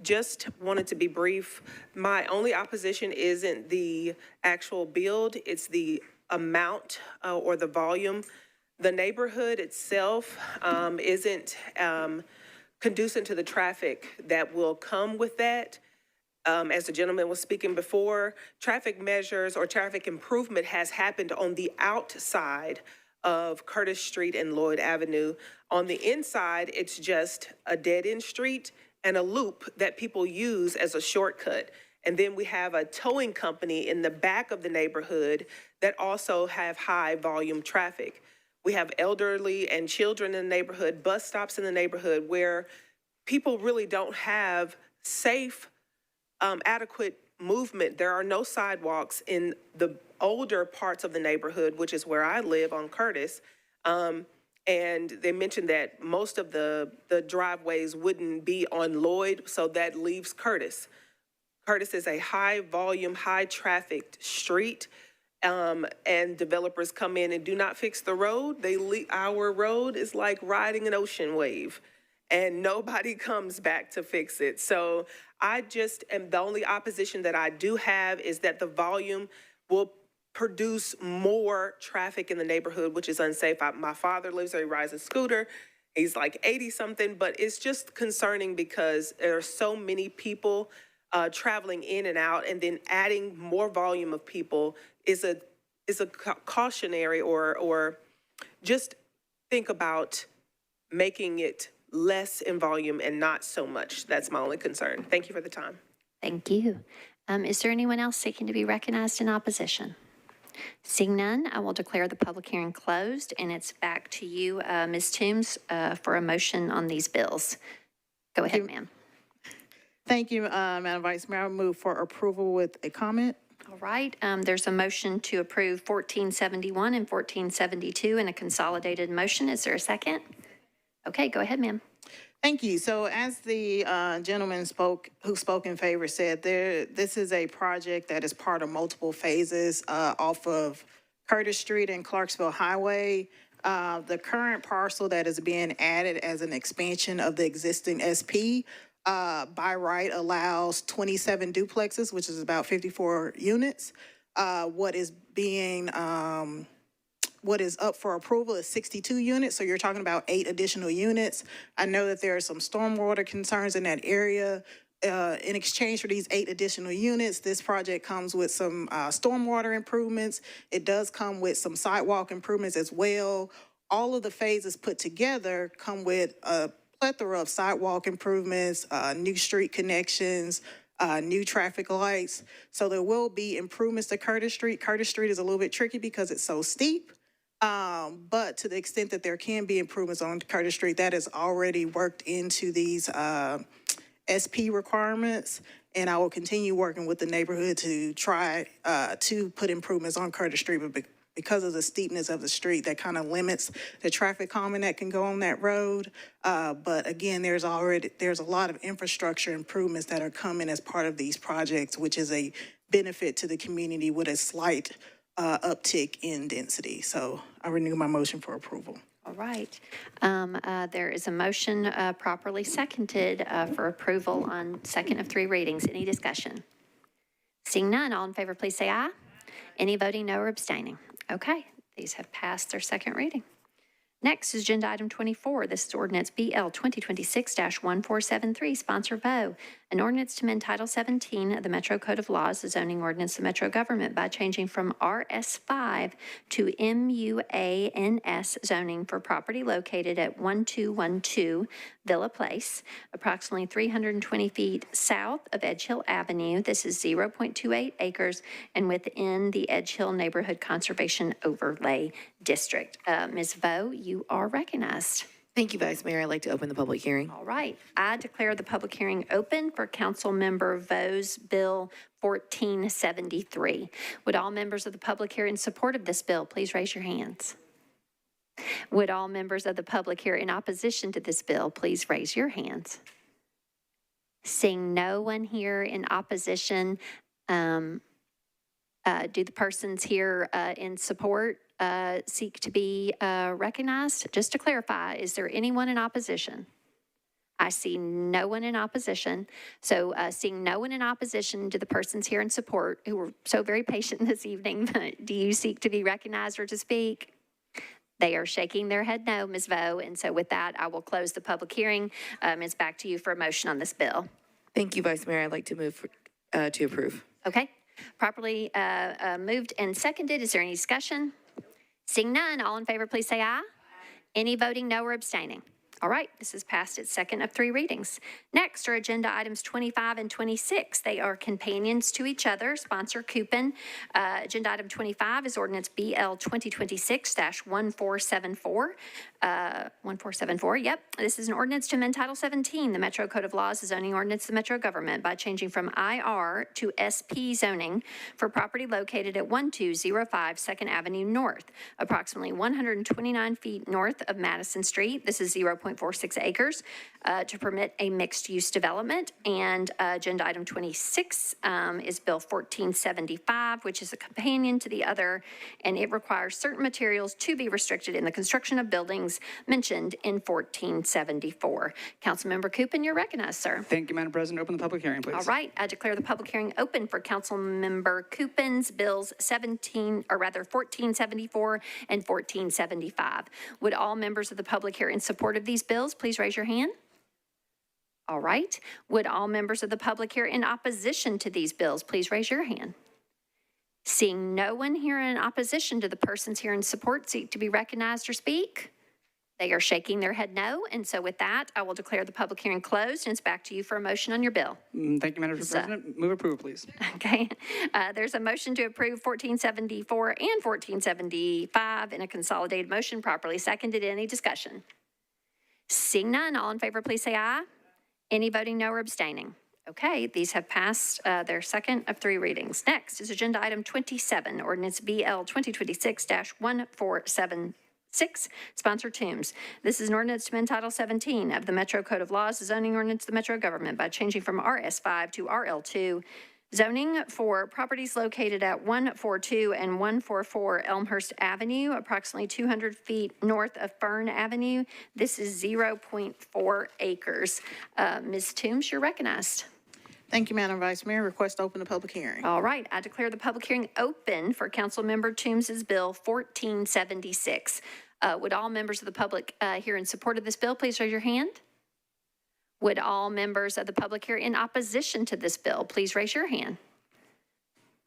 N: Just wanted to be brief. My only opposition isn't the actual build, it's the amount or the volume. The neighborhood itself isn't conducive to the traffic that will come with that. As the gentleman was speaking before, traffic measures or traffic improvement has happened on the outside of Curtis Street and Lloyd Avenue. On the inside, it's just a dead-end street and a loop that people use as a shortcut. And then we have a towing company in the back of the neighborhood that also have high volume traffic. We have elderly and children in the neighborhood, bus stops in the neighborhood where people really don't have safe, adequate movement. There are no sidewalks in the older parts of the neighborhood, which is where I live on Curtis. And they mentioned that most of the driveways wouldn't be on Lloyd, so that leaves Curtis. Curtis is a high volume, high trafficked street. And developers come in and do not fix the road. Our road is like riding an ocean wave, and nobody comes back to fix it. So I just am, the only opposition that I do have is that the volume will produce more traffic in the neighborhood, which is unsafe. My father lives there, he rides a scooter. He's like 80 something, but it's just concerning because there are so many people traveling in and out, and then adding more volume of people is a cautionary or just think about making it less in volume and not so much. That's my only concern. Thank you for the time.
A: Thank you. Is there anyone else seeking to be recognized in opposition? Seeing none, I will declare the public hearing closed, and it's back to you, Ms. Toombs, for a motion on these bills. Go ahead, ma'am.
H: Thank you, Madam Vice Mayor. I move for approval with a comment.
A: All right, there's a motion to approve 1471 and 1472 in a consolidated motion. Is there a second? Okay, go ahead, ma'am.
H: Thank you. So as the gentleman who spoke in favor said, this is a project that is part of multiple phases off of Curtis Street and Clarksville Highway. The current parcel that is being added as an expansion of the existing SP by right allows 27 duplexes, which is about 54 units. What is up for approval is 62 units, so you're talking about 8 additional units. I know that there are some stormwater concerns in that area. In exchange for these 8 additional units, this project comes with some stormwater improvements. It does come with some sidewalk improvements as well. All of the phases put together come with a plethora of sidewalk improvements, new street connections, new traffic lights. So there will be improvements to Curtis Street. Curtis Street is a little bit tricky because it's so steep. But to the extent that there can be improvements on Curtis Street, that is already worked into these SP requirements. And I will continue working with the neighborhood to try to put improvements on Curtis Street. But because of the steepness of the street, that kind of limits the traffic calming that can go on that road. But again, there's a lot of infrastructure improvements that are coming as part of these projects, which is a benefit to the community with a slight uptick in density. So I renew my motion for approval.
A: All right. There is a motion properly seconded for approval on second of 3 readings. Any discussion? Seeing none, all in favor, please say aye. Any voting no or abstaining? Okay, these have passed their second reading. Next is agenda item 24. This is ordinance BL 2026-1473, sponsor Vo. An ordinance to amend Title 17 of the Metro Code of Laws, the zoning ordinance of Metro government, by changing from RS5 to MUANS zoning for property located at 1212 Villa Place, approximately 320 feet south of Edge Hill Avenue. This is 0.28 acres and within the Edge Hill Neighborhood Conservation Overlay District. Ms. Vo, you are recognized.
L: Thank you, Vice Mayor. I'd like to open the public hearing.
A: All right. I declare the public hearing open for Council Member Vo's Bill 1473. Would all members of the public here in support of this bill please raise your hands? Would all members of the public here in opposition to this bill please raise your hands? Seeing no one here in opposition, do the persons here in support seek to be recognized? Just to clarify, is there anyone in opposition? I see no one in opposition. So seeing no one in opposition to the persons here in support who were so very patient this evening, do you seek to be recognized or to speak? They are shaking their head no, Ms. Vo. And so with that, I will close the public hearing. It's back to you for a motion on this bill.
L: Thank you, Vice Mayor. I'd like to move to approve.
A: Okay. Properly moved and seconded. Is there any discussion? Seeing none, all in favor, please say aye. Any voting no or abstaining? All right, this is passed its second of 3 readings. Next are agenda items 25 and 26. They are companions to each other. Sponsor Coupon. Agenda item 25 is ordinance BL 2026-1474. 1474, yep. This is an ordinance to amend Title 17, the Metro Code of Laws, the zoning ordinance of the Metro government by changing from IR to SP zoning for property located at 1205 2nd Avenue North, approximately 129 feet north of Madison Street. This is 0.46 acres to permit a mixed-use development. And agenda item 26 is Bill 1475, which is a companion to the other, and it requires certain materials to be restricted in the construction of buildings mentioned in 1474. Councilmember Coupon, you're recognized, sir.
R: Thank you, Madam President. Open the public hearing, please.
A: All right, I declare the public hearing open for Councilmember Coupon's bills 1474 and 1475. Would all members of the public here in support of these bills please raise your hand? All right. Would all members of the public here in opposition to these bills please raise your hand? Seeing no one here in opposition to the persons here in support seek to be recognized or speak? They are shaking their head no, and so with that, I will declare the public hearing closed, and it's back to you for a motion on your bill.
R: Thank you, Madam President. Move approval, please.
A: Okay. There's a motion to approve 1474 and 1475 in a consolidated motion, properly seconded. Any discussion? Seeing none, all in favor, please say aye. Any voting no or abstaining? Okay, these have passed their second of 3 readings. Next is agenda item 27, ordinance BL 2026-1476. Sponsor Toombs. This is an ordinance to amend Title 17 of the Metro Code of Laws, the zoning ordinance of the Metro government by changing from RS5 to RL2. Zoning for properties located at 142 and 144 Elmhurst Avenue, approximately 200 feet north of Fern Avenue. This is 0.4 acres. Ms. Toombs, you're recognized.
H: Thank you, Madam Vice Mayor. Request to open the public hearing.
A: All right, I declare the public hearing open for Councilmember Toombs's bill 1476. Would all members of the public here in support of this bill please raise your hand? Would all members of the public here in opposition to this bill please raise your hand?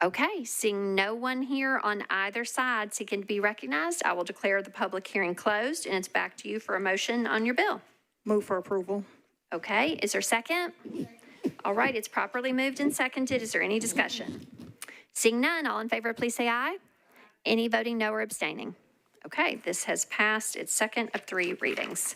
A: Okay, seeing no one here on either side seeking to be recognized, I will declare the public hearing closed, and it's back to you for a motion on your bill.
H: Move for approval.
A: Okay, is there a second? All right, it's properly moved and seconded. Is there any discussion? Seeing none, all in favor, please say aye. Any voting no or abstaining? Okay, this has passed its second of 3 readings.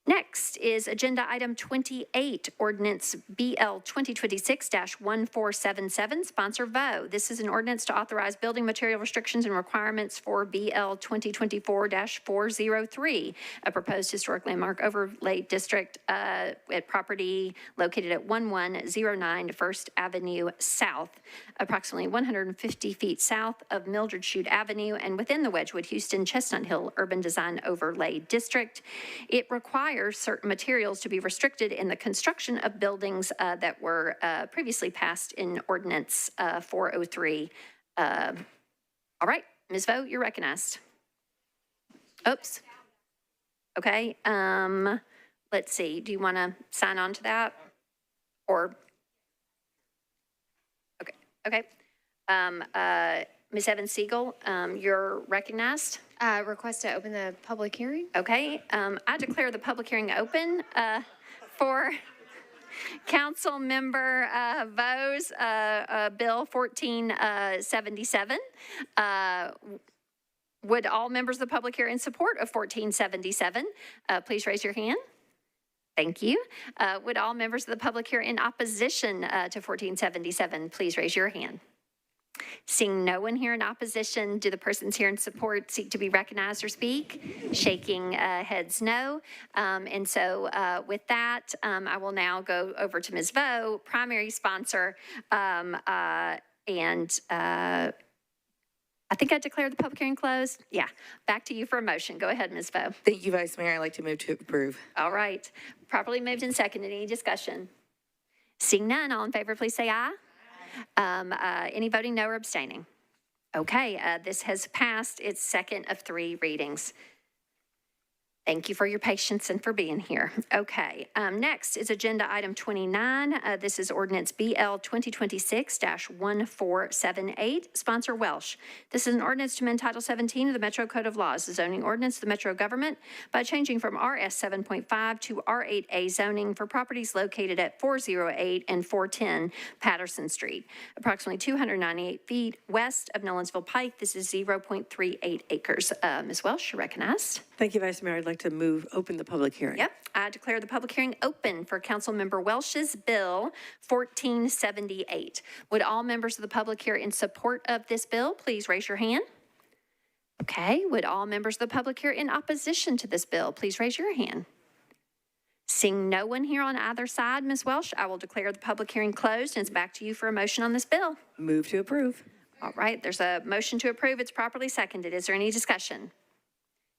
A: Next is agenda item 28, ordinance BL 2026-1477, sponsor Vo. This is an ordinance to authorize building material restrictions and requirements for BL 2024-403, a proposed historic landmark overlay district at property located at 1109 First Avenue South, approximately 150 feet south of Mildred Chute Avenue and within the Wedgwood Houston Chestnut Hill Urban Design Overlay District. It requires certain materials to be restricted in the construction of buildings that were previously passed in Ordinance 403. All right, Ms. Vo, you're recognized. Oops. Okay, let's see. Do you want to sign on to that? Or, okay. Ms. Evans Siegel, you're recognized.
I: Request to open the public hearing.
A: Okay, I declare the public hearing open for Council Member Vo's Bill 1477. Would all members of the public here in support of 1477 please raise your hand? Thank you. Would all members of the public here in opposition to 1477 please raise your hand? Seeing no one here in opposition, do the persons here in support seek to be recognized or speak? Shaking heads no. And so with that, I will now go over to Ms. Vo, primary sponsor, I think I declared the public hearing closed. Yeah, back to you for a motion. Go ahead, Ms. Vo.
L: Thank you, Vice Mayor. I'd like to move to approve.
A: All right, properly moved and seconded. Any discussion? Seeing none, all in favor, please say aye. Any voting no or abstaining? Okay, this has passed its second of 3 readings. Thank you for your patience and for being here. Okay, next is agenda item 29. This is ordinance BL 2026-1478, sponsor Welsh. This is an ordinance to amend Title 17 of the Metro Code of Laws, the zoning ordinance of the Metro government, by changing from RS 7.5 to R8A zoning for properties located at 408 and 410 Patterson Street, approximately 298 feet west of Nolensville Pike. This is 0.38 acres. Ms. Welsh, you're recognized.
X: Thank you, Vice Mayor. I'd like to open the public hearing.
A: Yep, I declare the public hearing open for Councilmember Welsh's Bill 1478. Would all members of the public here in support of this bill please raise your hand? Okay, would all members of the public here in opposition to this bill please raise your hand? Seeing no one here on either side, Ms. Welsh, I will declare the public hearing closed, and it's back to you for a motion on this bill.
X: Move to approve.
A: All right, there's a motion to approve. It's properly seconded. Is there any discussion?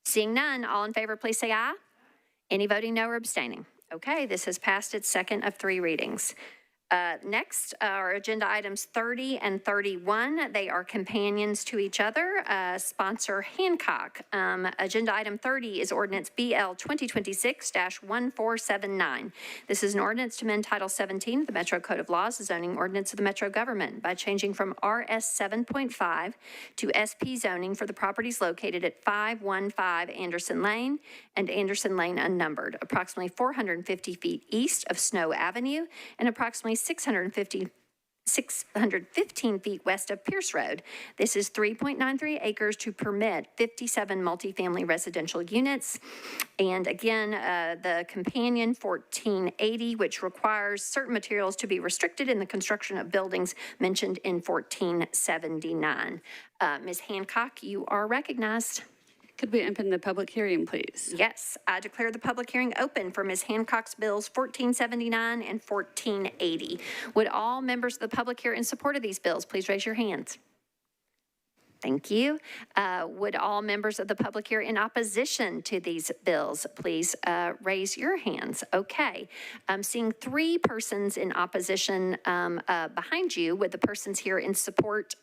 A: Seeing none, all in favor, please say aye. Any voting no or abstaining? Okay, this has passed its second of 3 readings. Next are agenda items 30 and 31. They are companions to each other. Sponsor Hancock. Agenda item 30 is ordinance BL 2026-1479. This is an ordinance to amend Title 17 of the Metro Code of Laws, the zoning ordinance of the Metro government, by changing from RS 7.5 to SP zoning for the properties located at 515 Anderson Lane and Anderson Lane unnumbered, approximately 450 feet east of Snow Avenue and approximately 615 feet west of Pierce Road. This is 3.93 acres to permit 57 multifamily residential units. And again, the companion 1480, which requires certain materials to be restricted in the construction of buildings mentioned in 1479. Ms. Hancock, you are recognized.
P: Could we open the public hearing, please?
A: Yes, I declare the public hearing open for Ms. Hancock's bills 1479 and 1480. Would all members of the public here in support of these bills please raise your hands? Thank you. Would all members of the public here in opposition to these bills please raise your hands? Okay. I'm seeing 3 persons in opposition behind you. Would the persons here in support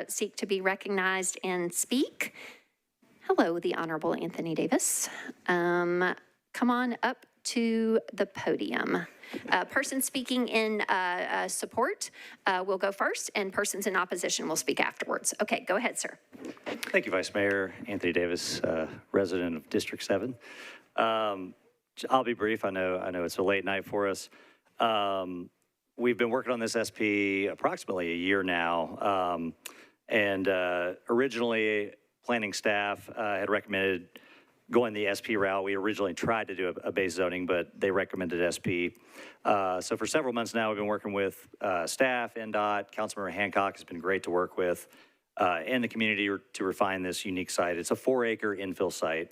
A: seek to be recognized and speak? Hello, the Honorable Anthony Davis. Come on up to the podium. Person speaking in support will go first, and persons in opposition will speak afterwards. Okay, go ahead, sir.
S: Thank you, Vice Mayor. Anthony Davis, resident of District 7. I'll be brief. I know it's a late night for us. We've been working on this SP approximately a year now, and originally, planning staff had recommended going the SP route. We originally tried to do a base zoning, but they recommended SP. So for several months now, we've been working with staff, NDOT, Councilmember Hancock has been great to work with, and the community to refine this unique site. It's a 4-acre infill site.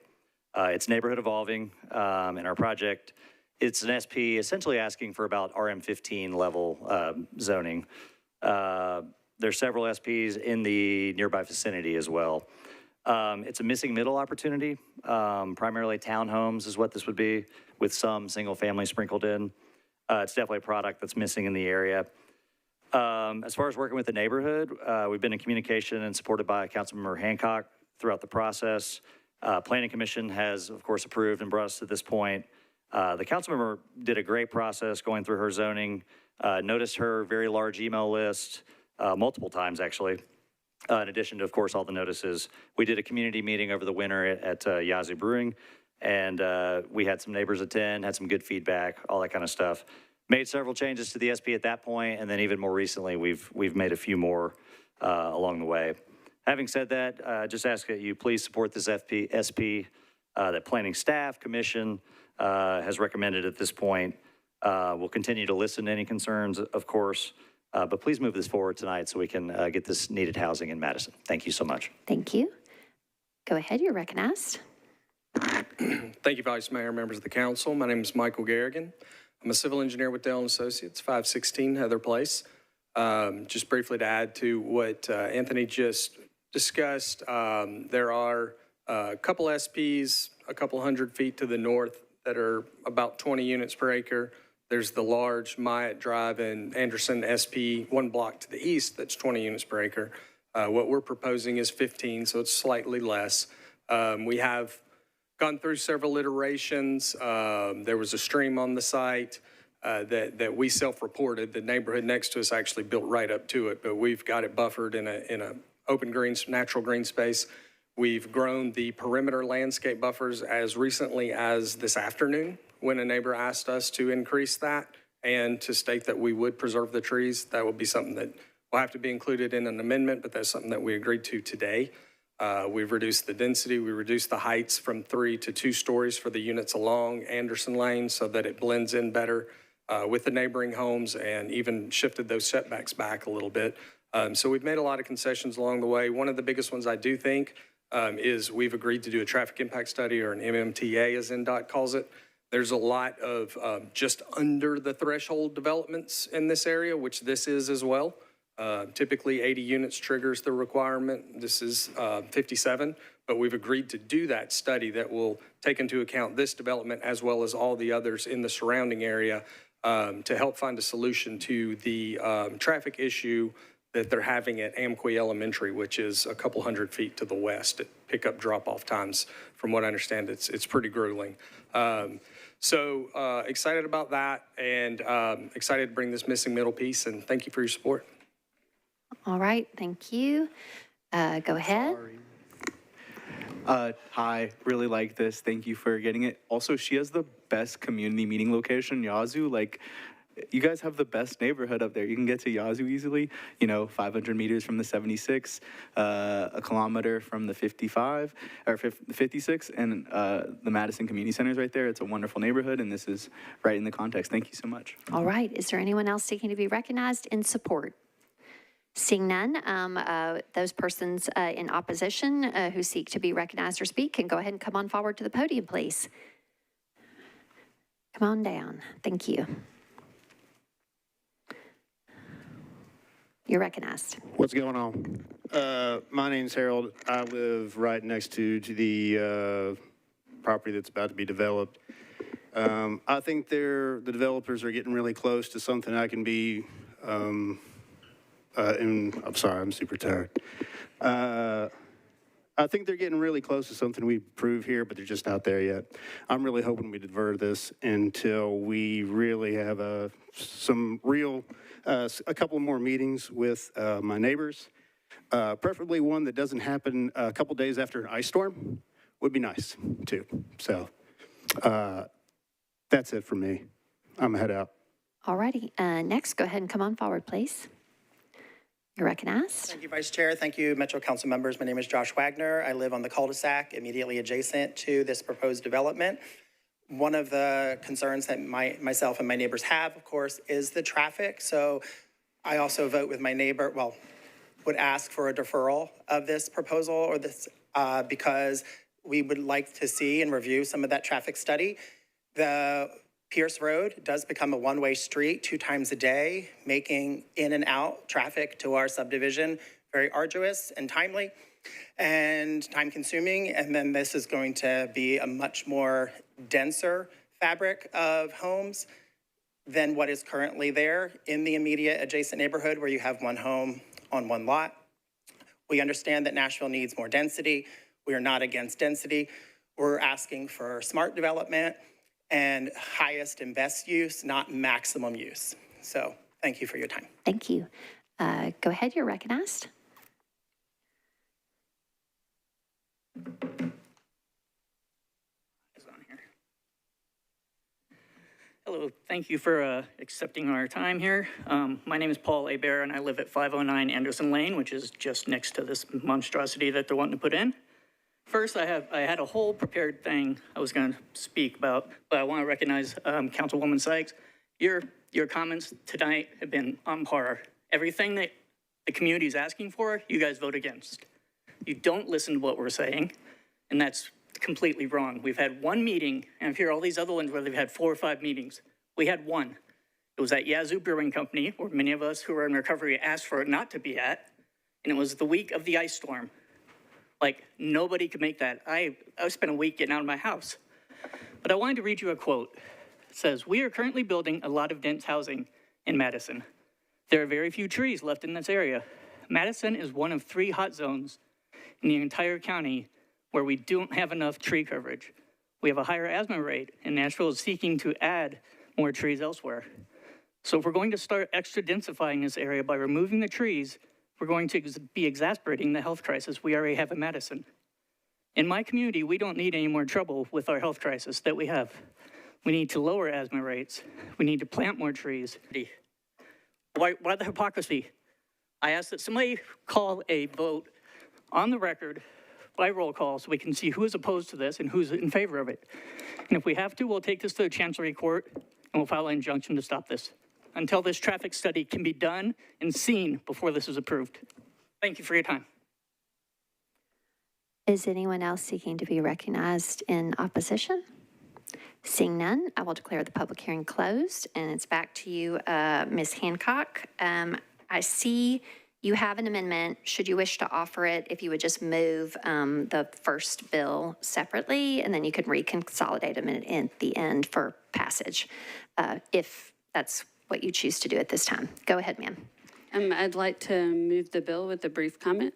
S: It's neighborhood evolving in our project. It's an SP essentially asking for about RM15 level zoning. There's several SPs in the nearby vicinity as well. It's a missing middle opportunity. Primarily townhomes is what this would be, with some single family sprinkled in. It's definitely a product that's missing in the area. As far as working with the neighborhood, we've been in communication and supported by Councilmember Hancock throughout the process. Planning Commission has, of course, approved and brought us to this point. The councilmember did a great process going through her zoning, noticed her very large email list multiple times, actually. In addition to, of course, all the notices. We did a community meeting over the winter at Yazoo Brewing, and we had some neighbors attend, had some good feedback, all that kind of stuff. Made several changes to the SP at that point, and then even more recently, we've made a few more along the way. Having said that, just ask that you please support this SP that planning staff, commission has recommended at this point. We'll continue to listen to any concerns, of course, But please move this forward tonight so we can get this needed housing in Madison. Thank you so much.
A: Thank you. Go ahead, you're recognized.
K: Thank you, Vice Mayor, members of the council. My name is Michael Garrigan. I'm a civil engineer with Dell & Associates, 516 Heather Place. Just briefly to add to what Anthony just discussed, there are a couple SPs, a couple 100 feet to the north that are about 20 units per acre. There's the large Myatt Drive and Anderson SP, one block to the east, that's 20 units per acre. What we're proposing is 15, so it's slightly less. We have gone through several iterations. There was a stream on the site that we self-reported. The neighborhood next to us actually built right up to it, but we've got it buffered in a open green, natural green space. We've grown the perimeter landscape buffers as recently as this afternoon when a neighbor asked us to increase that and to state that we would preserve the trees. That would be something that will have to be included in an amendment, but that's something that we agreed to today. We've reduced the density. We reduced the heights from 3 to 2 stories for the units along Anderson Lane so that it blends in better with the neighboring homes, and even shifted those setbacks back a little bit. So we've made a lot of concessions along the way. One of the biggest ones I do think is we've agreed to do a traffic impact study, or an MMTA as NDOT calls it. There's a lot of just under the threshold developments in this area, which this is as well. Typically 80 units triggers the requirement. This is 57, but we've agreed to do that study that will take into account this development as well as all the others in the surrounding area to help find a solution to the traffic issue that they're having at Amqui Elementary, which is a couple 100 feet to the west. At pickup drop-off times, from what I understand, it's pretty grueling. So excited about that, and excited to bring this missing middle piece, and thank you for your support.
A: All right, thank you. Go ahead.
F: Hi, really like this. Thank you for getting it. Also, she has the best community meeting location, Yazoo. Like, you guys have the best neighborhood up there. You can get to Yazoo easily, 500 meters from the 76, a kilometer from the 55, or 56, and the Madison Community Center is right there. It's a wonderful neighborhood, and this is right in the context. Thank you so much.
A: All right, is there anyone else seeking to be recognized in support? Seeing none, those persons in opposition who seek to be recognized or speak can go ahead and come on forward to the podium, please. Come on down. Thank you. You're recognized.
Q: What's going on? My name's Harold. I live right next to the property that's about to be developed. I think the developers are getting really close to something I can be, and I'm sorry, I'm super tired. I think they're getting really close to something we approve here, but they're just not there yet. I'm really hoping we divert this until we really have a couple more meetings with my neighbors. Preferably one that doesn't happen a couple days after an ice storm would be nice too. So that's it for me. I'm gonna head out.
A: All righty. Next, go ahead and come on forward, please. You're recognized.
T: Thank you, Vice Chair. Thank you, Metro Council members. My name is Josh Wagner. I live on the cul-de-sac immediately adjacent to this proposed development. One of the concerns that myself and my neighbors have, of course, is the traffic. So I also vote with my neighbor, would ask for a deferral of this proposal or this because we would like to see and review some of that traffic study. The Pierce Road does become a one-way street 2 times a day, making in and out traffic to our subdivision very arduous and timely and time-consuming. And then this is going to be a much more denser fabric of homes than what is currently there in the immediate adjacent neighborhood where you have one home on one lot. We understand that Nashville needs more density. We are not against density. We're asking for smart development and highest and best use, not maximum use. So thank you for your time.
A: Thank you. Go ahead, you're recognized.
W: Hello, thank you for accepting our time here. My name is Paul Hebert, and I live at 509 Anderson Lane, which is just next to this monstrosity that they're wanting to put in. First, I had a whole prepared thing I was going to speak about, but I want to recognize Councilwoman Sykes. Your comments tonight have been on par. Everything that the community is asking for, you guys vote against. You don't listen to what we're saying, and that's completely wrong. We've had one meeting, and I've heard all these other ones where they've had 4 or 5 meetings. We had one. It was at Yazoo Brewing Company, where many of us who are in recovery asked for it not to be at, and it was the week of the ice storm. Like, nobody could make that. I spent a week getting out of my house. But I wanted to read you a quote. It says, "We are currently building a lot of dense housing in Madison. There are very few trees left in this area. Madison is one of 3 hot zones in the entire county where we don't have enough tree coverage. We have a higher asthma rate, and Nashville is seeking to add more trees elsewhere. So if we're going to start extra densifying this area by removing the trees, we're going to be exacerbating the health crisis we already have in Madison. In my community, we don't need any more trouble with our health crisis that we have. We need to lower asthma rates. We need to plant more trees." Why the hypocrisy? I ask that somebody call a vote on the record by roll call so we can see who is opposed to this and who's in favor of it. And if we have to, we'll take this to the Chancery Court and we'll file an injunction to stop this until this traffic study can be done and seen before this is approved. Thank you for your time.
A: Is anyone else seeking to be recognized in opposition? Seeing none, I will declare the public hearing closed, and it's back to you, Ms. Hancock. I see you have an amendment. Should you wish to offer it, if you would just move the first bill separately, and then you could reconsolidate them at the end for passage, if that's what you choose to do at this time. Go ahead, ma'am.
P: I'd like to move the bill with a brief comment.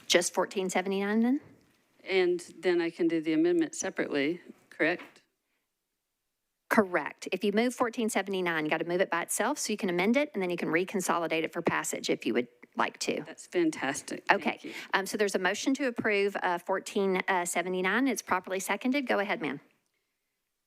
A: Just 1479 then?
P: And then I can do the amendment separately, correct?
A: Correct. If you move 1479, you got to move it by itself so you can amend it, and then you can reconsolidate it for passage if you would like to.
P: That's fantastic.
A: Okay. So there's a motion to approve 1479. It's properly seconded. Go ahead, ma'am.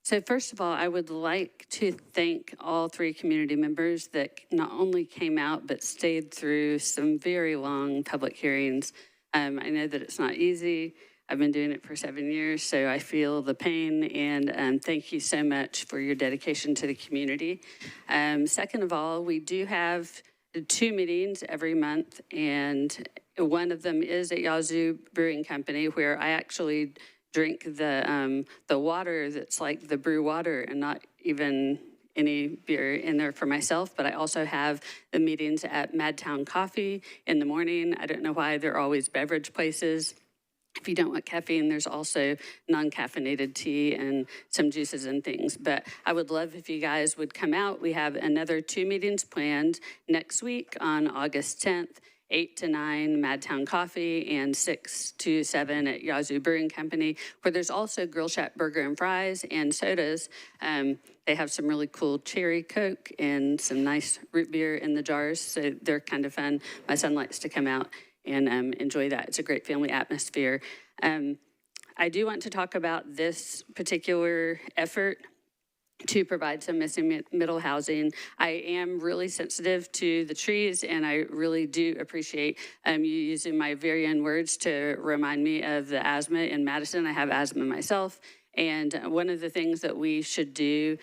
P: So first of all, I would like to thank all 3 community members that not only came out, but stayed through some very long public hearings. I know that it's not easy. I've been doing it for 7 years, so I feel the pain, and thank you so much for your dedication to the community. Second of all, we do have 2 meetings every month, and one of them is at Yazoo Brewing Company, where I actually drink the water that's like the brew water and not even any beer in there for myself, but I also have the meetings at Madtown Coffee in the morning. I don't know why they're always beverage places. If you don't want caffeine, there's also non-caffeinated tea and some juices and things. But I would love if you guys would come out. We have another 2 meetings planned next week on August 10th, 8 to 9, Madtown Coffee, and 6 to 7 at Yazoo Brewing Company, where there's also Grill Shack Burger and Fries and sodas. They have some really cool cherry Coke and some nice root beer in the jars, so they're kind of fun. My son likes to come out and enjoy that. It's a great family atmosphere. I do want to talk about this particular effort to provide some missing middle housing. I am really sensitive to the trees, and I really do appreciate you using my very own words to remind me of the asthma in Madison. I have asthma myself, and one of the things that we should do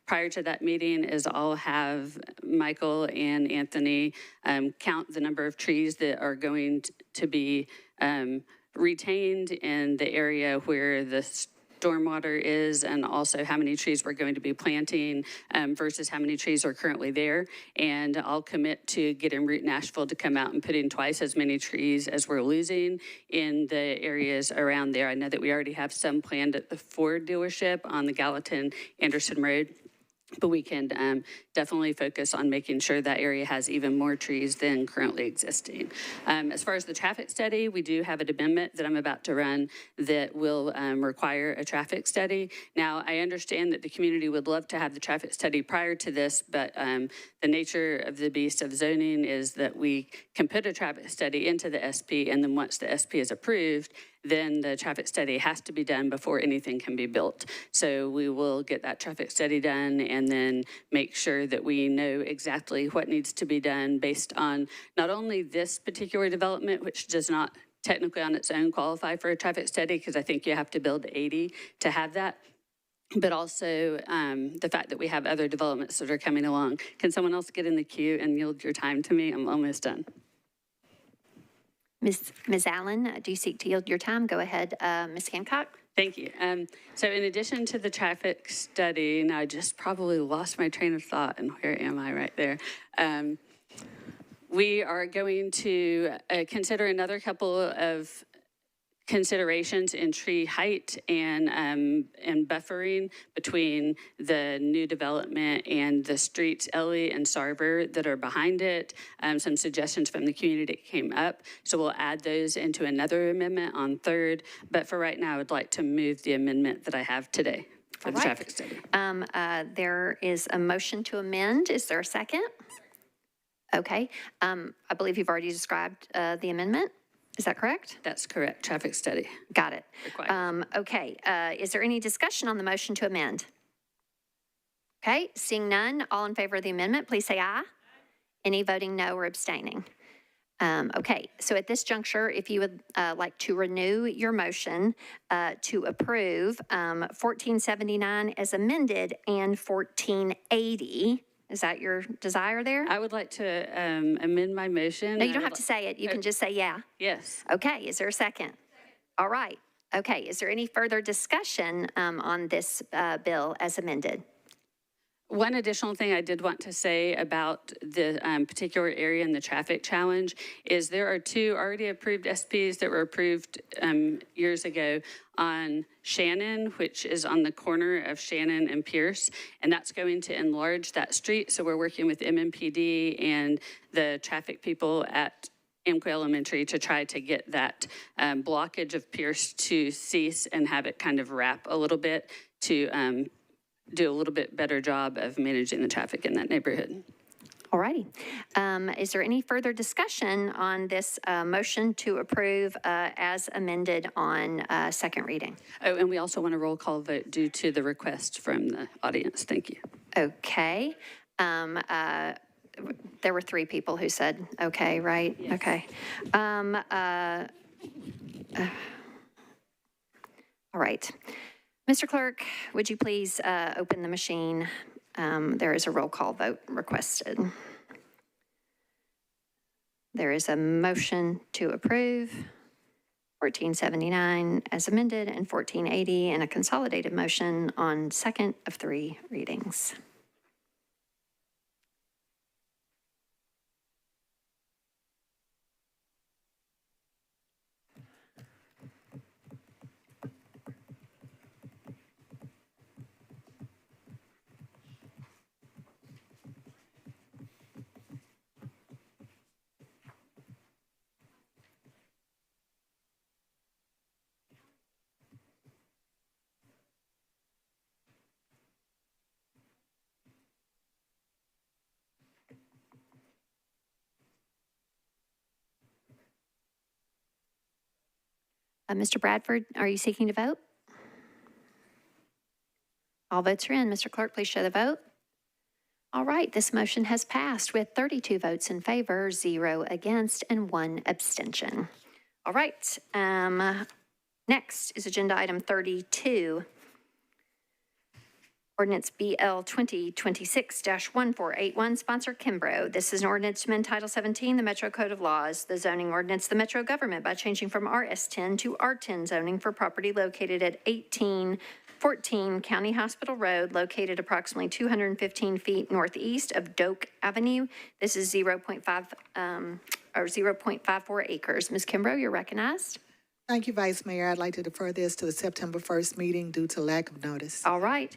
P: prior to that meeting is I'll have Michael and Anthony count the number of trees that are going to be retained in the area where the stormwater is, and also how many trees we're going to be planting versus how many trees are currently there. And I'll commit to getting Root Nashville to come out and put in twice as many trees as we're losing in the areas around there. I know that we already have some planned at the Ford dealership on the Gallatin-Anderson Road, but we can definitely focus on making sure that area has even more trees than currently existing. As far as the traffic study, we do have an amendment that I'm about to run that will require a traffic study. Now, I understand that the community would love to have the traffic study prior to this, but the nature of the beast of zoning is that we can put a traffic study into the SP, and then once the SP is approved, then the traffic study has to be done before anything can be built. So we will get that traffic study done and then make sure that we know exactly what needs to be done based on not only this particular development, which does not technically on its own qualify for a traffic study, because I think you have to build 80 to have that, but also the fact that we have other developments that are coming along. Can someone else get in the queue and yield your time to me? I'm almost done.
A: Ms. Allen, do you seek to yield your time? Go ahead, Ms. Hancock.
P: Thank you. So in addition to the traffic study, and I just probably lost my train of thought, and where am I right there? We are going to consider another couple of considerations in tree height and buffering between the new development and the streets, Ellie and Sarver, that are behind it. Some suggestions from the community came up, so we'll add those into another amendment on third. But for right now, I would like to move the amendment that I have today for the traffic study.
A: There is a motion to amend. Is there a second? Okay. I believe you've already described the amendment. Is that correct?
P: That's correct. Traffic study.
A: Got it. Okay. Is there any discussion on the motion to amend? Okay. Seeing none, all in favor of the amendment, please say aye. Any voting no or abstaining? Okay. So at this juncture, if you would like to renew your motion to approve 1479 as amended and 1480. Is that your desire there?
P: I would like to amend my motion.
A: No, you don't have to say it. You can just say yeah.
P: Yes.
A: Okay, is there a second? All right. Okay, is there any further discussion on this bill as amended?
P: One additional thing I did want to say about the particular area in the traffic challenge is there are two already approved SPs that were approved years ago on Shannon, which is on the corner of Shannon and Pierce, and that's going to enlarge that street. So we're working with MMPD and the traffic people at Amco Elementary to try to get that blockage of Pierce to cease and have it kind of wrap a little bit to do a little bit better job of managing the traffic in that neighborhood.
A: All righty. Is there any further discussion on this motion to approve as amended on second reading?
P: Oh, and we also want a roll call vote due to the request from the audience. Thank you.
A: Okay. There were 3 people who said okay, right? Yes. Okay. All right. Mr. Clerk, would you please open the machine? There is a roll call vote requested. There is a motion to approve 1479 as amended and 1480 and a consolidated motion on second of 3 readings. Mr. Bradford, are you seeking to vote? All votes are in. Mr. Clerk, please show the vote. All right, this motion has passed with 32 votes in favor, 0 against, and 1 abstention. All right, next is agenda item 32. Ordinance BL 2026-1481, sponsor Kimbrough. This is an ordinance to amend Title 17, the Metro Code of Laws, the zoning ordinance, the Metro government by changing from RS10 to R10 zoning for property located at 1814 County Hospital Road, located approximately 215 feet northeast of Doak Avenue. This is 0.54 acres. Ms. Kimbrough, you're recognized.
H: Thank you, Vice Mayor. I'd like to defer this to the September 1st meeting due to lack of notice.
A: All right.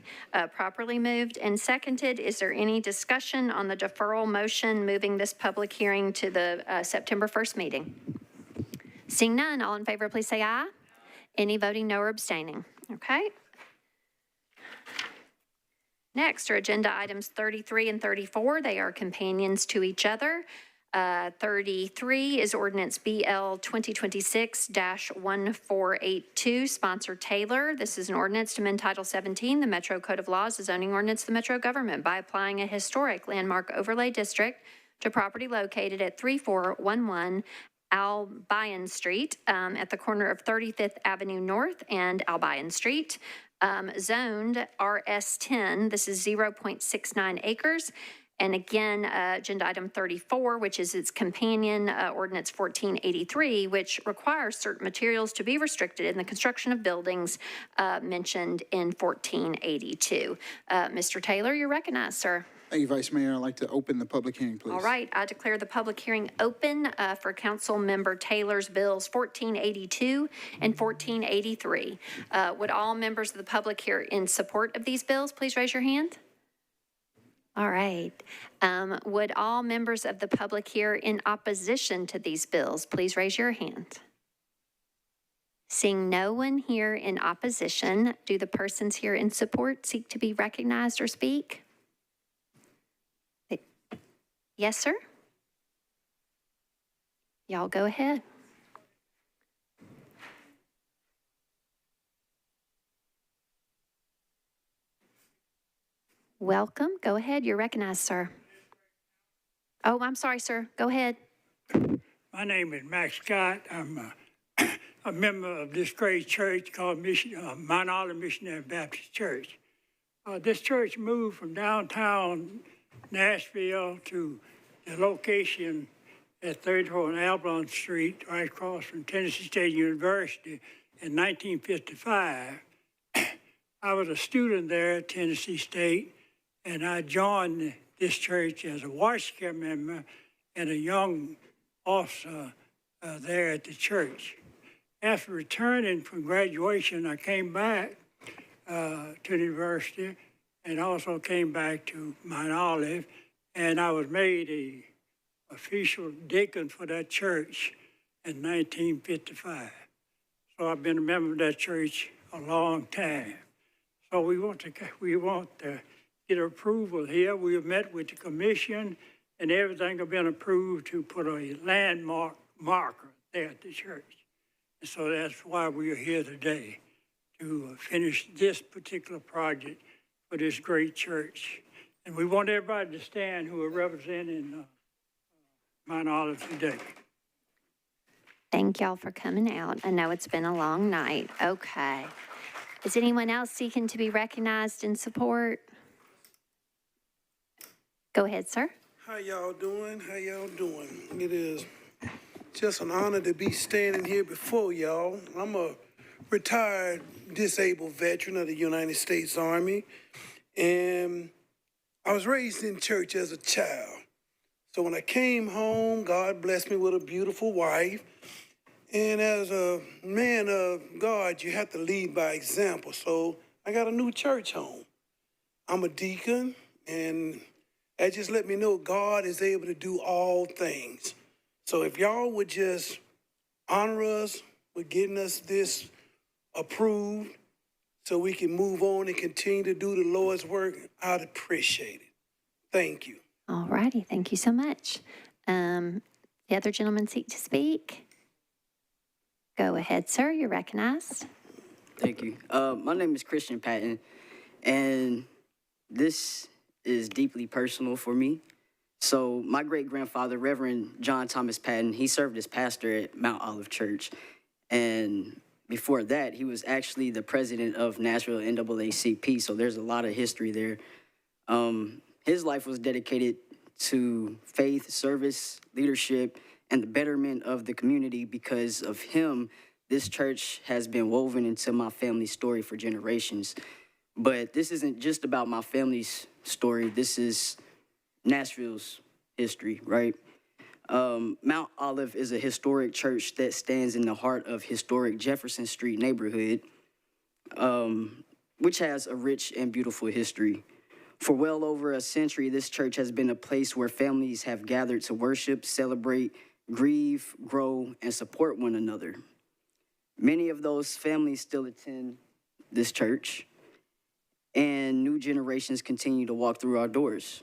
A: Properly moved and seconded. Is there any discussion on the deferral motion moving this public hearing to the September 1st meeting? Seeing none, all in favor, please say aye. Any voting no or abstaining? Okay. Next are agenda items 33 and 34. They are companions to each other. 33 is ordinance BL 2026-1482, sponsor Taylor. This is an ordinance to amend Title 17, the Metro Code of Laws, the zoning ordinance of the Metro government by applying a historic landmark overlay district to property located at 3411 Albion Street at the corner of 35th Avenue North and Albion Street. zoned RS10. This is 0.69 acres. And again, agenda item 34, which is its companion ordinance 1483, which requires certain materials to be restricted in the construction of buildings mentioned in 1482. Mr. Taylor, you're recognized, sir.
B: Thank you, Vice Mayor. I'd like to open the public hearing, please.
A: All right, I declare the public hearing open for Council Member Taylor's bills 1482 and 1483. Would all members of the public here in support of these bills please raise your hand? All right. Would all members of the public here in opposition to these bills please raise your hand? Seeing no one here in opposition, do the persons here in support seek to be recognized or speak? Yes, sir? Y'all go ahead. Welcome. Go ahead. You're recognized, sir. Oh, I'm sorry, sir. Go ahead.
C: My name is Max Scott. I'm a member of this great church called Mount Olive Missionary Baptist Church. This church moved from downtown Nashville to the location at 34 on Albion Street, right across from Tennessee State University in 1955. I was a student there at Tennessee State, and I joined this church as a watch care member and a young officer there at the church. After returning from graduation, I came back to the university and also came back to Mount Olive, and I was made a official deacon for that church in 1955. So I've been a member of that church a long time. So we want to get approval here. We have met with the commission, and everything has been approved to put a landmark marker there at the church. And so that's why we are here today, to finish this particular project for this great church. And we want everybody to stand who are representing Mount Olive today.
A: Thank y'all for coming out. I know it's been a long night. Okay. Is anyone else seeking to be recognized in support? Go ahead, sir.
U: How y'all doing? How y'all doing? It is just an honor to be standing here before y'all. I'm a retired disabled veteran of the United States Army, and I was raised in church as a child. So when I came home, God blessed me with a beautiful wife. And as a man of God, you have to lead by example. So I got a new church home. I'm a deacon, and that just let me know God is able to do all things. So if y'all would just honor us with getting us this approved so we can move on and continue to do the Lord's work, I'd appreciate it. Thank you.
A: All righty. Thank you so much. The other gentleman seek to speak? Go ahead, sir. You're recognized.
V: Thank you. My name is Christian Patton, and this is deeply personal for me. So my great-grandfather, Reverend John Thomas Patton, he served as pastor at Mount Olive Church. And before that, he was actually the president of Nashville NAACP, so there's a lot of history there. His life was dedicated to faith, service, leadership, and the betterment of the community. Because of him, this church has been woven into my family's story for generations. But this isn't just about my family's story. This is Nashville's history, right? Mount Olive is a historic church that stands in the heart of historic Jefferson Street neighborhood, which has a rich and beautiful history. For well over a century, this church has been a place where families have gathered to worship, celebrate, grieve, grow, and support one another. Many of those families still attend this church, and new generations continue to walk through our doors.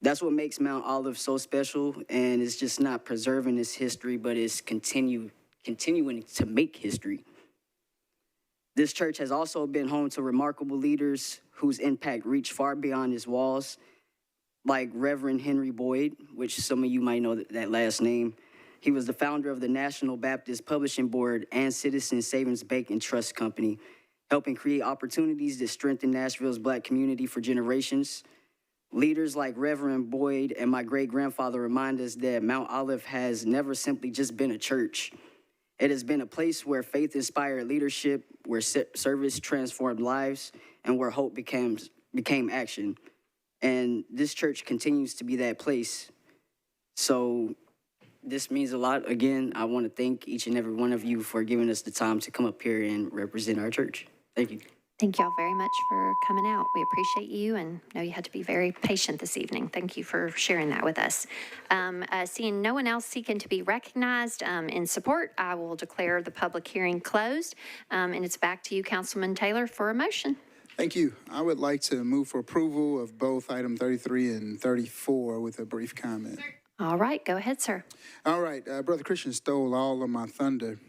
V: That's what makes Mount Olive so special, and it's just not preserving its history, but it's continuing to make history. This church has also been home to remarkable leaders whose impact reached far beyond its walls, like Reverend Henry Boyd, which some of you might know that last name. He was the founder of the National Baptist Publishing Board and Citizen Savings Bank and Trust Company, helping create opportunities that strengthen Nashville's Black community for generations. Leaders like Reverend Boyd and my great-grandfather remind us that Mount Olive has never simply just been a church. It has been a place where faith inspired leadership, where service transformed lives, and where hope became action. And this church continues to be that place. So this means a lot. Again, I want to thank each and every one of you for giving us the time to come up here and represent our church. Thank you.
A: Thank y'all very much for coming out. We appreciate you and know you had to be very patient this evening. Thank you for sharing that with us. Seeing no one else seeking to be recognized in support, I will declare the public hearing closed. And it's back to you, Councilman Taylor, for a motion.
B: Thank you. I would like to move for approval of both item 33 and 34 with a brief comment.
A: All right, go ahead, sir.
B: All right, Brother Christian stole all of my thunder,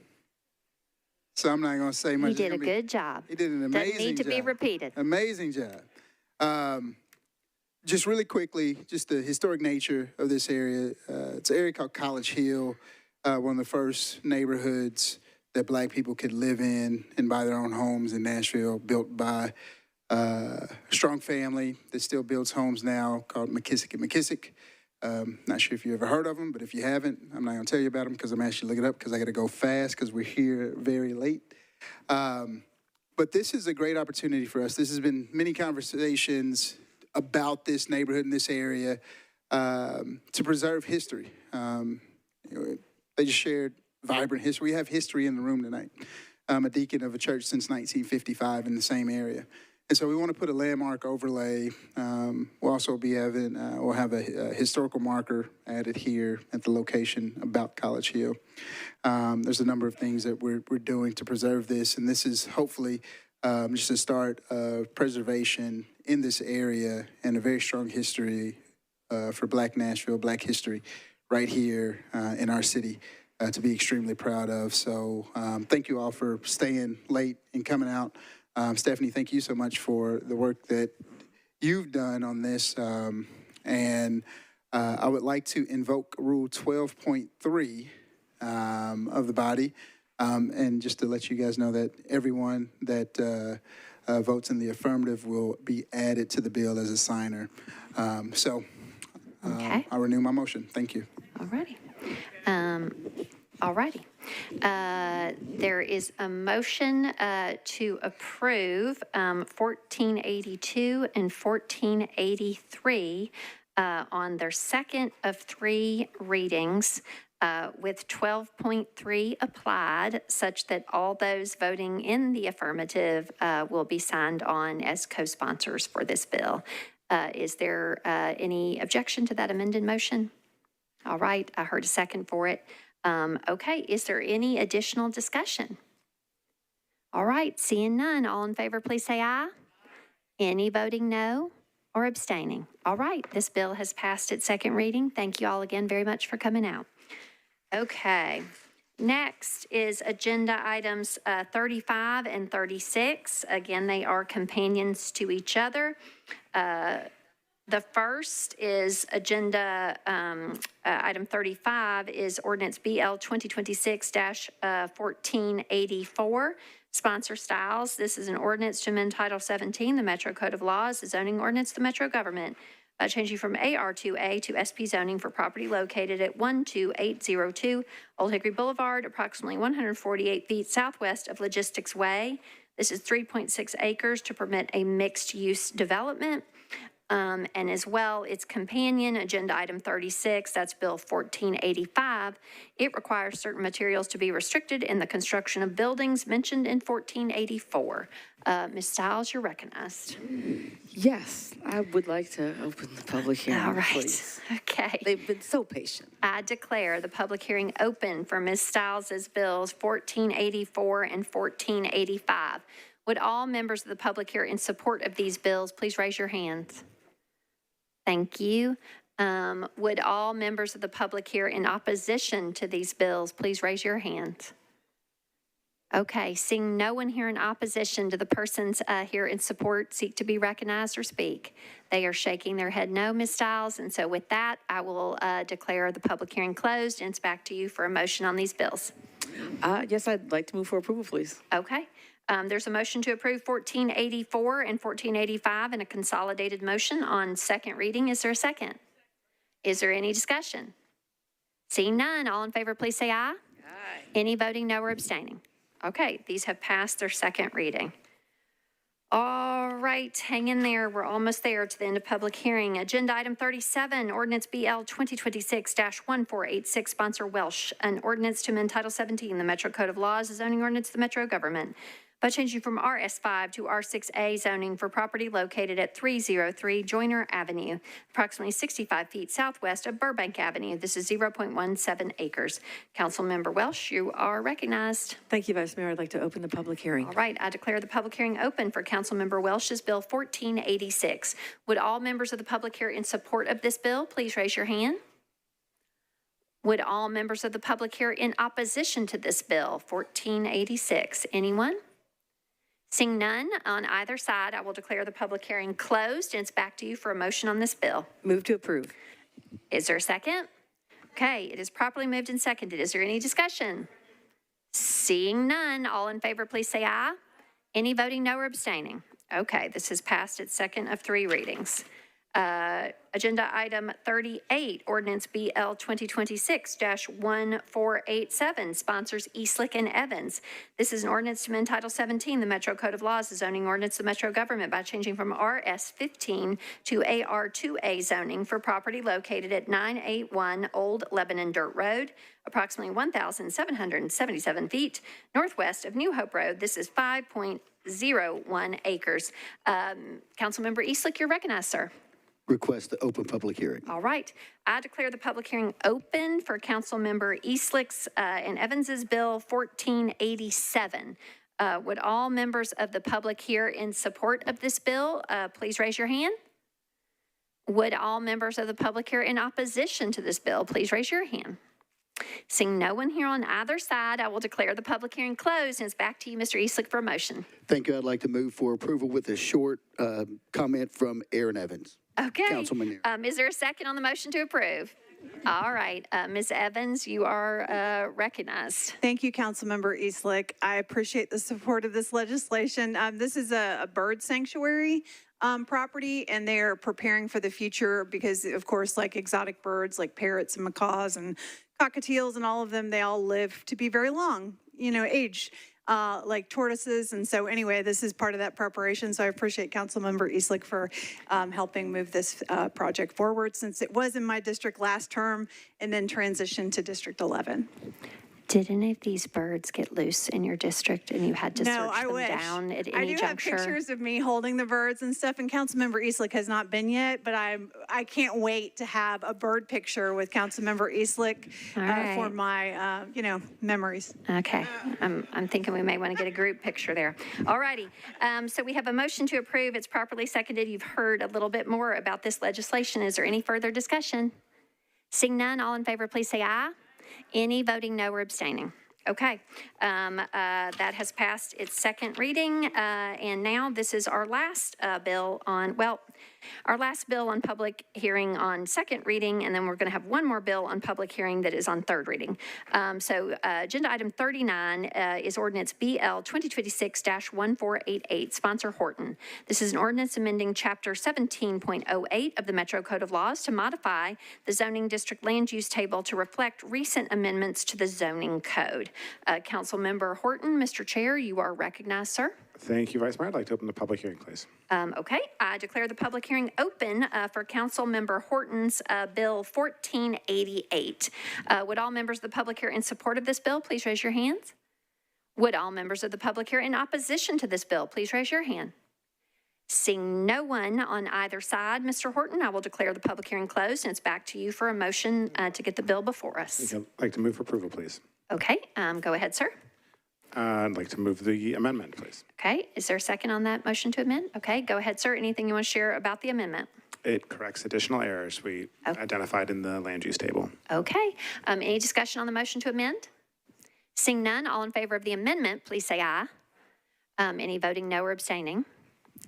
B: so I'm not going to say much.
A: You did a good job.
B: He did an amazing job.
A: Doesn't need to be repeated.
B: Amazing job. Just really quickly, just the historic nature of this area. It's an area called College Hill, one of the first neighborhoods that Black people could live in and buy their own homes in Nashville, built by a strong family that still builds homes now called McKissick & McKissick. Not sure if you ever heard of them, but if you haven't, I'm not going to tell you about them because I'm actually looking it up because I got to go fast because we're here very late. But this is a great opportunity for us. This has been many conversations about this neighborhood in this area to preserve history. They just shared vibrant history. We have history in the room tonight. I'm a deacon of a church since 1955 in the same area. And so we want to put a landmark overlay. We'll also be having, we'll have a historical marker added here at the location about College Hill. There's a number of things that we're doing to preserve this, and this is hopefully just a start of preservation in this area and a very strong history for Black Nashville, Black history right here in our city to be extremely proud of. So thank you all for staying late and coming out. Stephanie, thank you so much for the work that you've done on this. And I would like to invoke Rule 12.3 of the body. And just to let you guys know that everyone that votes in the affirmative will be added to the bill as a signer.
A: Okay.
B: I'll renew my motion. Thank you.
A: All righty. All righty. There is a motion to approve 1482 and 1483 on their second of three readings with 12.3 applied, such that all those voting in the affirmative will be signed on as co-sponsors for this bill. Is there any objection to that amended motion? All right, I heard a second for it. Okay, is there any additional discussion? All right, seeing none, all in favor, please say aye. Any voting no or abstaining? All right, this bill has passed its second reading. Thank you all again very much for coming out. Okay, next is agenda items 35 and 36. Again, they are companions to each other. The first is agenda item 35 is ordinance BL 2026-1484, sponsor Styles. This is an ordinance to amend Title 17, the Metro Code of Laws, the zoning ordinance of the Metro government, by changing from AR2A to SP zoning for property located at 12802 Old Hickory Boulevard, approximately 148 feet southwest of Logistics Way. This is 3.6 acres to permit a mixed-use development. And as well, its companion, agenda item 36, that's Bill 1485. It requires certain materials to be restricted in the construction of buildings mentioned in 1484. Ms. Stiles, you're recognized.
L: Yes, I would like to open the public hearing,
A: All right.
L: please.
A: Okay.
L: They've been so patient.
A: I declare the public hearing open for Ms. Stiles' bills 1484 and 1485. Would all members of the public here in support of these bills please raise your hands? Thank you. Would all members of the public here in opposition to these bills please raise your hands? Okay, seeing no one here in opposition to the persons here in support seek to be recognized or speak. They are shaking their head no, Ms. Stiles, and so with that, I will declare the public hearing closed, and it's back to you for a motion on these bills.
L: Yes, I'd like to move for approval, please.
A: Okay. There's a motion to approve 1484 and 1485 in a consolidated motion on second reading. Is there a second? Is there any discussion? Seeing none, all in favor, please say aye. Aye. Any voting no or abstaining? Okay, these have passed their second reading. All right, hang in there. We're almost there to the end of public hearing. Agenda item 37, ordinance BL 2026-1486, sponsor Welsh, an ordinance to amend Title 17, the Metro Code of Laws, a zoning ordinance of the Metro government by changing from RS5 to R6A zoning for property located at 303 Joyner Avenue, approximately 65 feet southwest of Burbank Avenue. This is 0.17 acres. Councilmember Welsh, you are recognized.
X: Thank you, Vice Mayor. I'd like to open the public hearing.
A: All right, I declare the public hearing open for Councilmember Welsh's Bill 1486. Would all members of the public here in support of this bill please raise your hand? Would all members of the public here in opposition to this bill 1486? Anyone? Seeing none on either side, I will declare the public hearing closed, and it's back to you for a motion on this bill.
X: Move to approve.
A: Is there a second? Okay, it is properly moved and seconded. Is there any discussion? Seeing none, all in favor, please say aye. Any voting no or abstaining? Okay, this has passed its second of three readings. Agenda item 38, ordinance BL 2026-1487, sponsors Eastlick and Evans. This is an ordinance to amend Title 17, the Metro Code of Laws, the zoning ordinance of the Metro government by changing from RS15 to AR2A zoning for property located at 981 Old Lebanon Dirt Road, approximately 1,777 feet northwest of New Hope Road. This is 5.01 acres. Councilmember Eastlick, you're recognized, sir.
D: Request to open public hearing.
A: All right. I declare the public hearing open for Councilmember Eastlick's and Evans's Bill 1487. Would all members of the public here in support of this bill please raise your hand? Would all members of the public here in opposition to this bill please raise your hand? Seeing no one here on either side, I will declare the public hearing closed, and it's back to you, Mr. Eastlick, for a motion.
D: Thank you. I'd like to move for approval with a short comment from Aaron Evans.
A: Okay.
D: Councilman Aaron.
A: Is there a second on the motion to approve? All right. Ms. Evans, you are recognized.
E: Thank you, Councilmember Eastlick. I appreciate the support of this legislation. This is a bird sanctuary property, and they're preparing for the future because, of course, like exotic birds like parrots and macaws and cockatiels and all of them, they all live to be very long, age. Like tortoises. And so anyway, this is part of that preparation. So I appreciate Councilmember Eastlick for helping move this project forward, since it was in my district last term and then transitioned to District 11.
A: Did any of these birds get loose in your district and you had to
E: No,
A: search
E: I
A: them
E: wish.
A: down at
E: I
A: any
E: do
A: juncture?
E: have pictures of me holding the birds and stuff, and Councilmember Eastlick has not been yet, but I can't wait to have a bird picture with Councilmember Eastlick for my, memories.
A: Okay. I'm thinking we may want to get a group picture there. All righty. So we have a motion to approve. It's properly seconded. You've heard a little bit more about this legislation. Is there any further discussion? Seeing none, all in favor, please say aye. Any voting no or abstaining? Okay, that has passed its second reading, and now this is our last bill on, our last bill on public hearing on second reading, and then we're going to have one more bill on public hearing that is on third reading. So agenda item 39 is ordinance BL 2026-1488, sponsor Horton. This is an ordinance amending chapter 17.08 of the Metro Code of Laws to modify the zoning district land use table to reflect recent amendments to the zoning code. Councilmember Horton, Mr. Chair, you are recognized, sir.
G: Thank you, Vice Mayor. I'd like to open the public hearing, please.
A: Okay, I declare the public hearing open for Councilmember Horton's Bill 1488. Would all members of the public here in support of this bill please raise your hands? Would all members of the public here in opposition to this bill please raise your hand? Seeing no one on either side, Mr. Horton, I will declare the public hearing closed, and it's back to you for a motion to get the bill before us.
G: I'd like to move for approval, please.
A: Okay, go ahead, sir.
G: I'd like to move the amendment, please.
A: Okay, is there a second on that motion to amend? Okay, go ahead, sir. Anything you want to share about the amendment?
G: It corrects additional errors we identified in the land use table.
A: Okay, any discussion on the motion to amend? Seeing none, all in favor of the amendment, please say aye. Any voting no or abstaining?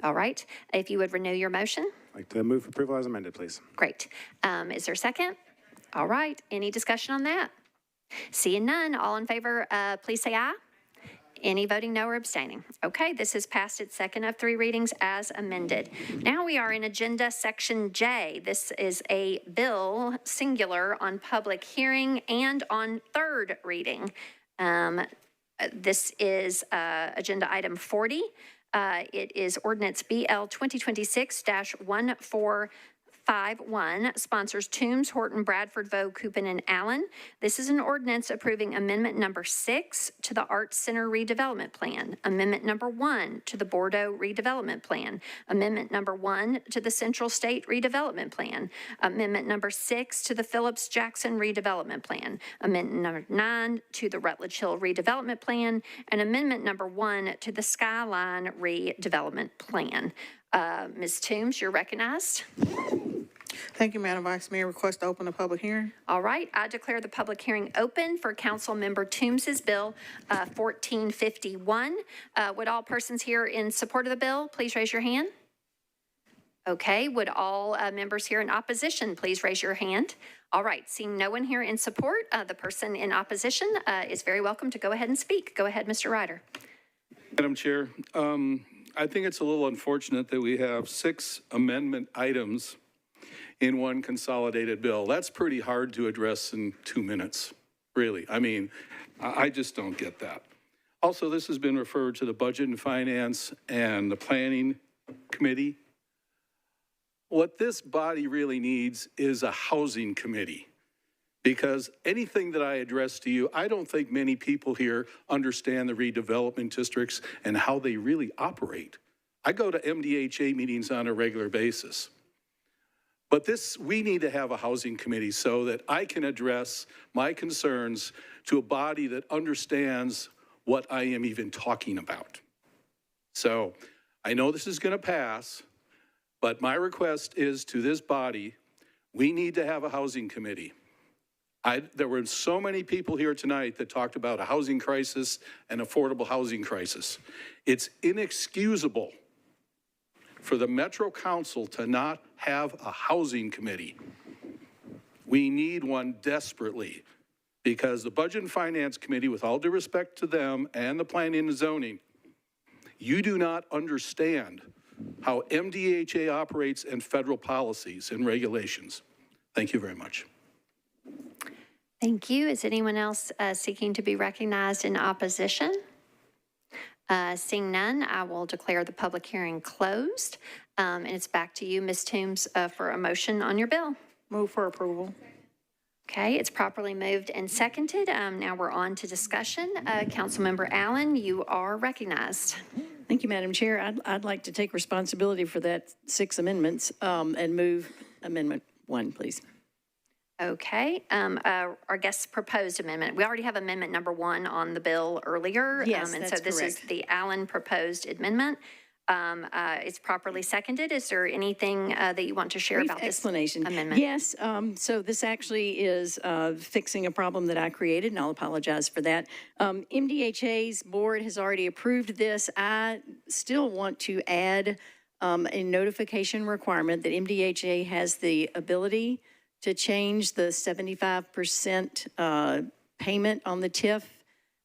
A: All right, if you would renew your motion.
G: I'd like to move for approval as amended, please.
A: Great. Is there a second? All right, any discussion on that? Seeing none, all in favor, please say aye. Any voting no or abstaining? Okay, this is passed its second of 3 readings as amended. Now we are in Agenda Section J. This is a bill singular on public hearing and on third reading. This is Agenda Item 40. It is Ordinance BL 2026-1451, sponsors Toombs, Horton, Bradford, Vogue, Coupon, and Allen. This is an ordinance approving Amendment Number 6 to the Arts Center Redevelopment Plan, Amendment Number 1 to the Bordeaux Redevelopment Plan, Amendment Number 1 to the Central State Redevelopment Plan, Amendment Number 6 to the Phillips Jackson Redevelopment Plan, Amendment Number 9 to the Rutledge Hill Redevelopment Plan, and Amendment Number 1 to the Skyline Redevelopment Plan. Ms. Toombs, you're recognized.
H: Thank you, Madam Vice Mayor. Request to open the public hearing.
A: All right, I declare the public hearing open for Councilmember Toombs's Bill 1451. Would all persons here in support of the bill please raise your hand? Okay, would all members here in opposition please raise your hand? All right, seeing no one here in support, the person in opposition is very welcome to go ahead and speak. Go ahead, Mr. Ryder.
J: Madam Chair, I think it's a little unfortunate that we have 6 amendment items in one consolidated bill. That's pretty hard to address in 2 minutes, really. I mean, I just don't get that. Also, this has been referred to the Budget and Finance and the Planning Committee. What this body really needs is a housing committee, because anything that I address to you, I don't think many people here understand the redevelopment districts and how they really operate. I go to MDHA meetings on a regular basis. But we need to have a housing committee so that I can address my concerns to a body that understands what I am even talking about. So I know this is going to pass, but my request is to this body, we need to have a housing committee. There were so many people here tonight that talked about a housing crisis and affordable housing crisis. It's inexcusable for the Metro Council to not have a housing committee. We need one desperately, because the Budget and Finance Committee, with all due respect to them and the Planning and Zoning, you do not understand how MDHA operates and federal policies and regulations. Thank you very much.
A: Thank you. Is anyone else seeking to be recognized in opposition? Seeing none, I will declare the public hearing closed. And it's back to you, Ms. Toombs, for a motion on your bill.
H: Move for approval.
A: Okay, it's properly moved and seconded. Now we're on to discussion. Councilmember Allen, you are recognized.
L: Thank you, Madam Chair. I'd like to take responsibility for that 6 amendments and move Amendment 1, please.
A: Okay, our guest proposed amendment. We already have Amendment Number 1 on the bill earlier.
L: Yes,
A: and
L: that's
A: so this
L: correct.
A: is the Allen proposed amendment. It's properly seconded. Is there anything that you want to share about this amendment?
L: Yes, so this actually is fixing a problem that I created, and I'll apologize for that. MDHA's board has already approved this. I still want to add a notification requirement that MDHA has the ability to change the 75% payment on the TIF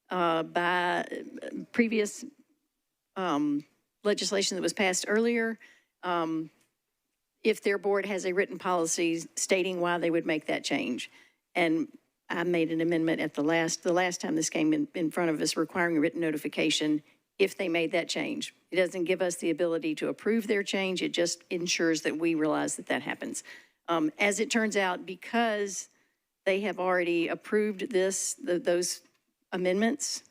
L: by previous legislation that was passed earlier, if their board has a written policy stating why they would make that change. And I made an amendment at the last time this came in front of us, requiring a written notification if they made that change. It doesn't give us the ability to approve their change. It just ensures that we realize that that happens. As it turns out, because they have already approved those amendments,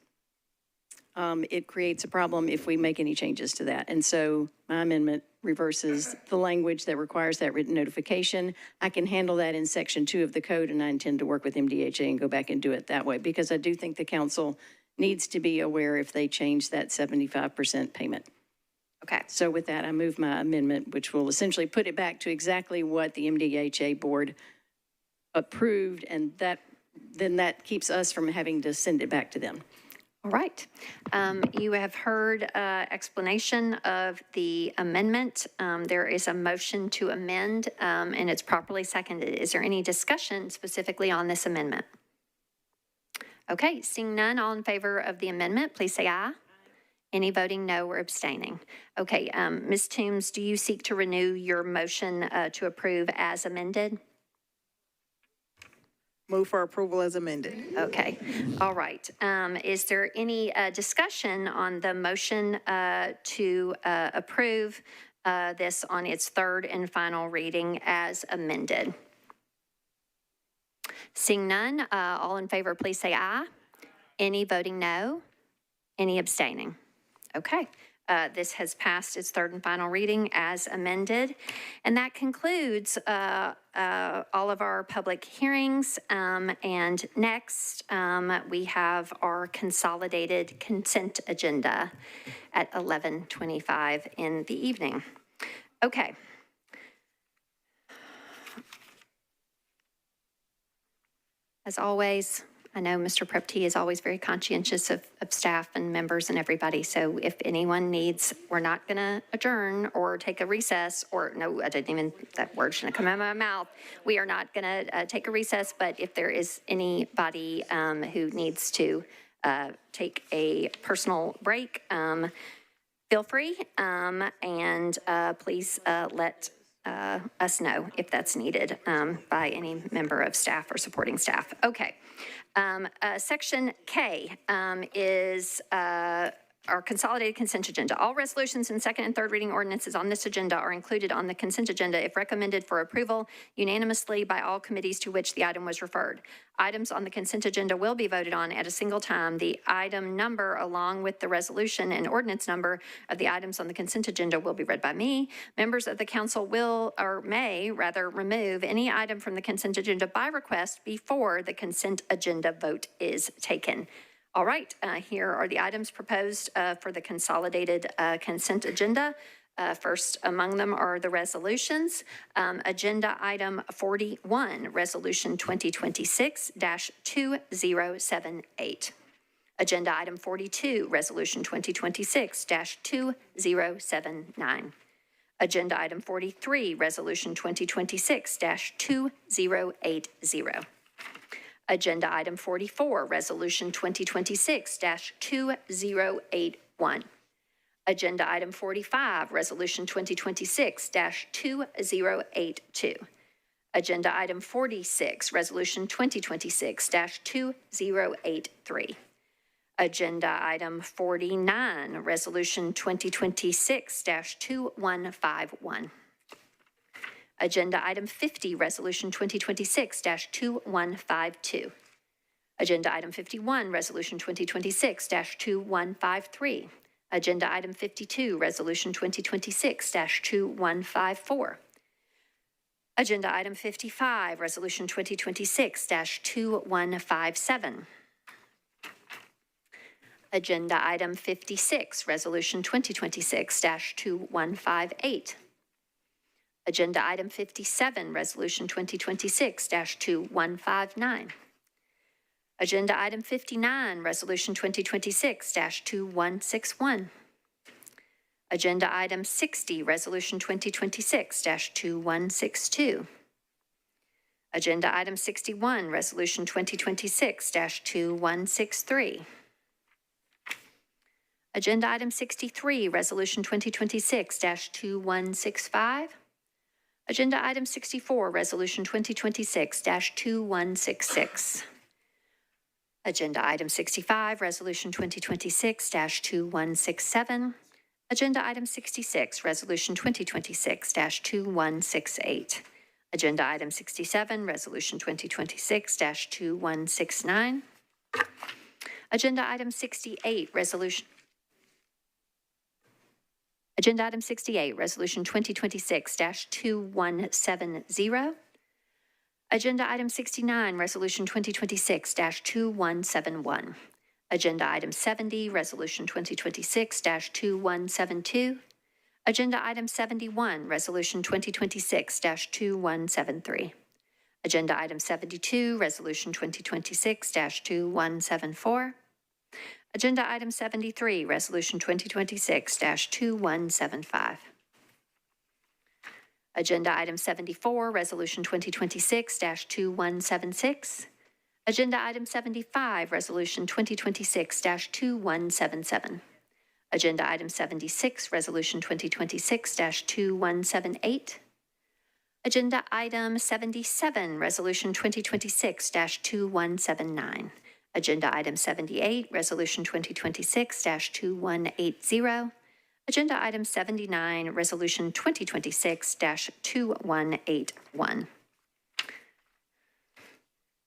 L: it creates a problem if we make any changes to that. And so my amendment reverses the language that requires that written notification. I can handle that in Section 2 of the code, and I intend to work with MDHA and go back and do it that way, because I do think the council needs to be aware if they change that 75% payment.
A: Okay.
L: So with that, I move my amendment, which will essentially put it back to exactly what the MDHA board approved, and then that keeps us from having to send it back to them.
A: All right. You have heard explanation of the amendment. There is a motion to amend, and it's properly seconded. Is there any discussion specifically on this amendment? Okay, seeing none, all in favor of the amendment, please say aye. Any voting no or abstaining? Okay, Ms. Toombs, do you seek to renew your motion to approve as amended?
H: Move for approval as amended.
A: Okay, all right. Is there any discussion on the motion to approve this on its third and final reading as amended? Seeing none, all in favor, please say aye. Any voting no? Any abstaining? Okay. This has passed its third and final reading as amended. And that concludes all of our public hearings. And next, we have our consolidated consent agenda at 11:25 in the evening. Okay. As always, I know Mr. Prepty is always very conscientious of staff and members and everybody. So if anyone needs, we're not going to adjourn or take a recess or no, I didn't even, that word shouldn't come out of my mouth. We are not going to take a recess, but if there is anybody who needs to take a personal break, feel free and please let us know if that's needed by any member of staff or supporting staff. Okay. Section K is our consolidated consent agenda. All resolutions and second and third reading ordinances on this agenda are included on the consent agenda if recommended for approval unanimously by all committees to which the item was referred. Items on the consent agenda will be voted on at a single time. The item number along with the resolution and ordinance number of the items on the consent agenda will be read by me. Members of the council will or may rather remove any item from the consent agenda by request before the consent agenda vote is taken. All right, here are the items proposed for the consolidated consent agenda. First among them are the resolutions. Agenda item 41, resolution 2026-2078. Agenda item 42, resolution 2026-2079. Agenda item 43, resolution 2026-2080. Agenda item 44, resolution 2026-2081. Agenda item 45, resolution 2026-2082. Agenda item 46, resolution 2026-2083. Agenda item 49, resolution 2026-2151. Agenda item 50, resolution 2026-2152. Agenda item 51, resolution 2026-2153. Agenda item 52, resolution 2026-2154. Agenda item 55, resolution 2026-2157. Agenda item 56, resolution 2026-2158. Agenda item 57, resolution 2026-2159. Agenda item 59, resolution 2026-2161. Agenda item 60, resolution 2026-2162. Agenda item 61, resolution 2026-2163. Agenda item 63, resolution 2026-2165. Agenda item 64, resolution 2026-2166. Agenda item 65, resolution 2026-2167. Agenda item 66, resolution 2026-2168. Agenda item 67, resolution 2026-2169. Agenda item 68, resolution 2026-2170. Agenda item 69, resolution 2026-2171. Agenda item 70, resolution 2026-2172. Agenda item 71, resolution 2026-2173. Agenda item 72, resolution 2026-2174. Agenda item 73, resolution 2026-2175. Agenda item 74, resolution 2026-2176. Agenda item 75, Resolution 2026-2177. Agenda item 76, Resolution 2026-2178. Agenda item 77, Resolution 2026-2179. Agenda item 78, Resolution 2026-2180. Agenda item 79, Resolution 2026-2181.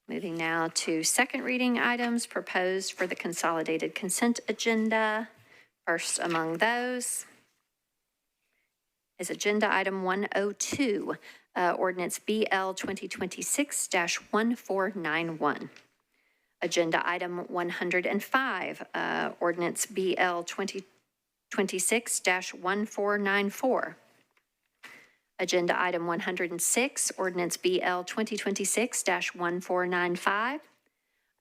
A: Moving now to second reading items proposed for the consolidated consent agenda. First among those is agenda item 102, ordinance BL 2026-1491. Agenda item 105, ordinance BL 2026-1494. Agenda item 106, ordinance BL 2026-1495.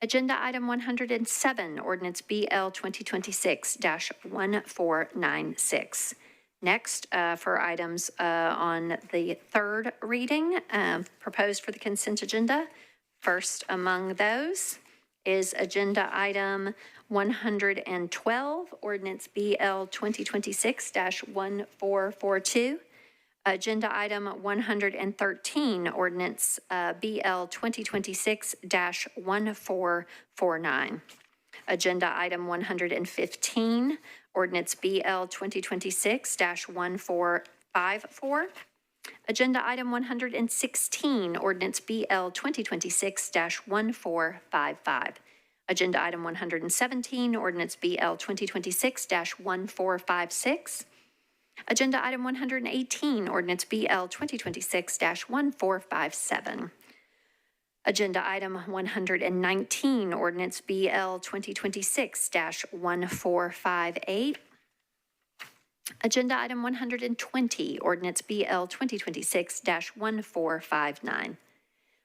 A: Agenda item 107, ordinance BL 2026-1496. Next, for items on the third reading, proposed for the consent agenda. First among those is agenda item 112, ordinance BL 2026-1442. Agenda item 113, ordinance BL 2026-1449. Agenda item 115, ordinance BL 2026-1454. Agenda item 116, ordinance BL 2026-1455. Agenda item 117, ordinance BL 2026-1456. Agenda item 118, ordinance BL 2026-1457. Agenda item 119, ordinance BL 2026-1458. Agenda item 120, ordinance BL 2026-1459.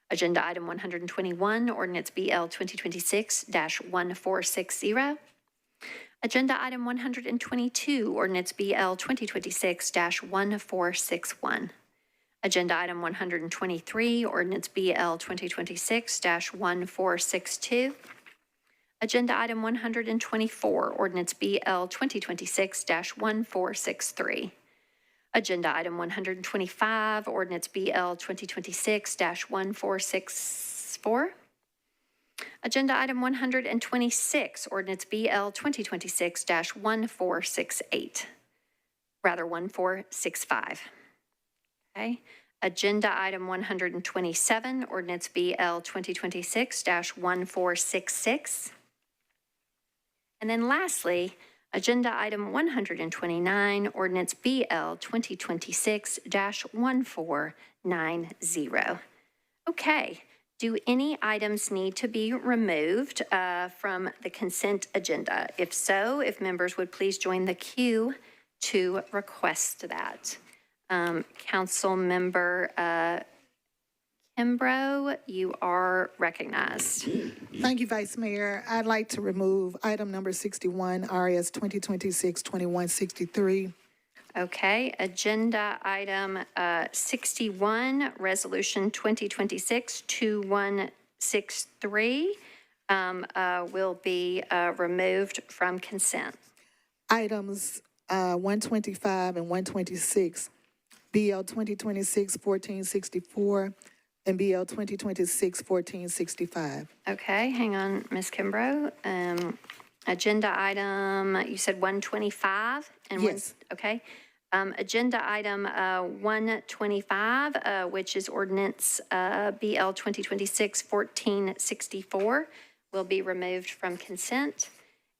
A: Agenda item 121, ordinance BL 2026-1460. Agenda item 122, ordinance BL 2026-1461. Agenda item 123, ordinance BL 2026-1462. Agenda item 124, ordinance BL 2026-1463. Agenda item 125, ordinance BL 2026-1464. Agenda item 126, ordinance BL 2026-1468, rather 1465. Okay. Agenda item 127, ordinance BL 2026-1466. And then lastly, agenda item 129, ordinance BL 2026-1490. Okay. Do any items need to be removed from the consent agenda? If so, if members would please join the queue to request that. Council Member Kimbrough, you are recognized.
M: Thank you, Vice Mayor. I'd like to remove item number 61, RS 2026-2163.
A: Okay, agenda item 61, resolution 2026-2163 will be removed from consent.
M: Items 125 and 126, BL 2026-1464 and BL 2026-1465.
A: Okay, hang on, Ms. Kimbrough. Agenda item, you said 125? And
M: yes.
A: Okay. Agenda item 125, which is ordinance BL 2026-1464, will be removed from consent,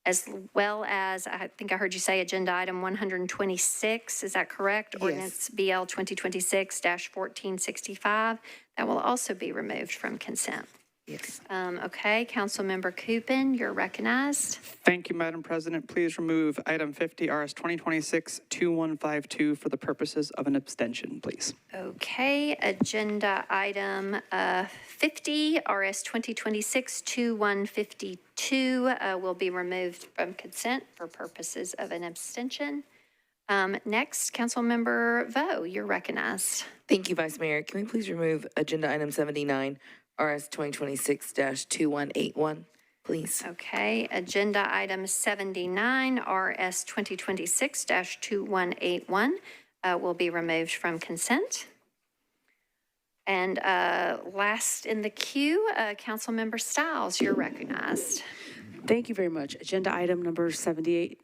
A: as well as, I think I heard you say agenda item 126, is that correct?
M: Yes.
A: Ordinance BL 2026-1465, that will also be removed from consent.
M: Yes.
A: Okay, Councilmember Coopin, you're recognized.
N: Thank you, Madam President. Please remove item 50, RS 2026-2152 for the purposes of an abstention, please.
A: Okay, agenda item 50, RS 2026-2152 will be removed from consent for purposes of an abstention. Next, Councilmember Vo, you're recognized.
O: Thank you, Vice Mayor. Can we please remove agenda item 79,
I: RS 2026-2181, please.
A: Okay, agenda item 79, RS 2026-2181, will be removed from consent. And last in the queue, Councilmember Stiles, you're recognized.
O: Thank you very much. Agenda item number 78,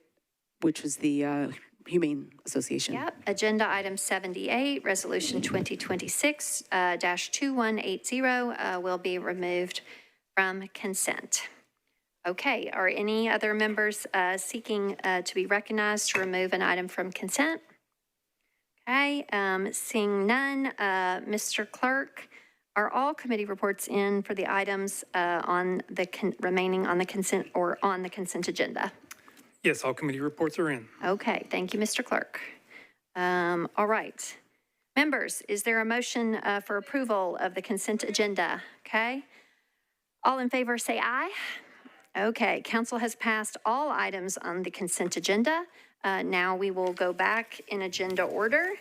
O: which was the Humane Association.
A: Yep, agenda item 78, resolution 2026-2180 will be removed from consent. Okay, are any other members seeking to be recognized to remove an item from consent? Okay, seeing none, Mr. Clerk, are all committee reports in for the items on the remaining on the consent or on the consent agenda?
R: Yes, all committee reports are in.
A: Okay, thank you, Mr. Clerk. All right. Members, is there a motion for approval of the consent agenda? Okay. All in favor say aye. Okay, council has passed all items on the consent agenda. Now we will go back in agenda order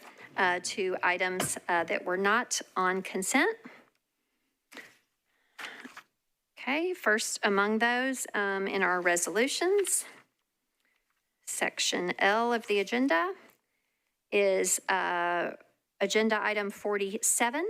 A: to items that were not on consent. Okay, first among those in our resolutions, Section L of the agenda is agenda item 47,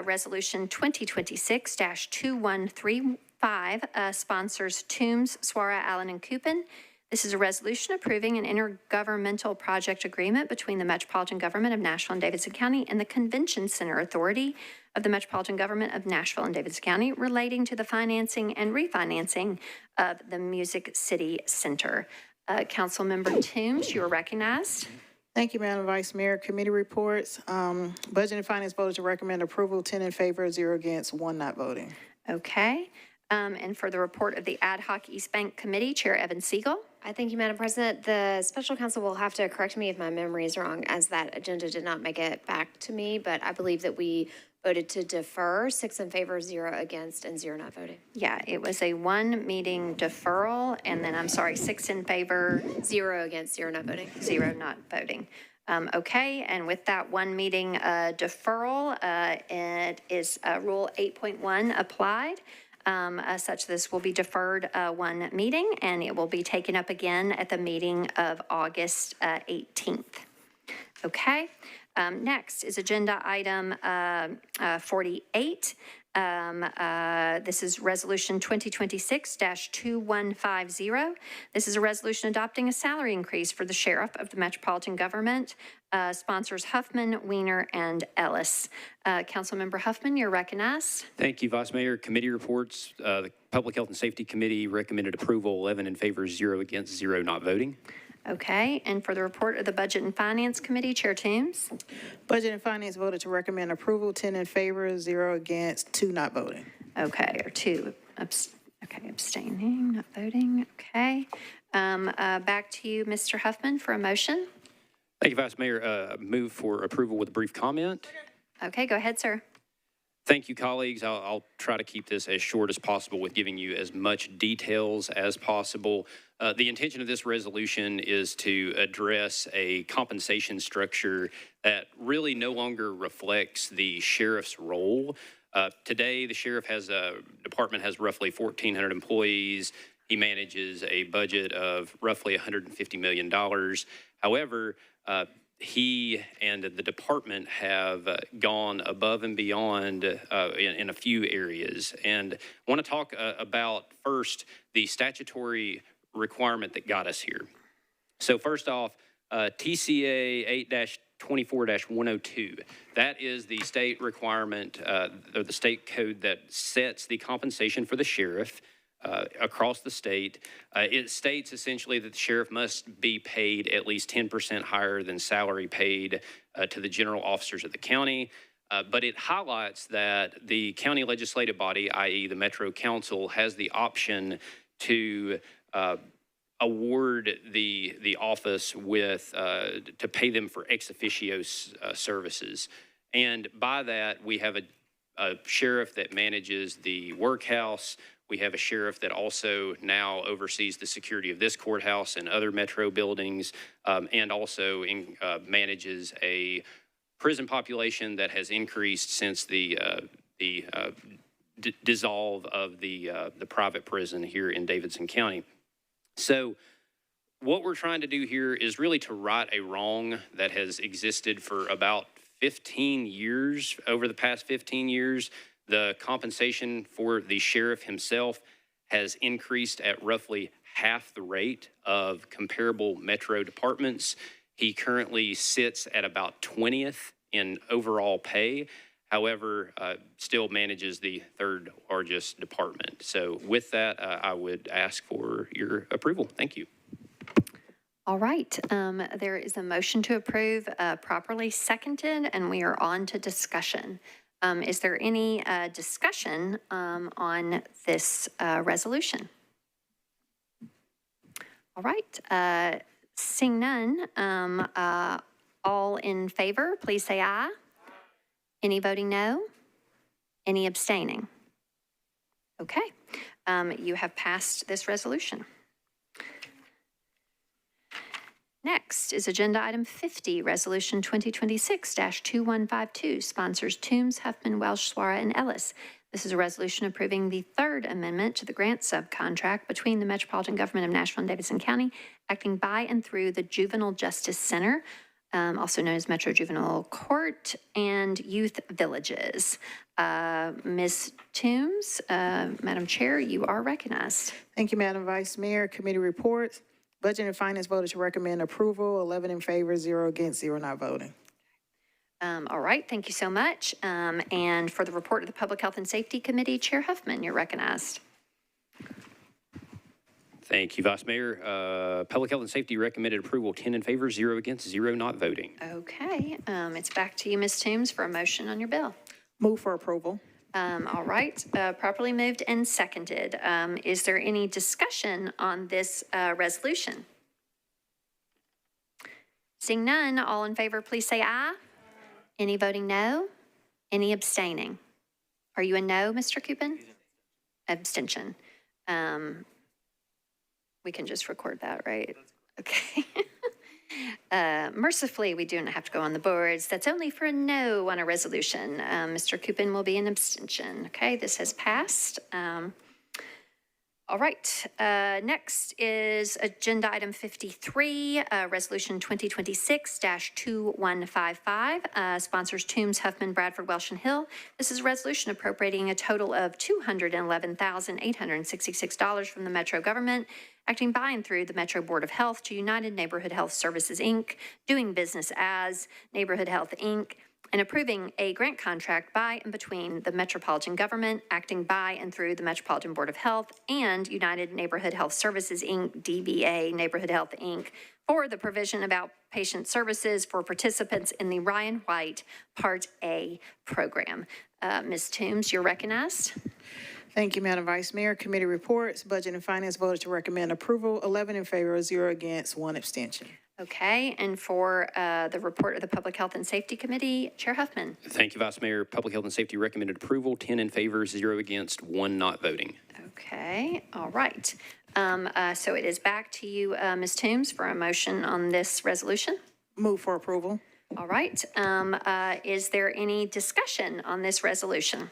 A: resolution 2026-2135, sponsors Toombs, Swara, Allen, and Coupon. This is a resolution approving an intergovernmental project agreement between the Metropolitan Government of Nashville and Davidson County and the Convention Center Authority of the Metropolitan Government of Nashville and Davidson County relating to the financing and refinancing of the Music City Center. Councilmember Toombs, you are recognized.
H: Thank you, Madam Vice Mayor. Committee reports. Budget and Finance voted to recommend approval, 10 in favor, 0 against, 1 not voting.
A: Okay. And for the report of the Ad Hoc East Bank Committee, Chair Evan Siegel.
S: I thank you, Madam President. The special counsel will have to correct me if my memory is wrong, as that agenda did not make it back to me, but I believe that we voted to defer, 6 in favor, 0 against, and 0 not voting.
A: Yeah, it was a 1 meeting deferral, and then 6 in favor.
S: 0 against, 0 not voting.
A: 0 not voting. Okay, and with that 1 meeting deferral, it is Rule 8.1 applied. Such this will be deferred 1 meeting, and it will be taken up again at the meeting of August 18th. Okay. Next is agenda item 48. This is resolution 2026-2150. This is a resolution adopting a salary increase for the sheriff of the Metropolitan Government. Sponsors Huffman, Weiner, and Ellis. Councilmember Huffman, you're recognized.
Y: Thank you, Vice Mayor. Committee reports. The Public Health and Safety Committee recommended approval, 11 in favor, 0 against, 0 not voting.
A: Okay, and for the report of the Budget and Finance Committee, Chair Toombs.
H: Budget and Finance voted to recommend approval, 10 in favor, 0 against, 2 not voting.
A: Okay, or 2 abstaining, not voting. Okay. Back to you, Mr. Huffman, for a motion.
Y: Thank you, Vice Mayor. Move for approval with a brief comment.
A: Okay, go ahead, sir.
Y: Thank you, colleagues. I'll try to keep this as short as possible with giving you as much details as possible. The intention of this resolution is to address a compensation structure that really no longer reflects the sheriff's role. Today, the sheriff department has roughly 1,400 employees. He manages a budget of roughly $150 million. However, he and the department have gone above and beyond in a few areas. And I want to talk about first the statutory requirement that got us here. So first off, TCA 8-24-102. That is the state requirement or the state code that sets the compensation for the sheriff across the state. It states essentially that the sheriff must be paid at least 10% higher than salary paid to the general officers of the county. But it highlights that the county legislative body, i.e. the Metro Council, has the option to award the office with, to pay them for ex officio services. And by that, we have a sheriff that manages the workhouse. We have a sheriff that also now oversees the security of this courthouse and other Metro buildings, and also manages a prison population that has increased since the dissolve of the private prison here in Davidson County. So what we're trying to do here is really to right a wrong that has existed for about 15 years. Over the past 15 years, the compensation for the sheriff himself has increased at roughly half the rate of comparable metro departments. He currently sits at about 20th in overall pay. However, still manages the third largest department. So with that, I would ask for your approval. Thank you.
A: All right, there is a motion to approve, properly seconded, and we are on to discussion. Is there any discussion on this resolution? All right, seeing none, all in favor, please say aye. Any voting no? Any abstaining? Okay, you have passed this resolution. Next is Agenda Item 50, Resolution 2026-2152, sponsors Toombs, Huffman, Welsh, Suara, and Ellis. This is a resolution approving the third amendment to the grant subcontract between the Metropolitan Government of Nashville and Davidson County, acting by and through the Juvenile Justice Center, also known as Metro Juvenile Court, and Youth Villages. Ms. Toombs, Madam Chair, you are recognized.
H: Thank you, Madam Vice Mayor. Committee reports. Budget and Finance voted to recommend approval, 11 in favor, 0 against, 0 not voting.
A: All right, thank you so much. And for the report of the Public Health and Safety Committee, Chair Huffman, you're recognized.
Y: Thank you, Vice Mayor. Public Health and Safety recommended approval, 10 in favor, 0 against, 0 not voting.
A: Okay, it's back to you, Ms. Toombs, for a motion on your bill.
H: Move for approval.
A: All right, properly moved and seconded. Is there any discussion on this resolution? Seeing none, all in favor, please say aye. Any voting no? Any abstaining? Are you a no, Mr. Coupin? Abstention. We can just record that, right? Okay. Mercifully, we do not have to go on the boards. That's only for a no on a resolution. Mr. Coupin will be an abstention. Okay, this has passed. All right, next is Agenda Item 53, Resolution 2026-2155, sponsors Toombs, Huffman, Bradford, Welsh, and Hill. This is a resolution appropriating a total of $211,866 from the Metro government, acting by and through the Metro Board of Health to United Neighborhood Health Services, Inc., doing business as Neighborhood Health, Inc., and approving a grant contract by and between the Metropolitan Government, acting by and through the Metropolitan Board of Health, and United Neighborhood Health Services, Inc., DBA Neighborhood Health, Inc., for the provision of outpatient services for participants in the Ryan White Part A program. Ms. Toombs, you're recognized.
H: Thank you, Madam Vice Mayor. Committee reports. Budget and Finance voted to recommend approval, 11 in favor, 0 against, 1 abstention.
A: Okay, and for the report of the Public Health and Safety Committee, Chair Huffman.
Y: Thank you, Vice Mayor. Public Health and Safety recommended approval, 10 in favor, 0 against, 1 not voting.
A: Okay, all right. So it is back to you, Ms. Toombs, for a motion on this resolution.
H: Move for approval.
A: All right. Is there any discussion on this resolution?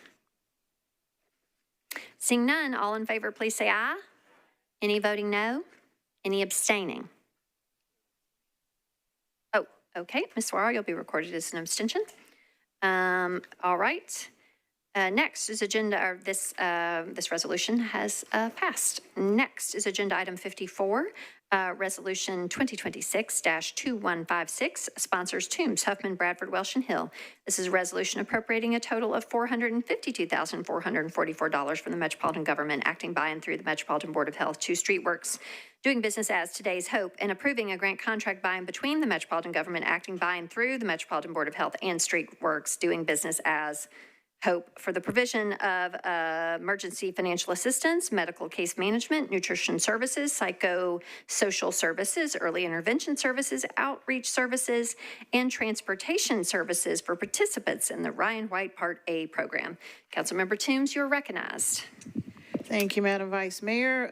A: Seeing none, all in favor, please say aye. Any voting no? Any abstaining? Oh, okay. Ms. Suara, you'll be recorded as an abstention. All right. Next is this resolution has passed. Next is Agenda Item 54, Resolution 2026-2156, sponsors Toombs, Huffman, Bradford, Welsh, and Hill. This is a resolution appropriating a total of $452,444 from the Metropolitan Government, acting by and through the Metropolitan Board of Health to Streetworks, doing business as Today's Hope, and approving a grant contract by and between the Metropolitan Government, acting by and through the Metropolitan Board of Health and Streetworks, doing business as Hope, for the provision of emergency financial assistance, medical case management, nutrition services, psychosocial services, early intervention services, outreach services, and transportation services for participants in the Ryan White Part A program. Councilmember Toombs, you're recognized.
H: Thank you, Madam Vice Mayor.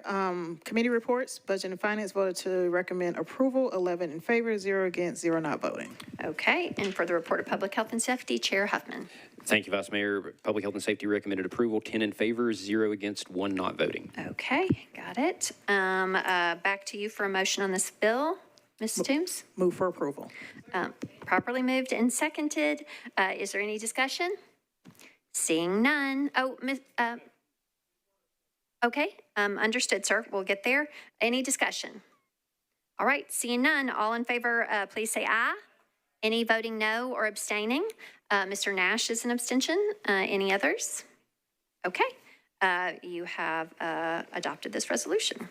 H: Committee reports. Budget and Finance voted to recommend approval, 11 in favor, 0 against, 0 not voting.
A: Okay, and for the report of Public Health and Safety, Chair Huffman.
Y: Thank you, Vice Mayor. Public Health and Safety recommended approval, 10 in favor, 0 against, 1 not voting.
A: Okay, got it. Back to you for a motion on this bill. Ms. Toombs?
H: Move for approval.
A: Properly moved and seconded. Is there any discussion? Seeing none. Oh, okay, understood, sir. We'll get there. Any discussion? All right, seeing none. All in favor, please say aye. Any voting no or abstaining? Mr. Nash is an abstention. Any others? Okay, you have adopted this resolution.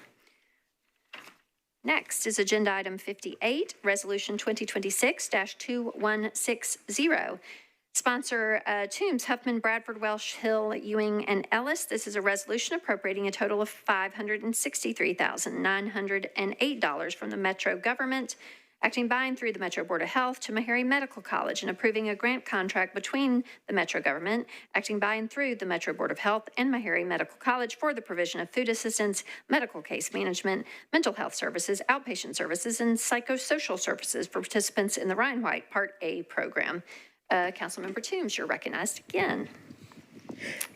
A: Next is agenda item 58, resolution 2026-2160. Sponsor Toombs, Huffman, Bradford, Welsh, Hill, Ewing, and Ellis. This is a resolution appropriating a total of $563,908 from the Metro government, acting by and through the Metro Board of Health to Meharry Medical College, and approving a grant contract between the Metro government, acting by and through the Metro Board of Health and Meharry Medical College for the provision of food assistance, medical case management, mental health services, outpatient services, and psychosocial services for participants in the Ryan White Part A program. Councilmember Toombs, you're recognized again.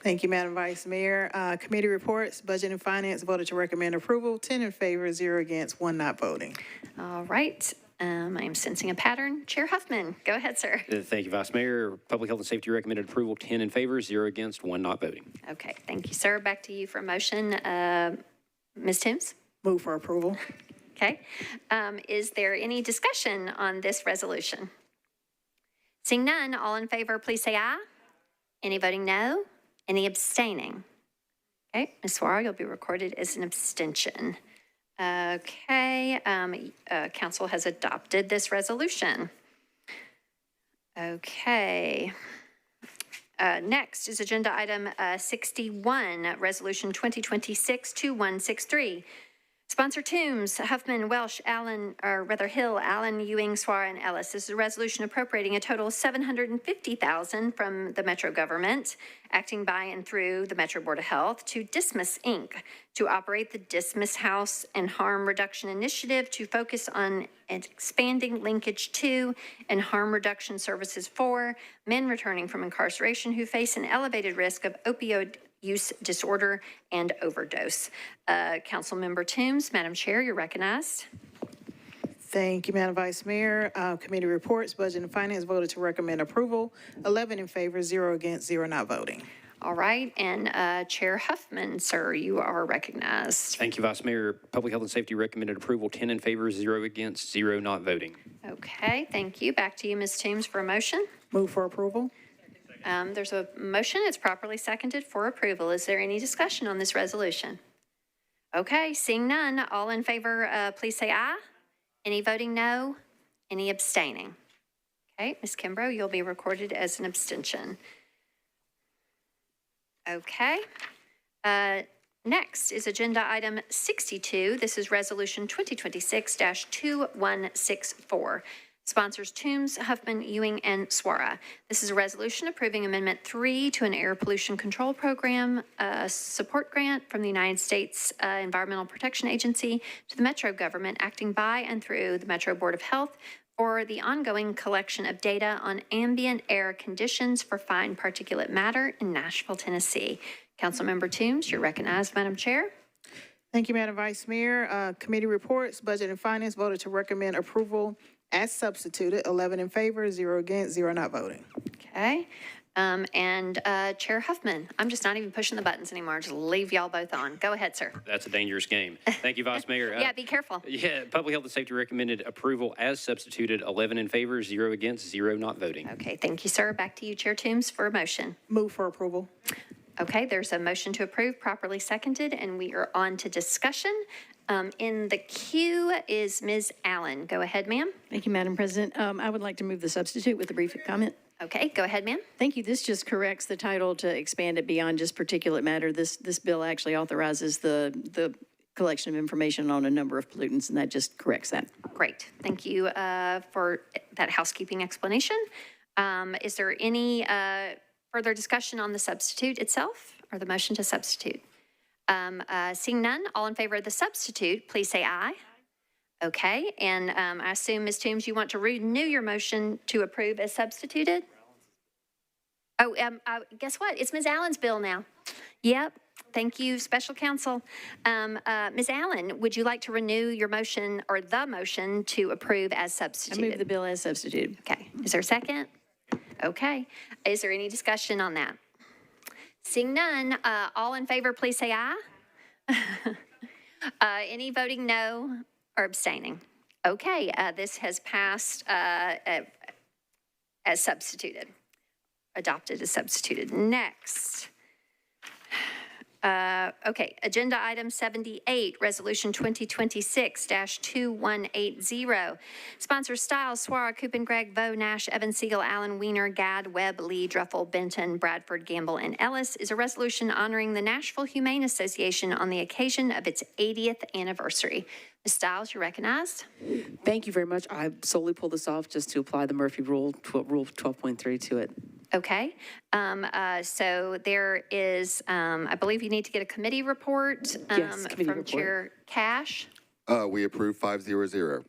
H: Thank you, Madam Vice Mayor. Committee reports, Budget and Finance voted to recommend approval, 10 in favor, 0 against, 1 not voting.
A: All right. I am sensing a pattern. Chair Huffman, go ahead, sir.
Y: Thank you, Vice Mayor. Public Health and Safety recommended approval, 10 in favor, 0 against, 1 not voting.
A: Okay, thank you, sir. Back to you for a motion. Ms. Toombs?
H: Move for approval.
A: Okay. Is there any discussion on this resolution? Seeing none, all in favor, please say aye. Any voting no? Any abstaining? Okay, Ms. Suara, you'll be recorded as an abstention. Okay, council has adopted this resolution. Okay. Next is agenda item 61, resolution 2026-2163. Sponsor Toombs, Huffman, Welsh, Allen, or rather Hill, Allen, Ewing, Suara, and Ellis. This is a resolution appropriating a total of $750,000 from the Metro government, acting by and through the Metro Board of Health, to Dismiss, Inc., to operate the Dismiss House and Harm Reduction Initiative to focus on expanding linkage to and harm reduction services for men returning from incarceration who face an elevated risk of opioid use disorder and overdose. Councilmember Toombs, Madam Chair, you're recognized.
H: Thank you, Madam Vice Mayor. Committee reports, Budget and Finance voted to recommend approval, 11 in favor, 0 against, 0 not voting.
A: All right, and Chair Huffman, sir, you are recognized.
Y: Thank you, Vice Mayor. Public Health and Safety recommended approval, 10 in favor, 0 against, 0 not voting.
A: Okay, thank you. Back to you, Ms. Toombs, for a motion.
H: Move for approval.
A: There's a motion. It's properly seconded for approval. Is there any discussion on this resolution? Okay, seeing none, all in favor, please say aye. Any voting no? Any abstaining? Okay, Ms. Kimbrough, you'll be recorded as an abstention. Okay. Next is agenda item 62. This is resolution 2026-2164. Sponsors Toombs, Huffman, Ewing, and Suara. This is a resolution approving Amendment 3 to an air pollution control program support grant from the United States Environmental Protection Agency to the Metro government, acting by and through the Metro Board of Health for the ongoing collection of data on ambient air conditions for fine particulate matter in Nashville, Tennessee. Councilmember Toombs, you're recognized, Madam Chair.
H: Thank you, Madam Vice Mayor. Committee reports, Budget and Finance voted to recommend approval as substituted, 11 in favor, 0 against, 0 not voting.
A: Okay. And Chair Huffman, I'm just not even pushing the buttons anymore. Just leave y'all both on. Go ahead, sir.
Y: That's a dangerous game. Thank you, Vice Mayor.
A: Yeah, be careful.
Y: Yeah, Public Health and Safety recommended approval as substituted, 11 in favor, 0 against, 0 not voting.
A: Okay, thank you, sir. Back to you, Chair Toombs, for a motion.
H: Move for approval.
A: Okay, there's a motion to approve, properly seconded, and we are on to discussion. In the queue is Ms. Allen. Go ahead, ma'am.
L: Thank you, Madam President. I would like to move the substitute with a brief comment.
A: Okay, go ahead, ma'am.
L: Thank you. This just corrects the title to expand it beyond just particulate matter. This bill actually authorizes the collection of information on a number of pollutants, and that just corrects that.
A: Great. Thank you for that housekeeping explanation. Is there any further discussion on the substitute itself or the motion to substitute? Seeing none, all in favor of the substitute, please say aye. Okay, and I assume, Ms. Toombs, you want to renew your motion to approve as substituted? Oh, guess what? It's Ms. Allen's bill now. Yep. Thank you, Special Counsel. Ms. Allen, would you like to renew your motion or the motion to approve as
L: I
A: substituted?
L: move the bill as substituted.
A: Okay. Is there a second? Okay. Is there any discussion on that? Seeing none, all in favor, please say aye. Any voting no or abstaining? Okay, this has passed as substituted, adopted as substituted. Next. Okay, agenda item 78, resolution 2026-2180. Sponsors Stiles, Swara, Coopin, Gregg, Vo, Nash, Evans, Siegel, Allen, Wiener, Gadd, Webb, Lee, Druffel, Benton, Bradford, Gamble, and Ellis is a resolution honoring the Nashville Humane Association on the occasion of its 80th anniversary. Ms. Stiles, you're recognized.
O: Thank you very much. I solely pulled this off just to apply the Murphy Rule, Rule 12.3 to it.
A: Okay, so there is, I believe you need to get a committee report
O: Yes, committee
A: from
O: report.
A: Chair Cash.
F: We approve 500.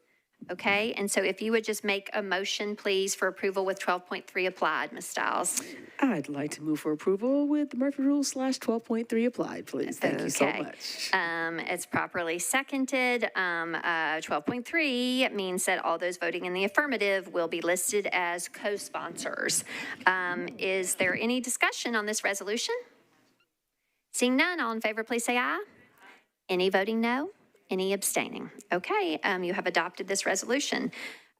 A: Okay, and so if you would just make a motion, please, for approval with 12.3 applied, Ms. Stiles.
O: I'd like to move for approval with the Murphy Rule / 12.3 applied, please. Thank you so
A: Okay.
O: much.
A: It's properly seconded. 12.3 means that all those voting in the affirmative will be listed as co-sponsors. Is there any discussion on this resolution? Seeing none, all in favor, please say aye. Any voting no? Any abstaining? Okay, you have adopted this resolution.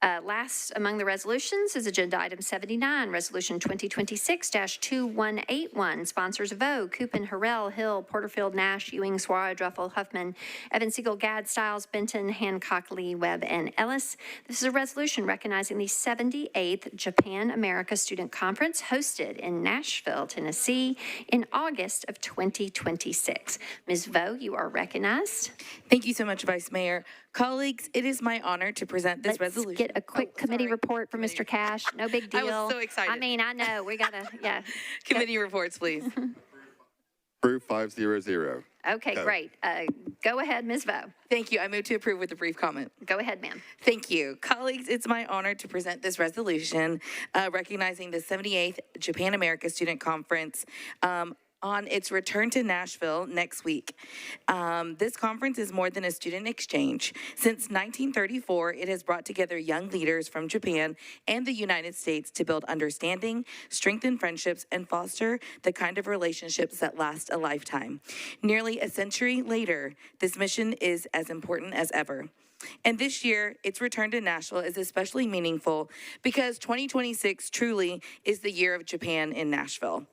A: Last among the resolutions is agenda item 79, resolution 2026-2181. Sponsors Vo, Coopin, Harrell, Hill, Porterfield, Nash, Ewing, Swara, Druffel, Huffman, Evans, Siegel, Gadd, Stiles, Benton, Hancock, Lee, Webb, and Ellis. This is a resolution recognizing the 78th Japan America Student Conference hosted in Nashville, Tennessee in August of 2026. Ms. Vo, you are recognized.
I: Thank you so much, Vice Mayor. Colleagues, it is my honor to present this
A: Let's
I: resolution.
A: get a quick committee report from Mr. Cash. No big deal.
I: I was so excited.
A: I mean, I know, we gotta, yeah.
I: Committee reports, please.
F: Approve 500.
A: Okay,
F: Go.
A: great. Go ahead, Ms. Vo.
I: Thank you. I move to approve with a brief comment.
A: Go ahead, ma'am.
I: Thank you. Colleagues, it's my honor to present this resolution recognizing the 78th Japan America Student Conference on its return to Nashville next week. This conference is more than a student exchange. Since 1934, it has brought together young leaders from Japan and the United States to build understanding, strengthen friendships, and foster the kind of relationships that last a lifetime. Nearly a century later, this mission is as important as ever. And this year, its return to Nashville is especially meaningful because 2026 truly is the year of Japan in Nashville.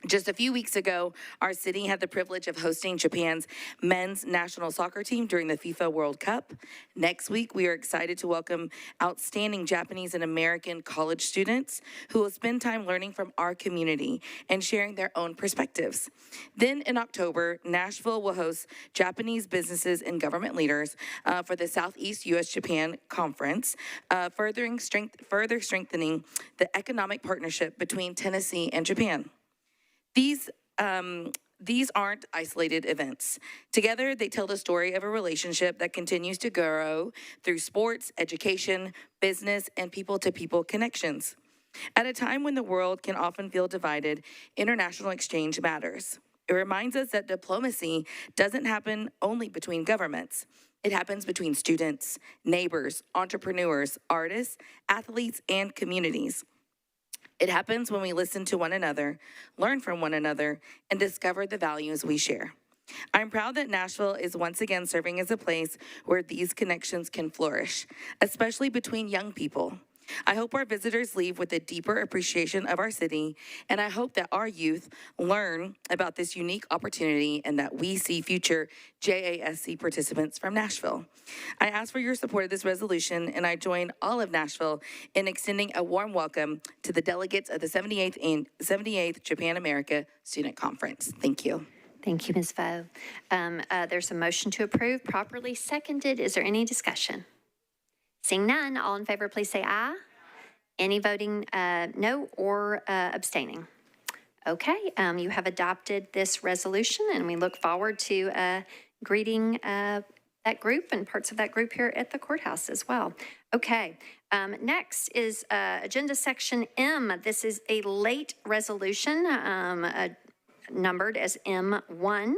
I: Just a few weeks ago, our city had the privilege of hosting Japan's men's national soccer team during the FIFA World Cup. Next week, we are excited to welcome outstanding Japanese and American college students who will spend time learning from our community and sharing their own perspectives. Then in October, Nashville will host Japanese businesses and government leaders for the Southeast U.S.-Japan Conference, further strengthening the economic partnership between Tennessee and Japan. These aren't isolated events. Together, they tell the story of a relationship that continues to grow through sports, education, business, and people-to-people connections. At a time when the world can often feel divided, international exchange matters. It reminds us that diplomacy doesn't happen only between governments. It happens between students, neighbors, entrepreneurs, artists, athletes, and communities. It happens when we listen to one another, learn from one another, and discover the values we share. I'm proud that Nashville is once again serving as a place where these connections can flourish, especially between young people. I hope our visitors leave with a deeper appreciation of our city, and I hope that our youth learn about this unique opportunity and that we see future JASC participants from Nashville. I ask for your support of this resolution, and I join all of Nashville in extending a warm welcome to the delegates of the 78th Japan America Student Conference. Thank you.
A: Thank you, Ms. Vo. There's a motion to approve, properly seconded. Is there any discussion? Seeing none, all in favor, please say aye. Any voting no or abstaining? Okay, you have adopted this resolution, and we look forward to greeting that group and parts of that group here at the courthouse as well. Okay, Next is Agenda Section M. This is a late resolution numbered as M1.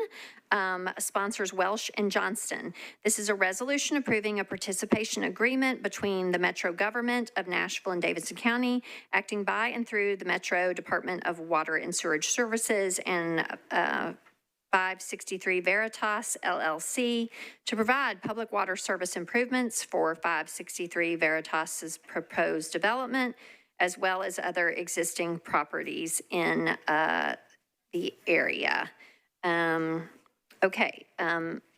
A: Sponsors Welsh and Johnston. This is a resolution approving a participation agreement between the Metro government of Nashville and Davidson County, acting by and through the Metro Department of Water and Sewerage Services and 563 Veritas LLC to provide public water service improvements for 563 Veritas's proposed development, as well as other existing properties in the area. Okay,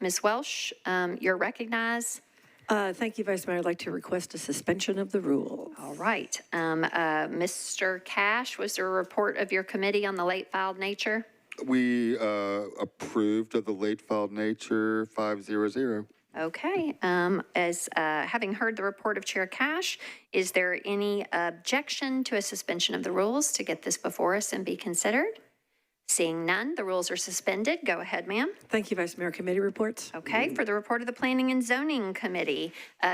A: Ms. Welsh, you're recognized.
X: Thank you, Vice Mayor. I'd like to request a suspension of the rules.
A: All right. Mr. Cash, was there a report of your committee on the late filed nature?
F: We approved of the late filed nature 500.
A: Okay. As having heard the report of Chair Cash, is there any objection to a suspension of the rules to get this before us and be considered? Seeing none, the rules are suspended. Go ahead, ma'am.
X: Thank you, Vice Mayor. Committee reports.
A: Okay, for the report of the Planning and Zoning Committee,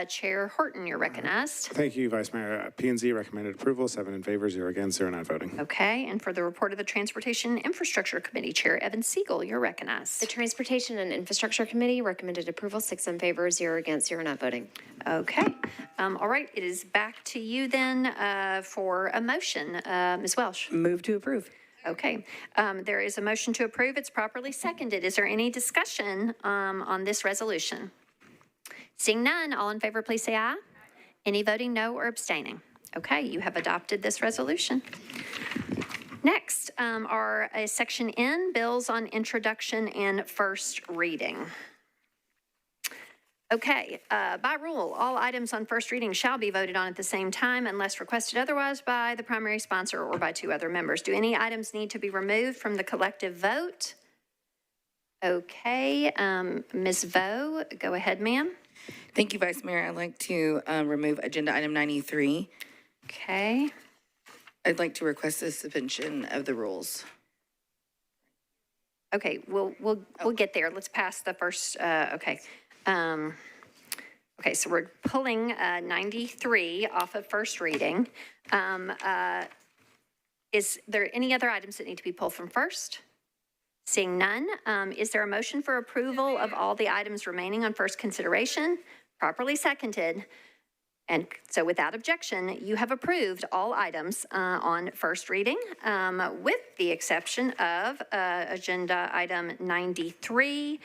A: Chair Horton, you're recognized.
G: Thank you, Vice Mayor. P&Z recommended approval, 7 in favor, 0 against, 0 not voting.
A: Okay, and for the report of the Transportation and Infrastructure Committee, Chair Evan Siegel, you're recognized.
S: The Transportation and Infrastructure Committee recommended approval, 6 in favor, 0 against, 0 not voting.
A: Okay, all right, it is back to you then for a motion. Ms. Welsh.
X: Move to approve.
A: Okay, there is a motion to approve. It's properly seconded. Is there any discussion on this resolution? Seeing none, all in favor, please say aye. Any voting no or abstaining? Okay, you have adopted this resolution. Next are Section N, bills on introduction and first reading. Okay, by rule, all items on first reading shall be voted on at the same time unless requested otherwise by the primary sponsor or by 2 other members. Do any items need to be removed from the collective vote? Okay, Ms. Vo, go ahead, ma'am.
I: Thank you, Vice Mayor. I'd like to remove agenda item 93.
A: Okay.
I: I'd like to request the suspension of the rules.
A: Okay, we'll get there. Let's pass the first, okay. Okay, so we're pulling 93 off of first reading. Is there any other items that need to be pulled from first? Seeing none, is there a motion for approval of all the items remaining on first consideration? Properly seconded. And so without objection, you have approved all items on first reading, with the exception of agenda item 93.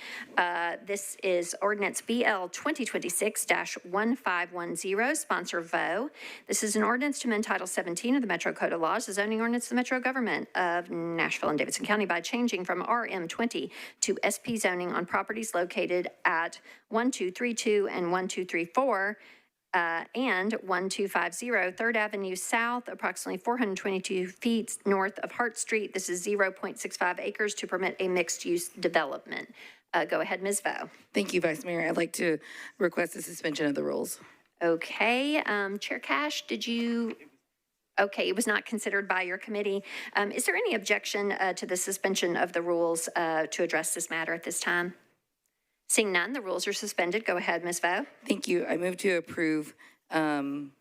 A: This is ordinance BL 2026-1510, sponsor Vo. This is an ordinance to amend Title 17 of the Metro Code of Laws, the zoning ordinance of the Metro government of Nashville and Davidson County by changing from RM20 to SP zoning on properties located at 1232 and 1234. And 1250 3rd Avenue South, approximately 422 feet north of Hart Street. This is 0.65 acres to permit a mixed-use development. Go ahead, Ms. Vo.
I: Thank you, Vice Mayor. I'd like to request the suspension of the rules.
A: Okay, Chair Cash, did you? Okay, it was not considered by your committee. Is there any objection to the suspension of the rules to address this matter at this time? Seeing none, the rules are suspended. Go ahead, Ms. Vo.
I: Thank you. I move to approve, in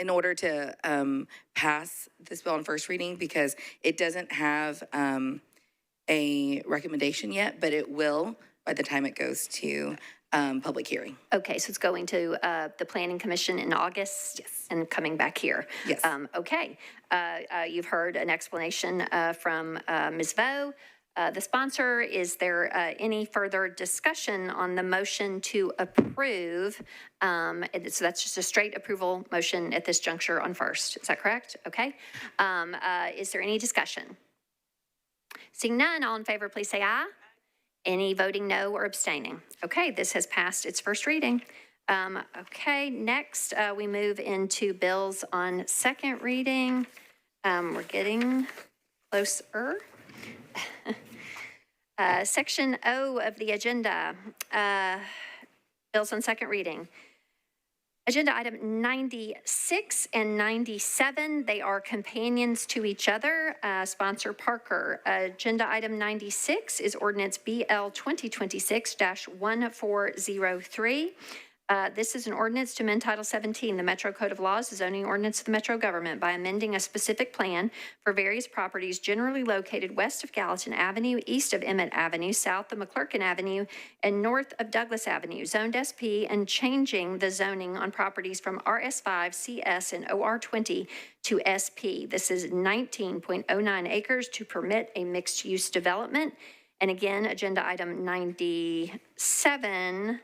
I: order to pass this bill on first reading because it doesn't have a recommendation yet, but it will by the time it goes to public hearing.
A: Okay, so it's going to the Planning Commission in August?
I: Yes.
A: And coming back here?
I: Yes.
A: Okay. You've heard an explanation from Ms. Vo. The sponsor, is there any further discussion on the motion to approve? So that's just a straight approval motion at this juncture on first. Is that correct? Okay. Is there any discussion? Seeing none, all in favor, please say aye. Any voting no or abstaining? Okay, this has passed its first reading. Okay, next we move into bills on second reading. We're getting closer. Section O of the agenda, bills on second reading. Agenda item 96 and 97, they are companions to each other. Sponsor Parker. Agenda item 96 is ordinance BL 2026-1403. This is an ordinance to amend Title 17, the Metro Code of Laws, the zoning ordinance of the Metro government by amending a specific plan for various properties generally located west of Gallatin Avenue, east of Emmett Avenue, south of McClurkin Avenue, and north of Douglas Avenue, zoned SP, and changing the zoning on properties from RS5, CS, and OR20 to SP. This is 19.09 acres to permit a mixed-use development. And again, agenda item 97,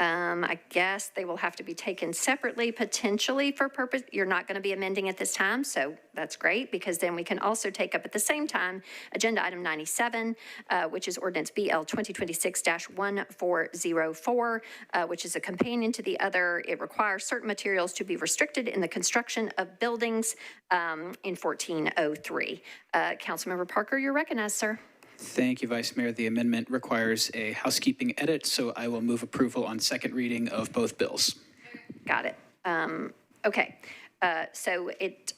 A: I guess they will have to be taken separately, potentially for purpose. You're not going to be amending at this time, so that's great, because then we can also take up at the same time agenda item 97, which is ordinance BL 2026-1404, which is a companion to the other. It requires certain materials to be restricted in the construction of buildings in 1403. Councilmember Parker, you're recognized, sir.
K: Thank you, Vice Mayor. The amendment requires a housekeeping edit, so I will move approval on second reading of both bills.
A: Got it. Okay. So it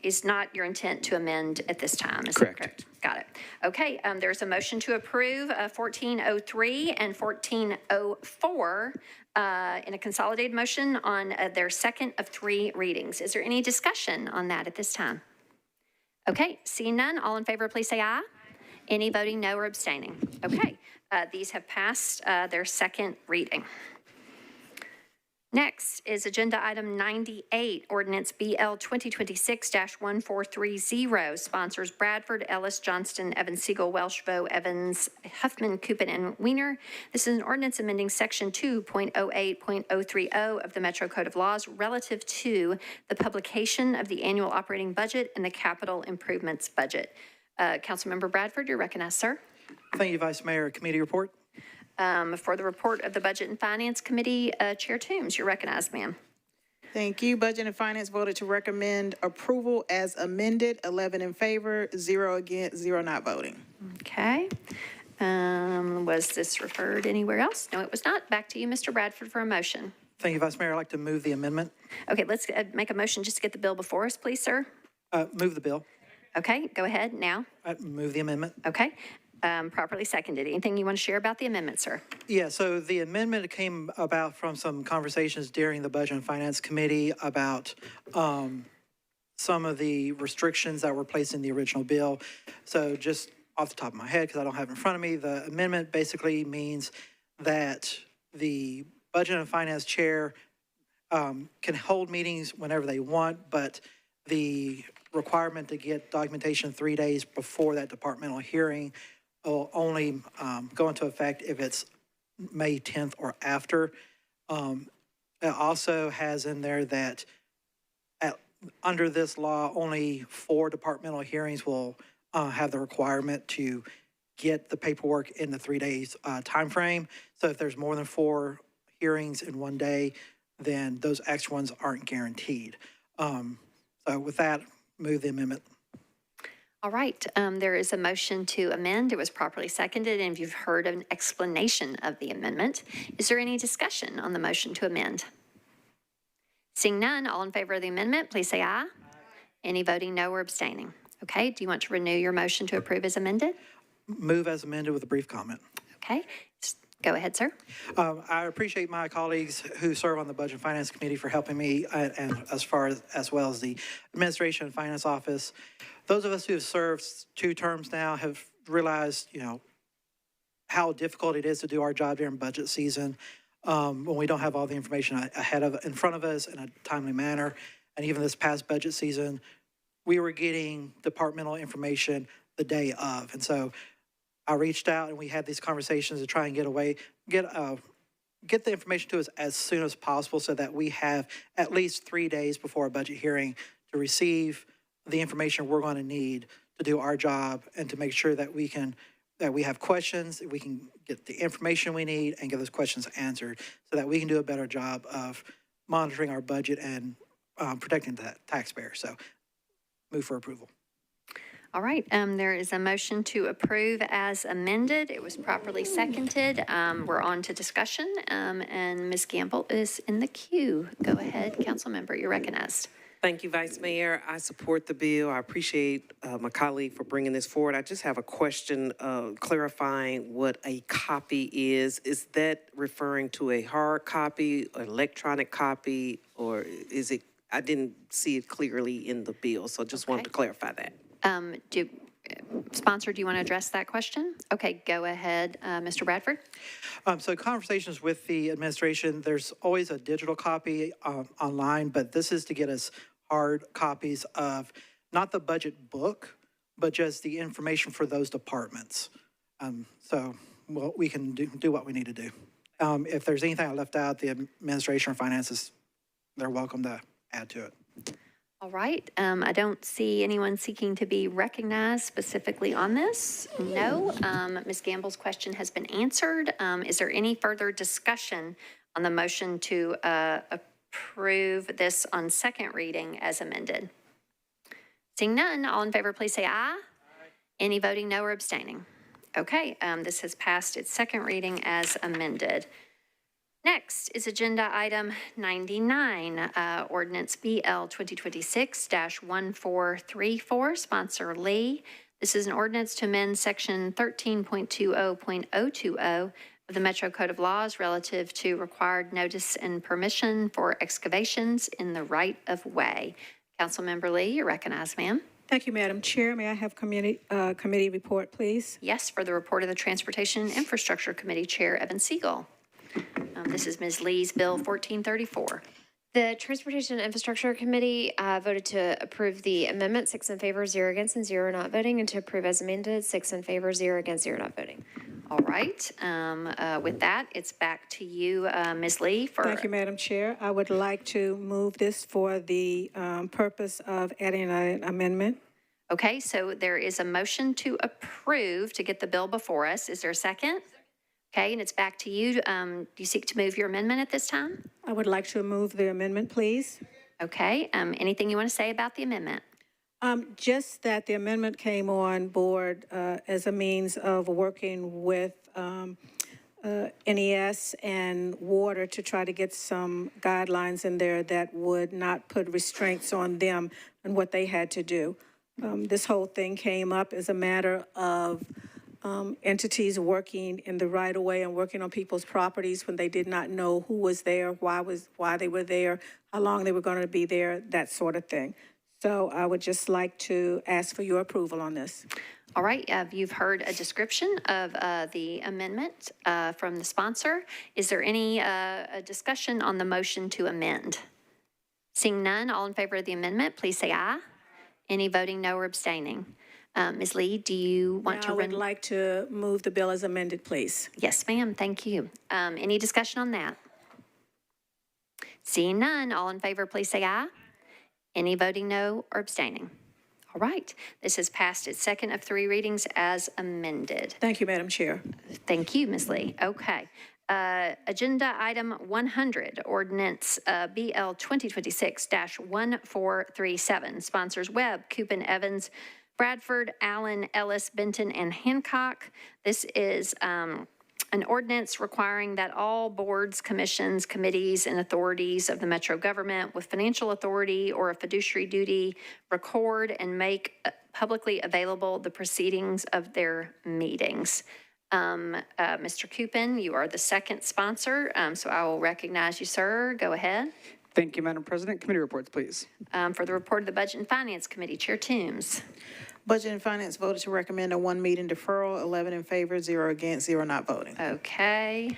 A: is not your intent to amend at this time, is that correct? Got it. Okay. There's a motion to approve 1403 and 1404 in a consolidated motion on their second of three readings. Is there any discussion on that at this time? Okay. Seeing none, all in favor, please say aye. Any voting no or abstaining? Okay, these have passed their second reading. Next is agenda item 98, ordinance BL 2026-1430, sponsors Bradford, Ellis, Johnston, Evans, Siegel, Welsh, Vo, Evans, Huffman, Coupin, and Weiner. This is an ordinance amending section 2.08.030 of the Metro Code of Laws relative to the publication of the annual operating budget and the capital improvements budget. Councilmember Bradford, you're recognized, sir.
P: Thank you, Vice Mayor. Committee report.
A: For the report of the Budget and Finance Committee, Chair Toombs, you're recognized, ma'am.
H: Thank you. Budget and Finance voted to recommend approval as amended, 11 in favor, 0 against, 0 not voting.
A: Okay. Was this referred anywhere else? No, it was not. Back to you, Mr. Bradford, for a motion.
P: Thank you, Vice Mayor. I'd like to move the amendment.
A: Okay, let's make a motion just to get the bill before us, please, sir.
P: Move the bill.
A: Okay, go ahead now.
P: Move the amendment.
A: Okay, properly seconded. Anything you want to share about the amendment, sir?
P: Yeah, so the amendment came about from some conversations during the Budget and Finance Committee about some of the restrictions that were placed in the original bill. So just off the top of my head, because I don't have it in front of me, the amendment basically means that the Budget and Finance Chair can hold meetings whenever they want, but the requirement to get documentation 3 days before that departmental hearing will only go into effect if it's May 10th or after. It also has in there that under this law, only 4 departmental hearings will have the requirement to get the paperwork in the 3 days time frame. So if there's more than 4 hearings in one day, then those extra ones aren't guaranteed. So with that, move the amendment.
A: All right, there is a motion to amend. It was properly seconded, and you've heard an explanation of the amendment. Is there any discussion on the motion to amend? Seeing none, all in favor of the amendment, please say aye. Any voting no or abstaining? Okay, do you want to renew your motion to approve as amended?
P: Move as amended with a brief comment.
A: Okay, go ahead, sir.
P: I appreciate my colleagues who serve on the Budget and Finance Committee for helping me, and as well as the Administration and Finance Office. Those of us who have served 2 terms now have realized, how difficult it is to do our job during budget season when we don't have all the information in front of us in a timely manner. And even this past budget season, we were getting departmental information the day of. And so I reached out and we had these conversations to try and get the information to us as soon as possible so that we have at least 3 days before a budget hearing to receive the information we're going to need to do our job and to make sure that we have questions, we can get the information we need and get those questions answered so that we can do a better job of monitoring our budget and protecting the taxpayer. So move for approval.
A: All right, there is a motion to approve as amended. It was properly seconded. We're on to discussion, and Ms. Gamble is in the queue. Go ahead, council member, you're recognized.
C: Thank you, Vice Mayor. I support the bill. I appreciate my colleague for bringing this forward. I just have a question clarifying what a copy is. Is that referring to a hard copy, or electronic copy, or is it, I didn't see it clearly in the bill, so just wanted to clarify that.
A: Sponsor, do you want to address that question? Okay, go ahead, Mr. Bradford.
P: So conversations with the administration, there's always a digital copy online, but this is to get us hard copies of not the budget book, but just the information for those departments. So well, we can do what we need to do. If there's anything I left out, the administration or finances, they're welcome to add to it.
A: All right. I don't see anyone seeking to be recognized specifically on this. No. Ms. Gamble's question has been answered. Is there any further discussion on the motion to approve this on second reading as amended? Seeing none, all in favor, please say aye. Any voting no or abstaining? Okay. This has passed its second reading as amended. Next is agenda item 99, ordinance BL 2026-1434, sponsor Lee. This is an ordinance to amend section 13.20.020 of the Metro Code of Laws relative to required notice and permission for excavations in the right-of-way. Councilmember Lee, you're recognized, ma'am.
Q: Thank you, Madam Chair. May I have committee report, please?
A: Yes, for the report of the Transportation and Infrastructure Committee Chair, Evan Siegel. This is Ms. Lee's Bill 1434.
S: The Transportation and Infrastructure Committee voted to approve the amendment, 6 in favor, 0 against, and 0 not voting, and to approve as amended, 6 in favor, 0 against, 0 not voting.
A: All right. With that, it's back to you, Ms. Lee.
Q: Thank you, Madam Chair. I would like to move this for the purpose of adding an amendment.
A: Okay, so there is a motion to approve to get the bill before us. Is there a second? Okay, and it's back to you. Do you seek to move your amendment at this time?
Q: I would like to move the amendment, please.
A: Okay, anything you want to say about the amendment?
Q: Just that the amendment came on board as a means of working with NES and water to try to get some guidelines in there that would not put restraints on them and what they had to do. This whole thing came up as a matter of entities working in the right of way and working on people's properties when they did not know who was there, why they were there, how long they were going to be there, that sort of thing. So I would just like to ask for your approval on this.
A: All right, you've heard a description of the amendment from the sponsor. Is there any discussion on the motion to amend? Seeing none, all in favor of the amendment, please say aye. Any voting no or abstaining? Ms. Lee, do you want to
Q: I would like to move the bill as amended, please.
A: Yes, ma'am. Thank you. Any discussion on that? Seeing none, all in favor, please say aye. Any voting no or abstaining? All right. This has passed its second of 3 readings as amended.
Q: Thank you, Madam Chair.
A: Thank you, Ms. Lee. Okay. Agenda item 100, ordinance BL 2026-1437, sponsors Webb, Coopin, Evans, Bradford, Allen, Ellis, Benton, and Hancock. This is an ordinance requiring that all boards, commissions, committees, and authorities of the Metro government with financial authority or a fiduciary duty record and make publicly available the proceedings of their meetings. Mr. Coopin, you are the second sponsor, so I will recognize you, sir. Go ahead.
N: Thank you, Madam President. Committee reports, please.
A: For the report of the Budget and Finance Committee, Chair Toombs.
H: Budget and Finance voted to recommend a 1 meeting deferral, 11 in favor, 0 against, 0 not voting.
A: Okay.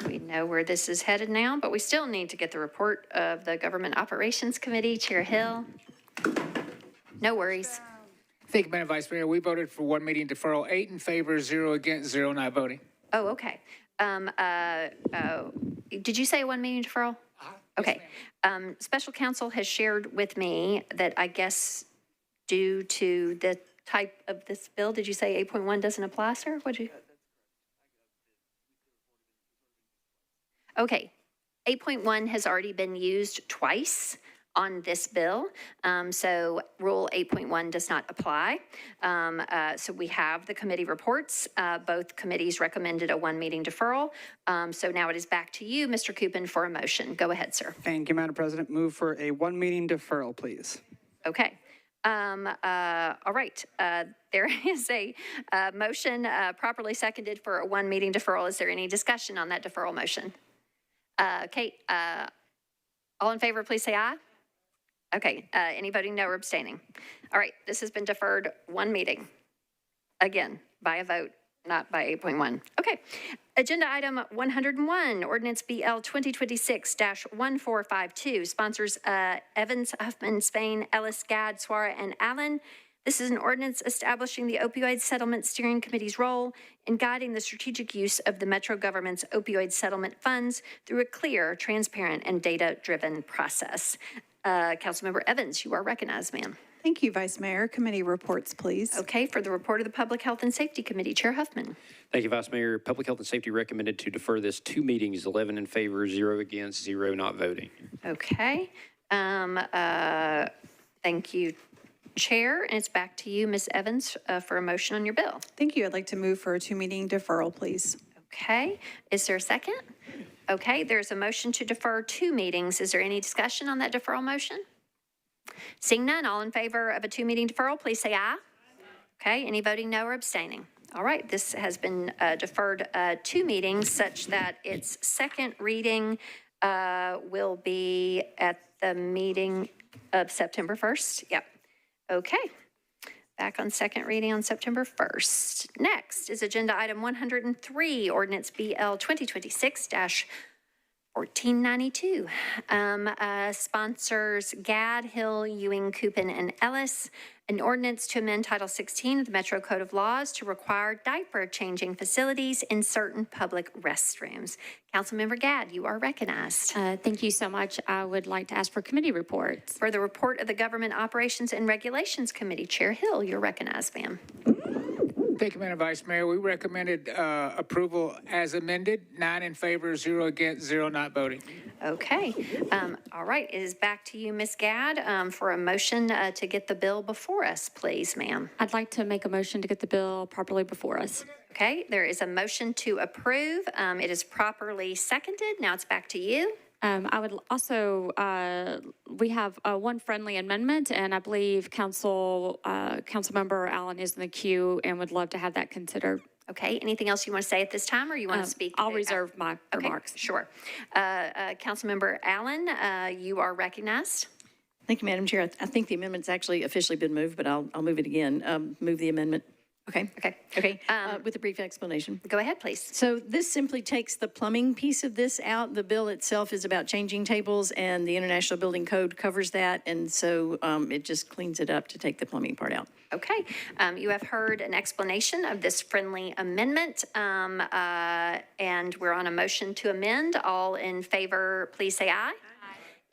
A: We know where this is headed now, but we still need to get the report of the Government Operations Committee, Chair Hill. No worries.
T: Thank you, Madam Vice Mayor. We voted for 1 meeting deferral, 8 in favor, 0 against, 0 not voting.
A: Oh, okay. Did you say 1 meeting deferral? Okay. Special counsel has shared with me that I guess due to the type of this bill, did you say 8.1 doesn't apply, sir? What'd you? Okay. 8.1 has already been used twice on this bill. So Rule 8.1 does not apply. So we have the committee reports. Both committees recommended a one-meeting deferral. So now it is back to you, Mr. Coopin, for a motion. Go ahead, sir.
N: Thank you, Madam President. Move for a one-meeting deferral, please.
A: Okay. All right. There is a motion properly seconded for a one-meeting deferral. Is there any discussion on that deferral motion? Kate, all in favor, please say aye. Okay. Any voting no or abstaining? All right. This has been deferred one meeting. Again, by a vote, not by 8.1. Okay. Agenda item 101, ordinance BL 2026-1452, sponsors Evans, Huffman, Spain, Ellis, Gadd, Suara, and Allen. This is an ordinance establishing the Opioid Settlement Steering Committee's role in guiding the strategic use of the Metro government's opioid settlement funds through a clear, transparent, and data-driven process. Councilmember Evans, you are recognized, ma'am.
E: Thank you, Vice Mayor. Committee reports, please.
A: Okay, for the report of the Public Health and Safety Committee, Chair Huffman.
Y: Thank you, Vice Mayor. Public Health and Safety recommended to defer this 2 meetings, 11 in favor, 0 against, 0 not voting.
A: Okay. Thank you, Chair. And it's back to you, Ms. Evans, for a motion on your bill.
E: Thank you. I'd like to move for a 2-meeting deferral, please.
A: Okay. Is there a second? Okay, there's a motion to defer 2 meetings. Is there any discussion on that deferral motion? Seeing none, all in favor of a 2-meeting deferral, please say aye. Okay, any voting no or abstaining? All right, this has been deferred 2 meetings such that its second reading will be at the meeting of September 1st. Yep. Okay. Back on second reading on September 1st. Next is agenda item 103, ordinance BL 2026-1492. Sponsors Gadd, Hill, Ewing, Coopin, and Ellis. An ordinance to amend Title 16 of the Metro Code of Laws to require diaper changing facilities in certain public restrooms. Councilmember Gadd, you are recognized.
B: Thank you so much. I would like to ask for committee reports.
A: For the report of the Government Operations and Regulations Committee, Chair Hill, you're recognized, ma'am.
T: Thank you, Madam Vice Mayor. We recommended approval as amended, 9 in favor, 0 against, 0 not voting.
A: Okay. All right. It is back to you, Ms. Gadd, for a motion to get the bill before us, please, ma'am.
B: I'd like to make a motion to get the bill properly before us.
A: Okay. There is a motion to approve. It is properly seconded. Now it's back to you.
B: I would also, we have one friendly amendment, and I believe Councilmember Allen is in the queue and would love to have that considered.
A: Okay. Anything else you want to say at this time, or you want to speak?
B: I'll reserve my remarks.
A: Sure. Councilmember Allen, you are recognized.
L: Thank you, Madam Chair. I think the amendment's actually officially been moved, but I'll move it again. Move the amendment. Okay.
A: Okay.
L: With a brief explanation.
A: Go ahead, please.
L: So this simply takes the plumbing piece of this out. The bill itself is about changing tables, and the International Building Code covers that, and so it just cleans it up to take the plumbing part out.
A: Okay. You have heard an explanation of this friendly amendment, and we're on a motion to amend. All in favor, please say aye.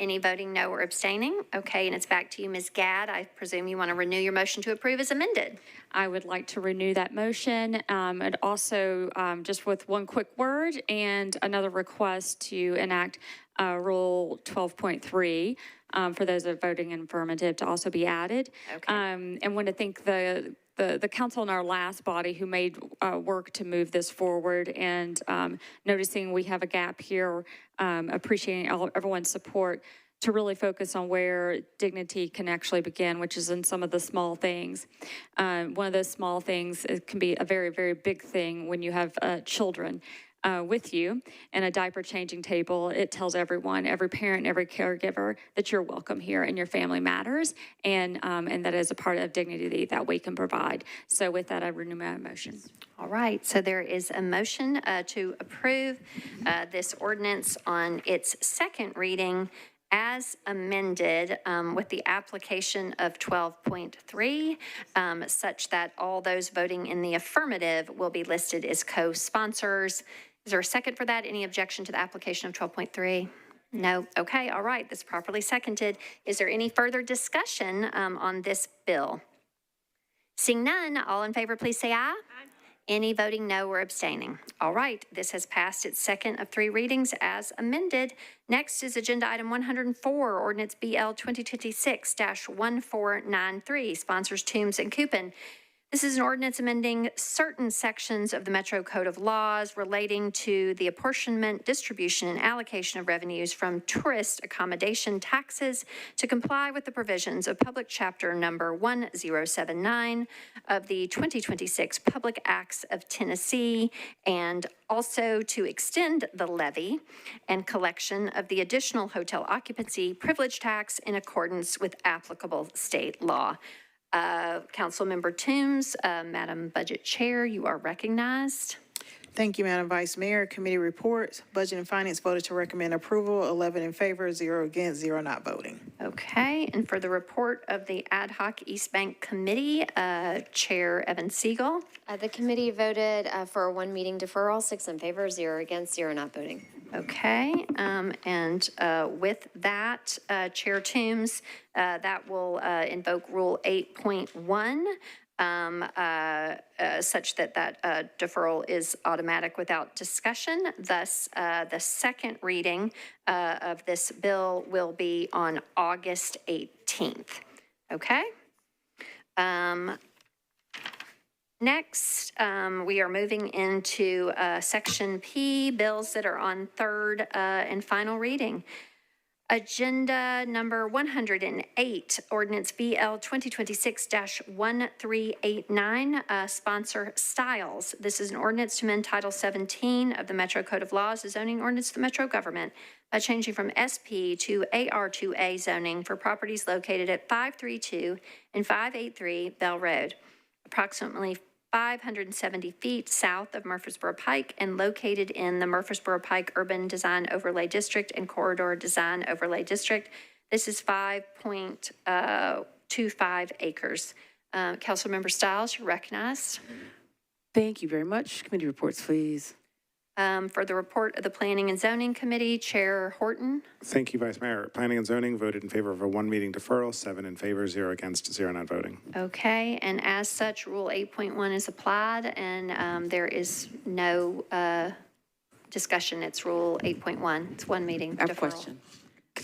A: Any voting no or abstaining? Okay, and it's back to you, Ms. Gadd. I presume you want to renew your motion to approve as amended.
B: I would like to renew that motion. And also, just with one quick word and another request to enact Rule 12.3 for those that are voting in affirmative to also be added.
A: Okay.
B: And want to thank the council in our last body who made work to move this forward, and noticing we have a gap here, appreciating everyone's support to really focus on where dignity can actually begin, which is in some of the small things. One of those small things, it can be a very, very big thing when you have children with you and a diaper changing table. It tells everyone, every parent, every caregiver, that you're welcome here and your family matters, and that is a part of dignity that we can provide. So with that, I renew my motion.
A: All right, so there is a motion to approve this ordinance on its second reading as amended with the application of 12.3, such that all those voting in the affirmative will be listed as co-sponsors. Is there a second for that? Any objection to the application of 12.3? No. Okay, all right, that's properly seconded. Is there any further discussion on this bill? Seeing none, all in favor, please say aye. Any voting no or abstaining? All right, this has passed its second of 3 readings as amended. Next is Agenda Item 104, Ordinance BL 2026-1493, sponsors Toombs and Coupon. This is an ordinance amending certain sections of the Metro Code of Laws relating to the apportionment, distribution, and allocation of revenues from tourist accommodation taxes to comply with the provisions of Public Chapter Number 1079 of the 2026 Public Acts of Tennessee, and also to extend the levy and collection of the additional hotel occupancy privilege tax in accordance with applicable state law. Councilmember Toombs, Madam Budget Chair, you are recognized.
H: Thank you, Madam Vice Mayor. Committee reports. Budget and Finance voted to recommend approval, 11 in favor, 0 against, 0 not voting.
A: Okay, and for the report of the Ad Hoc East Bank Committee, Chair Evan Siegel.
S: The committee voted for a 1 meeting deferral, 6 in favor, 0 against, 0 not voting.
A: Okay, and with that, Chair Toombs, that will invoke Rule 8.1, such that deferral is automatic without discussion. Thus, the second reading of this bill will be on August 18th. Okay? Next, we are moving into Section P, bills that are on third and final reading. Agenda number 108, Ordinance BL 2026-1389, sponsor Stiles. This is an ordinance to amend Title 17 of the Metro Code of Laws, the zoning ordinance of the Metro government, by changing from SP to AR2A zoning for properties located at 532 and 583 Bell Road, approximately 570 feet south of Murfreesboro Pike and located in the Murfreesboro Pike Urban Design Overlay District and Corridor Design Overlay District. This is 5.25 acres. Councilmember Stiles, you're recognized.
O: Thank you very much. Committee reports, please.
A: For the report of the Planning and Zoning Committee, Chair Horton.
G: Thank you, Vice Mayor. Planning and Zoning voted in favor of a 1 meeting deferral, 7 in favor, 0 against, 0 not voting.
A: Okay, and as such, Rule 8.1 is applied, and there is no discussion. It's Rule 8.1. It's 1 meeting
O: I have
A: deferral.
O: a question.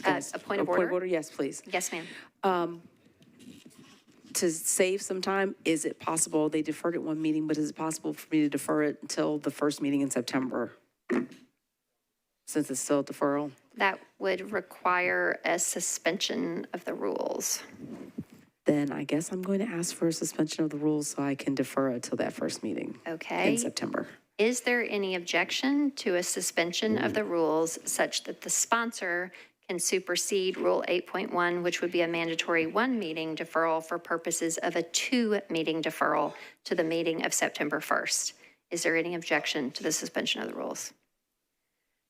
A: A point of order?
O: Point of order, yes, please.
A: Yes, ma'am.
O: To save some time, is it possible, they deferred it 1 meeting, but is it possible for me to defer it until the first meeting in September? Since it's still a deferral?
A: That would require a suspension of the rules.
O: Then I guess I'm going to ask for a suspension of the rules so I can defer it till that first meeting
A: Okay.
O: in September.
A: Is there any objection to a suspension of the rules such that the sponsor can supersede Rule 8.1, which would be a mandatory 1 meeting deferral for purposes of a 2 meeting deferral to the meeting of September 1st? Is there any objection to the suspension of the rules?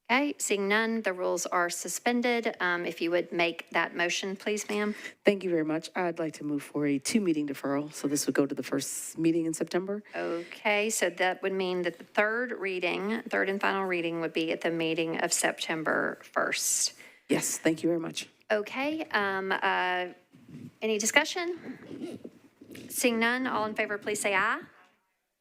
A: Okay, seeing none, the rules are suspended. If you would make that motion, please, ma'am.
O: Thank you very much. I'd like to move for a 2 meeting deferral. So this would go to the first meeting in September.
A: Okay, so that would mean that the third and final reading would be at the meeting of September 1st.
O: Yes, thank you very much.
A: Okay, any discussion? Seeing none, all in favor, please say aye.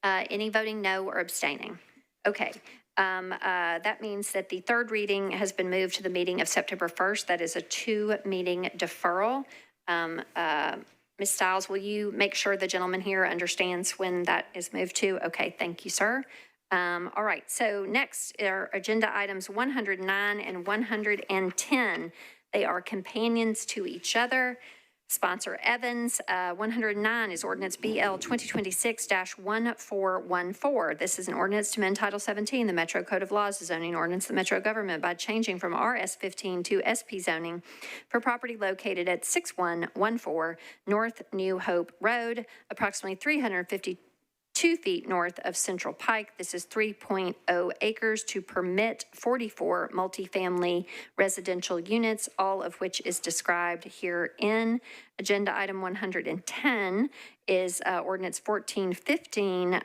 A: Any voting no or abstaining? Okay, that means that the third reading has been moved to the meeting of September 1st. That is a 2 meeting deferral. Ms. Stiles, will you make sure the gentleman here understands when that is moved to? Okay, thank you, sir. All right, so next are agenda items 109 and 110. They are companions to each other. Sponsor Evans. 109 is ordinance BL 2026-1414. This is an ordinance to amend Title 17, the Metro Code of Laws, the zoning ordinance of the Metro government by changing from RS15 to SP zoning for property located at 6114 North New Hope Road, approximately 352 feet north of Central Pike. This is 3.0 acres to permit 44 multifamily residential units, all of which is described herein. Agenda item 110 is ordinance 1415.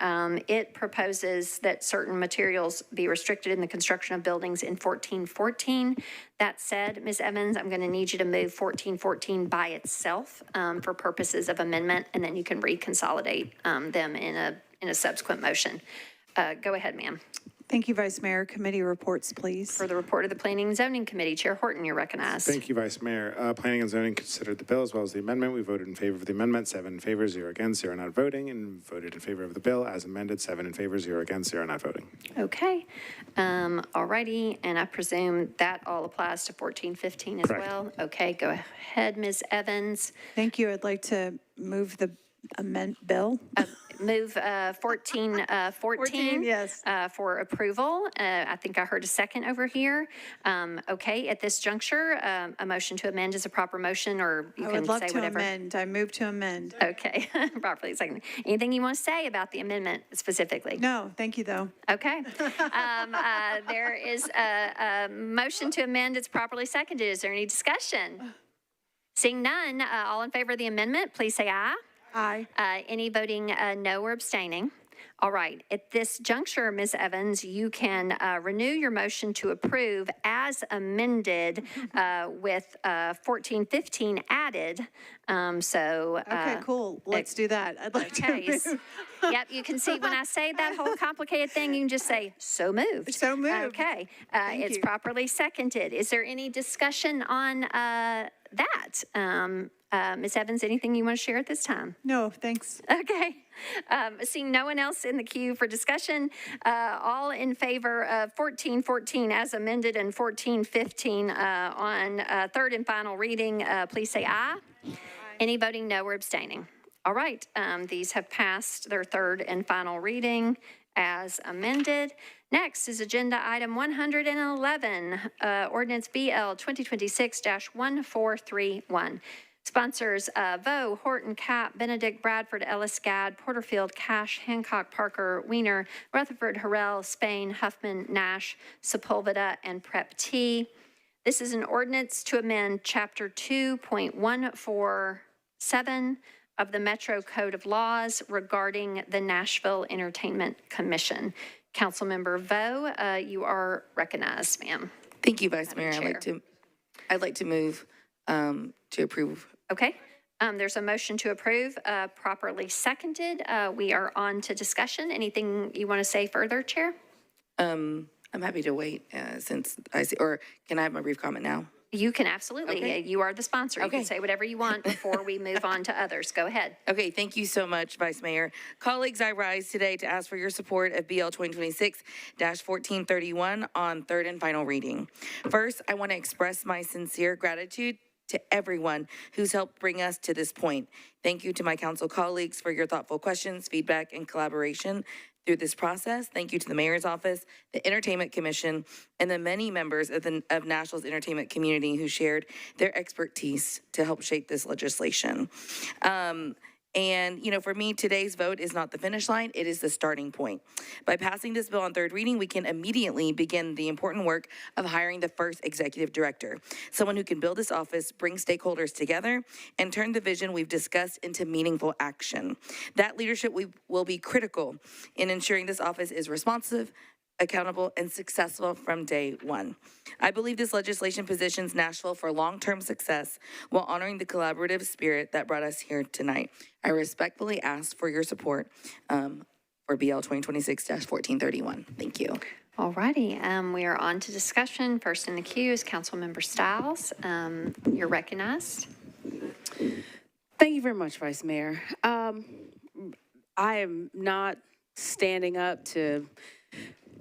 A: It proposes that certain materials be restricted in the construction of buildings in 1414. That said, Ms. Evans, I'm going to need you to move 1414 by itself for purposes of amendment, and then you can reconsolidate them in in a subsequent motion. Go ahead, ma'am.
E: Thank you, Vice Mayor. Committee reports, please.
A: For the report of the Planning and Zoning Committee, Chair Horton, you're recognized.
G: Thank you, Vice Mayor. Planning and Zoning considered the bill as well as the amendment. We voted in favor of the amendment, 7 in favor, 0 against, 0 not voting, and voted in favor of the bill as amended, 7 in favor, 0 against, 0 not voting.
A: Okay. All righty. And I presume that all applies to 1415 as
G: Correct.
A: well. Okay, go ahead, Ms. Evans.
E: Thank you. I'd like to move the bill.
A: Move 1414
E: yes.
A: For approval. I think I heard a second over here. Okay, at this juncture, a motion to amend is a proper motion, or you
E: I
A: can
E: would love
A: say
E: to
A: whatever.
E: amend. I move to amend.
A: Okay, properly second. Anything you want to say about the amendment specifically?
E: No, thank you, though.
A: Okay. There is a motion to amend. It's properly seconded. Is there any discussion? Seeing none, all in favor of the amendment, please say aye.
E: Aye.
A: Any voting no or abstaining? All right. At this juncture, Ms. Evans, you can renew your motion to approve as amended with 1415 added.
E: Okay, cool. Let's do that. I'd like to move.
A: Yep, you can see when I say that whole complicated thing, you can just say, so moved.
E: So moved.
A: Okay. It's
E: you.
A: properly seconded. Is there any discussion on that? Ms. Evans, anything you want to share at this time?
E: No, thanks.
A: Okay. Seeing no one else in the queue for discussion, all in favor of 1414 as amended and 1415 on third and final reading, please say aye. Any voting no or abstaining? All right. These have passed their third and final reading as amended. Next is agenda item 111, ordinance BL 2026-1431. Sponsors, Vo, Horton, Cap, Benedict, Bradford, Ellis, Gadd, Porterfield, Cash, Hancock, Parker, Wiener, Rutherford, Harrell, Spain, Huffman, Nash, Sepulveda, and Prep T. This is an ordinance to amend Chapter 2.147 of the Metro Code of Laws regarding the Nashville Entertainment Commission. Councilmember Vo, you are recognized, ma'am.
I: Thank you, Vice
A: Madam
I: Mayor.
A: Chair.
I: I'd like to move to approve.
A: Okay. There's a motion to approve, properly seconded. We are on to discussion. Anything you want to say further, Chair?
I: I'm happy to wait since I see, or can I have my brief comment now?
A: You can absolutely.
I: Okay.
A: You are the sponsor. You
I: Okay.
A: can say whatever you want before we move on to others. Go ahead.
I: Okay, thank you so much, Vice Mayor. Colleagues, I rise today to ask for your support of BL 2026-1431 on third and final reading. First, I want to express my sincere gratitude to everyone who's helped bring us to this point. Thank you to my council colleagues for your thoughtful questions, feedback, and collaboration through this process. Thank you to the Mayor's Office, the Entertainment Commission, and the many members of Nashville's entertainment community who shared their expertise to help shape this legislation. And, you know, for me, today's vote is not the finish line, it is the starting point. By passing this bill on third reading, we can immediately begin the important work of hiring the first executive director, someone who can build this office, bring stakeholders together, and turn the vision we've discussed into meaningful action. That leadership will be critical in ensuring this office is responsive, accountable, and successful from day one. I believe this legislation positions Nashville for long-term success while honoring the collaborative spirit that brought us here tonight. I respectfully ask for your support for BL 2026-1431. Thank you.
A: All righty. We are on to discussion. First in the queue is Councilmember Stiles. You're recognized.
O: Thank you very much, Vice Mayor. I am not standing up to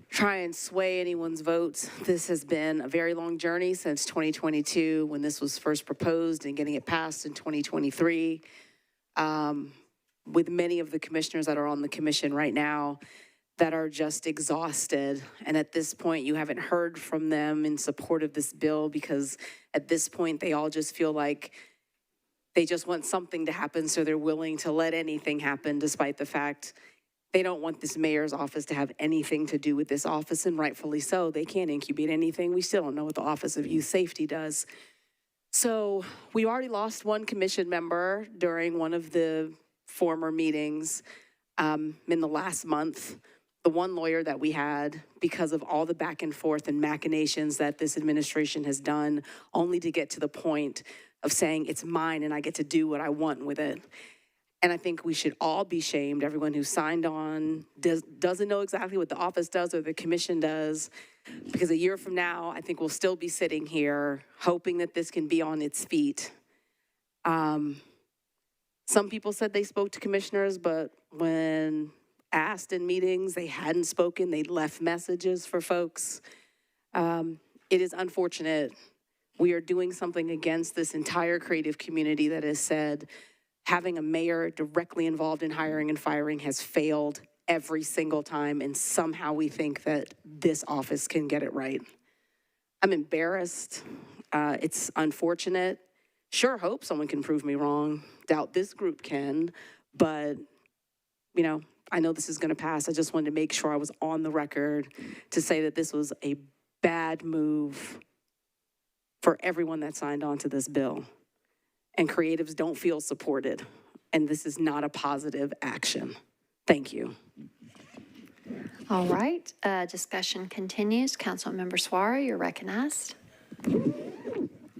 O: try and sway anyone's votes. This has been a very long journey since 2022 when this was first proposed and getting it passed in 2023. With many of the commissioners that are on the commission right now that are just exhausted. And at this point, you haven't heard from them in support of this bill because at this point, they all just feel like they just want something to happen, so they're willing to let anything happen despite the fact they don't want this mayor's office to have anything to do with this office, and rightfully so. They can't incubate anything. We still don't know what the Office of Youth Safety does. So we already lost one commission member during one of the former meetings in the last month. The one lawyer that we had, because of all the back and forth and machinations that this administration has done, only to get to the point of saying it's mine and I get to do what I want with it. And I think we should all be shamed. Everyone who signed on doesn't know exactly what the office does or the commission does. Because a year from now, I think we'll still be sitting here hoping that this can be on its feet. Some people said they spoke to commissioners, but when asked in meetings, they hadn't spoken. They left messages for folks. It is unfortunate. We are doing something against this entire creative community that has said having a mayor directly involved in hiring and firing has failed every single time, and somehow we think that this office can get it right. I'm embarrassed. It's unfortunate. Sure hope someone can prove me wrong. Doubt this group can, but, you know, I know this is going to pass. I just wanted to make sure I was on the record to say that this was a bad move for everyone that signed on to this bill. And creatives don't feel supported. And this is not a positive action. Thank you.
A: All right, discussion continues. Councilmember Suara, you're recognized.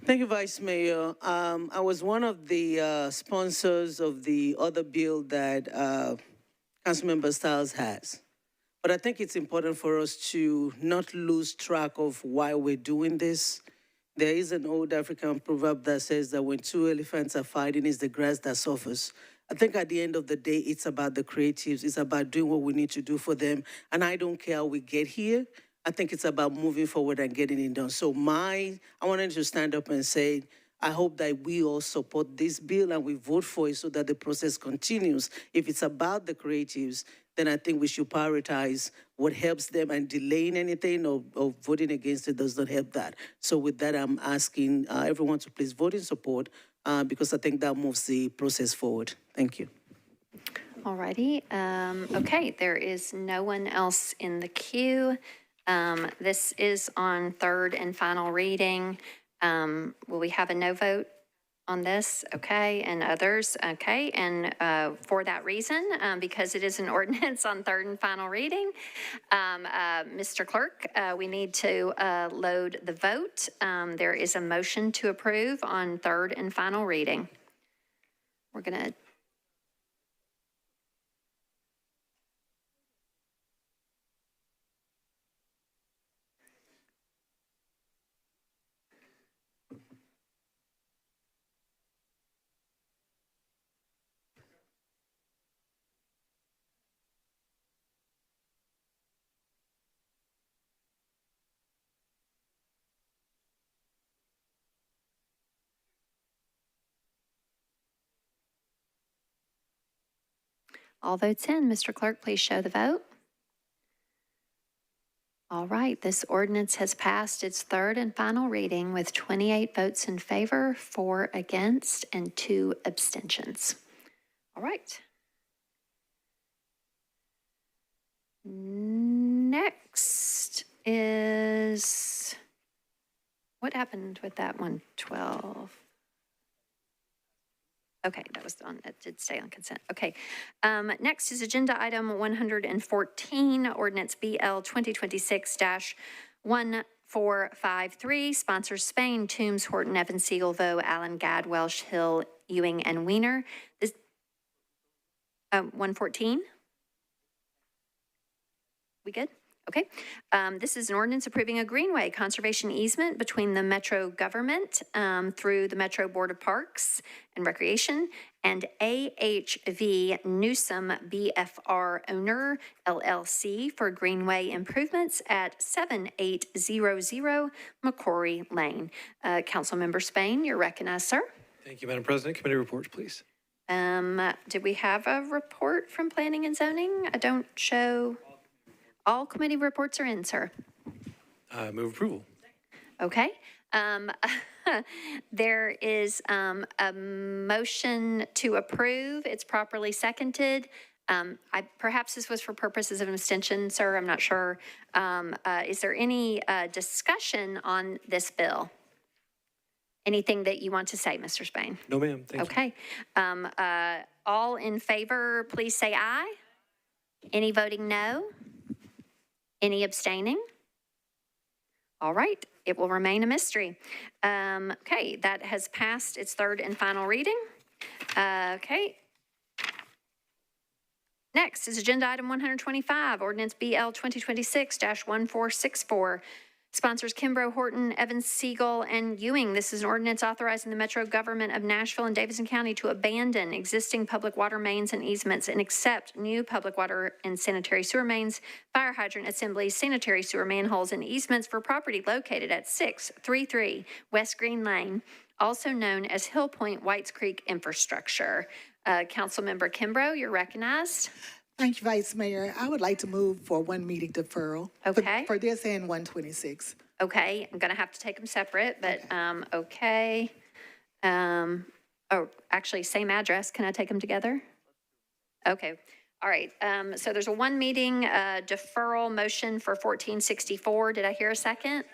D: Thank you, Vice Mayor. I was one of the sponsors of the other bill that Councilmember Stiles has. But I think it's important for us to not lose track of why we're doing this. There is an old African proverb that says that when two elephants are fighting, it's the grass that suffers. I think at the end of the day, it's about the creatives. It's about doing what we need to do for them. And I don't care how we get here. I think it's about moving forward and getting it done. So I wanted to stand up and say, I hope that we all support this bill and we vote for it so that the process continues. If it's about the creatives, then I think we should prioritize what helps them, and delaying anything or voting against it does not help that. So with that, I'm asking everyone to please vote in support because I think that moves the process forward. Thank you.
A: All righty. Okay, there is no one else in the queue. This is on third and final reading. Will we have a no vote on this? Okay, and others? Okay, and for that reason, because it is an ordinance on third and final reading, Mr. Clerk, we need to load the vote. There is a motion to approve on third and final reading. We're going to all votes in. Mr. Clerk, please show the vote. All right, this ordinance has passed its third and final reading with 28 votes in favor, 4 against, and 2 abstentions. All right. Next is, what happened with that one? 12. Okay, that was on, it did stay on consent. Okay. Next is agenda item 114, ordinance BL 2026-1453, sponsors Spain, Toombs, Horton, Evans, Siegel, Vo, Allen, Gadd, Welsh, Hill, Ewing, and Weiner. This 114. We good? Okay. This is an ordinance approving a greenway conservation easement between the Metro government through the Metro Board of Parks and Recreation and AHV Newsom BFR owner LLC for greenway improvements at 7800 McCrory Lane. Councilmember Spain, you're recognized, sir.
R: Thank you, Madam President. Committee reports, please.
A: Did we have a report from Planning and Zoning? I don't show. All committee reports are in, sir.
R: Move approval.
A: Okay. There is a motion to approve. It's properly seconded. Perhaps this was for purposes of an abstention, sir. I'm not sure. Is there any discussion on this bill? Anything that you want to say, Mr. Spain?
R: No, ma'am. Thank
A: you. Okay. All in favor, please say aye. Any voting no? Any abstaining? All right, it will remain a mystery. Okay, that has passed its third and final reading. Okay, Next is Agenda Item 125, Ordinance BL 2026-1464. Sponsors Kimbrough, Horton, Evans, Siegel, and Ewing. This is an ordinance authorizing the Metro Government of Nashville and Davidson County to abandon existing public water mains and easements and accept new public water and sanitary sewer mains, fire hydrant assemblies, sanitary sewer manholes, and easements for property located at 633 West Green Lane, also known as Hill Point Whites Creek Infrastructure. Councilmember Kimbrough, you're recognized.
J: Thank you, Vice Mayor. I would like to move for one meeting deferral.
A: Okay.
J: For this and 126.
A: Okay, I'm gonna have to take them separate, but, okay. Oh, actually, same address. Can I take them together? Okay, all right. So there's a one meeting deferral motion for 1464. Did I hear a second?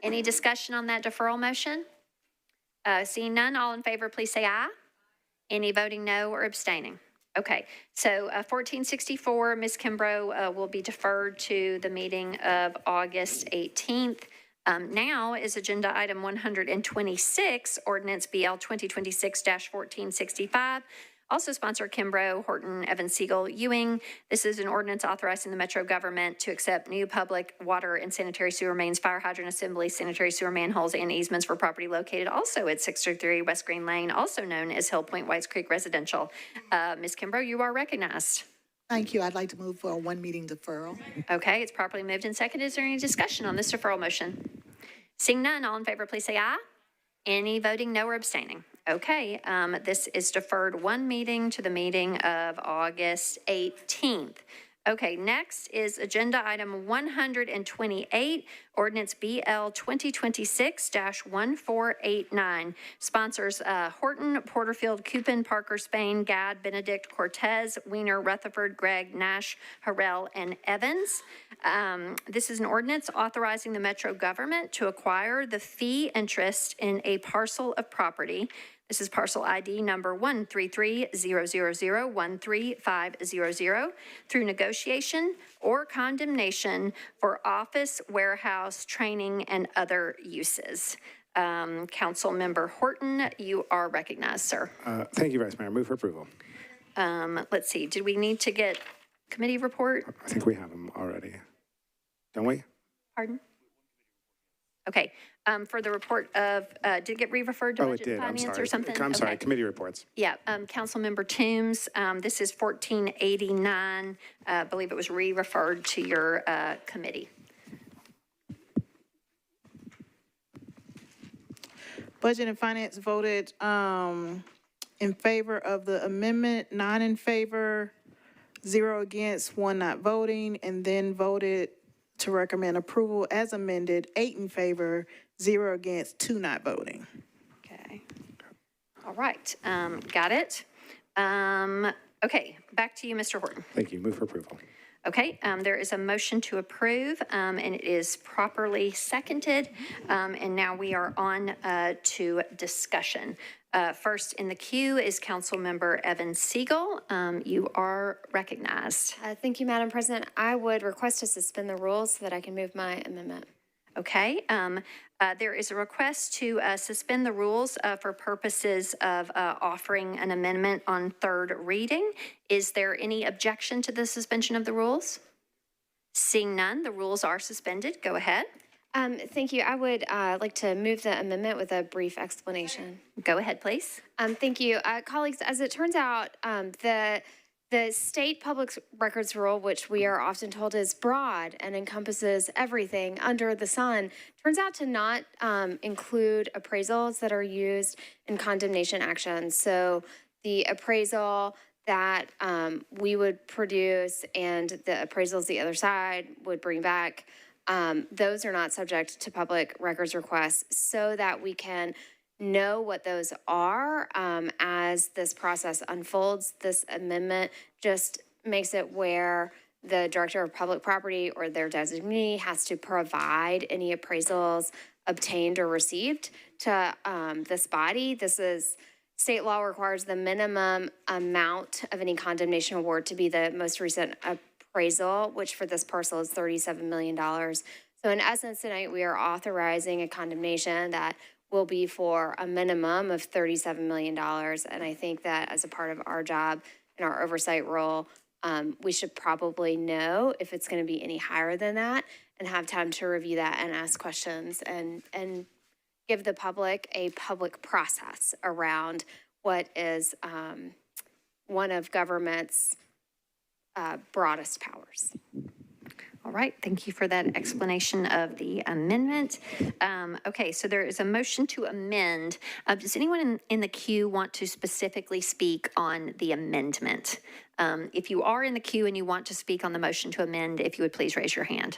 A: Any discussion on that deferral motion? Seeing none, all in favor, please say aye. Any voting no or abstaining? Okay, so 1464, Ms. Kimbrough will be deferred to the meeting of August 18th. Now is Agenda Item 126, Ordinance BL 2026-1465. Also sponsor Kimbrough, Horton, Evans, Siegel, Ewing. This is an ordinance authorizing the Metro government to accept new public water and sanitary sewer mains, fire hydrant assemblies, sanitary sewer manholes, and easements for property located also at 633 West Green Lane, also known as Hill Point Whites Creek Residential. Ms. Kimbrough, you are recognized.
J: Thank you. I'd like to move for a one meeting deferral.
A: Okay, it's properly moved and seconded. Is there any discussion on this deferral motion? Seeing none, all in favor, please say aye. Any voting no or abstaining? Okay, this is deferred one meeting to the meeting of August 18th. Okay, next is Agenda Item 128, Ordinance BL 2026-1489. Sponsors Horton, Porterfield, Coupin, Parker, Spain, Gadd, Benedict, Cortez, Wiener, Rutherford, Gregg, Nash, Harrell, and Evans. This is an ordinance authorizing the Metro government to acquire the fee interest in a parcel of property. This is parcel ID number 133-000-13500 through negotiation or condemnation for office, warehouse, training, and other uses. Councilmember Horton, you are recognized, sir.
G: Thank you, Vice Mayor. Move for approval.
A: Let's see, did we need to get committee report?
G: I think we have them already. Don't we?
A: Pardon? Okay, for the report of, did it get re-referred to Budget and Finance or something?
G: I'm sorry,
A: Okay.
G: committee reports.
A: Yeah, Councilmember Toombs, this is 1489. I believe it was re-referred to your committee.
H: Budget and Finance voted in favor of the amendment, 9 in favor, 0 against, 1 not voting, and then voted to recommend approval as amended, 8 in favor, 0 against, 2 not voting.
A: Okay. All right, got it. Okay, back to you, Mr. Horton.
G: Thank you. Move for approval.
A: Okay, there is a motion to approve, and it is properly seconded. And now we are on to discussion. First in the queue is Councilmember Evans Siegel. You are recognized.
S: Thank you, Madam President. I would request to suspend the rules so that I can move my amendment.
A: Okay, there is a request to suspend the rules for purposes of offering an amendment on third reading. Is there any objection to the suspension of the rules? Seeing none, the rules are suspended. Go ahead.
S: Thank you. I would like to move the amendment with a brief explanation.
A: Go ahead, please.
S: Thank you. Colleagues, as it turns out, the state public records rule, which we are often told is broad and encompasses everything under the sun, turns out to not include appraisals that are used in condemnation actions. So the appraisal that we would produce and the appraisals the other side would bring back, those are not subject to public records requests, so that we can know what those are as this process unfolds. This amendment just makes it where the Director of Public Property or their designee has to provide any appraisals obtained or received to this body. This is, state law requires the minimum amount of any condemnation award to be the most recent appraisal, which for this parcel is $37 million. So in essence, tonight we are authorizing a condemnation that will be for a minimum of $37 million. And I think that as a part of our job and our oversight role, we should probably know if it's going to be any higher than that and have time to review that and ask questions and give the public a public process around what is one of government's broadest powers.
A: All right, thank you for that explanation of the amendment. Okay, so there is a motion to amend. Does anyone in the queue want to specifically speak on the amendment? If you are in the queue and you want to speak on the motion to amend, if you would please raise your hand.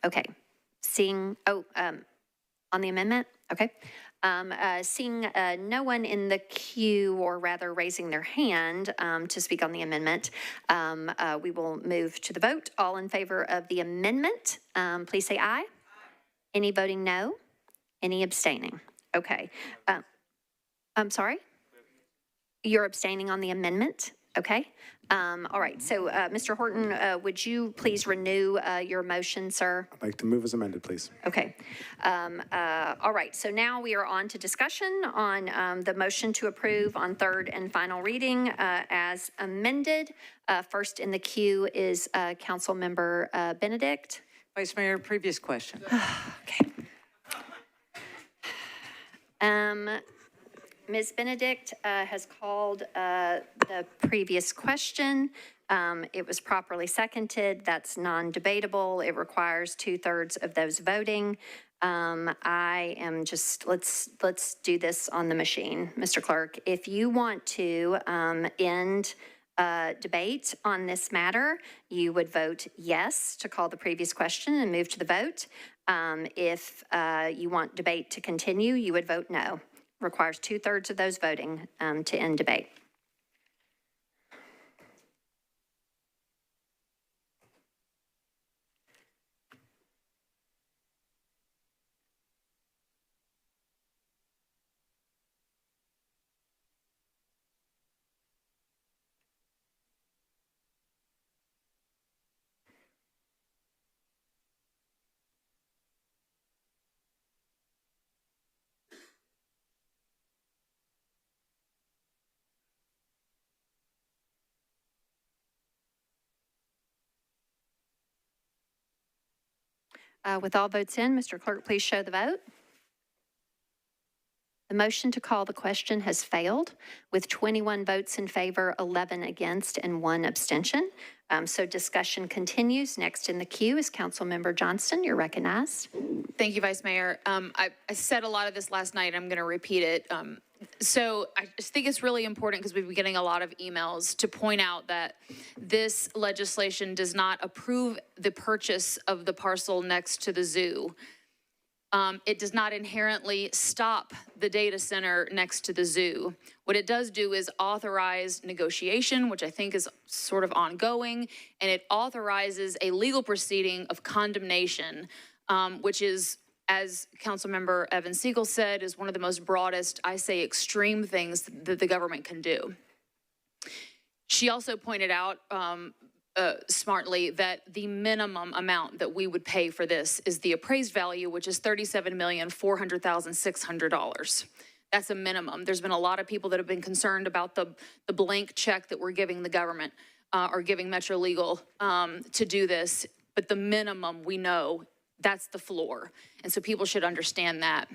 A: Okay, on the amendment? Okay. Seeing no one in the queue, or rather raising their hand to speak on the amendment, we will move to the vote. All in favor of the amendment, please say aye. Any voting no? Any abstaining? Okay. I'm sorry? You're abstaining on the amendment? Okay. All right. So, Mr. Horton, would you please renew your motion, sir?
G: I'd like to move as amended, please.
A: Okay. All right. So now we are on to discussion on the motion to approve on third and final reading as amended. First in the queue is Councilmember Benedict.
X: Vice Mayor, previous question.
A: Okay. Ms. Benedict has called the previous question. It was properly seconded. That's non-debatable. It requires 2/3 of those voting. I am just, let's do this on the machine. Mr. Clerk, if you want to end debate on this matter, you would vote yes to call the previous question and move to the vote. If you want debate to continue, you would vote no. Requires 2/3 of those voting to end debate. With all votes in, Mr. Clerk, please show the vote. The motion to call the question has failed with 21 votes in favor, 11 against, and 1 abstention. So discussion continues. Next in the queue is Councilmember Johnston. You're recognized.
F: Thank you, Vice Mayor. I said a lot of this last night. I'm going to repeat it. So I just think it's really important because we've been getting a lot of emails to point out that this legislation does not approve the purchase of the parcel next to the zoo. It does not inherently stop the data center next to the zoo. What it does do is authorize negotiation, which I think is sort of ongoing, and it authorizes a legal proceeding of condemnation, which is, as Councilmember Evan Siegel said, is one of the most broadest, I say, extreme things that the government can do. She also pointed out smartly that the minimum amount that we would pay for this is the appraised value, which is $37,400,600. That's a minimum. There's been a lot of people that have been concerned about the blank check that we're giving the government or giving Metro Legal to do this, but the minimum, we know, that's the floor. And so people should understand that.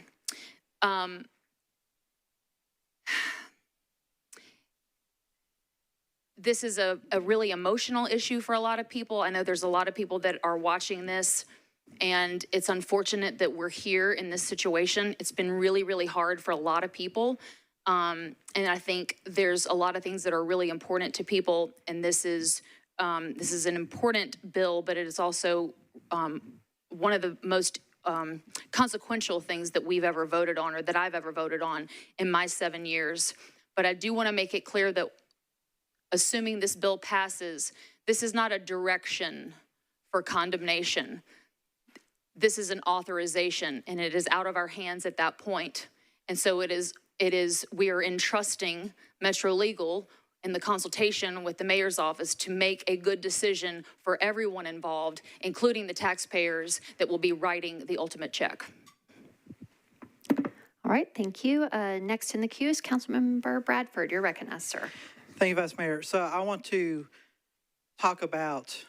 F: This is a really emotional issue for a lot of people. I know there's a lot of people that are watching this, and it's unfortunate that we're here in this situation. It's been really, really hard for a lot of people. And I think there's a lot of things that are really important to people, and this is an important bill, but it is also one of the most consequential things that we've ever voted on, or that I've ever voted on in my 7 years. But I do want to make it clear that assuming this bill passes, this is not a direction for condemnation. This is an authorization, and it is out of our hands at that point. And so we are entrusting Metro Legal in the consultation with the mayor's office to make a good decision for everyone involved, including the taxpayers that will be writing the ultimate check.
A: All right, thank you. Next in the queue is Councilmember Bradford. You're recognized, sir.
P: Thank you, Vice Mayor. So I want to talk about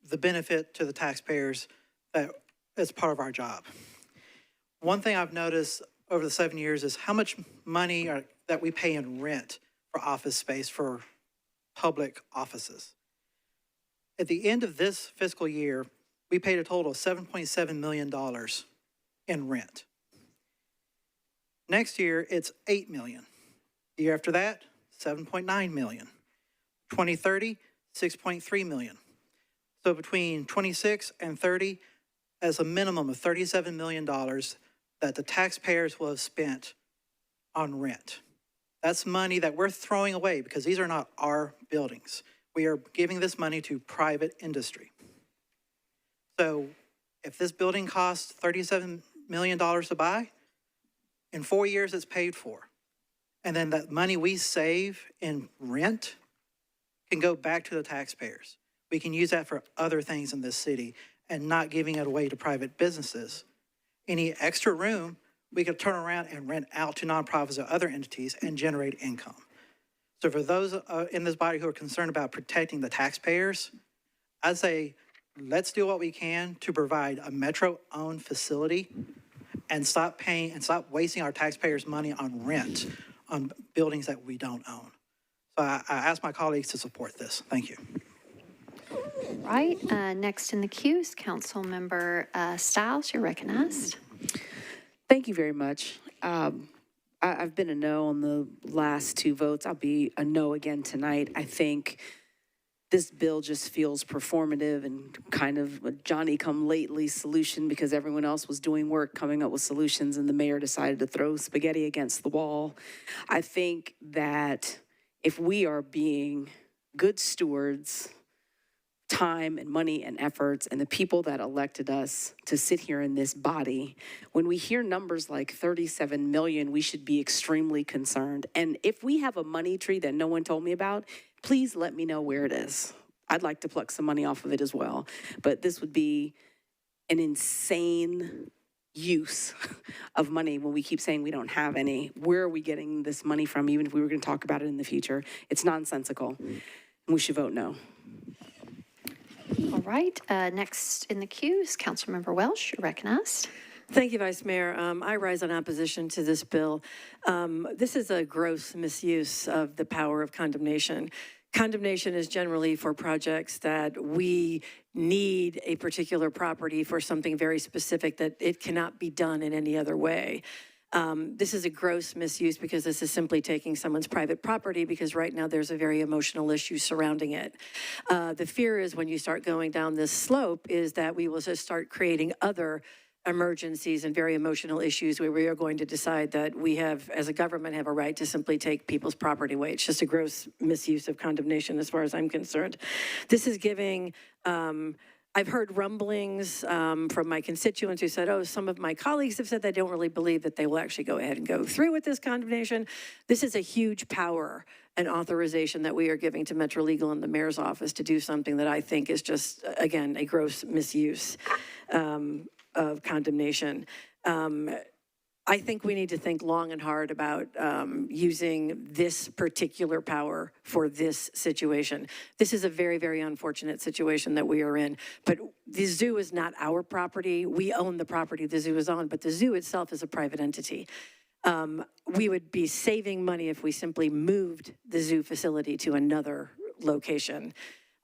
P: the benefit to the taxpayers that is part of our job. One thing I've noticed over the 7 years is how much money that we pay in rent for office space for public offices. At the end of this fiscal year, we paid a total of $7.7 million in rent. Next year, it's $8 million. The year after that, $7.9 million. 2030, $6.3 million. So between 26 and 30, as a minimum of $37 million that the taxpayers will have spent on rent. That's money that we're throwing away because these are not our buildings. We are giving this money to private industry. So if this building costs $37 million to buy, in 4 years it's paid for. And then that money we save in rent can go back to the taxpayers. We can use that for other things in this city and not giving it away to private businesses. Any extra room, we could turn around and rent out to nonprofits or other entities and generate income. So for those in this body who are concerned about protecting the taxpayers, I'd say let's do what we can to provide a Metro-owned facility and stop paying and stop wasting our taxpayers' money on rent on buildings that we don't own. So I ask my colleagues to support this. Thank you.
A: Right. Next in the queue is Councilmember Stiles. You're recognized.
O: Thank you very much. I've been a no on the last two votes. I'll be a no again tonight. I think this bill just feels performative and kind of a Johnny-come-lately solution because everyone else was doing work coming up with solutions and the mayor decided to throw spaghetti against the wall. I think that if we are being good stewards, time and money and efforts and the people that elected us to sit here in this body, when we hear numbers like 37 million, we should be extremely concerned. And if we have a money tree that no one told me about, please let me know where it is. I'd like to pluck some money off of it as well. But this would be an insane use of money when we keep saying we don't have any. Where are we getting this money from, even if we were going to talk about it in the future? It's nonsensical. And we should vote no.
A: All right. Next in the queue is Councilmember Welsh. You're recognized.
X: Thank you, Vice Mayor. I rise in opposition to this bill. This is a gross misuse of the power of condemnation. Condemnation is generally for projects that we need a particular property for something very specific that it cannot be done in any other way. This is a gross misuse because this is simply taking someone's private property because right now there's a very emotional issue surrounding it. The fear is when you start going down this slope is that we will just start creating other emergencies and very emotional issues where we are going to decide that we have, as a government, have a right to simply take people's property away. It's just a gross misuse of condemnation as far as I'm concerned. This is giving, I've heard rumblings from my constituents who said, oh, some of my colleagues have said they don't really believe that they will actually go ahead and go through with this condemnation. This is a huge power and authorization that we are giving to Metro Legal and the mayor's office to do something that I think is just, again, a gross misuse of condemnation. I think we need to think long and hard about using this particular power for this situation. This is a very, very unfortunate situation that we are in, but the zoo is not our property. We own the property the zoo is on, but the zoo itself is a private entity. We would be saving money if we simply moved the zoo facility to another location.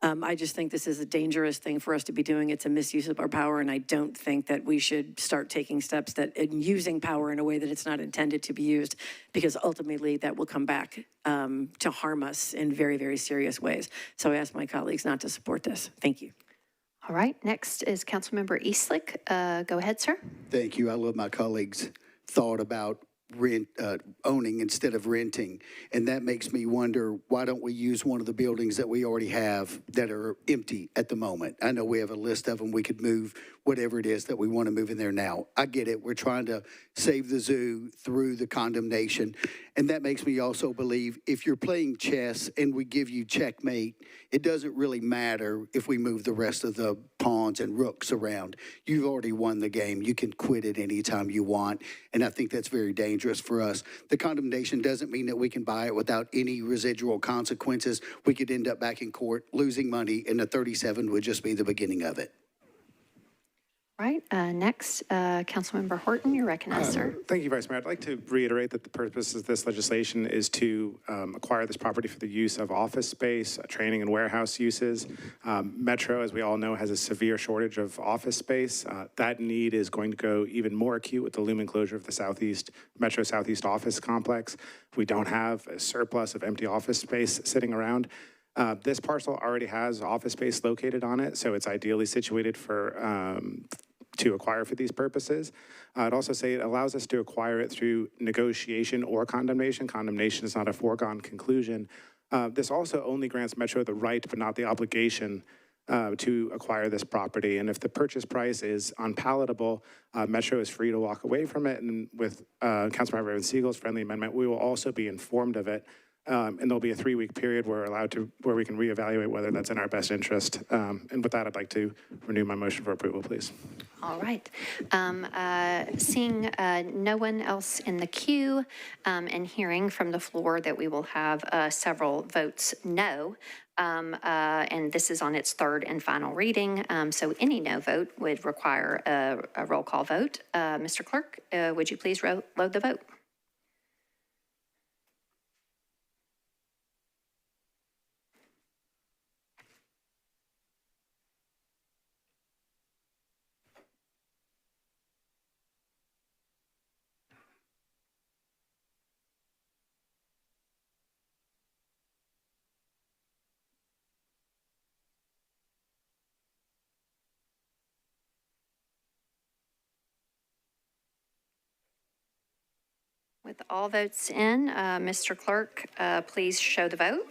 X: I just think this is a dangerous thing for us to be doing. It's a misuse of our power, and I don't think that we should start taking steps that in using power in a way that it's not intended to be used, because ultimately that will come back to harm us in very, very serious ways. So I ask my colleagues not to support this. Thank you.
A: All right, next is Councilmember Eastlick. Go ahead, sir.
K: Thank you. I love my colleagues' thought about owning instead of renting. And that makes me wonder, why don't we use one of the buildings that we already have that are empty at the moment? I know we have a list of them. We could move whatever it is that we want to move in there now. I get it. We're trying to save the zoo through the condemnation. And that makes me also believe if you're playing chess and we give you checkmate, it doesn't really matter if we move the rest of the pawns and rooks around. You've already won the game. You can quit it anytime you want. And I think that's very dangerous. dangerous for us. The condemnation doesn't mean that we can buy it without any residual consequences. We could end up back in court losing money, and the 37 would just be the beginning of it.
A: All right, next, Councilmember Horton, you're recognized, sir.
G: Thank you, Vice Mayor. I'd like to reiterate that the purpose of this legislation is to acquire this property for the use of office space, training and warehouse uses. Metro, as we all know, has a severe shortage of office space. That need is going to go even more acute with the looming closure of the Metro Southeast office complex. We don't have a surplus of empty office space sitting around. This parcel already has office space located on it, so it's ideally situated for to acquire for these purposes. I'd also say it allows us to acquire it through negotiation or condemnation. Condemnation is not a foregone conclusion. This also only grants Metro the right but not the obligation to acquire this property. And if the purchase price is unpalatable, Metro is free to walk away from it. And with Councilmember Evan Siegel's friendly amendment, we will also be informed of it. And there'll be a 3-week period where we can reevaluate whether that's in our best interest. And with that, I'd like to renew my motion for approval, please.
A: All right. Seeing no one else in the queue and hearing from the floor that we will have several votes no, and this is on its third and final reading, so any no vote would require a roll call vote. Mr. Clerk, would you please load the vote? With all votes in, Mr. Clerk, please show the vote.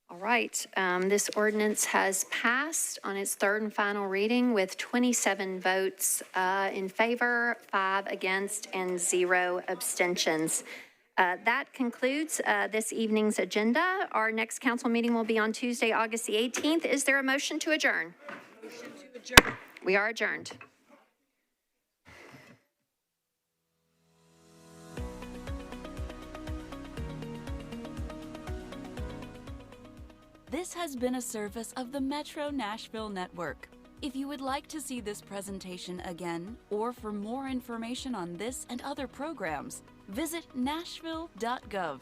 A: All right, this ordinance has passed on its third and final reading with 27 votes in favor, 5 against, and 0 abstentions. That concludes this evening's agenda. Our next council meeting will be on Tuesday, August the 18th. Is there a motion to adjourn? Motion to adjourn. We are adjourned.
C: This has been a service of the Metro Nashville Network. If you would like to see this presentation again, or for more information on this and other programs, visit nashville.gov.